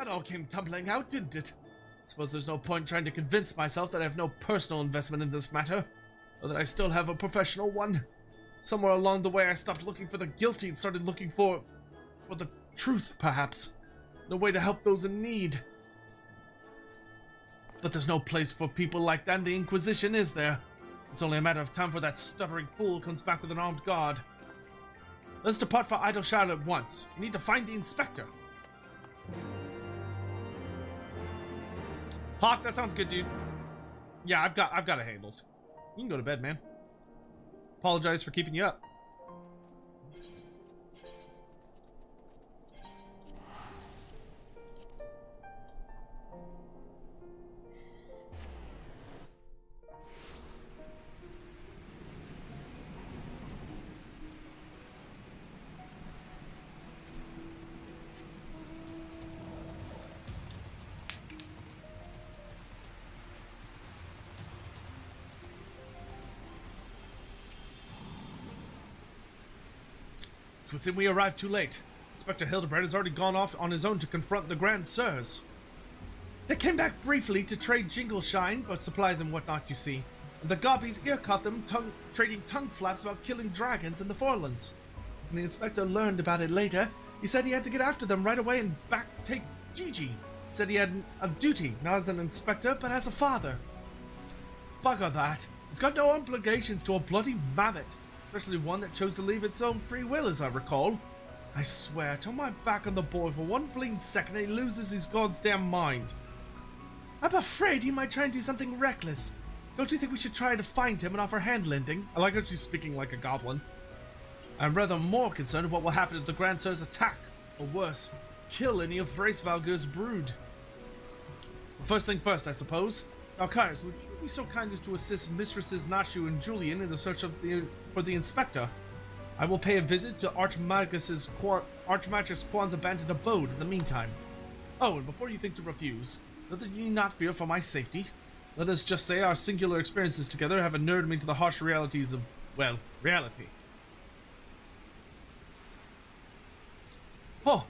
all came tumbling out, didn't it? Suppose there's no point trying to convince myself that I have no personal investment in this matter, or that I still have a professional one. Somewhere along the way I stopped looking for the guilty and started looking for the truth, perhaps. No way to help those in need. But there's no place for people like that in the Inquisition, is there? It's only a matter of time before that stuttering fool comes back with an armed guard. Let's depart for Idleshire at once. We need to find the inspector. Hawk, that sounds good, dude. Yeah, I've got it handled. You can go to bed, man. Apologize for keeping you up. It would seem we arrived too late. Inspector Hildebrand has already gone off on his own to confront the Grand Sirs. They came back briefly to trade jingle shine for supplies and whatnot, you see. And the gobbies ear caught them trading tongue flaps about killing dragons in the Forelands. When the inspector learned about it later, he said he had to get after them right away and back take Gigi. Said he had a duty, not as an inspector, but as a father. Bugger that. He's got no obligations to a bloody mammoth. Especially one that chose to leave its own free will, as I recall. I swear, turn my back on the boy for one bleeding second and he loses his goddamn mind. I'm afraid he might try and do something reckless. Don't you think we should try to find him and offer hand-lending? I like how she's speaking like a goblin. I'm rather more concerned what will happen if the Grand Sir's attack, or worse, kill any of Hraesvalgur's brood. First thing first, I suppose. Now, Kairos, would you be so kind as to assist Mistresses Nashu and Julian in the search for the inspector? I will pay a visit to Archmagus Quan's abandoned abode in the meantime. Oh, and before you think to refuse, know that you need not fear for my safety. Let us just say our singular experiences together have inured me to the harsh realities of, well, reality. Oh,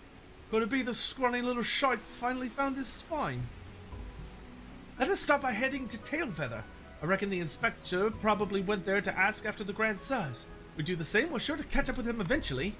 could it be the scrawny little shite's finally found his spine? Let us start by heading to Tailfeather. I reckon the inspector probably went there to ask after the Grand Sirs. We do the same, we're sure to catch up with him eventually.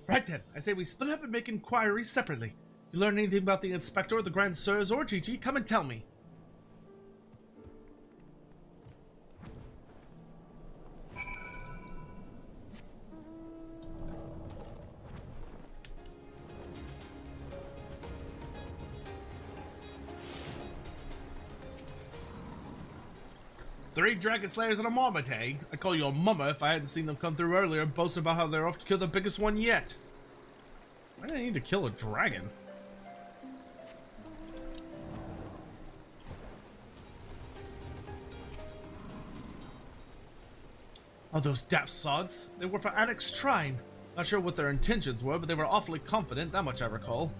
Right then, I say we split up and make inquiries separately. If you learn anything about the inspector, the Grand Sirs, or Gigi, come and tell me. Three Dragon Slayers and a Marmot, eh? I'd call you a mummer if I hadn't seen them come through earlier and boast about how they're off to kill the biggest one yet. Why do I need to kill a dragon? Oh, those daft sods. They were for Annex Shrine. Not sure what their intentions were, but they were awfully confident, that much I recall.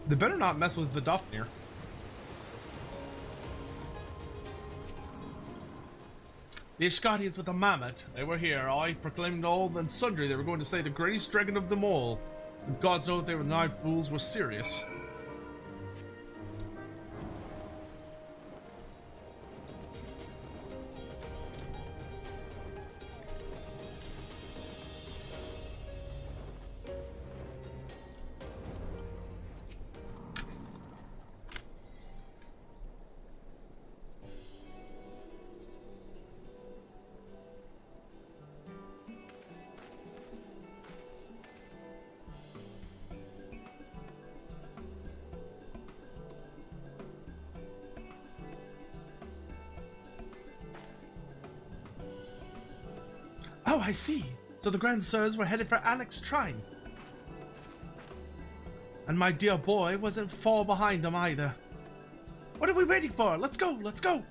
They better not mess with Vidofnir. The Ishgadians with the mammoth, they were here. I proclaimed all and sundry they were going to slay the greatest dragon of them all. And gods know they were knife fools were serious. Oh, I see. So the Grand Sirs were headed for Annex Trine. And my dear boy wasn't far behind them either. What are we waiting for? Let's go, let's go!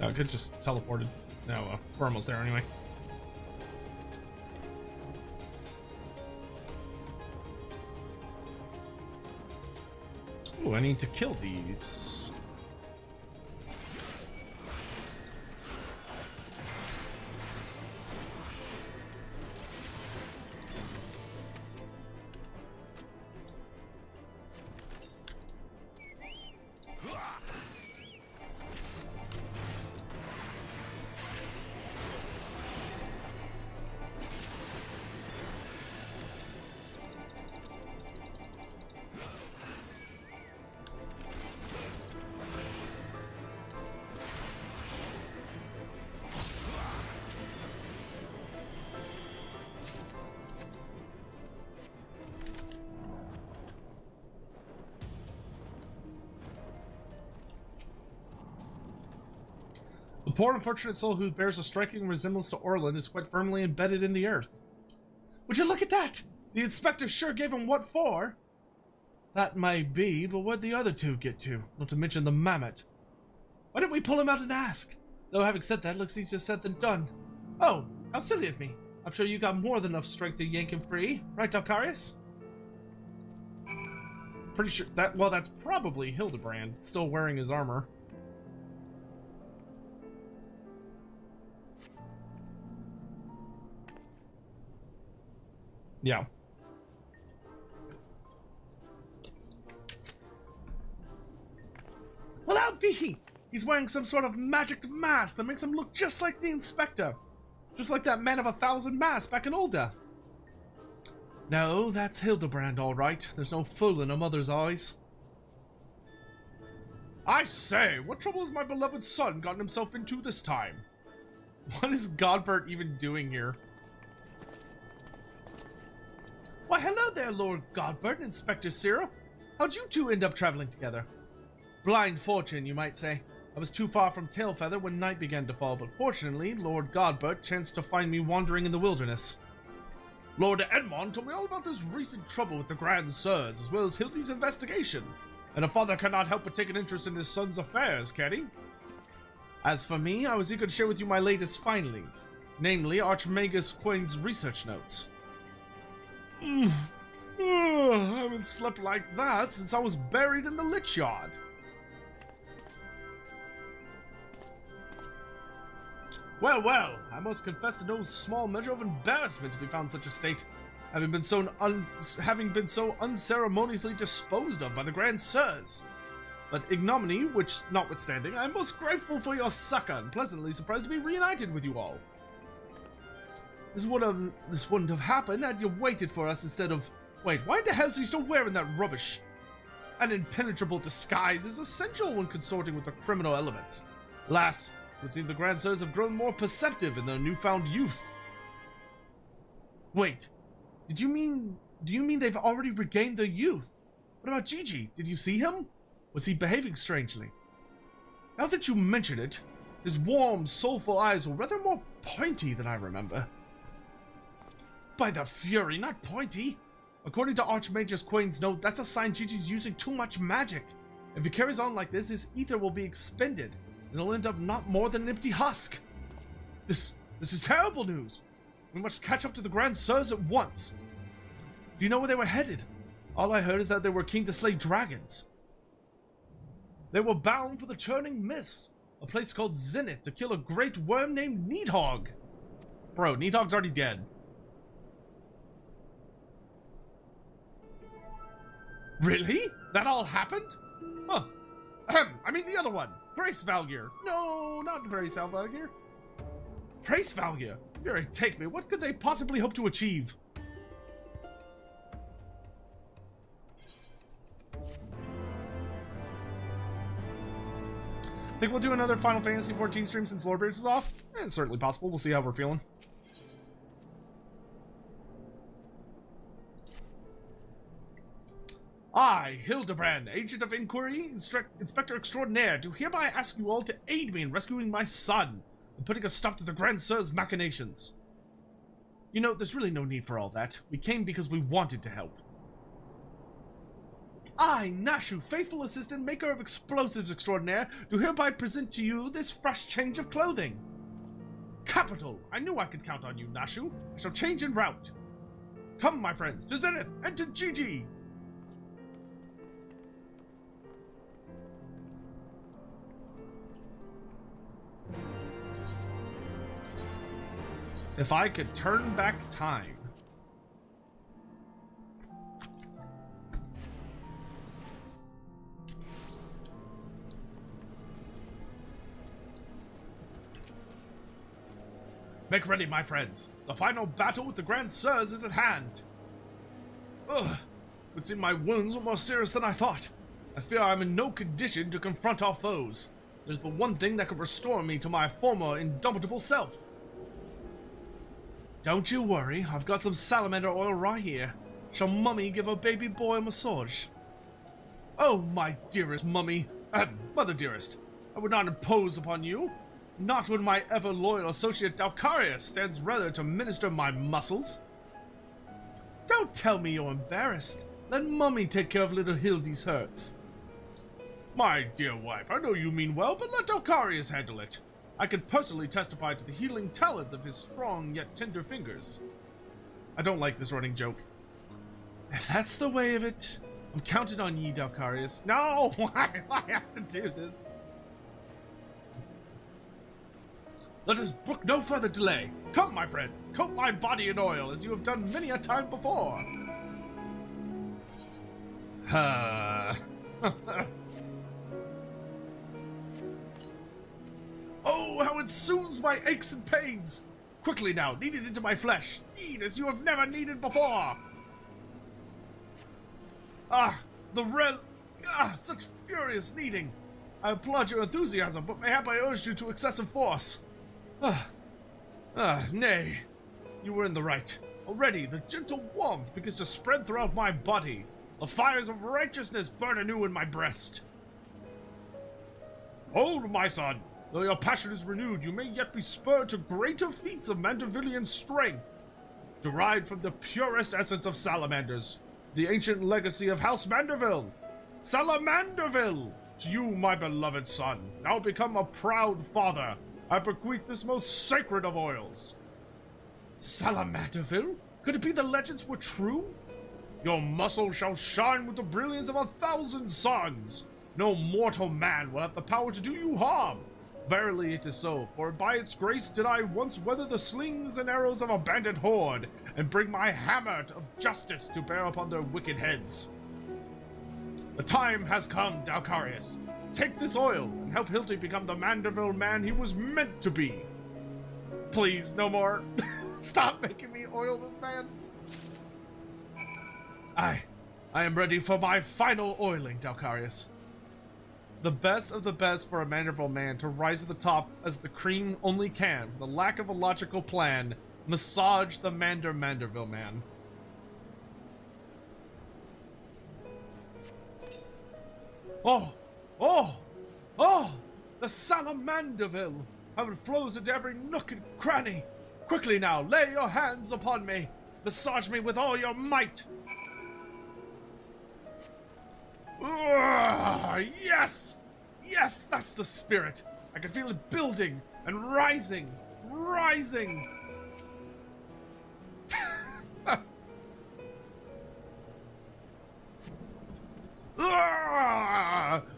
I could just teleported. No, we're almost there anyway. Ooh, I need to kill these. The poor unfortunate soul who bears a striking resemblance to Orland is quite firmly embedded in the earth. Would you look at that? The inspector sure gave him what for. That may be, but where'd the other two get to? Not to mention the mammoth. Why didn't we pull him out and ask? Though having said that, looks easier said than done. Oh, how silly of me. I'm sure you got more than enough strength to yank him free. Right, Dalkarius? Pretty sure that, well, that's probably Hildebrand, still wearing his armor. Yeah. Well, how be he? He's wearing some sort of magic mask that makes him look just like the inspector. Just like that man of 1,000 masks back in Ulda. No, that's Hildebrand, all right. There's no fool in a mother's eyes. I say, what trouble has my beloved son gotten himself into this time? What is Godbert even doing here? Why, hello there, Lord Godbert and Inspector Cyril. How'd you two end up traveling together? Blind fortune, you might say. I was too far from Tailfeather when night began to fall, but fortunately, Lord Godbert chanced to find me wandering in the wilderness. Lord Edmond told me all about this recent trouble with the Grand Sirs, as well as Hildy's investigation. And a father cannot help but take an interest in his son's affairs, can he? As for me, I was eager to share with you my latest findings, namely Archmagus Quain's research notes. I haven't slept like that since I was buried in the Lich Yard. Well, well, I must confess to no small measure of embarrassment to be found in such a state, having been so unceremoniously disposed of by the Grand Sirs. But ignominy, which notwithstanding, I am most grateful for your succor and pleasantly surprised to be reunited with you all. This wouldn't have happened had you waited for us instead of... Wait, why the hell are you still wearing that rubbish? An impenetrable disguise is essential when consorting with the criminal elements. Alas, Would seem the Grand Sirs have grown more perceptive in their newfound youth. Wait, do you mean they've already regained their youth? What about Gigi? Did you see him? Was he behaving strangely? Now that you mention it, his warm, soulful eyes were rather more pointy than I remember. By the Fury, not pointy! According to Archmage's Quain's note, that's a sign Gigi's using too much magic. If he carries on like this, his ether will be expended, and he'll end up not more than an empty husk. This is terrible news. We must catch up to the Grand Sirs at once. Do you know where they were headed? All I heard is that they were keen to slay dragons. They were bound for the Churning Mists, a place called Zenith, to kill a great worm named Needhog. Bro, Needhog's already dead. Really? That all happened? Huh. I mean the other one. Grace Valgyr. No, not Grace Valgyr. Grace Valgyr. Fury, take me. What could they possibly hope to achieve? Think we'll do another Final Fantasy XIV stream since Loremaster is off? It's certainly possible. We'll see how we're feeling. I, Hildebrand, Agent of Inquiry, Inspector Extraordinaire, do hereby ask you all to aid me in rescuing my son and putting a stop to the Grand Sir's machinations. You know, there's really no need for all that. We came because we wanted to help. I, Nashu, faithful assistant, maker of explosives extraordinaire, do hereby present to you this fresh change of clothing. Capital! I knew I could count on you, Nashu. I shall change en route. Come, my friends, to Zenith and to Gigi! If I could turn back time. Make ready, my friends. The final battle with the Grand Sirs is at hand. Ugh. Would seem my wounds were more serious than I thought. I fear I'm in no condition to confront our foes. There's but one thing that could restore me to my former indomitable self. Don't you worry, I've got some salamander oil right here. Shall Mummy give her baby boy a massage? Oh, my dearest Mummy, Mother dearest, I would not impose upon you. Not when my ever-loyal associate Dalcarius stands ready to minister my muscles. Don't tell me you're embarrassed. Let Mummy take care of little Hildy's hurts. My dear wife, I know you mean well, but let Dalcarius handle it. I can personally testify to the healing talents of his strong yet tender fingers. I don't like this running joke. If that's the way of it, I'm counting on ye, Dalcarius. No, why do I have to do this? Let us brook no further delay. Come, my friend, coat my body in oil, as you have done many a time before. Oh, how it soothes my aches and pains! Quickly now, knead it into my flesh. Knead as you have never kneaded before. Such furious kneading. I applaud your enthusiasm, but mayhap I urged you to excessive force. Nay. You were in the right. Already, the gentle warmth begins to spread throughout my body. The fires of righteousness burn anew in my breast. Hold, my son. Though your passion is renewed, you may yet be spurred to greater feats of Mandervillian strength, derived from the purest essence of salamanders, the ancient legacy of House Manderville. Salamanderville! To you, my beloved son, now become a proud father, I bequeath this most sacred of oils. Salamanderville? Could it be the legends were true? Your muscle shall shine with the brilliance of 1,000 suns. No mortal man will have the power to do you harm. Verily it is so, for by its grace did I once weather the slings and arrows of a bandit horde, and bring my hammer of justice to bear upon their wicked heads. The time has come, Dalcarius. Take this oil, and help Hilty become the Manderville man he was meant to be. Please, no more. Stop making me oil this man. I am ready for my final oiling, Dalcarius. The best of the best for a Manderville man to rise to the top as the cream only can. The lack of a logical plan. Massage the Manderville man. Oh! Oh! Oh! The Salamanderville! How it flows into every nook and cranny! Quickly now, lay your hands upon me! Massage me with all your might! Yes! Yes, that's the spirit! I can feel it building and rising! Rising!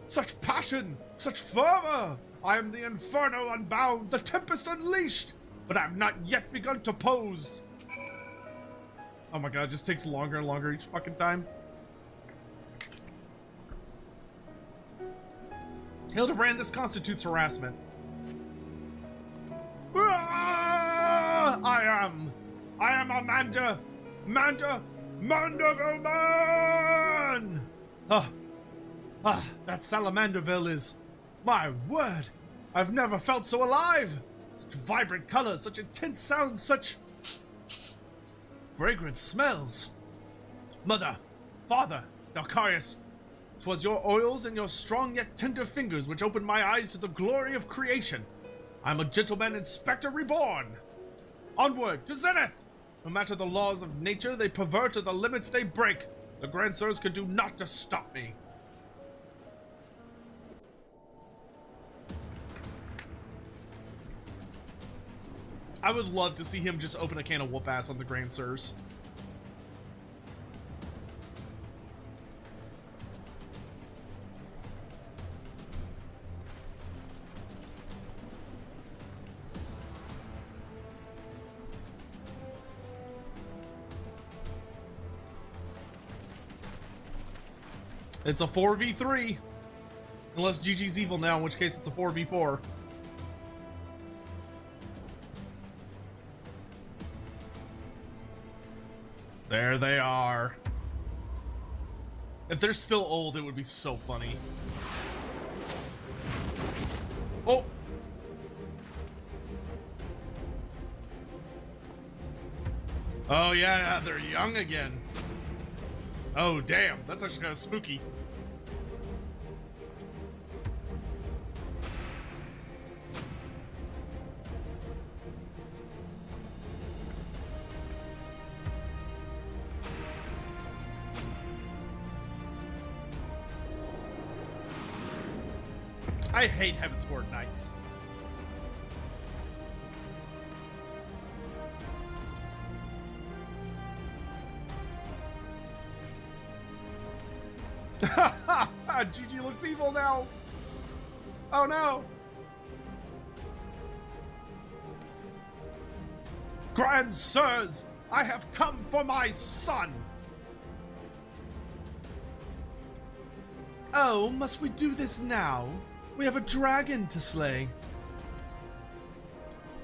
Such passion! Such fervor! I am the inferno unbound, the tempest unleashed! But I have not yet begun to pose! Oh my god, it just takes longer and longer each fucking time. Hildebrand, this constitutes harassment. I am a Manderville man! That Salamanderville is, my word, I've never felt so alive! Such vibrant colors, such intense sounds, such fragrant smells. Mother, father, Dalcarius, 'twas your oils and your strong yet tender fingers which opened my eyes to the glory of creation. I'm a gentleman inspector reborn. Onward to Zenith! No matter the laws of nature they pervert or the limits they break, the Grand Sirs could do naught to stop me. I would love to see him just open a can of whoop ass on the Grand Sirs. It's a 4v3. Unless Gigi's evil now, in which case it's a 4v4. There they are. If they're still old, it would be so funny. Oh! Oh yeah, they're young again. Oh damn, that's actually kind of spooky. I hate Heavensward Knights. Gigi looks evil now. Oh no. Grand Sirs, I have come for my son. Oh, must we do this now? We have a dragon to slay.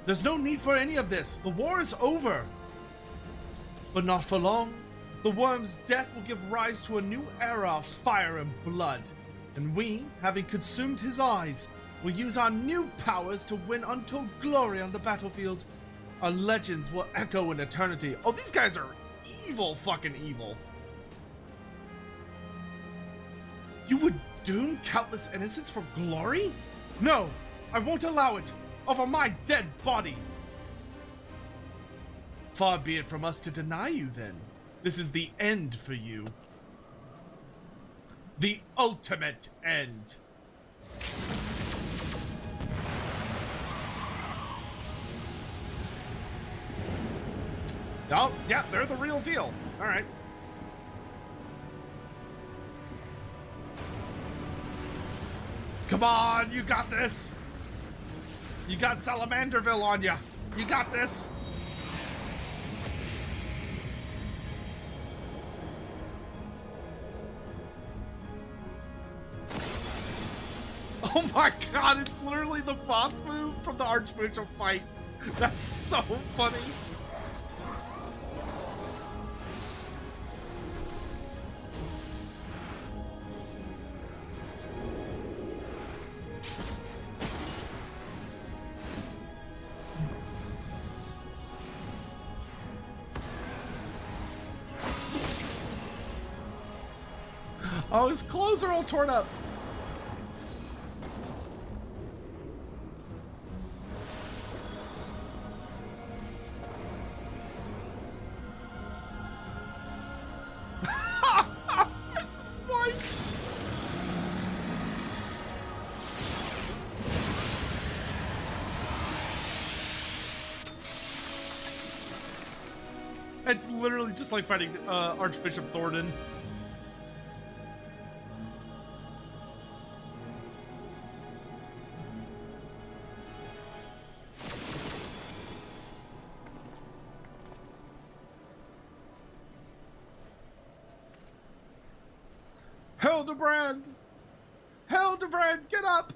There's no need for any of this. The war is over. But not for long. The worm's death will give rise to a new era of fire and blood. And we, having consumed his eyes, will use our new powers to win untold glory on the battlefield. Our legends will echo in eternity. Oh, these guys are evil, fucking evil. You would doom countless innocents for glory? No, I won't allow it. Over my dead body. Far be it from us to deny you then. This is the end for you. The ultimate end. Oh, yeah, they're the real deal. All right. Come on, you got this. You got Salamanderville on you. You got this. Oh my god, it's literally the boss move from the Archbishop fight. That's so funny. Oh, his clothes are all torn up. It's his wife. It's literally just like fighting Archbishop Thornton. Hildebrand! Hildebrand, get up!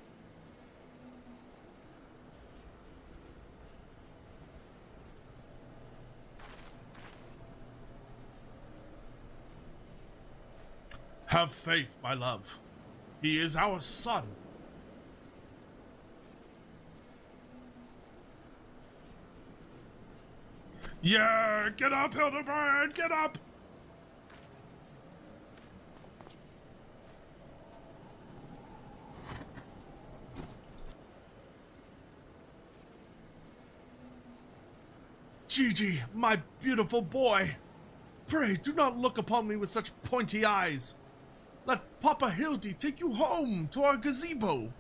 Have faith, my love. He is our son. Yeah, get up, Hildebrand, get up! Gigi, my beautiful boy, pray do not look upon me with such pointy eyes. Let Papa Hildy take you home to our gazebo.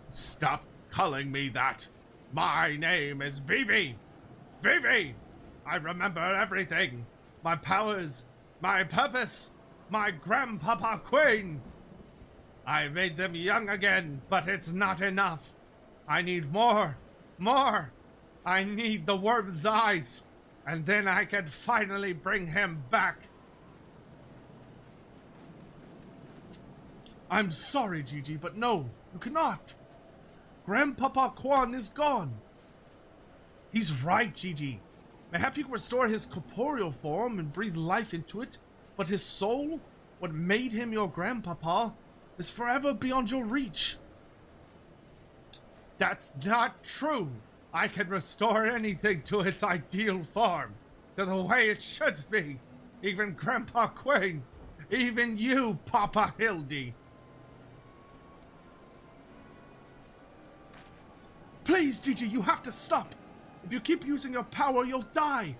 Stop calling me that. My name is Vivi. Vivi! I remember everything. My powers, my purpose, my grandpapa Queen. I made them young again, but it's not enough. I need more, more. I need the worm's eyes, and then I can finally bring him back. I'm sorry, Gigi, but no, you cannot. Grandpapa Quan is gone. He's right, Gigi. Mayhap you can restore his corporeal form and breathe life into it, but his soul, what made him your grandpapa, is forever beyond your reach. That's not true. I can restore anything to its ideal form, to the way it should be. Even Grandpa Queen, even you, Papa Hildy. Please, Gigi, you have to stop. If you keep using your power, you'll die.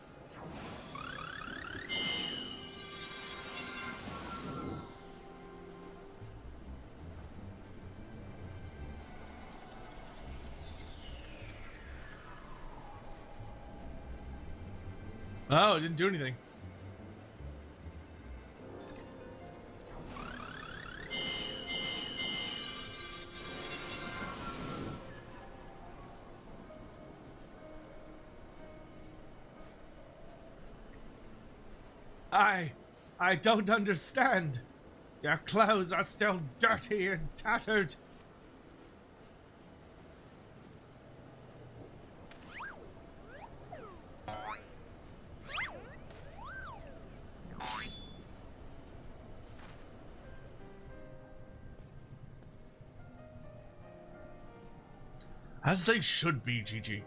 Oh, it didn't do anything. I don't understand. Your clothes are still dirty and tattered. As they should be, Gigi.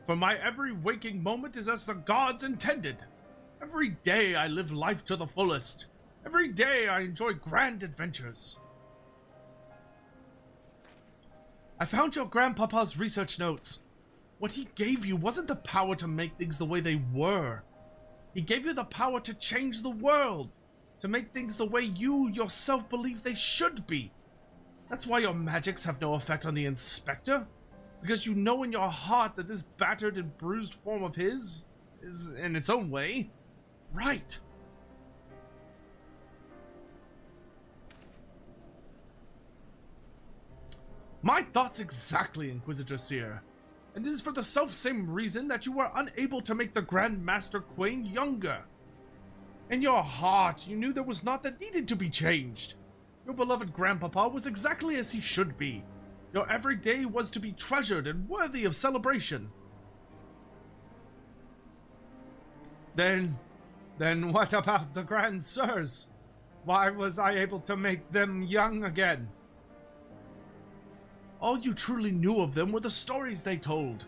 For my every waking moment is as the gods intended. Every day I live life to the fullest. Every day I enjoy grand adventures. I found your grandpapa's research notes. What he gave you wasn't the power to make things the way they were. He gave you the power to change the world, to make things the way you yourself believe they should be. That's why your magics have no effect on the Inspector. Because you know in your heart that this battered and bruised form of his is, in its own way, right. My thoughts exactly, Inquisitor Seer. And it is for the self-same reason that you were unable to make the Grand Master Queen younger. In your heart, you knew there was naught that needed to be changed. Your beloved grandpapa was exactly as he should be. Your every day was to be treasured and worthy of celebration. Then what about the Grand Sirs? Why was I able to make them young again? All you truly knew of them were the stories they told.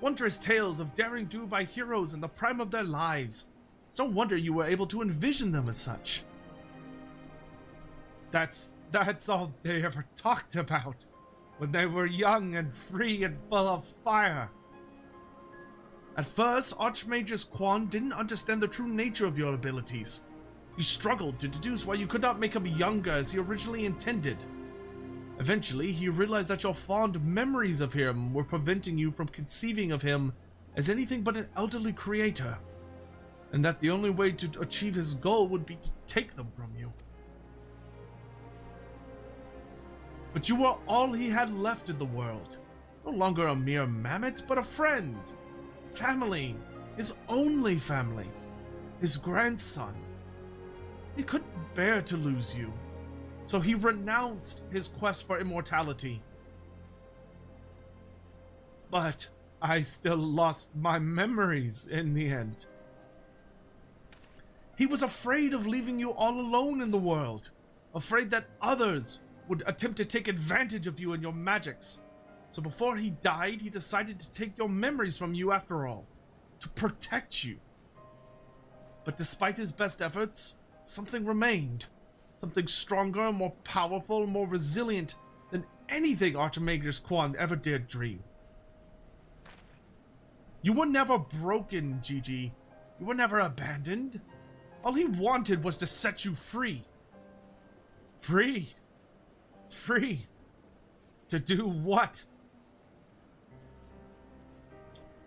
Wondrous tales of daring do by heroes in the prime of their lives. It's no wonder you were able to envision them as such. That's all they ever talked about when they were young and free and full of fire. At first, Archmagus Quan didn't understand the true nature of your abilities. He struggled to deduce why you could not make him younger as he originally intended. Eventually, he realized that your fond memories of him were preventing you from conceiving of him as anything but an elderly creator, and that the only way to achieve his goal would be to take them from you. But you were all he had left in the world. No longer a mere mammoth, but a friend. Family. His only family. His grandson. He couldn't bear to lose you, so he renounced his quest for immortality. But I still lost my memories in the end. He was afraid of leaving you all alone in the world, afraid that others would attempt to take advantage of you and your magics. So before he died, he decided to take your memories from you after all, to protect you. But despite his best efforts, something remained. Something stronger, more powerful, more resilient than anything Archmagus Quan ever dared dream. You were never broken, Gigi. You were never abandoned. All he wanted was to set you free. Free. Free. To do what?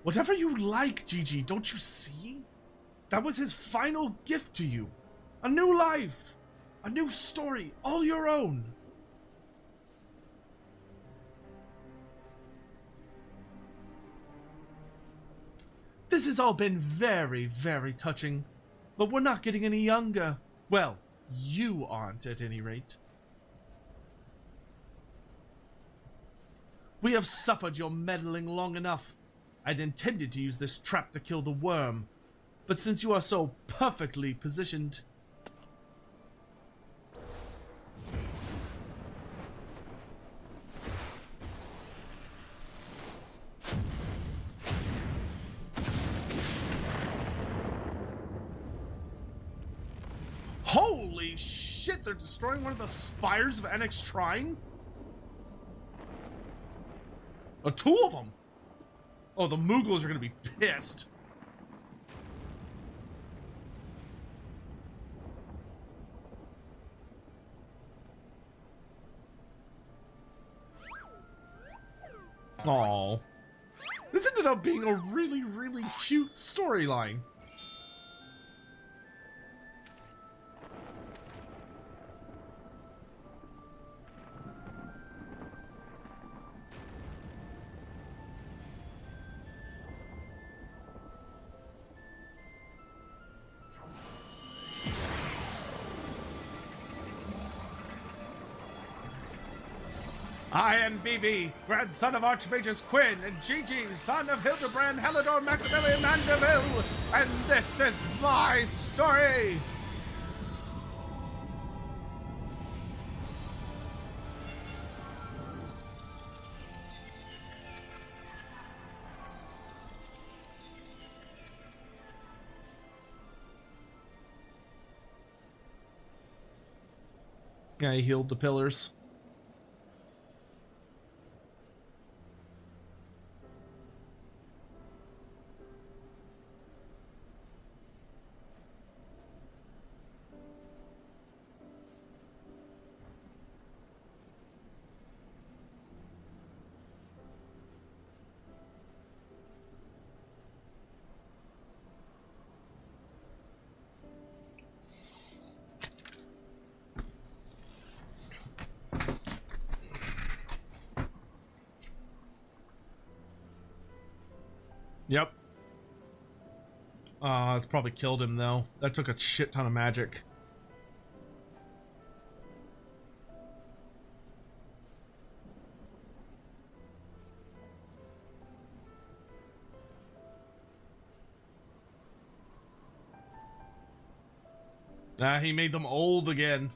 Whatever you like, Gigi, don't you see? That was his final gift to you. A new life. A new story, all your own. This has all been very, very touching, but we're not getting any younger. Well, you aren't, at any rate. We have suffered your meddling long enough. I'd intended to use this trap to kill the worm, but since you are so perfectly positioned... Holy shit, they're destroying one of the spires of Annex Shrine? Oh, two of them! Oh, the Mughals are gonna be pissed. Aww. This ended up being a really, really cute storyline. I am BB, grandson of Archmagus Quinn, and Gigi, son of Hildebrand, Helidor, Maximilian Mandeville, and this is my story! Yeah, he healed the pillars. Yep. It's probably killed him, though. That took a shit ton of magic. He made them old again.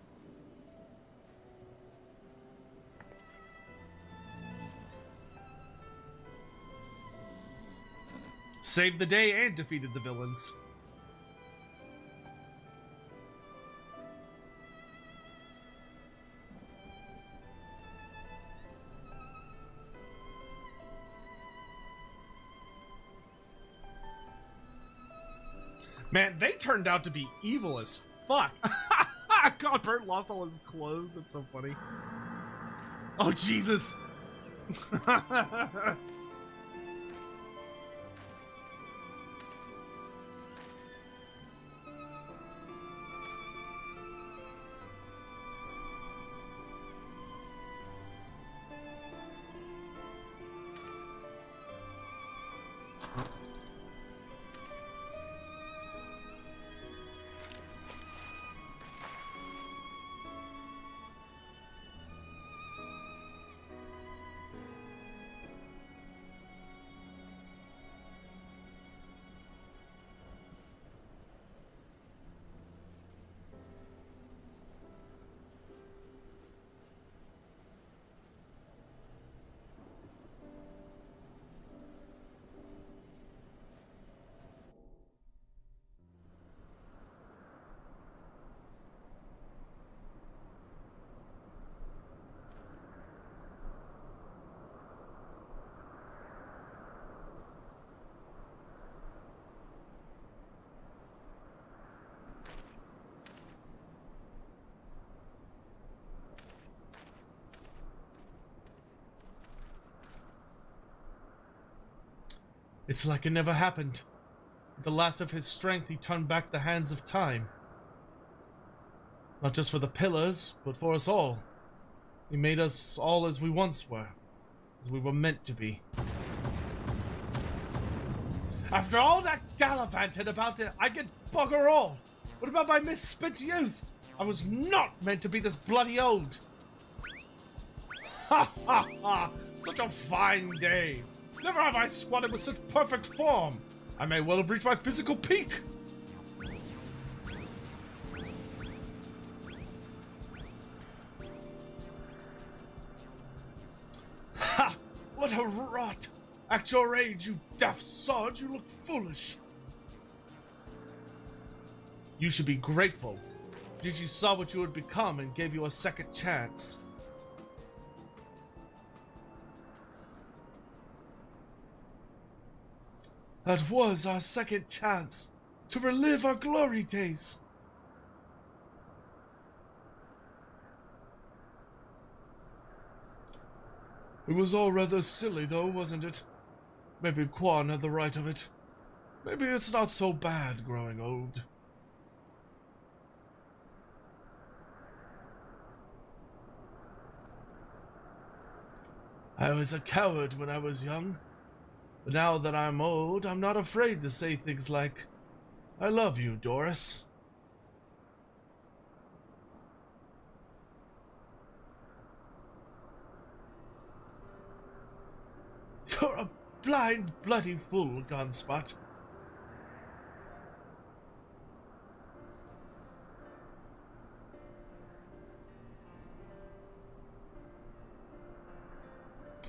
Saved the day and defeated the villains. Man, they turned out to be evil as fuck. God, Bert lost all his clothes. That's so funny. Oh, Jesus. It's like it never happened. With the last of his strength, he turned back the hands of time. Not just for the pillars, but for us all. He made us all as we once were. As we were meant to be. After all that gallivanting about it, I get bugger all. What about my misspent youth? I was not meant to be this bloody old. Ha ha ha! Such a fine day. Never have I squatted with such perfect form. I may well have reached my physical peak. Ha! What a rot! At your age, you daft sod, you look foolish. You should be grateful. Gigi saw what you had become and gave you a second chance. That was our second chance to relive our glory days. It was all rather silly though, wasn't it? Maybe Quan had the right of it. Maybe it's not so bad growing old. I was a coward when I was young. But now that I'm old, I'm not afraid to say things like, I love you, Doris. You're a blind, bloody fool, Gunspot.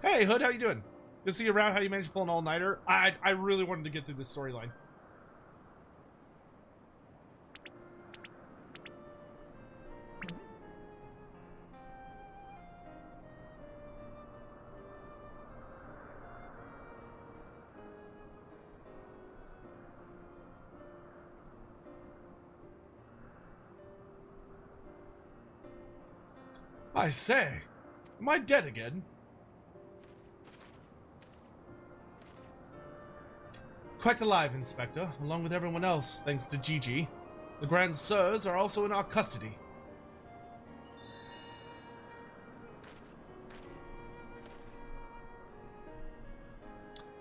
Hey, Hood, how you doing? Good to see you around. How you managed to pull an all-nighter? I really wanted to get through this storyline. I say, am I dead again? Quite alive, Inspector, along with everyone else, thanks to Gigi. The Grand Sirs are also in our custody.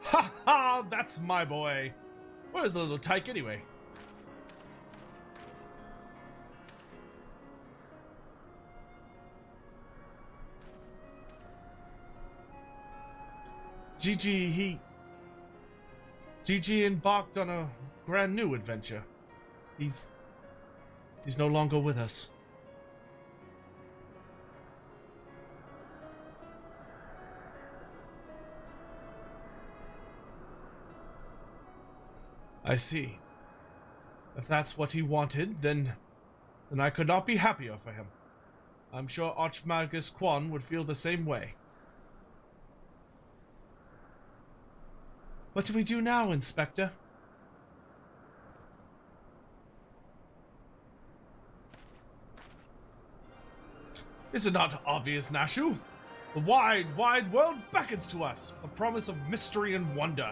Ha ha! That's my boy! Where's the little tyke anyway? Gigi embarked on a brand new adventure. He's no longer with us. I see. If that's what he wanted, then I could not be happier for him. I'm sure Archmagus Quan would feel the same way. What do we do now, Inspector? Is it not obvious, Nashu? The wide, wide world beckons to us, the promise of mystery and wonder.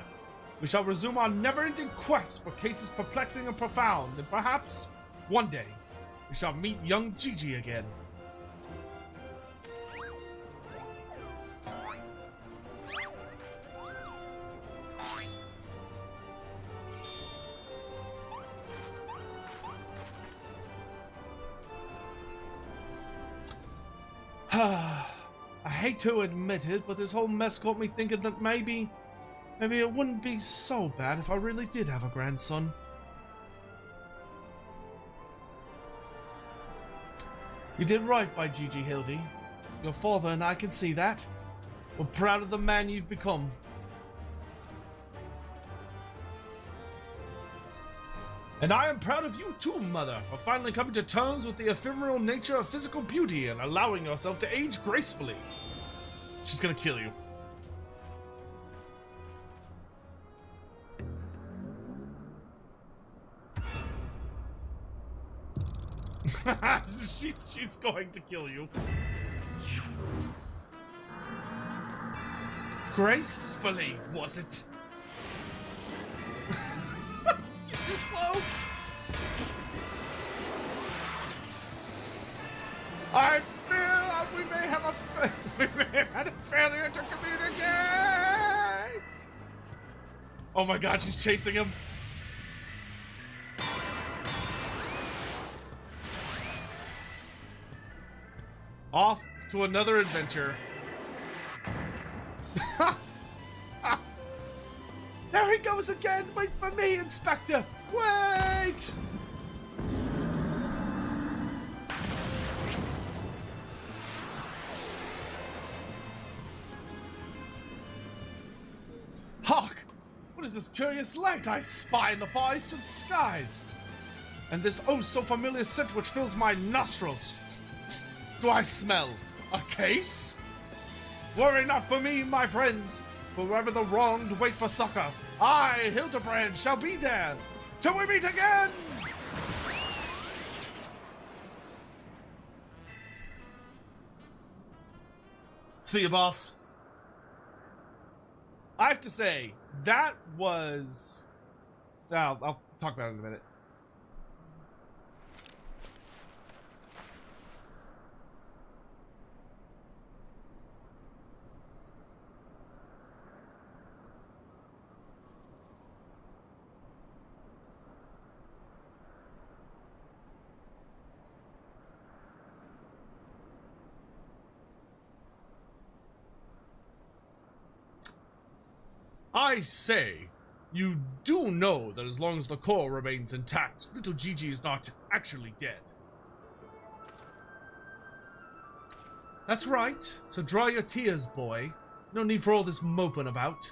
We shall resume our never-ending quest for cases perplexing and profound, and perhaps, one day, we shall meet young Gigi again. I hate to admit it, but this whole mess got me thinking that maybe it wouldn't be so bad if I really did have a grandson. You did right by Gigi, Hildy. Your father and I can see that. We're proud of the man you've become. And I am proud of you too, Mother, for finally coming to terms with the ephemeral nature of physical beauty and allowing yourself to age gracefully. She's gonna kill you. she's going to kill you. Gracefully, was it? He's too slow. I feel we may have had a failure to communicate. Oh my God, she's chasing him. Off to another adventure. There he goes again! Wait for me, Inspector! Wait! Hark! What is this curious light I spy in the far eastern skies? And this oh so familiar scent which fills my nostrils. Do I smell a case? Worry not for me, my friends. For wherever the wronged wait for succor, I, Hildebrand, shall be there till we meet again! See you, boss. I have to say, that was... I'll talk about it in a minute. I say, you do know that as long as the core remains intact, little Gigi is not actually dead. That's right, so dry your tears, boy. No need for all this moping about.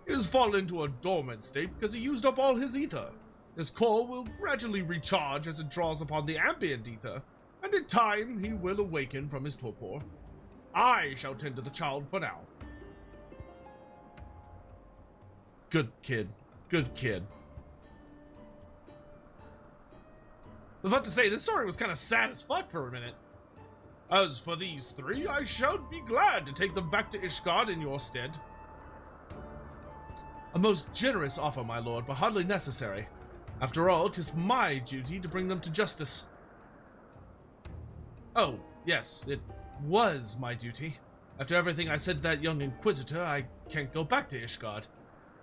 He has fallen into a dormant state because he used up all his ether. His core will gradually recharge as it draws upon the ambient ether, and in time he will awaken from his torpor. I shall tend to the child for now. Good kid. Good kid. I was about to say, this story was kind of sad as fuck for a minute. As for these three, I shall be glad to take them back to Ishgard in your stead. A most generous offer, my lord, but hardly necessary. After all, 'tis my duty to bring them to justice. Oh, yes, it was my duty. After everything I said to that young Inquisitor, I can't go back to Ishgard.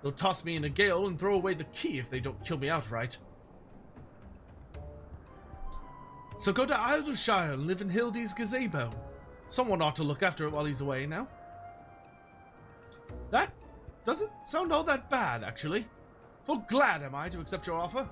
They'll toss me in a gale and throw away the key if they don't kill me outright. So go to Aldershire and live in Hildy's gazebo. Someone ought to look after it while he's away now. That doesn't sound all that bad, actually. Full glad am I to accept your offer.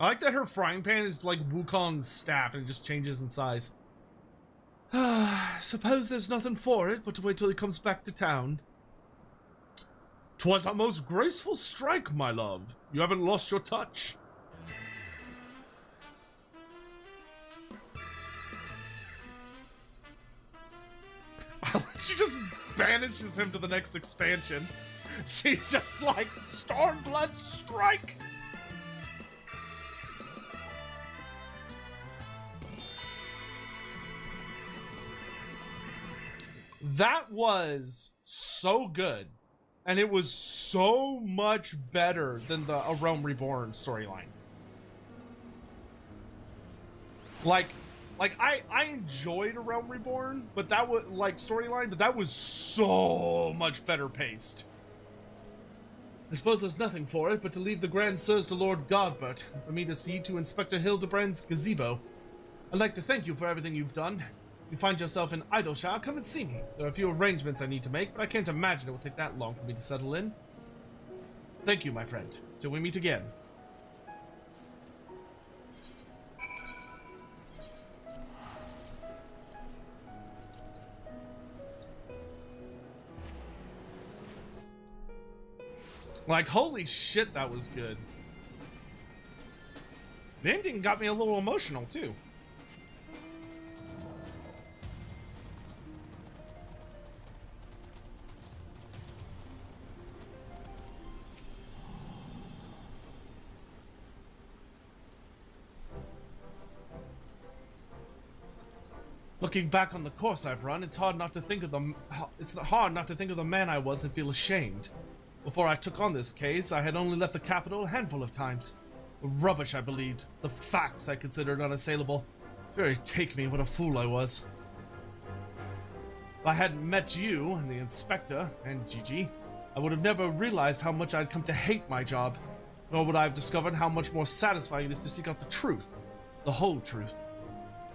I like that her frying pan is like Wukong's staff and it just changes in size. Suppose there's nothing for it but to wait till he comes back to town. 'Twas a most graceful strike, my love. You haven't lost your touch. She just banishes him to the next expansion. She's just like, Stormblood strike! That was so good. And it was so much better than the A Realm Reborn storyline. Like I enjoyed A Realm Reborn, but that was like storyline, but that was so much better paced. I suppose there's nothing for it but to leave the Grand Sirs to Lord Godbert, and for me to see to Inspector Hildebrand's gazebo. I'd like to thank you for everything you've done. If you find yourself in Idleshire, come and see me. There are a few arrangements I need to make, but I can't imagine it will take that long for me to settle in. Thank you, my friend. Till we meet again. Like, holy shit, that was good. The ending got me a little emotional, too. Looking back on the course I've run, it's hard not to think of the man I was and feel ashamed. Before I took on this case, I had only left the capital a handful of times. The rubbish I believed, the facts I considered unassailable. Very take me, what a fool I was. If I hadn't met you, and the inspector, and Gigi, I would have never realized how much I'd come to hate my job. Nor would I have discovered how much more satisfying it is to seek out the truth. The whole truth.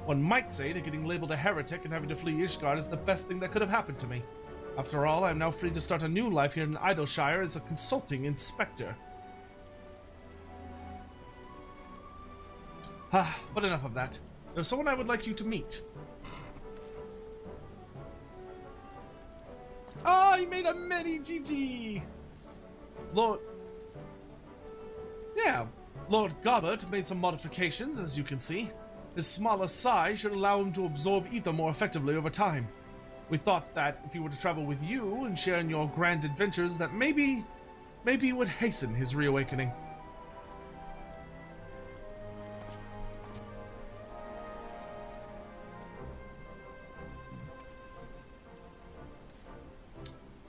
One might say that getting labeled a heretic and having to flee Ishgard is the best thing that could have happened to me. After all, I am now free to start a new life here in Idleshire as a consulting inspector. But enough of that. There's someone I would like you to meet. Oh, he made a mini Gigi! Lord Godbert made some modifications, as you can see. His smaller size should allow him to absorb ether more effectively over time. We thought that if he were to travel with you and share in your grand adventures, that maybe it would hasten his reawakening.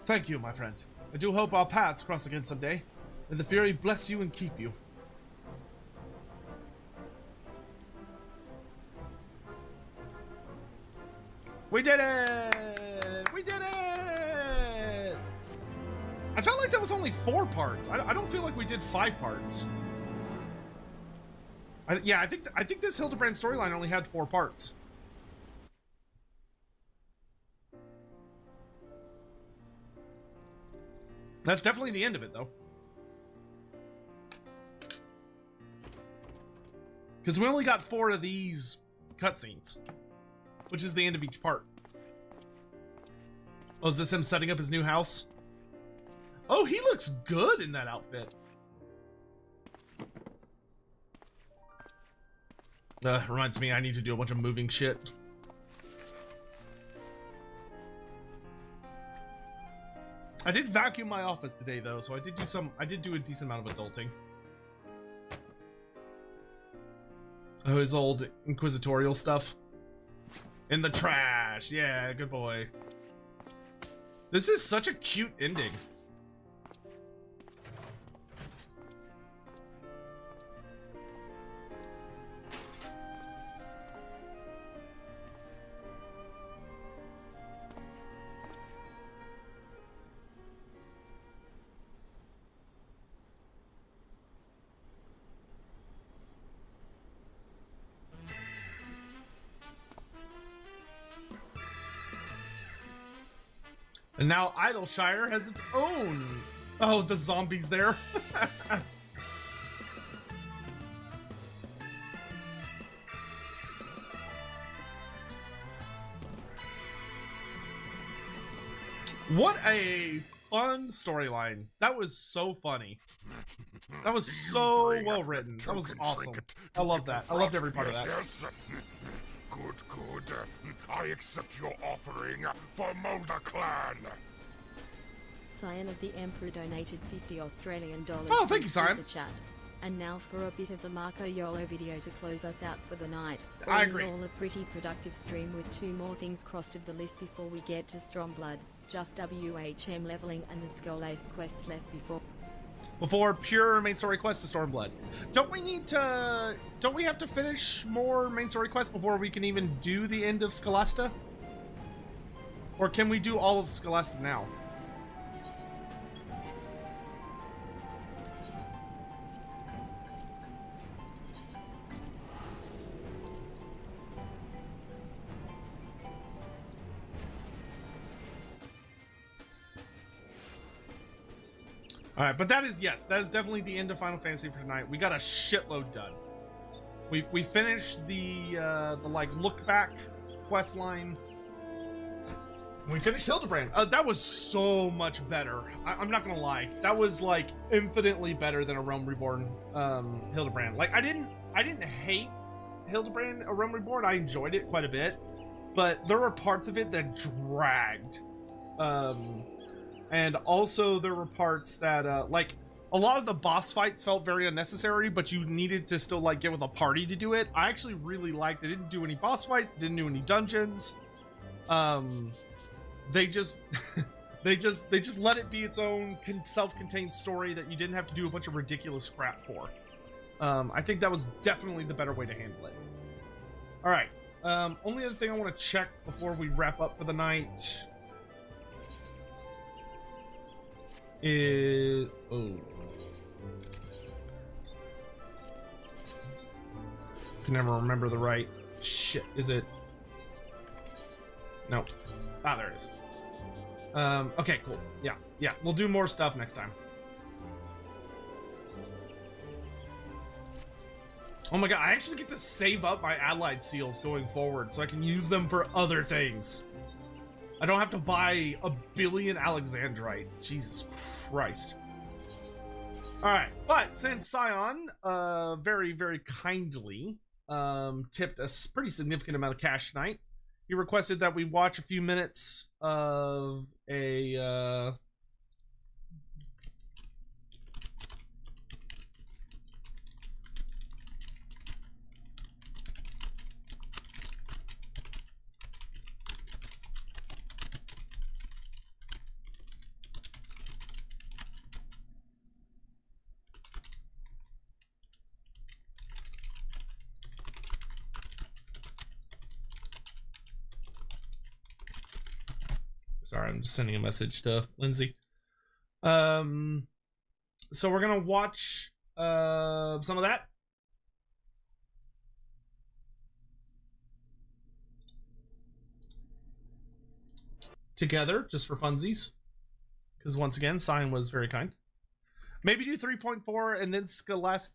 Thank you, my friend. I do hope our paths cross again someday. May the Fury bless you and keep you. We did it! We did it! I felt like that was only 4 parts. I don't feel like we did 5 parts. I think this Hildebrand storyline only had 4 parts. That's definitely the end of it, though. Because we only got 4 of these cutscenes, which is the end of each part. Oh, is this him setting up his new house? Oh, he looks good in that outfit. Reminds me, I need to do a bunch of moving shit. I did vacuum my office today, though, so I did do a decent amount of adulting. Oh, his old inquisitorial stuff. In the trash. Yeah, good boy. This is such a cute ending. And now Idleshire has its own. Oh, the zombies there. What a fun storyline. That was so funny. That was so well written. That was awesome. I love that. I loved every part of that. Good, good. I accept your offering for Mulder Clan. Scion of the Emperor donated 50 Australian dollars. Oh, thank you, Scion. Super chat. And now for a bit of the Marco YOLO video to close us out for the night. I agree. All a pretty productive stream with 2 more things crossed of the list before we get to Stormblood. Just WHM leveling and the Skolace quests left Before pure main story quest to Stormblood. Don't we have to finish more main story quests before we can even do the end of Scalasta? Or can we do all of Scalasta now? All right, but that is definitely the end of Final Fantasy for tonight. We got a shitload done. We finished the like look back quest line. We finished Hildebrand. That was so much better. I'm not gonna lie, that was like infinitely better than A Realm Reborn Hildebrand. Like I didn't hate Hildebrand A Realm Reborn. I enjoyed it quite a bit, but there were parts of it that dragged. And also there were parts that, like, a lot of the boss fights felt very unnecessary, but you needed to still, like, get with a party to do it. I actually really liked it. They didn't do any boss fights, didn't do any dungeons. They just, they just let it be its own self-contained story that you didn't have to do a bunch of ridiculous crap for. I think that was definitely the better way to handle it. All right. Only other thing I want to check before we wrap up for the night is can never remember the right shit. Is it? No. Ah, there it is. Okay, cool. Yeah, we'll do more stuff next time. Oh my god, I actually get to save up my allied seals going forward so I can use them for other things. I don't have to buy a billion Alexandrite. Jesus Christ. Alright, but since Scion very, very kindly tipped a pretty significant amount of cash tonight, he requested that we watch a few minutes of a sorry, I'm just sending a message to Lindsay. So we're gonna watch some of that. Together, just for funsies. Because once again, Scion was very kind. Maybe do 3.4 and then Scalast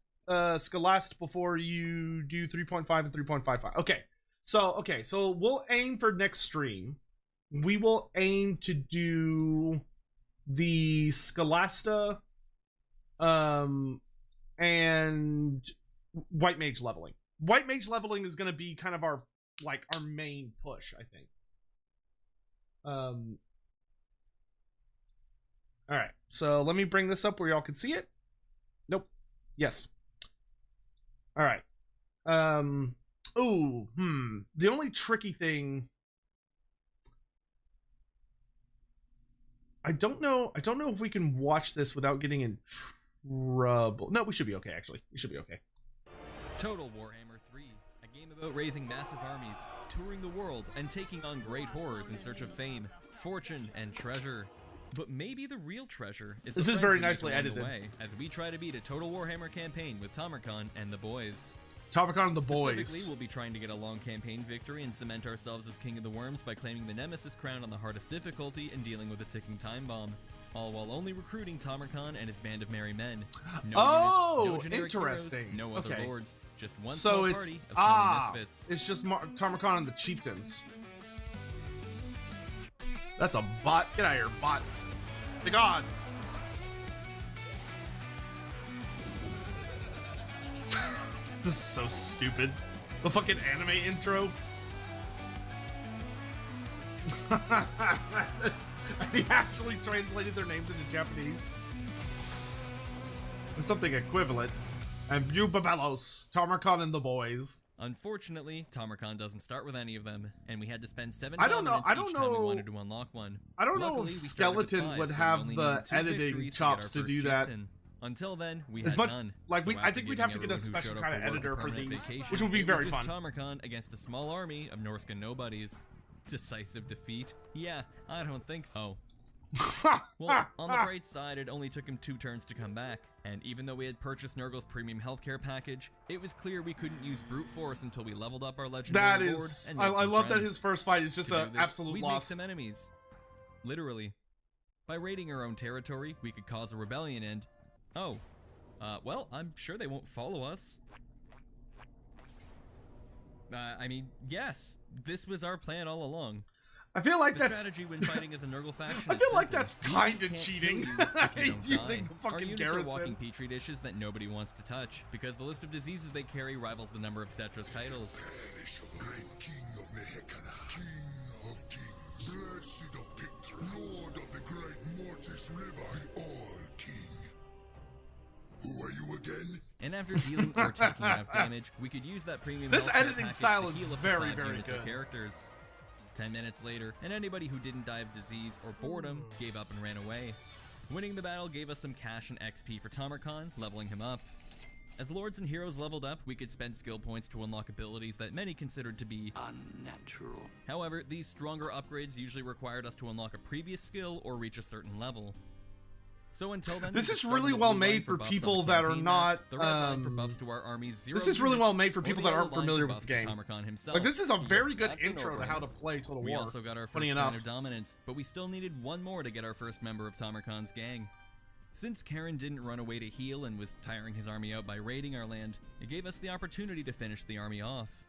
before you do 3.5 and 3.55. Okay, so we'll aim for next stream. We will aim to do the Scalasta and White Mage leveling. White Mage leveling is going to be kind of our main push, I think. All right, so let me bring this up where y'all can see it. Nope. Yes. All right. The only tricky thing, I don't know if we can watch this without getting in trouble. No, we should be okay, actually. We should be okay. Total Warhammer 3, a game about raising massive armies, touring the world, and taking on great horrors in search of fame, fortune, and treasure. But maybe the real treasure is this is very nicely edited. Way, as we try to beat a Total Warhammer campaign with Tomarkon and the boys. Tomarkon and the boys. Specifically, we'll be trying to get a long campaign victory and cement ourselves as King of the Worms by claiming the Nemesis crown on the hardest difficulty and dealing with a ticking time bomb. All while only recruiting Tomarkon and his band of merry men. No units, no generic interesting. Heroes, no other lords, just one so small it's, party of smelly misfits. It's just Tomarkon and the chieftains. That's a bot. Get out of here, bot. The god. This is so stupid. The fucking anime intro. He actually translated their names into Japanese. Or something equivalent. And Bubabelos, Tamarkan and the boys. Unfortunately, Tamarkan doesn't start with any of them, and we had to spend 7 I don't know- dominance I don't each time we know- wanted to unlock one. I don't know Luckily, if we started with Skeleton 5, would so we have only the needed 2 editing victories chops to to get our do first that. chieftain. Until then, we As had much none. like So I after think we'd giving have to get a everyone who special showed up kind of for work a editor for permanent these, vacation, which would be it was very just fun. Tamarkan against a small army of Norscan nobodies. Decisive defeat? Yeah, I don't think so. Well, on the bright side, it only took him 2 turns to come back, and even though we had purchased Nurgle's premium healthcare package, it was clear we couldn't use brute force until we leveled up our legendary That lord is, and made I some love that friends. his first fight is just To do an this, absolute we'd make loss. some enemies. Literally. By raiding our own territory, we could cause a rebellion and... Oh. Well, I'm sure they won't follow us. I mean, yes. This was our plan all along. I feel like The that's. strategy when fighting as a Nurgle faction I is feel like simple. that's We kinda can't cheating. kill you if you He's don't using die. the fucking Our units garrison. are walking petri dishes that nobody wants to touch, because the list of diseases they carry rivals the number of Cetra's titles. Great King of Nehekana, King of Kings, Blessed of Pictra, Lord of the Great Mortis River, the All-King. Who are you again? And after dealing or taking enough damage, we could use that premium This healthcare editing package style to is heal up to very, 5 very units of good. characters. 10 minutes later, and anybody who didn't die of disease or boredom gave up and ran away. Winning the battle gave us some cash and XP for Tamarkan, leveling him up. As lords and heroes leveled up, we could spend skill points to unlock abilities that many considered to be unnatural. However, these stronger upgrades usually required us to unlock a previous skill or reach a certain level. So until then, This we is could start really on the well blue line made for buffs on the people that are campaign not, map, the red line for buffs to our army's 0 this is really well units, made for or people the that yellow aren't line familiar for with buffs the to game. Tamarkan himself. Like, this is a very good That's an intro to how to no-brainer. play Total We War. also got our Funny first point enough. of dominance, but we still needed one more to get our first member of Tamarkan's gang. Since Karen didn't run away to heal and was tiring his army out by raiding our land, it gave us the opportunity to finish the army off.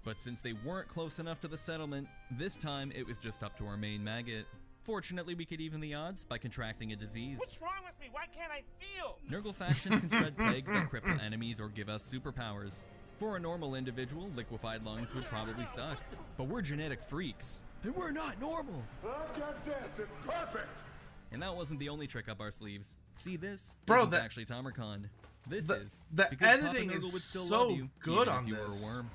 But since they weren't close enough to the settlement, this time it was just up to our main maggot. Fortunately, we could even the odds by contracting a disease. What's wrong with me? Why can't I feel? Nurgle factions can spread plagues that cripple enemies or give us superpowers. For a normal individual, liquefied lungs would probably suck. But we're genetic freaks, and we're not normal. I've got this, it's perfect! And that wasn't the only trick up our sleeves. See this? Bro, isn't that- actually Tamarkan. This the- is. the because Papa editing Nurgle is would still so love you, good even on if you this. were a worm.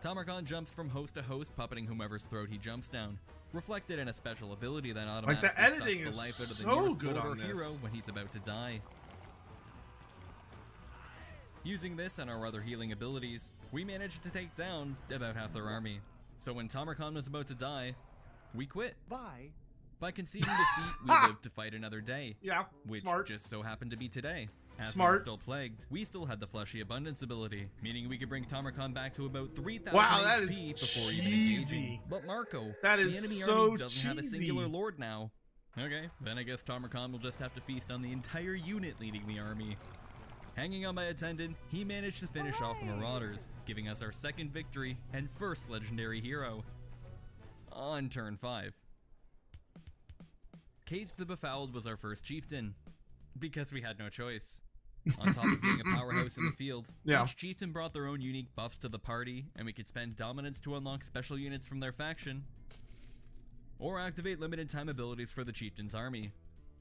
Tamarkan jumps from host to host, puppeting whomever's throat he jumps down. Reflected in a special ability that automatically editing sucks the is life out of the so nearest good lord on or this. hero when he's about to die. Using this and our other healing abilities, we managed to take down about half their army. So when Tamarkan was about to die, we quit. Bye. By conceding defeat, we lived to fight another day. Yeah, Which smart. just so happened to be today. As we Smart. were still plagued, we still had the fleshy abundance ability, meaning we could bring Tamarkan back to about 3,000 Wow, that HP is before even cheesy. engaging. But Marco, That the is enemy so army doesn't have a cheesy. singular lord now. Okay, then I guess Tamarkan will just have to feast on the entire unit leading the army. Hanging on by a tendon, he managed to finish off the Marauders, giving us our second victory and first legendary hero. On turn 5. Kazk the Befouled was our first chieftain, because we had no choice. On top of being a powerhouse in the field, Yeah. each chieftain brought their own unique buffs to the party, and we could spend dominance to unlock special units from their faction, or activate limited time abilities for the chieftain's army.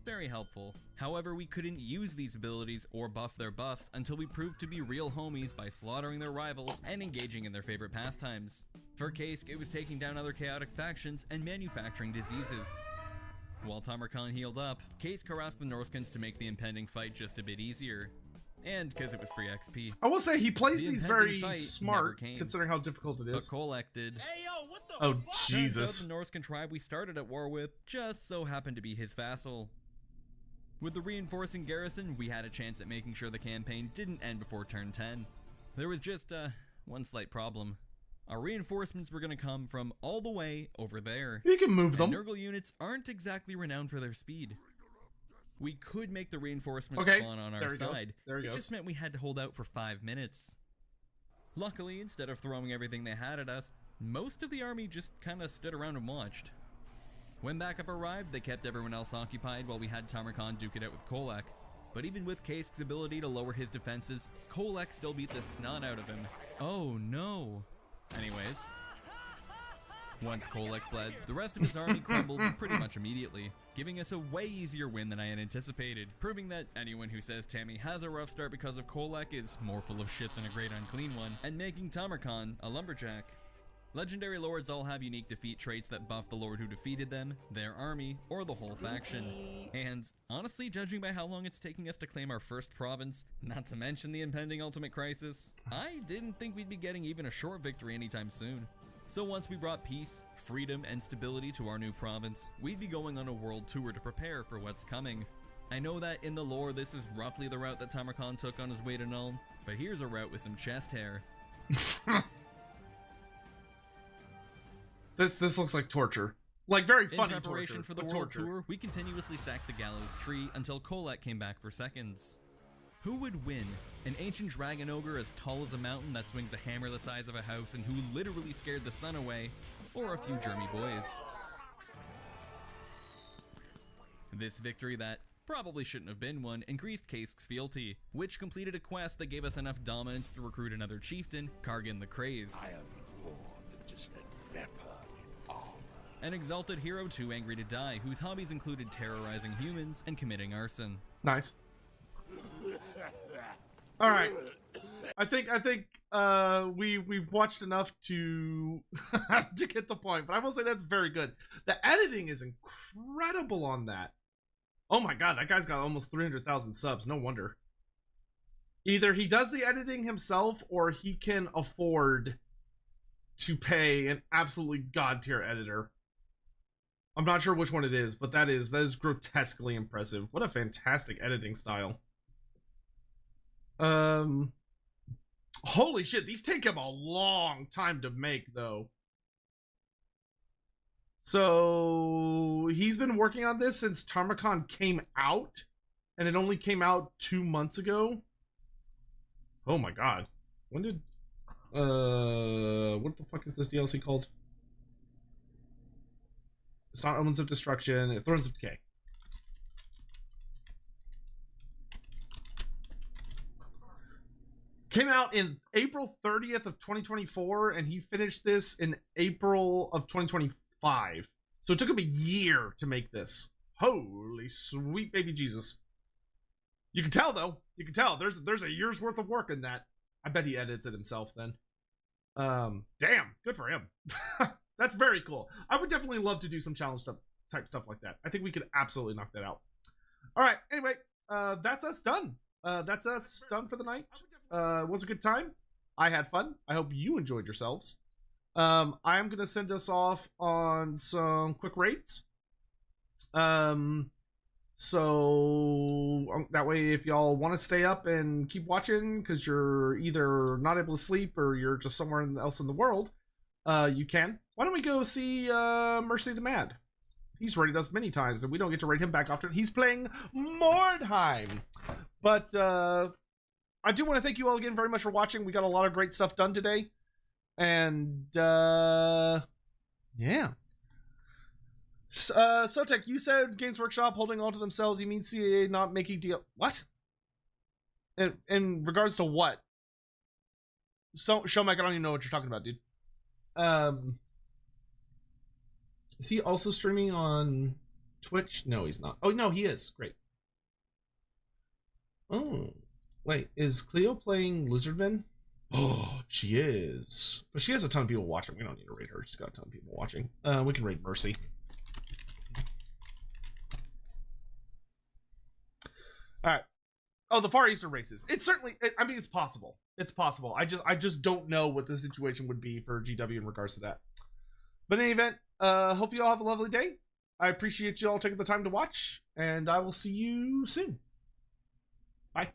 Very helpful. However, we couldn't use these abilities or buff their buffs until we proved to be real homies by slaughtering their rivals and engaging in their favorite pastimes. For Kazk, it was taking down other chaotic factions and manufacturing diseases. While Tamarkan healed up, Kazk harassed the Norskins to make the impending fight just a bit easier. And because it was free XP. I will say he plays The these impending very fight smart, never came. considering how difficult it But is. Kolek did. Hey yo, what the Oh, fuck? Jesus. Turns out the Norscan tribe we started at war with just so happened to be his vassal. With the reinforcing garrison, we had a chance at making sure the campaign didn't end before turn 10. There was just, one slight problem. Our reinforcements were going to come from all the way over there. You can move them. And Nurgle units aren't exactly renowned for their speed. We could make the reinforcements Okay, spawn on there our he goes. side. There he It goes. just meant we had to hold out for 5 minutes. Luckily, instead of throwing everything they had at us, most of the army just kinda stood around and watched. When backup arrived, they kept everyone else occupied while we had Tamarkan duke it out with Kolek. But even with Kazk's ability to lower his defenses, Kolek still beat the snot out of him. Oh no. Anyways, Once Kolek fled, the rest of his army crumbled pretty much immediately, giving us a way easier win than I had anticipated, proving that anyone who says Tammy has a rough start because of Kolek is more full of shit than a great unclean one, and making Tamarkan a lumberjack. Legendary lords all have unique defeat traits that buff the lord who defeated them, their army, or the whole faction. And honestly, judging by how long it's taking us to claim our first province, not to mention the impending ultimate crisis, I didn't think we'd be getting even a short victory anytime soon. So once we brought peace, freedom, and stability to our new province, we'd be going on a world tour to prepare for what's coming. I know that in the lore this is roughly the route that Tamarkan took on his way to Nuln, but here's a route with some chest hair. This looks like torture. Like, very funny In preparation torture, for the but world torture. tour, we continuously sacked the gallows tree until Kolek came back for seconds. Who would win? An ancient dragon ogre as tall as a mountain that swings a hammer the size of a house and who literally scared the sun away, or a few germy boys? This victory that probably shouldn't have been one increased Kask's fealty, which completed a quest that gave us enough dominance to recruit another chieftain, Kargan the Crazed. I am more than just a leper in armor. An exalted hero too angry to die, whose hobbies included terrorizing humans and committing arson. Nice. All right. I think we've watched enough to to get the point, but I will say that's very good. The editing is incredible on that. Oh my god, that guy's got almost 300,000 subs. No wonder. Either he does the editing himself or he can afford to pay an absolutely god tier editor. I'm not sure which one it is, but that is grotesquely impressive. What a fantastic editing style. Holy shit, these take him a long time to make, though. So he's been working on this since Tamarkan came out, and it only came out 2 months ago. Oh my god. When did what the fuck is this DLC called? It's not Omens of Destruction, Thrones of Decay. Came out in April 30th of 2024, and he finished this in April of 2025. So it took him a year to make this. Holy sweet baby Jesus. You can tell, though. You can tell. There's a year's worth of work in that. I bet he edits it himself then. Damn. Good for him. That's very cool. I would definitely love to do some challenge type stuff like that. I think we could absolutely knock that out. All right. Anyway, that's us done. That's us done for the night. It was a good time. I had fun. I hope you enjoyed yourselves. I am going to send us off on some quick rates. So that way, if y'all want to stay up and keep watching because you're either not able to sleep or you're just somewhere else in the world, you can. Why don't we go see Mercy the Mad? He's rated us many times, and we don't get to rate him back often. He's playing Mordheim. But I do want to thank you all again very much for watching. We got a lot of great stuff done today. And, yeah. Sotek, you said Games Workshop holding on to themselves. You mean CAA not making deal? What? In regards to what? So, Shomek, I don't even know what you're talking about, dude. Is he also streaming on Twitch? No, he's not. Oh, no, he is. Great. Oh, wait. Is Cleo playing Lizardman? Oh, she is. But she has a ton of people watching. We don't need to rate her. She's got a ton of people watching. We can rate Mercy. All right. Oh, the Far Eastern races. It's certainly, I mean, it's possible. It's possible. I just don't know what the situation would be for GW in regards to that. But in any event, hope you all have a lovely day. I appreciate you all taking the time to watch, and I will see you soon. Bye.